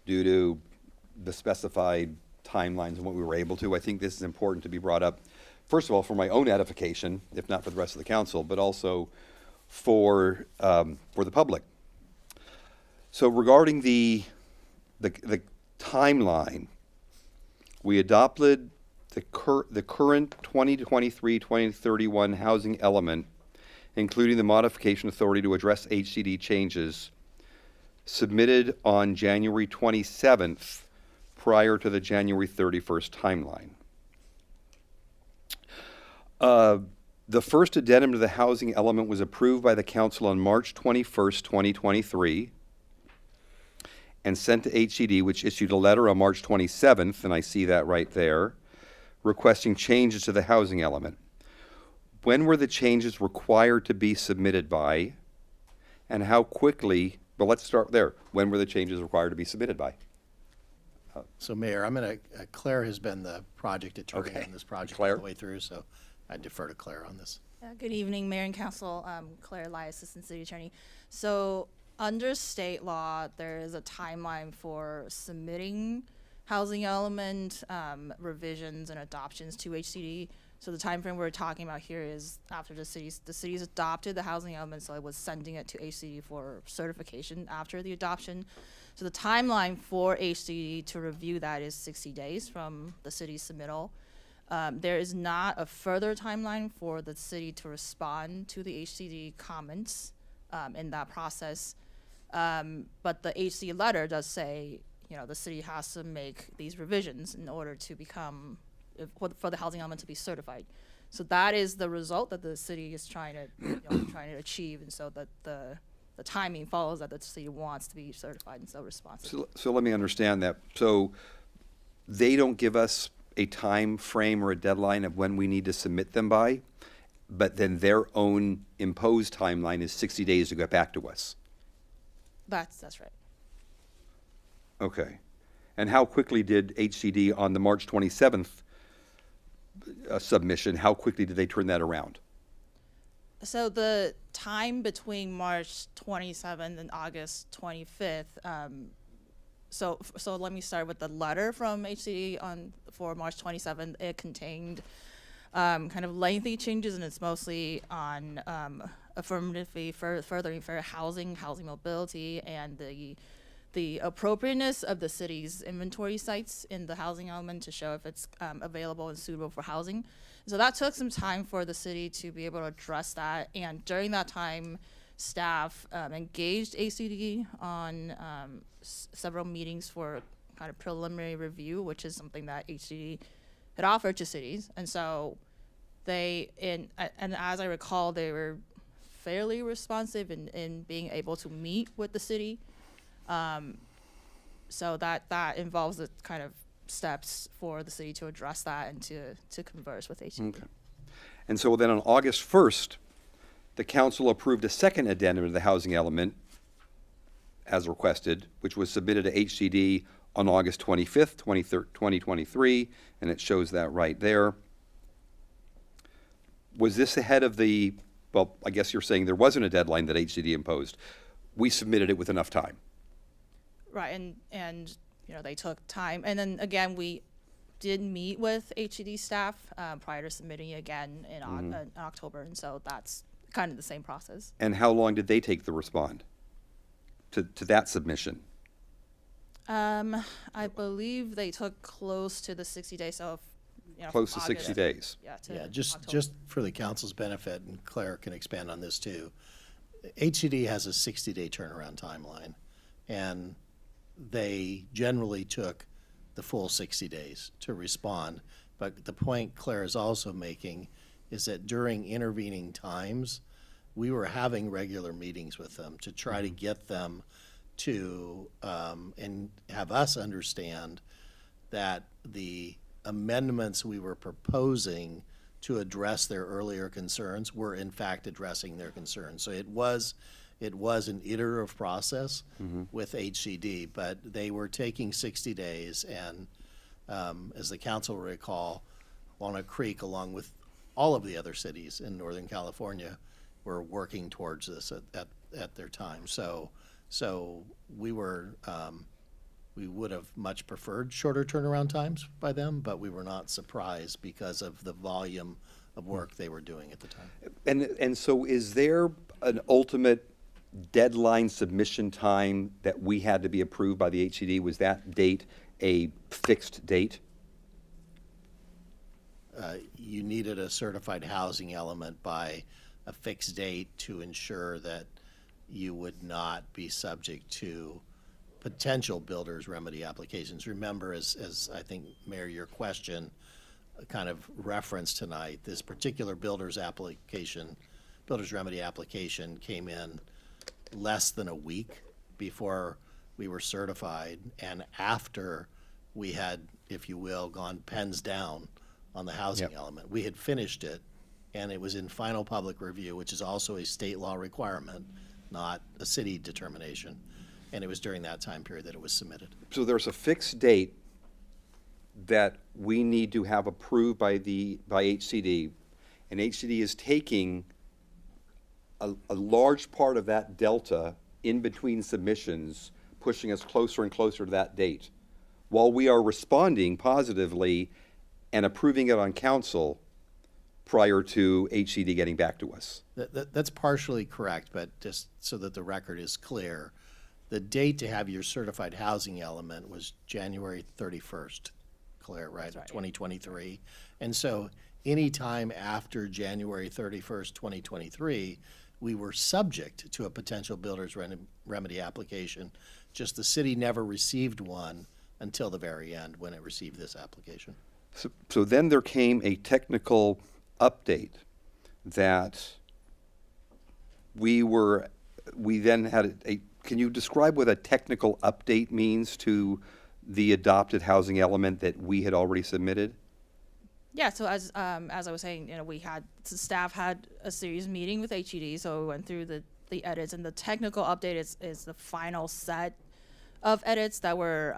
due to the specified timelines and what we were able to, I think this is important to be brought up, first of all, for my own edification, if not for the rest of the council, but also for the public. So regarding the timeline, we adopted the current 2023-2031 housing element, including the modification authority to address HCD changes, submitted on January 27th prior to the January 31st timeline. The first addendum to the housing element was approved by the council on March 21st, 2023. and sent to HCD, which issued a letter on March 27th, and I see that right there, requesting changes to the housing element. When were the changes required to be submitted by, and how quickly, well, let's start there. When were the changes required to be submitted by? So Mayor, Claire has been the project attorney Okay. on this project Claire? all the way through, so I defer to Claire on this. Good evening, Mayor and Council. Claire Lai, Assistant City Attorney. So under state law, there is a timeline for submitting housing element revisions and adoptions to HCD. So the time frame we're talking about here is after the city's adopted the housing element, so it was sending it to HCD for certification after the adoption. So the timeline for HCD to review that is 60 days from the city's submittal. There is not a further timeline for the city to respond to the HCD comments in that process. But the HCD letter does say, the city has to make these revisions in order to become, for the housing element to be certified. So that is the result that the city is trying to achieve, and so that the timing follows that the city wants to be certified and so responsive. So let me understand that. So they don't give us a time frame or a deadline of when we need to submit them by, but then their own imposed timeline is 60 days to get back to us. That's right. Okay. And how quickly did HCD on the March 27th submission, how quickly did they turn that around? So the time between March 27th and August 25th, so let me start with the letter from HCD for March 27th. It contained kind of lengthy changes, and it's mostly on affirmatively furthering fair housing mobility, and the appropriateness of the city's inventory sites in the housing element to show if it's available and suitable for housing. So that took some time for the city to be able to address that, and during that time, staff engaged HCD on several meetings for kind of preliminary review, which is something that HCD had offered to cities. And so and as I recall, they were fairly responsive in being able to meet with the city. So that involves the kind of steps for the city to address that and to converse with HCD. Okay. And so then on August 1st, the council approved a second addendum to the housing element as requested, which was submitted to HCD on August 25th, 2023, and it shows that right there. Was this ahead of well, I guess you're saying there wasn't a deadline that HCD imposed. We submitted it with enough time. Right, and they took time. And then again, we did meet with HCD staff prior to submitting again in October, and so that's kind of the same process. And how long did they take to respond to that submission? I believe they took close to the 60 days, so Close to 60 days. Yeah, Just for the council's benefit, and Claire can expand on this too, HCD has a 60-day turnaround timeline, and they generally took the full 60 days to respond. But the point Claire is also making is that during intervening times, we were having regular meetings with them to try to get them to, and have us understand that the amendments we were proposing to address their earlier concerns were in fact addressing their concerns. So it was an iterative process with HCD, but they were taking 60 days, and as the council will recall, Walnut Creek, along with all of the other cities in Northern California, were working towards this at their time. So we would have much preferred shorter turnaround times by them, but we were not surprised because of the volume of work they were doing at the time. And so is there an ultimate deadline submission time that we had to be approved by the HCD? Was that date a fixed date? You needed a certified housing element by a fixed date to ensure that you would not be subject to potential builder's remedy applications. Remember, as I think, Mayor, your question kind of referenced tonight, this particular builder's remedy application came in less than a week before we were certified, and after we had, if you will, gone pens down on the housing element. We had finished it, and it was in final public review, which is also a state law requirement, not a city determination. And it was during that time period that it was submitted. So there's a fixed date that we need to have approved by HCD, and HCD is taking a large part of that delta in between submissions, pushing us closer and closer to that date, while we are responding positively and approving it on council prior to HCD getting back to us. That's partially correct, but just so that the record is clear, the date to have your certified housing element was January 31st, Claire, right? That's right, 2023. And so anytime after January 31st, 2023, we were subject to a potential builder's remedy application. Just the city never received one until the very end when it received this application. So then there came a technical update that we then had can you describe what a technical update means to the adopted housing element that we had already submitted? Yeah, so as I was saying, staff had a serious meeting with HED, so we went through the edits, and the technical update is the final set of edits that were,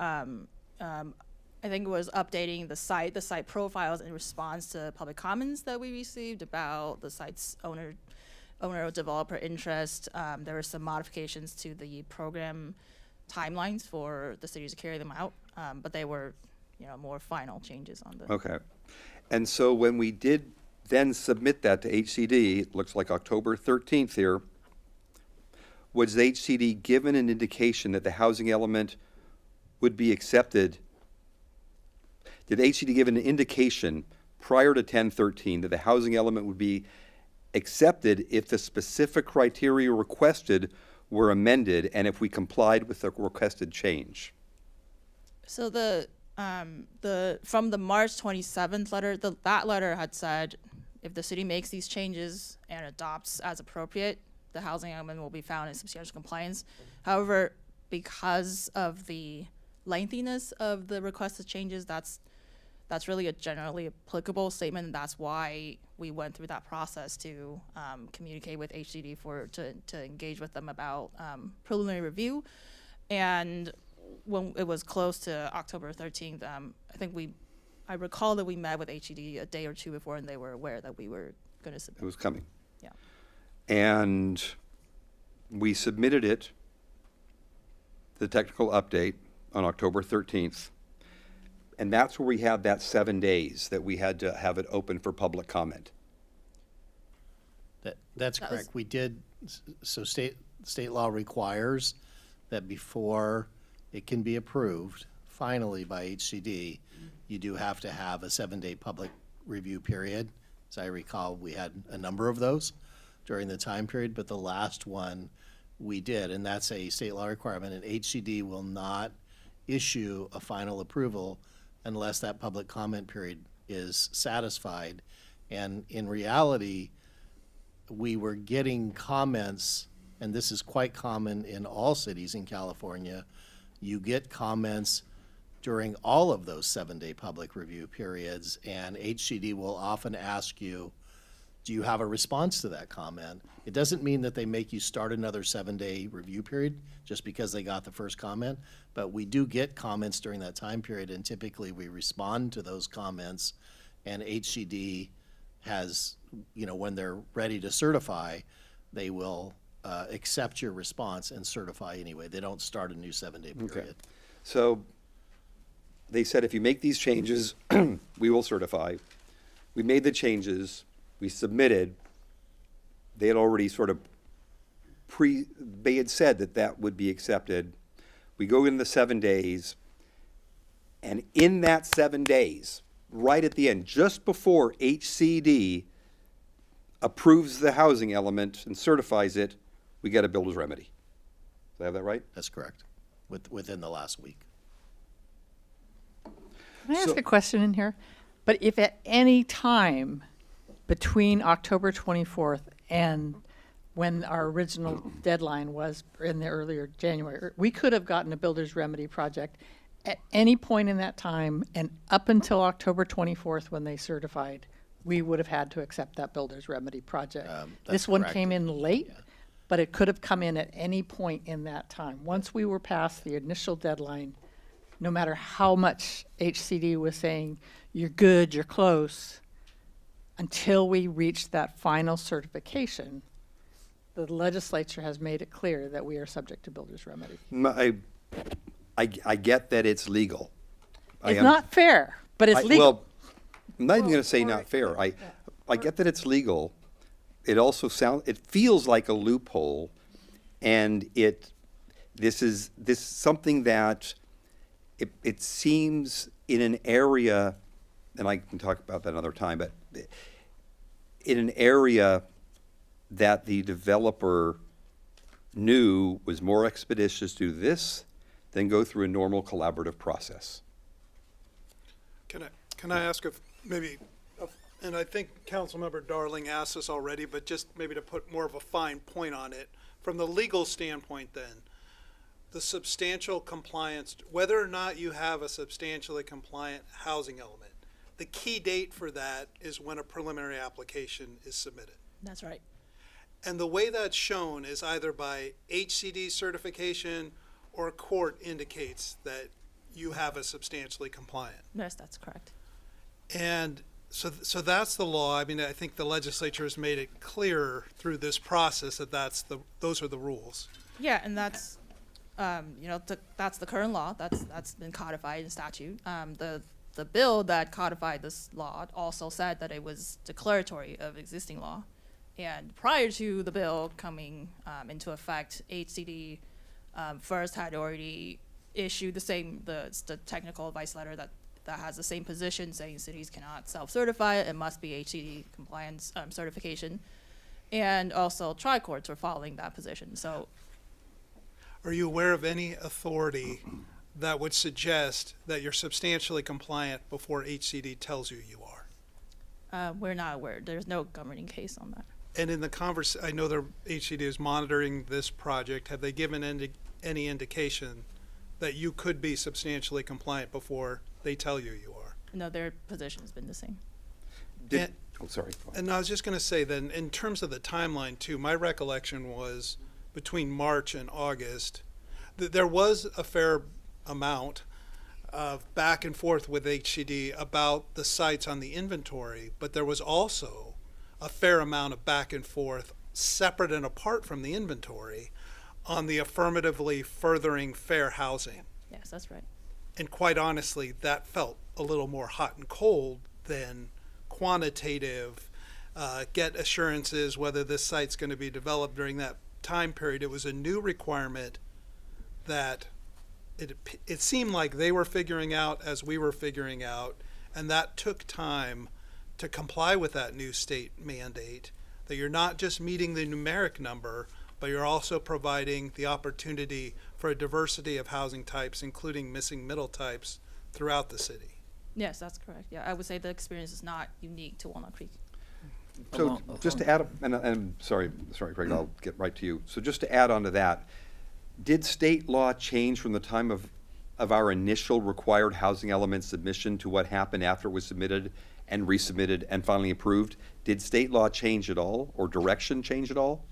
I think it was updating the site profiles in response to public comments that we received about the site's owner or developer interest. There were some modifications to the program timelines for the city to carry them out, but they were, more final changes on the. Okay. And so when we did then submit that to HCD, it looks like October 13th here, was HCD given an indication that the housing element would be accepted? Did HCD give an indication prior to 10/13 that the housing element would be accepted if the specific criteria requested were amended and if we complied with the requested change? So from the March 27th letter, that letter had said, if the city makes these changes and adopts as appropriate, the housing element will be found in substantial compliance. However, because of the lengthiness of the requested changes, that's really a generally applicable statement, and that's why we went through that process to communicate with HCD to engage with them about preliminary review. And when it was close to October 13th, I recall that we met with HCD a day or two before, and they were aware that we were going to submit. It was coming. Yeah. And we submitted it, the technical update, on October 13th. And that's where we had that 7 days that we had to have it open for public comment. That's correct. We did, so state law requires that before it can be approved finally by HCD, you do have to have a 7-day public review period. As I recall, we had a number of those during the time period, but the last one we did, and that's a state law requirement, and HCD will not issue a final approval unless that public comment period is satisfied. And in reality, we were getting comments, and this is quite common in all cities in California. You get comments during all of those 7-day public review periods, and HCD will often ask you, do you have a response to that comment? It doesn't mean that they make you start another 7-day review period just because they got the first comment, but we do get comments during that time period, and typically we respond to those comments, and HCD has, when they're ready to certify, they will accept your response and certify anyway. They don't start a new 7-day period. Okay. So they said if you make these changes, we will certify. We made the changes, we submitted. They had already sort of they had said that would be accepted. We go in the 7 days, and in that 7 days, right at the end, just before HCD approves the housing element and certifies it, we get a builder's remedy. Did I have that right? That's correct, within the last week. Can I ask a question in here? But if at any time between October 24th and when our original deadline was in the earlier January. We could have gotten a builder's remedy project at any point in that time, and up until October 24th when they certified, we would have had to accept that builder's remedy project. This one came in late, but it could have come in at any point in that time. Once we were past the initial deadline, no matter how much HCD was saying, you're good, you're close, until we reached that final certification, the legislature has made it clear that we are subject to builder's remedy. I get that it's legal. It's not fair, but it's legal. Well, I'm not even going to say not fair. I get that it's legal. It also it feels like a loophole, and this is something that it seems in an area, and I can talk about that another time, but in an area that the developer knew was more expeditious to do this than go through a normal collaborative process. Can I ask if maybe, and I think Councilmember Darling asked this already, but just maybe to put more of a fine point on it, from the legal standpoint then, the substantial compliance, whether or not you have a substantially compliant housing element, the key date for that is when a preliminary application is submitted. That's right. And the way that's shown is either by HCD certification or court indicates that you have a substantially compliant. Yes, that's correct. And so that's the law. I mean, I think the legislature has made it clear through this process that those are the rules. Yeah, and that's, that's the current law. That's been codified in statute. The bill that codified this law also said that it was declaratory of existing law. And prior to the bill coming into effect, HCD first had already issued the technical advice letter that has the same position, saying cities cannot self-certify it must be HCD compliance certification. And also tri-courts were following that position. So, are you aware of any authority that would suggest that you're substantially compliant before HCD tells you you are? We're not aware. There's no governing case on that. And in the I know the HCD is monitoring this project. Have they given any indication that you could be substantially compliant before they tell you you are? No, their position has been the same. Sorry. And I was just going to say then, in terms of the timeline too, my recollection was between March and August, there was a fair amount of back and forth with HCD about the sites on the inventory, but there was also a fair amount of back and forth separate and apart from the inventory on the affirmatively furthering fair housing. Yes, that's right. And quite honestly, that felt a little more hot and cold than quantitative, get assurances whether this site's going to be developed during that time period. It was a new requirement that it seemed like they were figuring out as we were figuring out, and that took time to comply with that new state mandate, that you're not just meeting the numeric number, but you're also providing the opportunity for a diversity of housing types, including missing middle types, throughout the city. Yes, that's correct. Yeah, I would say the experience is not unique to Walnut Creek. So just to add, and sorry, Craig, I'll get right to you. So just to add on to that, did state law change from the time of our initial required housing element submission to what happened after it was submitted and resubmitted and finally approved? Did state law change at all, or direction change at all?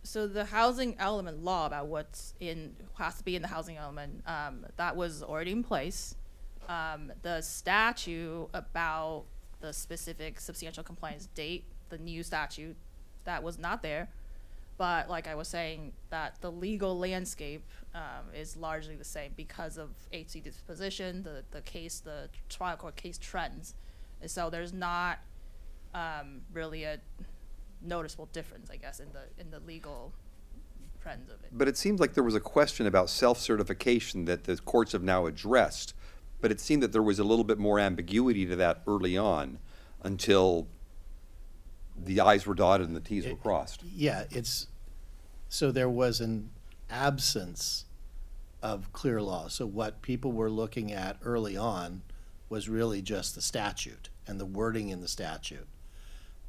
So the housing element law about has to be in the housing element, that was already in place. The statute about the specific substantial compliance date, the new statute, that was not there. But like I was saying, that the legal landscape is largely the same because of HCD's position, the trial court case trends. And so there's not really a noticeable difference, I guess, in the legal trends of it. But it seems like there was a question about self-certification that the courts have now addressed, but it seemed that there was a little bit more ambiguity to that early on until the I's were dotted and the T's were crossed. Yeah, so there was an absence of clear law. So what people were looking at early on was really just the statute and the wording in the statute.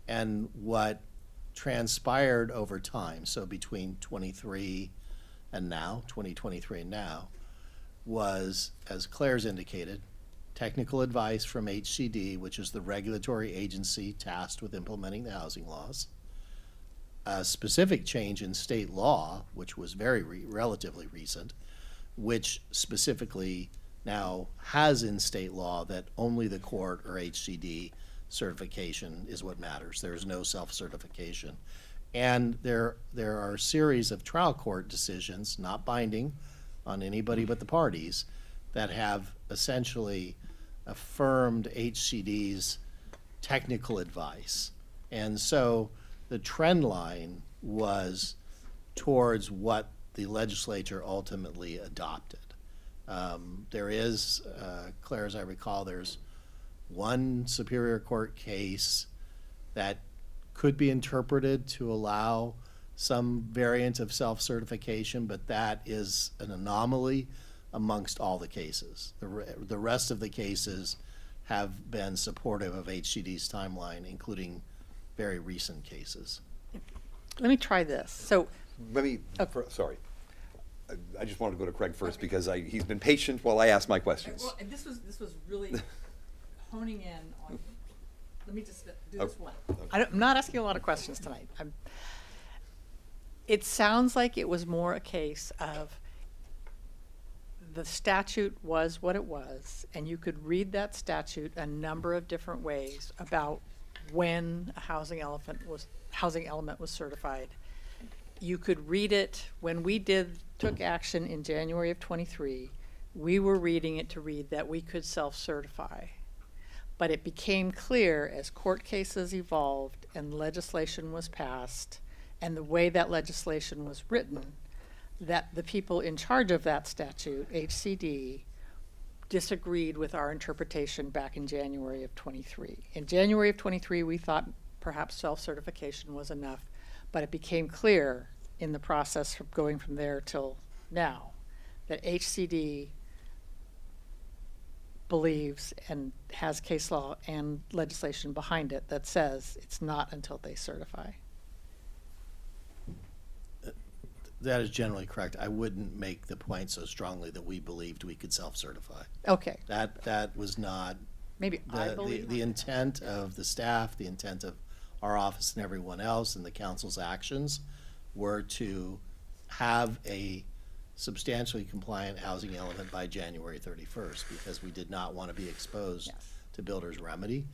And what transpired over time, so between 2023 and now, was, as Claire's indicated, technical advice from HCD, which is the regulatory agency tasked with implementing the housing laws, a specific change in state law, which was relatively recent, which specifically now has in state law that only the court or HCD certification is what matters. There's no self-certification. And there are a series of trial court decisions, not binding on anybody but the parties, that have essentially affirmed HCD's technical advice. And so the trend line was towards what the legislature ultimately adopted. There is, Claire, as I recall, there's one Superior Court case that could be interpreted to allow some variant of self-certification, but that is an anomaly amongst all the cases. The rest of the cases have been supportive of HCD's timeline, including very recent cases. Let me try this. So, Let me, sorry. I just wanted to go to Craig first because he's been patient while I ask my questions. well, and this was really honing in on, let me just do this one. I'm not asking a lot of questions tonight. It sounds like it was more a case of the statute was what it was, and you could read that statute a number of different ways about when a housing element was certified. You could read it, when we took action in January of '23, we were reading it to read that we could self-certify. But it became clear as court cases evolved and legislation was passed, and the way that legislation was written, that the people in charge of that statute, HCD, disagreed with our interpretation back in January of '23. In January of '23, we thought perhaps self-certification was enough, but it became clear in the process from going from there till now that HCD believes and has case law and legislation behind it that says it's not until they certify. That is generally correct. I wouldn't make the point so strongly that we believed we could self-certify. Okay. That was not Maybe I believe the intent of the staff, the intent of our office and everyone else, and the council's actions were to have a substantially compliant housing element by January 31st, because we did not want to be exposed to builder's remedy.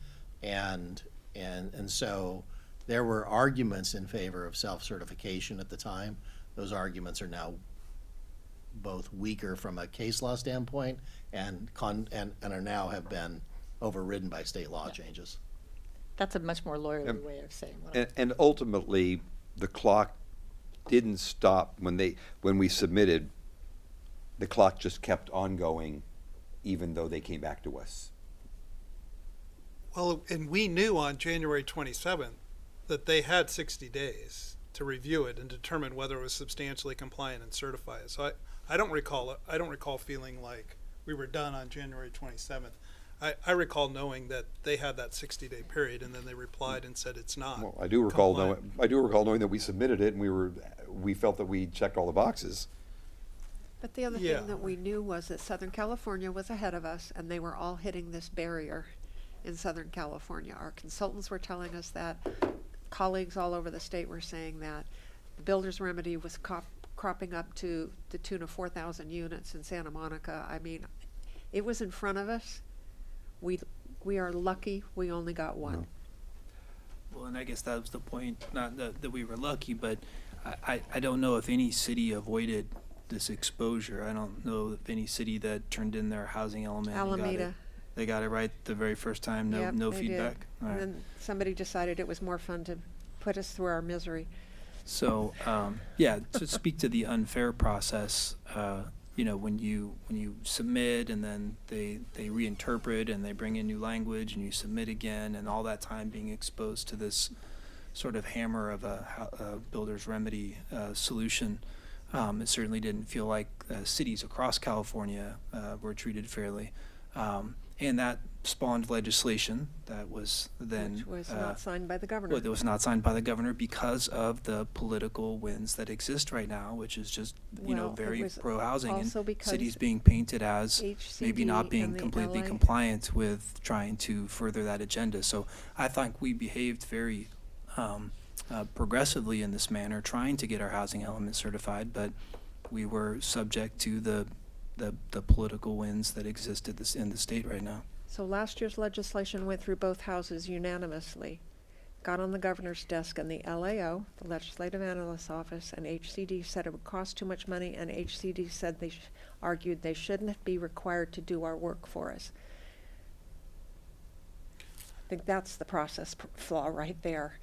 And so there were arguments in favor of self-certification at the time. Those arguments are now both weaker from a case law standpoint and are now have been overridden by state law changes. That's a much more lawyerly way of saying what And ultimately, the clock didn't stop when we submitted. The clock just kept on going, even though they came back to us. Well, and we knew on January 27th that they had 60 days to review it and determine whether it was substantially compliant and certify it. So I don't recall feeling like we were done on January 27th. I recall knowing that they had that 60-day period, and then they replied and said it's not. Well, I do recall knowing that we submitted it, and we felt that we checked all the boxes. But the other thing that we knew was that Southern California was ahead of us, and they were all hitting this barrier in Southern California. Our consultants were telling us that. Colleagues all over the state were saying that. The builder's remedy was cropping up to the tune of 4,000 units in Santa Monica. I mean, it was in front of us. We are lucky we only got one. Well, and I guess that was the point, not that we were lucky, but I don't know if any city avoided this exposure. I don't know if any city that turned in their housing element Alameda. They got it right the very first time, Yep, no they feedback. did. All And right. then somebody decided it was more fun to put us through our misery. So, yeah, to speak to the unfair process, when you submit and then they reinterpret and they bring in new language and you submit again, and all that time being exposed to this sort of hammer of a builder's remedy solution, it certainly didn't feel like cities across California were treated fairly. And that spawned legislation that was then. Which was not signed by the governor. Well, that was not signed by the governor because of the political winds that exist right now, which is just, Well, it very was pro-housing, and also because cities being painted as maybe HCD not being and the completely LA compliant with trying to further that agenda. So I think we behaved very progressively in this manner, trying to get our housing element certified, but we were subject to the political winds that exist in the state right now. So last year's legislation went through both houses unanimously, got on the governor's desk, and the LAO, the Legislative Analyst's Office, and HCD said it would cost too much money, and HCD said argued they shouldn't be required to do our work for us. I think that's the process flaw right there.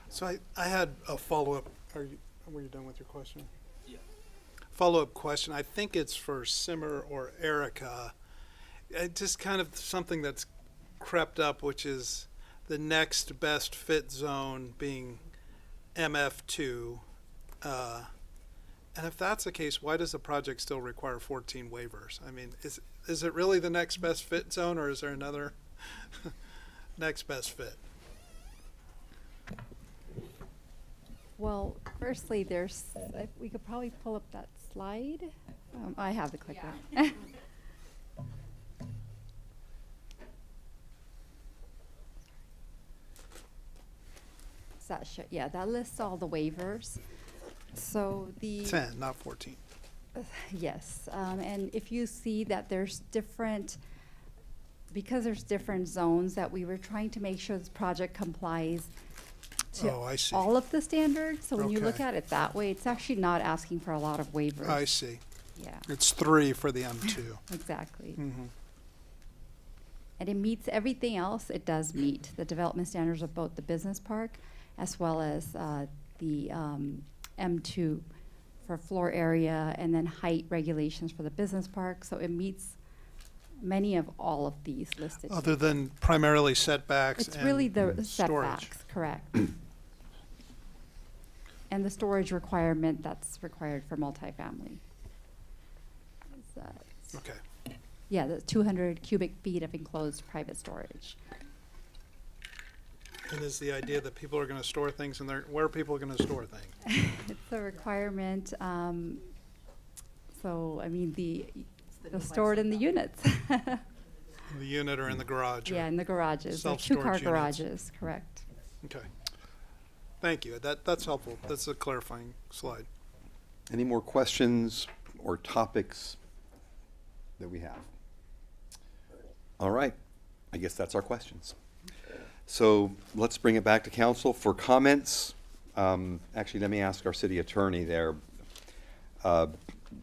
So I had a follow-up. Were you done with your question? Yeah. Follow-up question. I think it's for Simmer or Erica. Just kind of something that's crept up, which is the next best fit zone being MF2. And if that's the case, why does the project still require 14 waivers? I mean, is it really the next best fit zone, or is there another next best fit? Well, firstly, we could probably pull up that slide. I have the clicker. Yeah. That lists all the waivers. So 10, not 14. Yes, and if you see that there's because there's different zones, that we were trying to make sure this project complies to all of the standards. So when you look at it that way, it's actually not asking for a lot of waivers. I see. Yeah. It's 3 for the M2. Exactly. Mm-hmm. And it meets everything else. It does meet the development standards of both the business park as well as the M2 for floor area, and then height regulations for the business park. So it meets many of all of these listed. Other than primarily setbacks. It's really the storage. setbacks, correct. And the storage requirement that's required for multifamily. Okay. Yeah, the 200 cubic feet of enclosed private storage. And is the idea that people are going to store things in there? Where are people going to store things? It's a requirement. So, I mean, they'll store it in the units. The unit or in the garage? Yeah, in the garages. They're Self-storage two-car units. garages, correct. Okay. Thank you. That's helpful. That's a clarifying slide. Any more questions or topics that we have? All right. I guess that's our questions. So let's bring it back to council for comments. Actually, let me ask our city attorney there.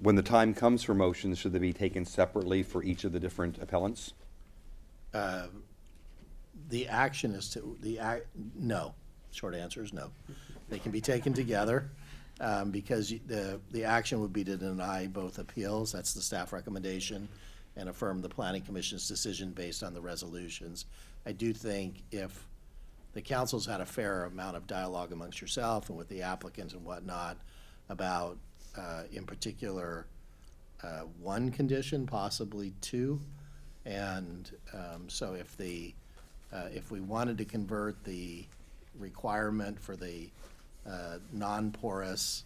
When the time comes for motions, should they be taken separately for each of the different appellants? The action is no. Short answer is no. They can be taken together because the action would be to deny both appeals. That's the staff recommendation, and affirm the planning commission's decision based on the resolutions. I do think if the council's had a fair amount of dialogue amongst yourself and with the applicants and whatnot about, in particular, one condition, possibly two, and so if we wanted to convert the requirement for the non-porous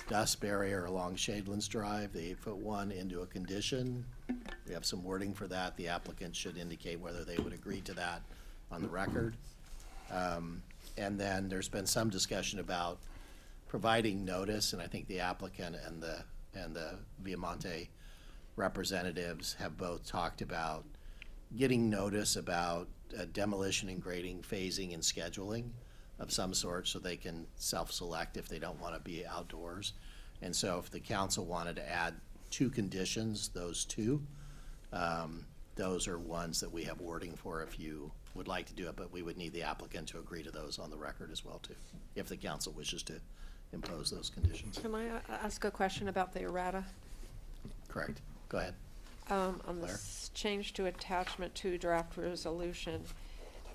dust barrier along Shadelands Drive, the 8-foot one, into a condition, we have some wording for that. The applicant should indicate whether they would agree to that on the record. And then there's been some discussion about providing notice, and I think the applicant and the Viamonte representatives have both talked about getting notice about demolition and grading, phasing, and scheduling of some sort, so they can self-select if they don't want to be outdoors. And so if the council wanted to add two conditions, those two, those are ones that we have wording for if you would like to do it, but we would need the applicant to agree to those on the record as well too, if the council wishes to impose those conditions. Can I ask a question about the errata? Correct. Go ahead. On the change to attachment 2 draft resolution,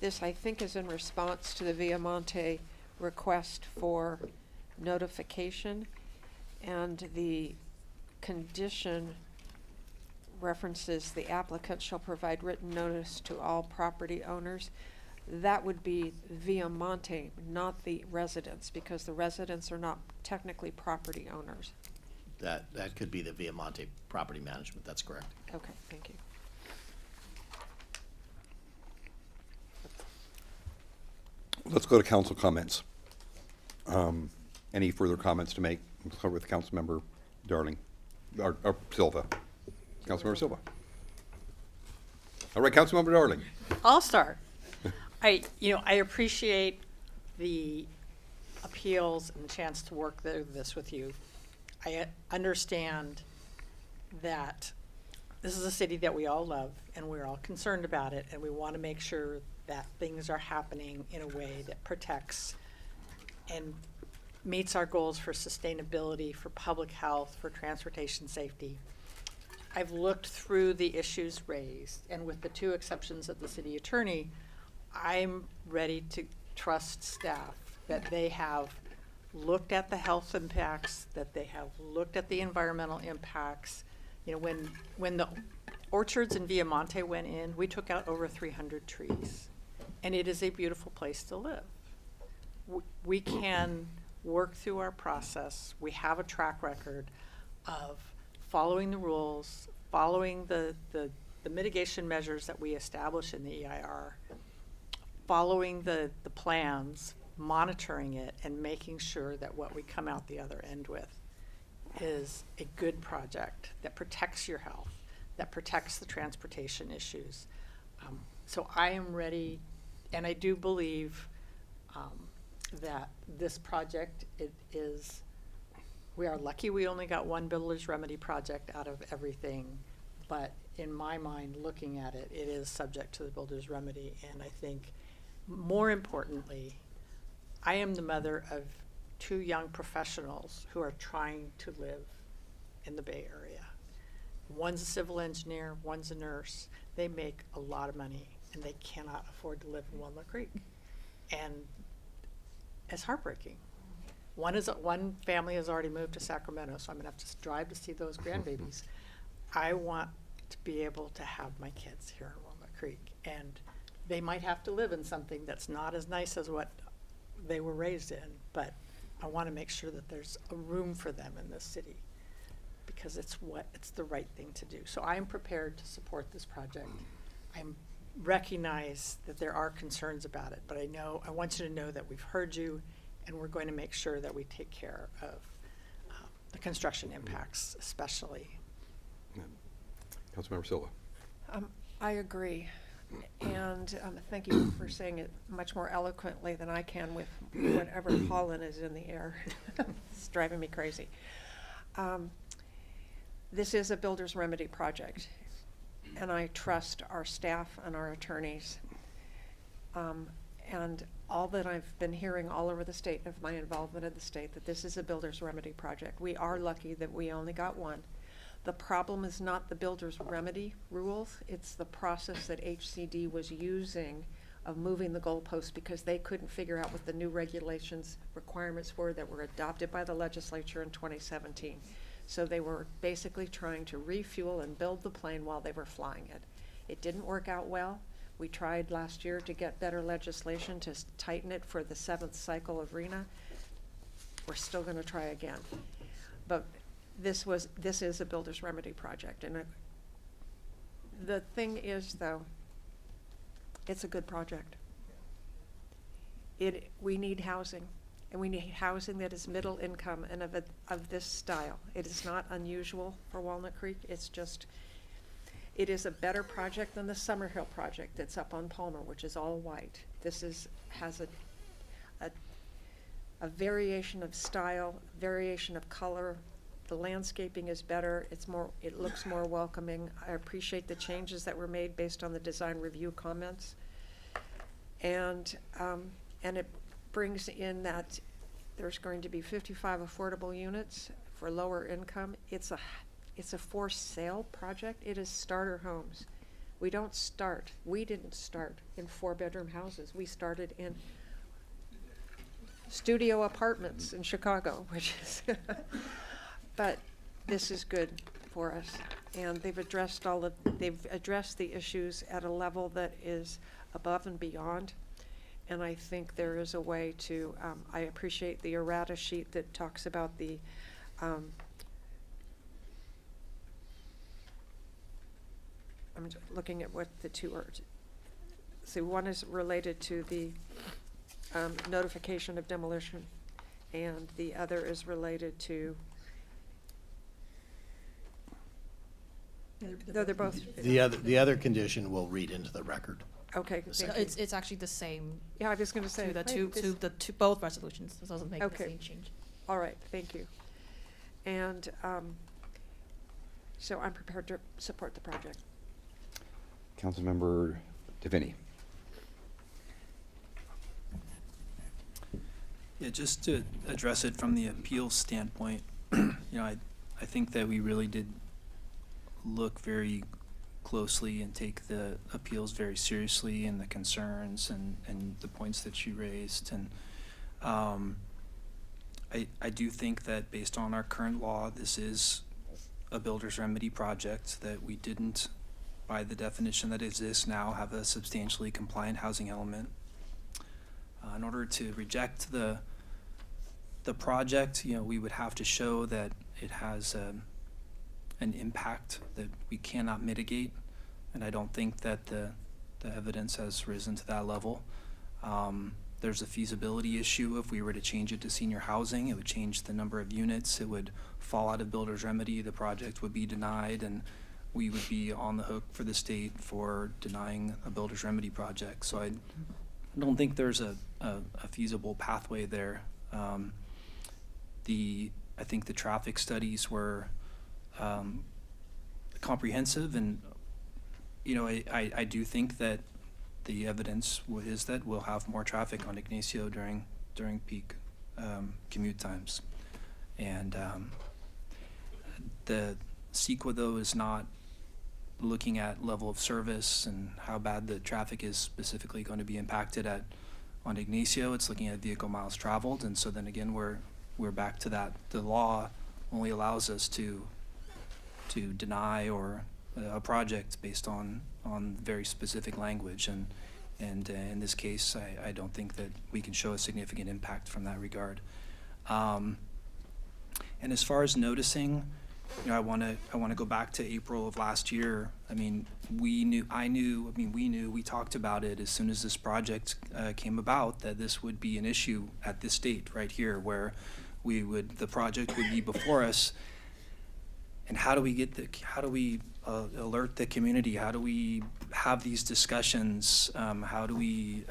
this I think is in response to the Viamonte request for notification, and the condition references the applicant shall provide written notice to all property owners. That would be Via Monte, not the residents, because the residents are not technically property owners. That could be the Via Monte Property Management, that's correct. Okay, thank you. Let's go to council comments. Any further comments to make? Let's start with Councilmember Darling, or Silva. Councilmember Silva. All right, Councilmember Darling. I'll start. I appreciate the appeals and the chance to work through this with you. I understand that this is a city that we all love and we're all concerned about it, and we want to make sure that things are happening in a way that protects and meets our goals for sustainability, for public health, for transportation safety. I've looked through the issues raised, and with the two exceptions of the city attorney, I'm ready to trust staff that they have looked at the health impacts, that they have looked at the environmental impacts. When the orchards in Via Monte went in, we took out over 300 trees, and it is a beautiful place to live. We can work through our process. We have a track record of following the rules, following the mitigation measures that we establish in the EIR, following the plans, monitoring it, and making sure that what we come out the other end with is a good project that protects your health, that protects the transportation issues. So I am ready, and I do believe that this project, we are lucky we only got one builder's remedy project out of everything, but in my mind, looking at it, it is subject to the builder's remedy. And I think more importantly, I am the mother of two young professionals who are trying to live in the Bay Area. One's a civil engineer, one's a nurse. They make a lot of money and they cannot afford to live in Walnut Creek. And it's heartbreaking. One family has already moved to Sacramento, so I'm gonna have to drive to see those grandbabies. I want to be able to have my kids here in Walnut Creek, and they might have to live in something that's not as nice as what they were raised in, but I want to make sure that there's a room for them in this city, because it's the right thing to do. So I am prepared to support this project. I recognize that there are concerns about it, but I want you to know that we've heard you, and we're going to make sure that we take care of the construction impacts, especially. Councilmember Silva. I agree. And thank you for saying it much more eloquently than I can with whatever pollen is in the air. It's driving me crazy. This is a builder's remedy project, and I trust our staff and our attorneys. And all that I've been hearing all over the state of my involvement in the state, that this is a builder's remedy project. We are lucky that we only got one. The problem is not the builder's remedy rules, it's the process that HCD was using of moving the goalposts, because they couldn't figure out what the new regulations requirements were that were adopted by the legislature in 2017. So they were basically trying to refuel and build the plane while they were flying it. It didn't work out well. We tried last year to get better legislation to tighten it for the 7th cycle of RENA. We're still gonna try again. But this is a builder's remedy project, and the thing is, though, it's a good project. We need housing, and we need housing that is middle income and of this style. It is not unusual for Walnut Creek. It is a better project than the Summerhill project that's up on Palmer, which is all white. This has a variation of style, variation of color. The landscaping is better. It looks more welcoming. I appreciate the changes that were made based on the design review comments. And it brings in that there's going to be 55 affordable units for lower income. It's a for sale project. It is starter homes. We didn't start in 4-bedroom houses. We started in studio apartments in Chicago, which is but this is good for us. And they've addressed the issues at a level that is above and beyond. And I think there is a way to, I appreciate the errata sheet that talks about the, I'm just looking at what the two are. So one is related to the notification of demolition, and the other is related to, they're both. The other condition we'll read into the record. Okay, So thank you. it's actually the same. Yeah, I was gonna say. To the wait, two, both resolutions. It doesn't make the Okay. same change. All right, thank you. And so I'm prepared to support the project. Councilmember DeVinny. Yeah, just to address it from the appeals standpoint, I think that we really did look very closely and take the appeals very seriously and the concerns and the points that you raised. And I do think that based on our current law, this is a builder's remedy project, that we didn't, by the definition that exists now, have a substantially compliant housing element. In order to reject the project, we would have to show that it has an impact that we cannot mitigate, and I don't think that the evidence has risen to that level. There's a feasibility issue. If we were to change it to senior housing, it would change the number of units. It would fall out of builder's remedy. The project would be denied, and we would be on the hook for the state for denying a builder's remedy project. So I don't think there's a feasible pathway there. I think the traffic studies were comprehensive, and I do think that the evidence is that we'll have more traffic on Ignacio during peak commute times. And the CEQA, though, is not looking at level of service and how bad the traffic is specifically going to be impacted on Ignacio. It's looking at vehicle miles traveled, and so then again we're back to that. The law only allows us to deny a project based on very specific language, and in this case I don't think that we can show a significant impact from that regard. And as far as noticing, I want to go back to April of last year. We talked about it as soon as this project came about, that this would be an issue at this date right here, where the project would be before us. And how do we alert the community? How do we have these discussions? How do we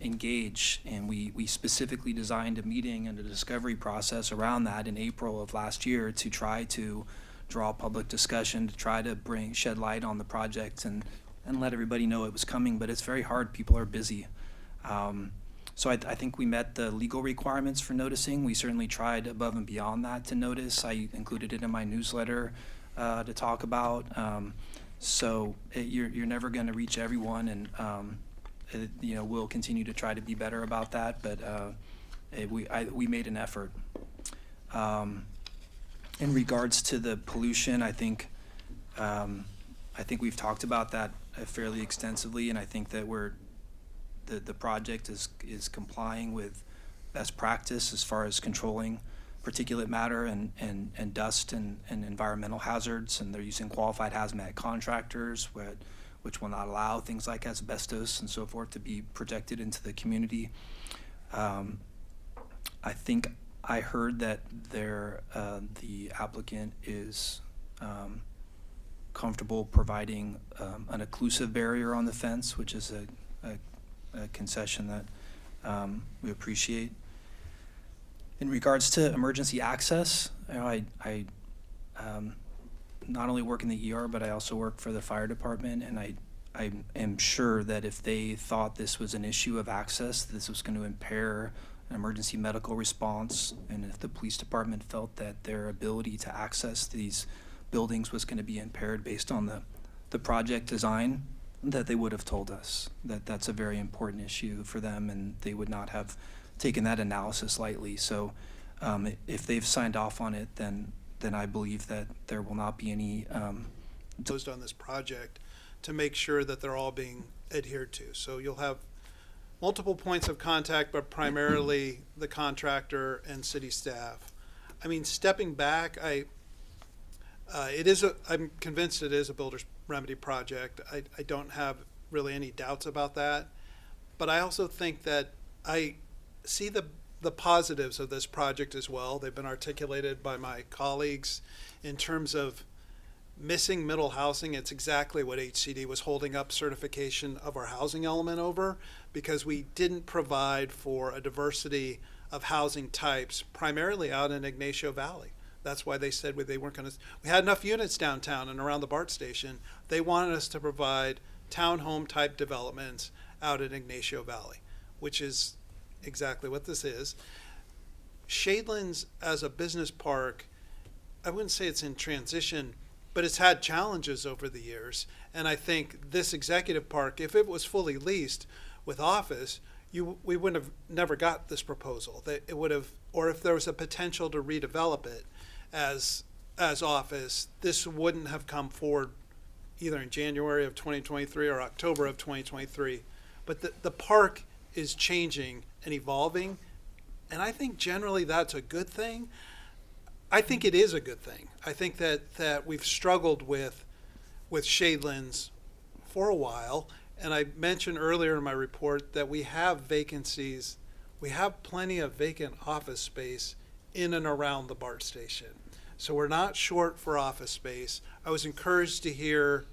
engage? And we specifically designed a meeting and a discovery process around that in April of last year to try to draw public discussion, to try to shed light on the project and let everybody know it was coming. But it's very hard. People are busy. So I think we met the legal requirements for noticing. We certainly tried above and beyond that to notice. I included it in my newsletter to talk about. So you're never going to reach everyone, and we'll continue to try to be better about that. But we made an effort. In regards to the pollution, I think we've talked about that fairly extensively, and I think that the project is complying with best practice as far as controlling particulate matter and dust and environmental hazards, and they're using qualified hazmat contractors, which will not allow things like asbestos and so forth to be projected into the community. I think I heard that the applicant is comfortable providing an occlusive barrier on the fence, which is a concession that we appreciate. In regards to emergency access, I not only work in the ER, but I also work for the fire department, and I am sure that if they thought this was an issue of access, this was going to impair an emergency medical response, and if the police department felt that their ability to access these buildings was going to be impaired based on the project design, that they would have told us that that's a very important issue for them, and they would not have taken that analysis lightly. So if they've signed off on it, then I believe that there will not be any imposed on this project to make sure that they're all being adhered to. So you'll have multiple points of contact, but primarily the contractor and city staff. I mean, stepping back, I'm convinced it is a builder's remedy project. I don't have really any doubts about that. But I also think that I see the positives of this project as well. They've been articulated by my colleagues in terms of missing middle housing. It's exactly what HCD was holding up certification of our housing element over, because we didn't provide for a diversity of housing types, primarily out in Ignacio Valley. That's why they said they weren't going to. We had enough units downtown and around the BART station. They wanted us to provide townhome type developments out in Ignacio Valley, which is exactly what this is. Shadelands as a business park, I wouldn't say it's in transition, but it's had challenges over the years. And I think this executive park, if it was fully leased with office, we wouldn't have never got this proposal. It would have, or if there was a potential to redevelop it as office, this wouldn't have come forward either in January of 2023 or October of 2023. But the park is changing and evolving, and I think generally that's a good thing. I think it is a good thing. I think that we've struggled with Shadelands for a while, and I mentioned earlier in my report that we have vacancies. We have plenty of vacant office space in and around the BART station. So we're not short for office space. I was encouraged to hear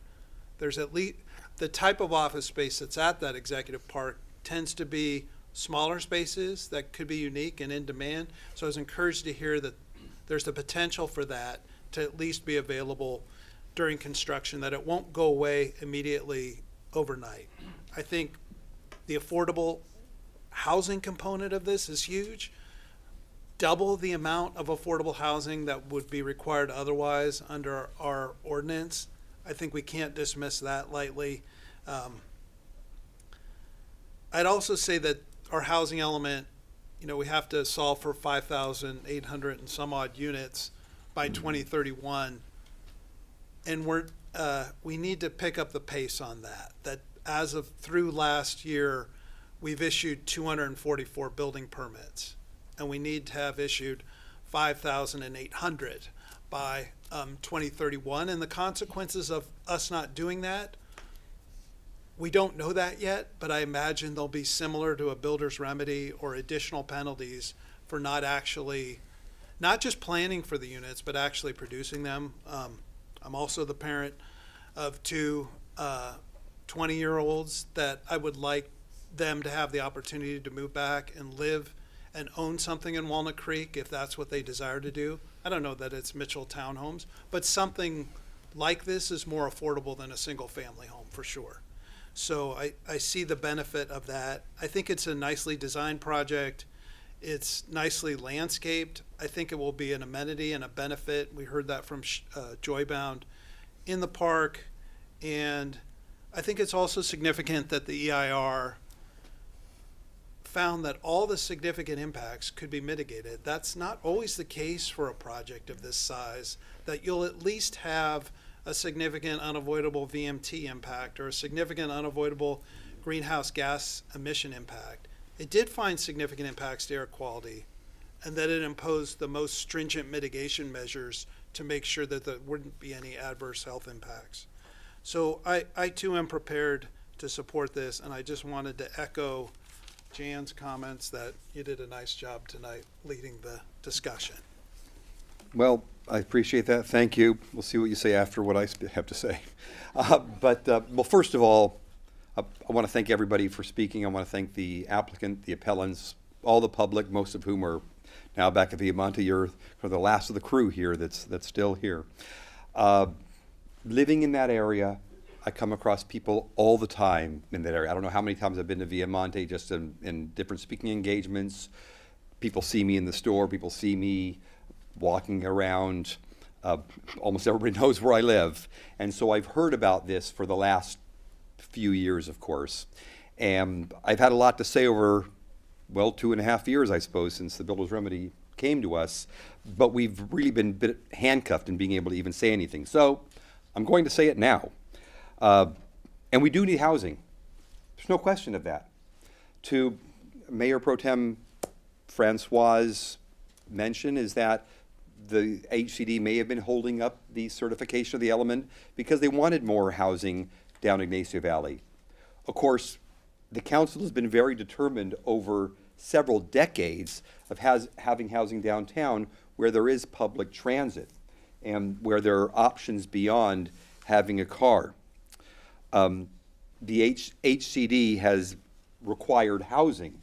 there's at least the type of office space that's at that executive park tends to be smaller spaces that could be unique and in demand. So I was encouraged to hear that there's the potential for that to at least be available during construction, that it won't go away immediately overnight. I think the affordable housing component of this is huge. Double the amount of affordable housing that would be required otherwise under our ordinance. I think we can't dismiss that lightly. I'd also say that our housing element, we have to solve for 5,800 and some odd units by 2031. And we need to pick up the pace on that. That as of through last year, we've issued 244 building permits, and we need to have issued 5,800 by 2031. And the consequences of us not doing that, we don't know that yet, but I imagine they'll be similar to a builder's remedy or additional penalties for not just planning for the units, but actually producing them. I'm also the parent of two 20-year-olds that I would like them to have the opportunity to move back and live and own something in Walnut Creek if that's what they desire to do. I don't know that it's Mitchell Townhomes, but something like this is more affordable than a single family home for sure. So I see the benefit of that. I think it's a nicely designed project. It's nicely landscaped. I think it will be an amenity and a benefit. We heard that from Joybound in the park. And I think it's also significant that the EIR found that all the significant impacts could be mitigated. That's not always the case for a project of this size, that you'll at least have a significant unavoidable VMT impact or a significant unavoidable greenhouse gas emission impact. It did find significant impacts to air quality, and that it imposed the most stringent mitigation measures to make sure that there wouldn't be any adverse health impacts. So I too am prepared to support this, and I just wanted to echo Jan's comments that you did a nice job tonight leading the discussion. Well, I appreciate that. Thank you. We'll see what you say after what I have to say. Well, first of all, I want to thank everybody for speaking. I want to thank the applicant, the appellants, all the public, most of whom are now back at Viamonte. You're the last of the crew here that's still here. Living in that area, I come across people all the time in that area. I don't know how many times I've been to Viamonte just in different speaking engagements. People see me in the store. People see me walking around. Almost everybody knows where I live. And so I've heard about this for the last few years, of course. And I've had a lot to say over, 2.5 years, I suppose, since the Builder's Remedy came to us. But we've really been handcuffed in being able to even say anything. So I'm going to say it now. And we do need housing. There's no question of that. To Mayor Pro Tem Francois' mention is that the HCD may have been holding up the certification of the element because they wanted more housing down Ignacio Valley. Of course, the council has been very determined over several decades of having housing downtown where there is public transit and where there are options beyond having a car. The HCD has required housing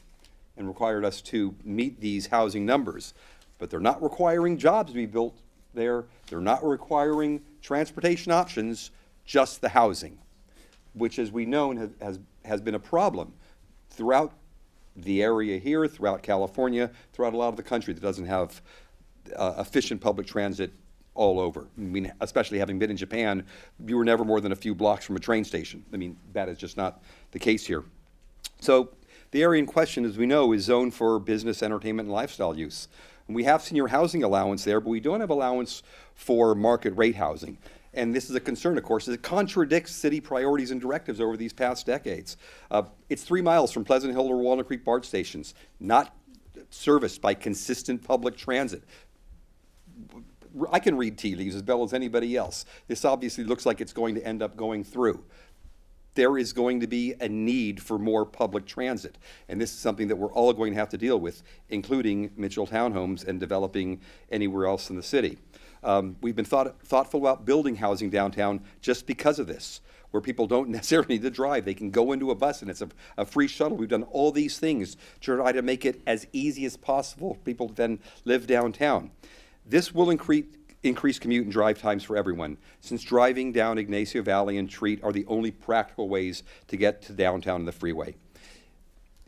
and required us to meet these housing numbers, but they're not requiring jobs to be built there. They're not requiring transportation options, just the housing, which, as we know, has been a problem throughout the area here, throughout California, throughout a lot of the country that doesn't have efficient public transit all over. I mean, especially having been in Japan, you were never more than a few blocks from a train station. I mean, that is just not the case here. So the area in question, as we know, is zoned for business, entertainment, and lifestyle use. And we have senior housing allowance there, but we don't have allowance for market rate housing. And this is a concern, of course, as it contradicts city priorities and directives over these past decades. It's 3 miles from Pleasant Hill or Walnut Creek BART stations, not serviced by consistent public transit. I can read tea leaves as well as anybody else. This obviously looks like it's going to end up going through. There is going to be a need for more public transit, and this is something that we're all going to have to deal with, including Mitchell Townhomes and developing anywhere else in the city. We've been thoughtful about building housing downtown just because of this, where people don't necessarily need to drive. They can go into a bus and it's a free shuttle. We've done all these things to try to make it as easy as possible for people to then live downtown. This will increase commute and drive times for everyone, since driving down Ignacio Valley and Treat are the only practical ways to get to downtown and the freeway.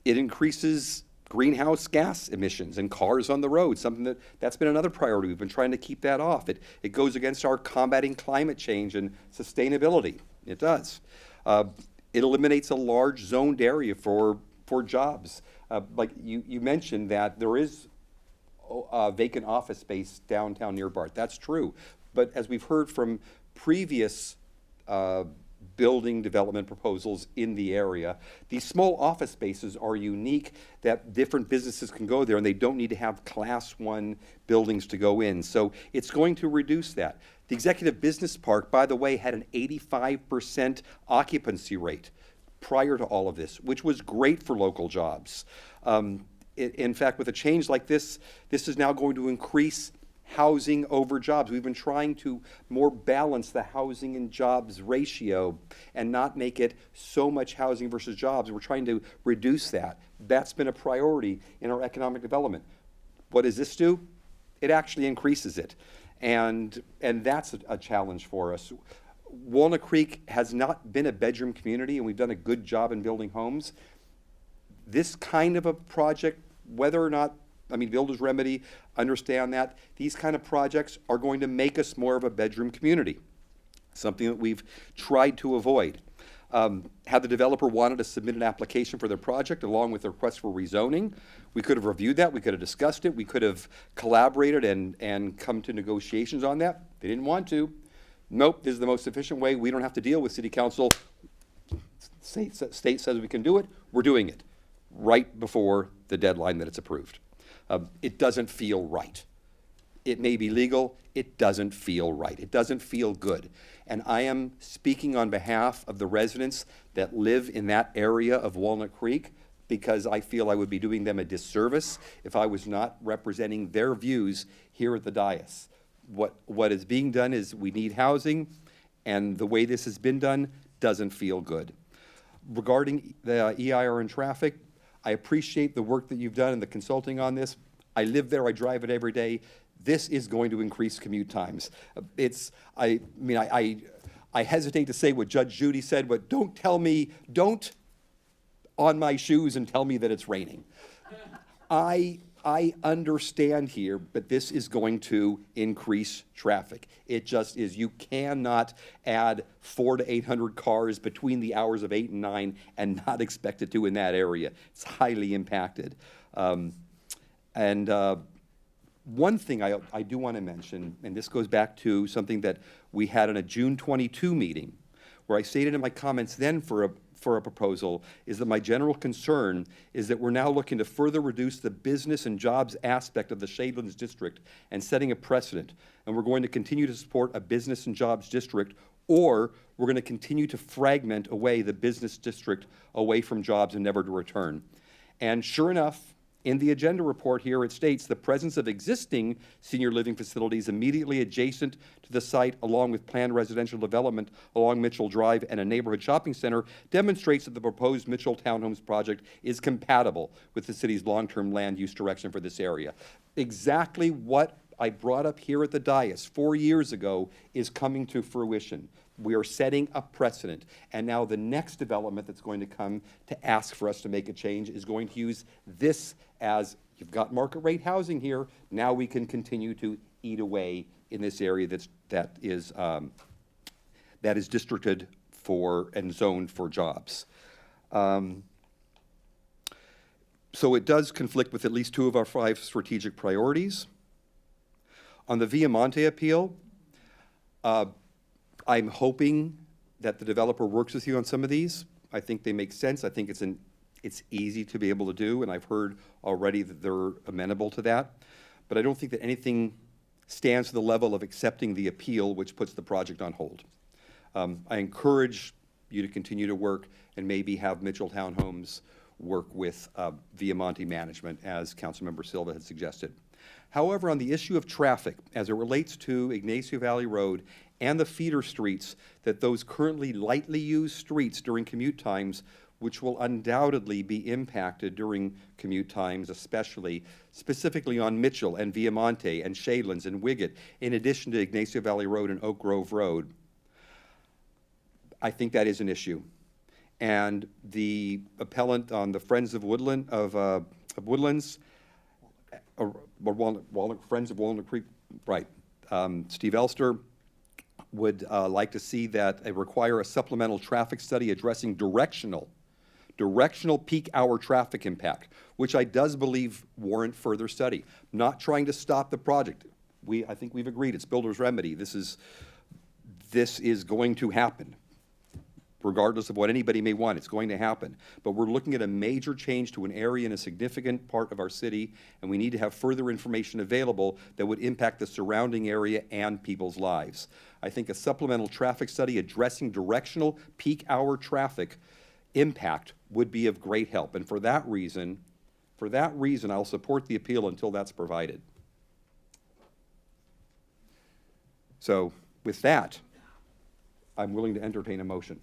It increases greenhouse gas emissions and cars on the road, something that's been another priority. We've been trying to keep that off. It goes against our combating climate change and sustainability. It does. It eliminates a large zoned area for jobs. Like you mentioned that there is vacant office space downtown near BART. That's true. But as we've heard from previous building development proposals in the area, these small office spaces are unique, that different businesses can go there and they don't need to have Class 1 buildings to go in. So it's going to reduce that. The Executive Business Park, by the way, had an 85% occupancy rate prior to all of this, which was great for local jobs. In fact, with a change like this, this is now going to increase housing over jobs. We've been trying to more balance the housing and jobs ratio and not make it so much housing versus jobs. We're trying to reduce that. That's been a priority in our economic development. What does this do? It actually increases it. And that's a challenge for us. Walnut Creek has not been a bedroom community, and we've done a good job in building homes. This kind of a project, whether or not, Builder's Remedy, understand that these kind of projects are going to make us more of a bedroom community, something that we've tried to avoid. Had the developer wanted to submit an application for their project along with a request for rezoning, we could have reviewed that, we could have discussed it, we could have collaborated and come to negotiations on that. They didn't want to. Nope, this is the most efficient way. We don't have to deal with City Council. State says we can do it, we're doing it right before the deadline that it's approved. It doesn't feel right. It may be legal, it doesn't feel right. It doesn't feel good. And I am speaking on behalf of the residents that live in that area of Walnut Creek, because I feel I would be doing them a disservice if I was not representing their views here at the dais. What is being done is we need housing, and the way this has been done doesn't feel good. Regarding the EIR and traffic, I appreciate the work that you've done and the consulting on this. I live there, I drive it every day. This is going to increase commute times. I hesitate to say what Judge Judy said, but don't on my shoes and tell me that it's raining. I understand here, but this is going to increase traffic. It just is. You cannot add 400 to 800 cars between the hours of 8 and 9 and not expect it to in that area. It's highly impacted. One thing I do want to mention, and this goes back to something that we had in a June 22 meeting, where I stated in my comments then for a proposal, is that my general concern is that we're now looking to further reduce the business and jobs aspect of the Shadelands district and setting a precedent. And we're going to continue to support a business and jobs district, or we're going to continue to fragment away the business district away from jobs and never to return. And sure enough, in the agenda report here, it states the presence of existing senior living facilities immediately adjacent to the site, along with planned residential development along Mitchell Drive and a neighborhood shopping center, demonstrates that the proposed Mitchell Townhomes project is compatible with the city's long-term land use direction for this area. Exactly what I brought up here at the dais 4 years ago is coming to fruition. We are setting a precedent, and now the next development that's going to come to ask for us to make a change is going to use this as, you've got market rate housing here, now we can continue to eat away in this area that is districted for and zoned for jobs. So it does conflict with at least 2 of our 5 strategic priorities. On the Viamonte appeal, I'm hoping that the developer works with you on some of these. I think they make sense. I think it's easy to be able to do, and I've heard already that they're amenable to that. But I don't think that anything stands to the level of accepting the appeal, which puts the project on hold. I encourage you to continue to work and maybe have Mitchell Townhomes work with Viamonte Management, as Councilmember Silva had suggested. However, on the issue of traffic, as it relates to Ignacio Valley Road and the feeder streets, that those currently lightly used streets during commute times, which will undoubtedly be impacted during commute times, specifically on Mitchell and Viamonte and Shadelands and Wiggett, in addition to Ignacio Valley Road and Oak Grove Road. I think that is an issue. And the appellant on the Friends of Woodlands, Friends of Walnut Creek, right, Steve Elster, would like to see that require a supplemental traffic study addressing directional peak hour traffic impact, which I does believe warrant further study. Not trying to stop the project. I think we've agreed it's builder's remedy. This is going to happen. Regardless of what anybody may want, it's going to happen. But we're looking at a major change to an area in a significant part of our city, and we need to have further information available that would impact the surrounding area and people's lives. I think a supplemental traffic study addressing directional peak hour traffic impact would be of great help. And for that reason, I'll support the appeal until that's provided. So with that, I'm willing to entertain a motion.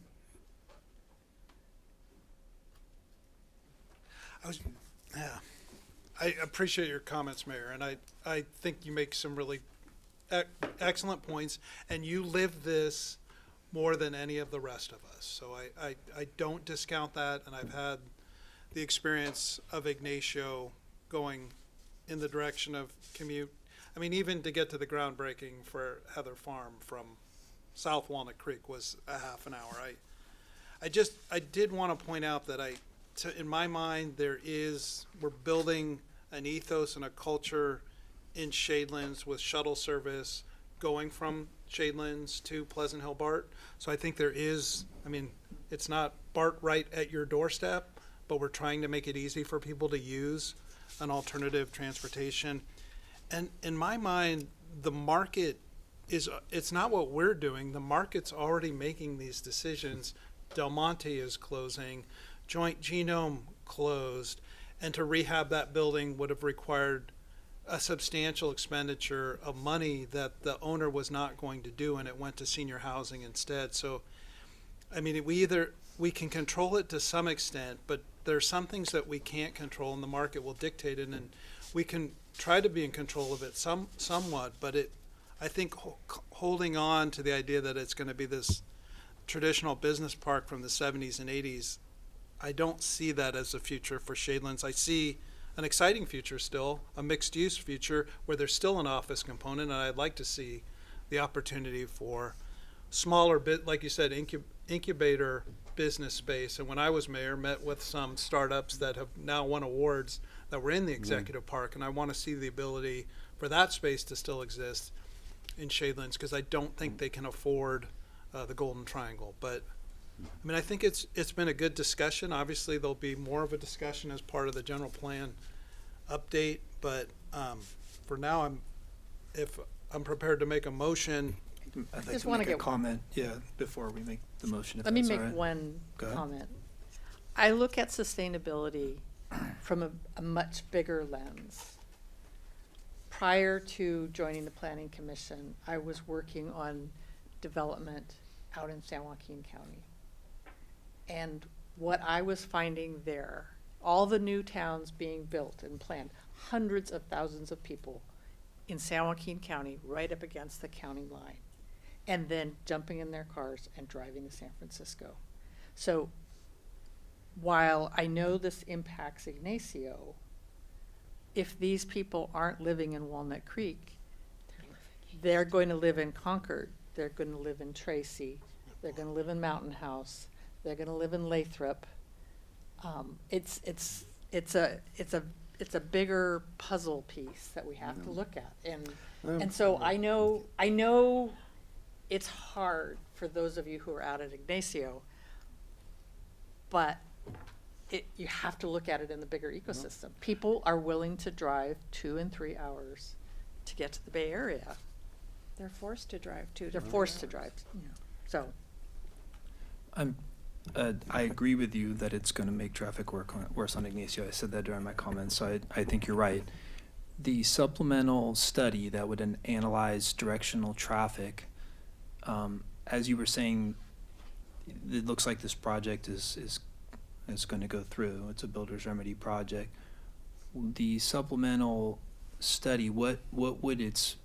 I appreciate your comments, Mayor, and I think you make some really excellent points, and you live this more than any of the rest of us. So I don't discount that, and I've had the experience of Ignacio going in the direction of commute. I mean, even to get to the groundbreaking for Heather Farm from South Walnut Creek was a half an hour. I did want to point out that in my mind, we're building an ethos and a culture in Shadelands with shuttle service going from Shadelands to Pleasant Hill BART. So I think it's not BART right at your doorstep, but we're trying to make it easy for people to use an alternative transportation. And in my mind, the market it's not what we're doing. The market's already making these decisions. Del Monte is closing. Joint Genome closed, and to rehab that building would have required a substantial expenditure of money that the owner was not going to do, and it went to senior housing instead. So, I mean, we can control it to some extent, but there are some things that we can't control, and the market will dictate it, and we can try to be in control of it somewhat, but I think holding on to the idea that it's going to be this traditional business park from the 70s and 80s, I don't see that as a future for Shadelands. I see an exciting future still, a mixed-use future where there's still an office component, and I'd like to see the opportunity for smaller, like you said, incubator business space. And when I was mayor, met with some startups that have now won awards that were in the executive park, and I want to see the ability for that space to still exist in Shadelands, because I don't think they can afford the Golden Triangle. But I mean, I think it's been a good discussion. Obviously, there'll be more of a discussion as part of the general plan update. But for now, I'm prepared to make a motion. I'd like Just to wanna make a get- comment, before we make the motion, if Let me that's make all right. one Go ahead. comment. I look at sustainability from a much bigger lens. Prior to joining the Planning Commission, I was working on development out in San Joaquin County. And what I was finding there, all the new towns being built and planned, hundreds of thousands of people in San Joaquin County, right up against the county line, and then jumping in their cars and driving to San Francisco. So while I know this impacts Ignacio, if these people aren't living in Walnut Creek, they're going to live in Concord, they're going to live in Tracy, they're going to live in Mountain House, they're going to live in Lathrop. It's a bigger puzzle piece that we have to look at, and so I know it's hard for those of you who are out at Ignacio, but you have to look at it in the bigger ecosystem. People are willing to drive 2 and 3 hours to get to the Bay Area. They're forced to drive too. They're forced to drive, so. I agree with you that it's going to make traffic worse on Ignacio. I said that during my comments, so I think you're right. The supplemental study that would analyze directional traffic, as you were saying, it looks like this project is going to go through. It's a builder's remedy project. The supplemental study, what would its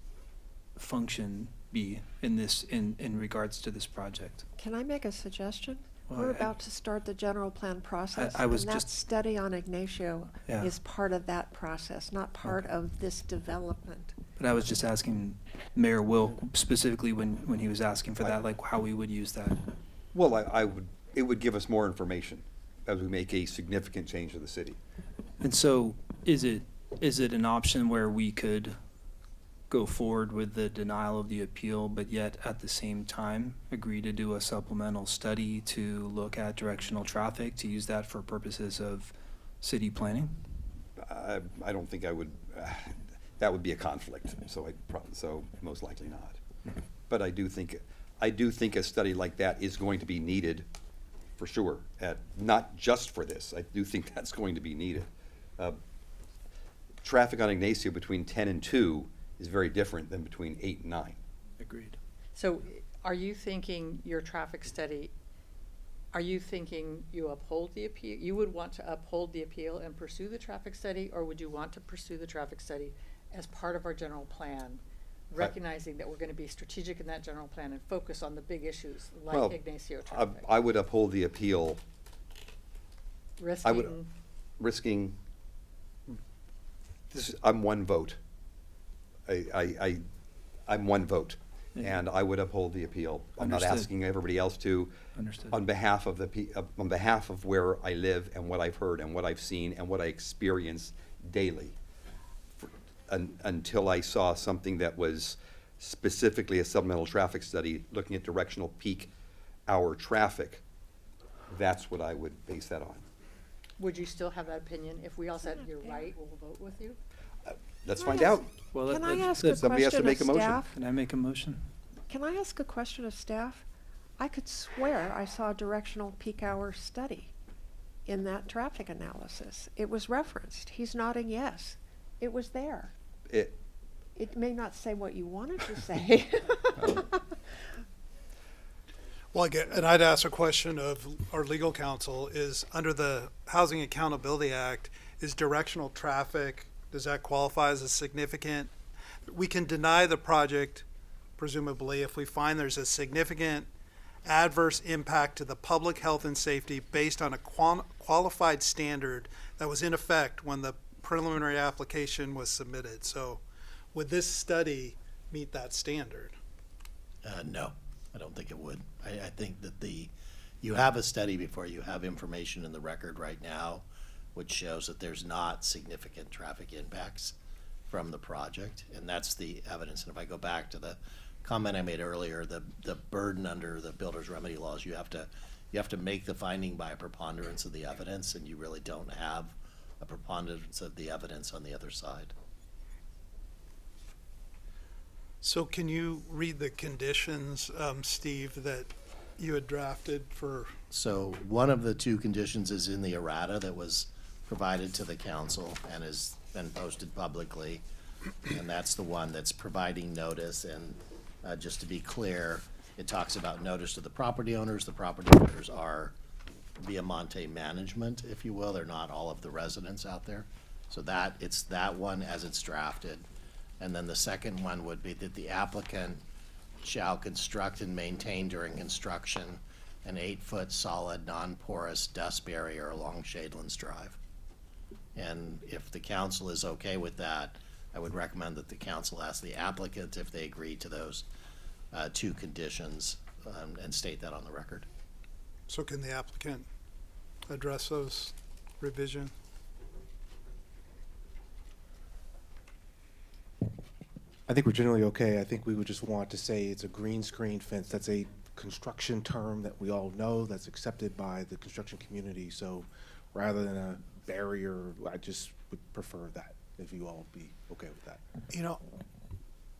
function be in regards to this project? Can I make a suggestion? Well, We're about to start the general plan process. I was and that just- study on Ignacio Yeah. is part of that process, not part of this development. But I was just asking Mayor Wilk specifically when he was asking for that, like how we would use that. Well, it would give us more information as we make a significant change to the city. And so is it an option where we could go forward with the denial of the appeal, but yet at the same time agree to do a supplemental study to look at directional traffic, to use that for purposes of city planning? I don't think I would, that would be a conflict, so most likely not. But I do think a study like that is going to be needed, for sure, not just for this. I do think that's going to be needed. Traffic on Ignacio between 10 and 2 is very different than between 8 and 9. Agreed. So are you thinking your traffic study, are you thinking you uphold the appeal? You would want to uphold the appeal and pursue the traffic study, or would you want to pursue the traffic study as part of our general plan, recognizing that we're going to be strategic in that general plan and focus on the big issues like Well, Ignacio traffic? I would uphold the appeal. Risking, Risking, I'm one vote. I'm one vote, and I would uphold the appeal. I'm not Understood. asking everybody else to. Understood. On behalf of where I live and what I've heard and what I've seen and what I experience daily. Until I saw something that was specifically a supplemental traffic study looking at directional peak hour traffic, that's what I would base that on. would you still have that opinion? If we all said you're right, we'll vote with you? Let's Can I find out. ask- Well, Can I ask a Somebody has to question make of a motion. staff? Can I make a motion? Can I ask a question of staff? I could swear I saw a directional peak hour study in that traffic analysis. It was referenced. He's nodding yes. It was there. It may not say what you wanted to say. Well, and I'd ask a question of our legal counsel is, under the Housing Accountability Act, is directional traffic, does that qualify as a significant? We can deny the project, presumably, if we find there's a significant adverse impact to the public health and safety based on a qualified standard that was in effect when the preliminary application was submitted. So would this study meet that standard? No, I don't think it would. I think that you have a study before you have information in the record right now, which shows that there's not significant traffic impacts. from the project, and that's the evidence. And if I go back to the comment I made earlier, the burden under the builder's remedy laws, you have to make the finding by a preponderance of the evidence, and you really don't have a preponderance of the evidence on the other side. So can you read the conditions, Steve, that you had drafted for? So one of the two conditions is in the errata that was provided to the council and has been posted publicly. And that's the one that's providing notice. And just to be clear, it talks about notice to the property owners. The property owners are Viamonte management, if you will. They're not all of the residents out there. So it's that one as it's drafted. And then the second one would be that the applicant shall construct and maintain during construction an 8-foot solid, non-porous dust barrier along Shadelands Drive. And if the council is okay with that, I would recommend that the council ask the applicant if they agree to those two conditions and state that on the record. So can the applicant address those revisions? I think we're generally okay. I think we would just want to say it's a green screen fence. That's a construction term that we all know, that's accepted by the construction community. So rather than a barrier, I just would prefer that, if you all be okay with that. You know,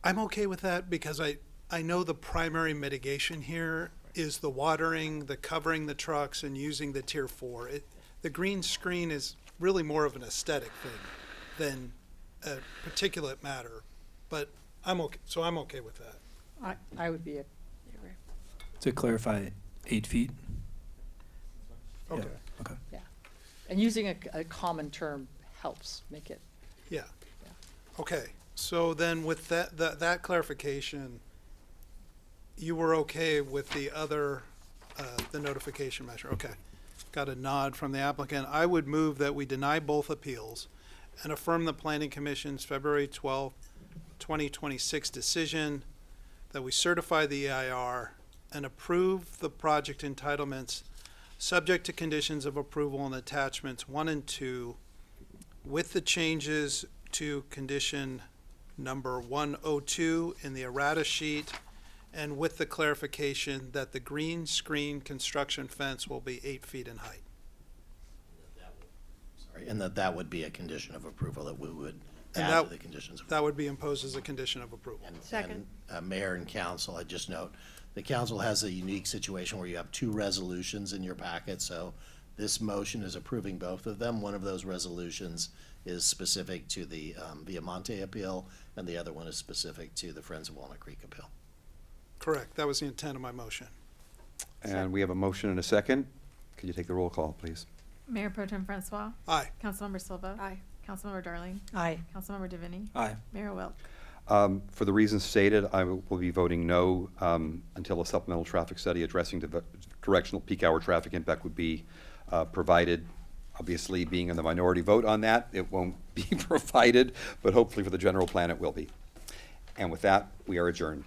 I'm okay with that because I know the primary mitigation here is the watering, the covering the trucks, and using the Tier 4. The green screen is really more of an aesthetic thing than a particulate matter. But I'm okay, so I'm okay with that. I would be, To clarify, 8 feet? Okay. Yeah, okay. yeah. And using a common term helps make it. Yeah. Okay, so then with that clarification, you were okay with the other, the notification measure? Okay. Got a nod from the applicant. I would move that we deny both appeals and affirm the Planning Commission's February 12th, 2026 decision, that we certify the EIR and approve the project entitlements subject to conditions of approval and attachments 1 and 2 with the changes to condition number 102 in the errata sheet, and with the clarification that the green screen construction fence will be 8 feet in height. Sorry, and that would be a condition of approval that we would And add that- to the conditions of That would be imposed as a condition of approval. Second. Mayor and council, I just note, the council has a unique situation where you have two resolutions in your packet, so this motion is approving both of them. One of those resolutions is specific to the Viamonte appeal, and the other one is specific to the Friends of Walnut Creek appeal. Correct, that was the intent of my motion. And we have a motion and a second. Could you take the roll call, please? Mayor Pro Tem Francois. Aye. Councilmember Silva. Aye. Councilmember Darling. Aye. Councilmember Divini. Aye. Mayor Wilk. For the reasons stated, I will be voting no until a supplemental traffic study addressing the directional peak hour traffic impact would be provided. Obviously, being in the minority vote on that, it won't be provided, but hopefully for the general plan it will be. And with that, we are adjourned.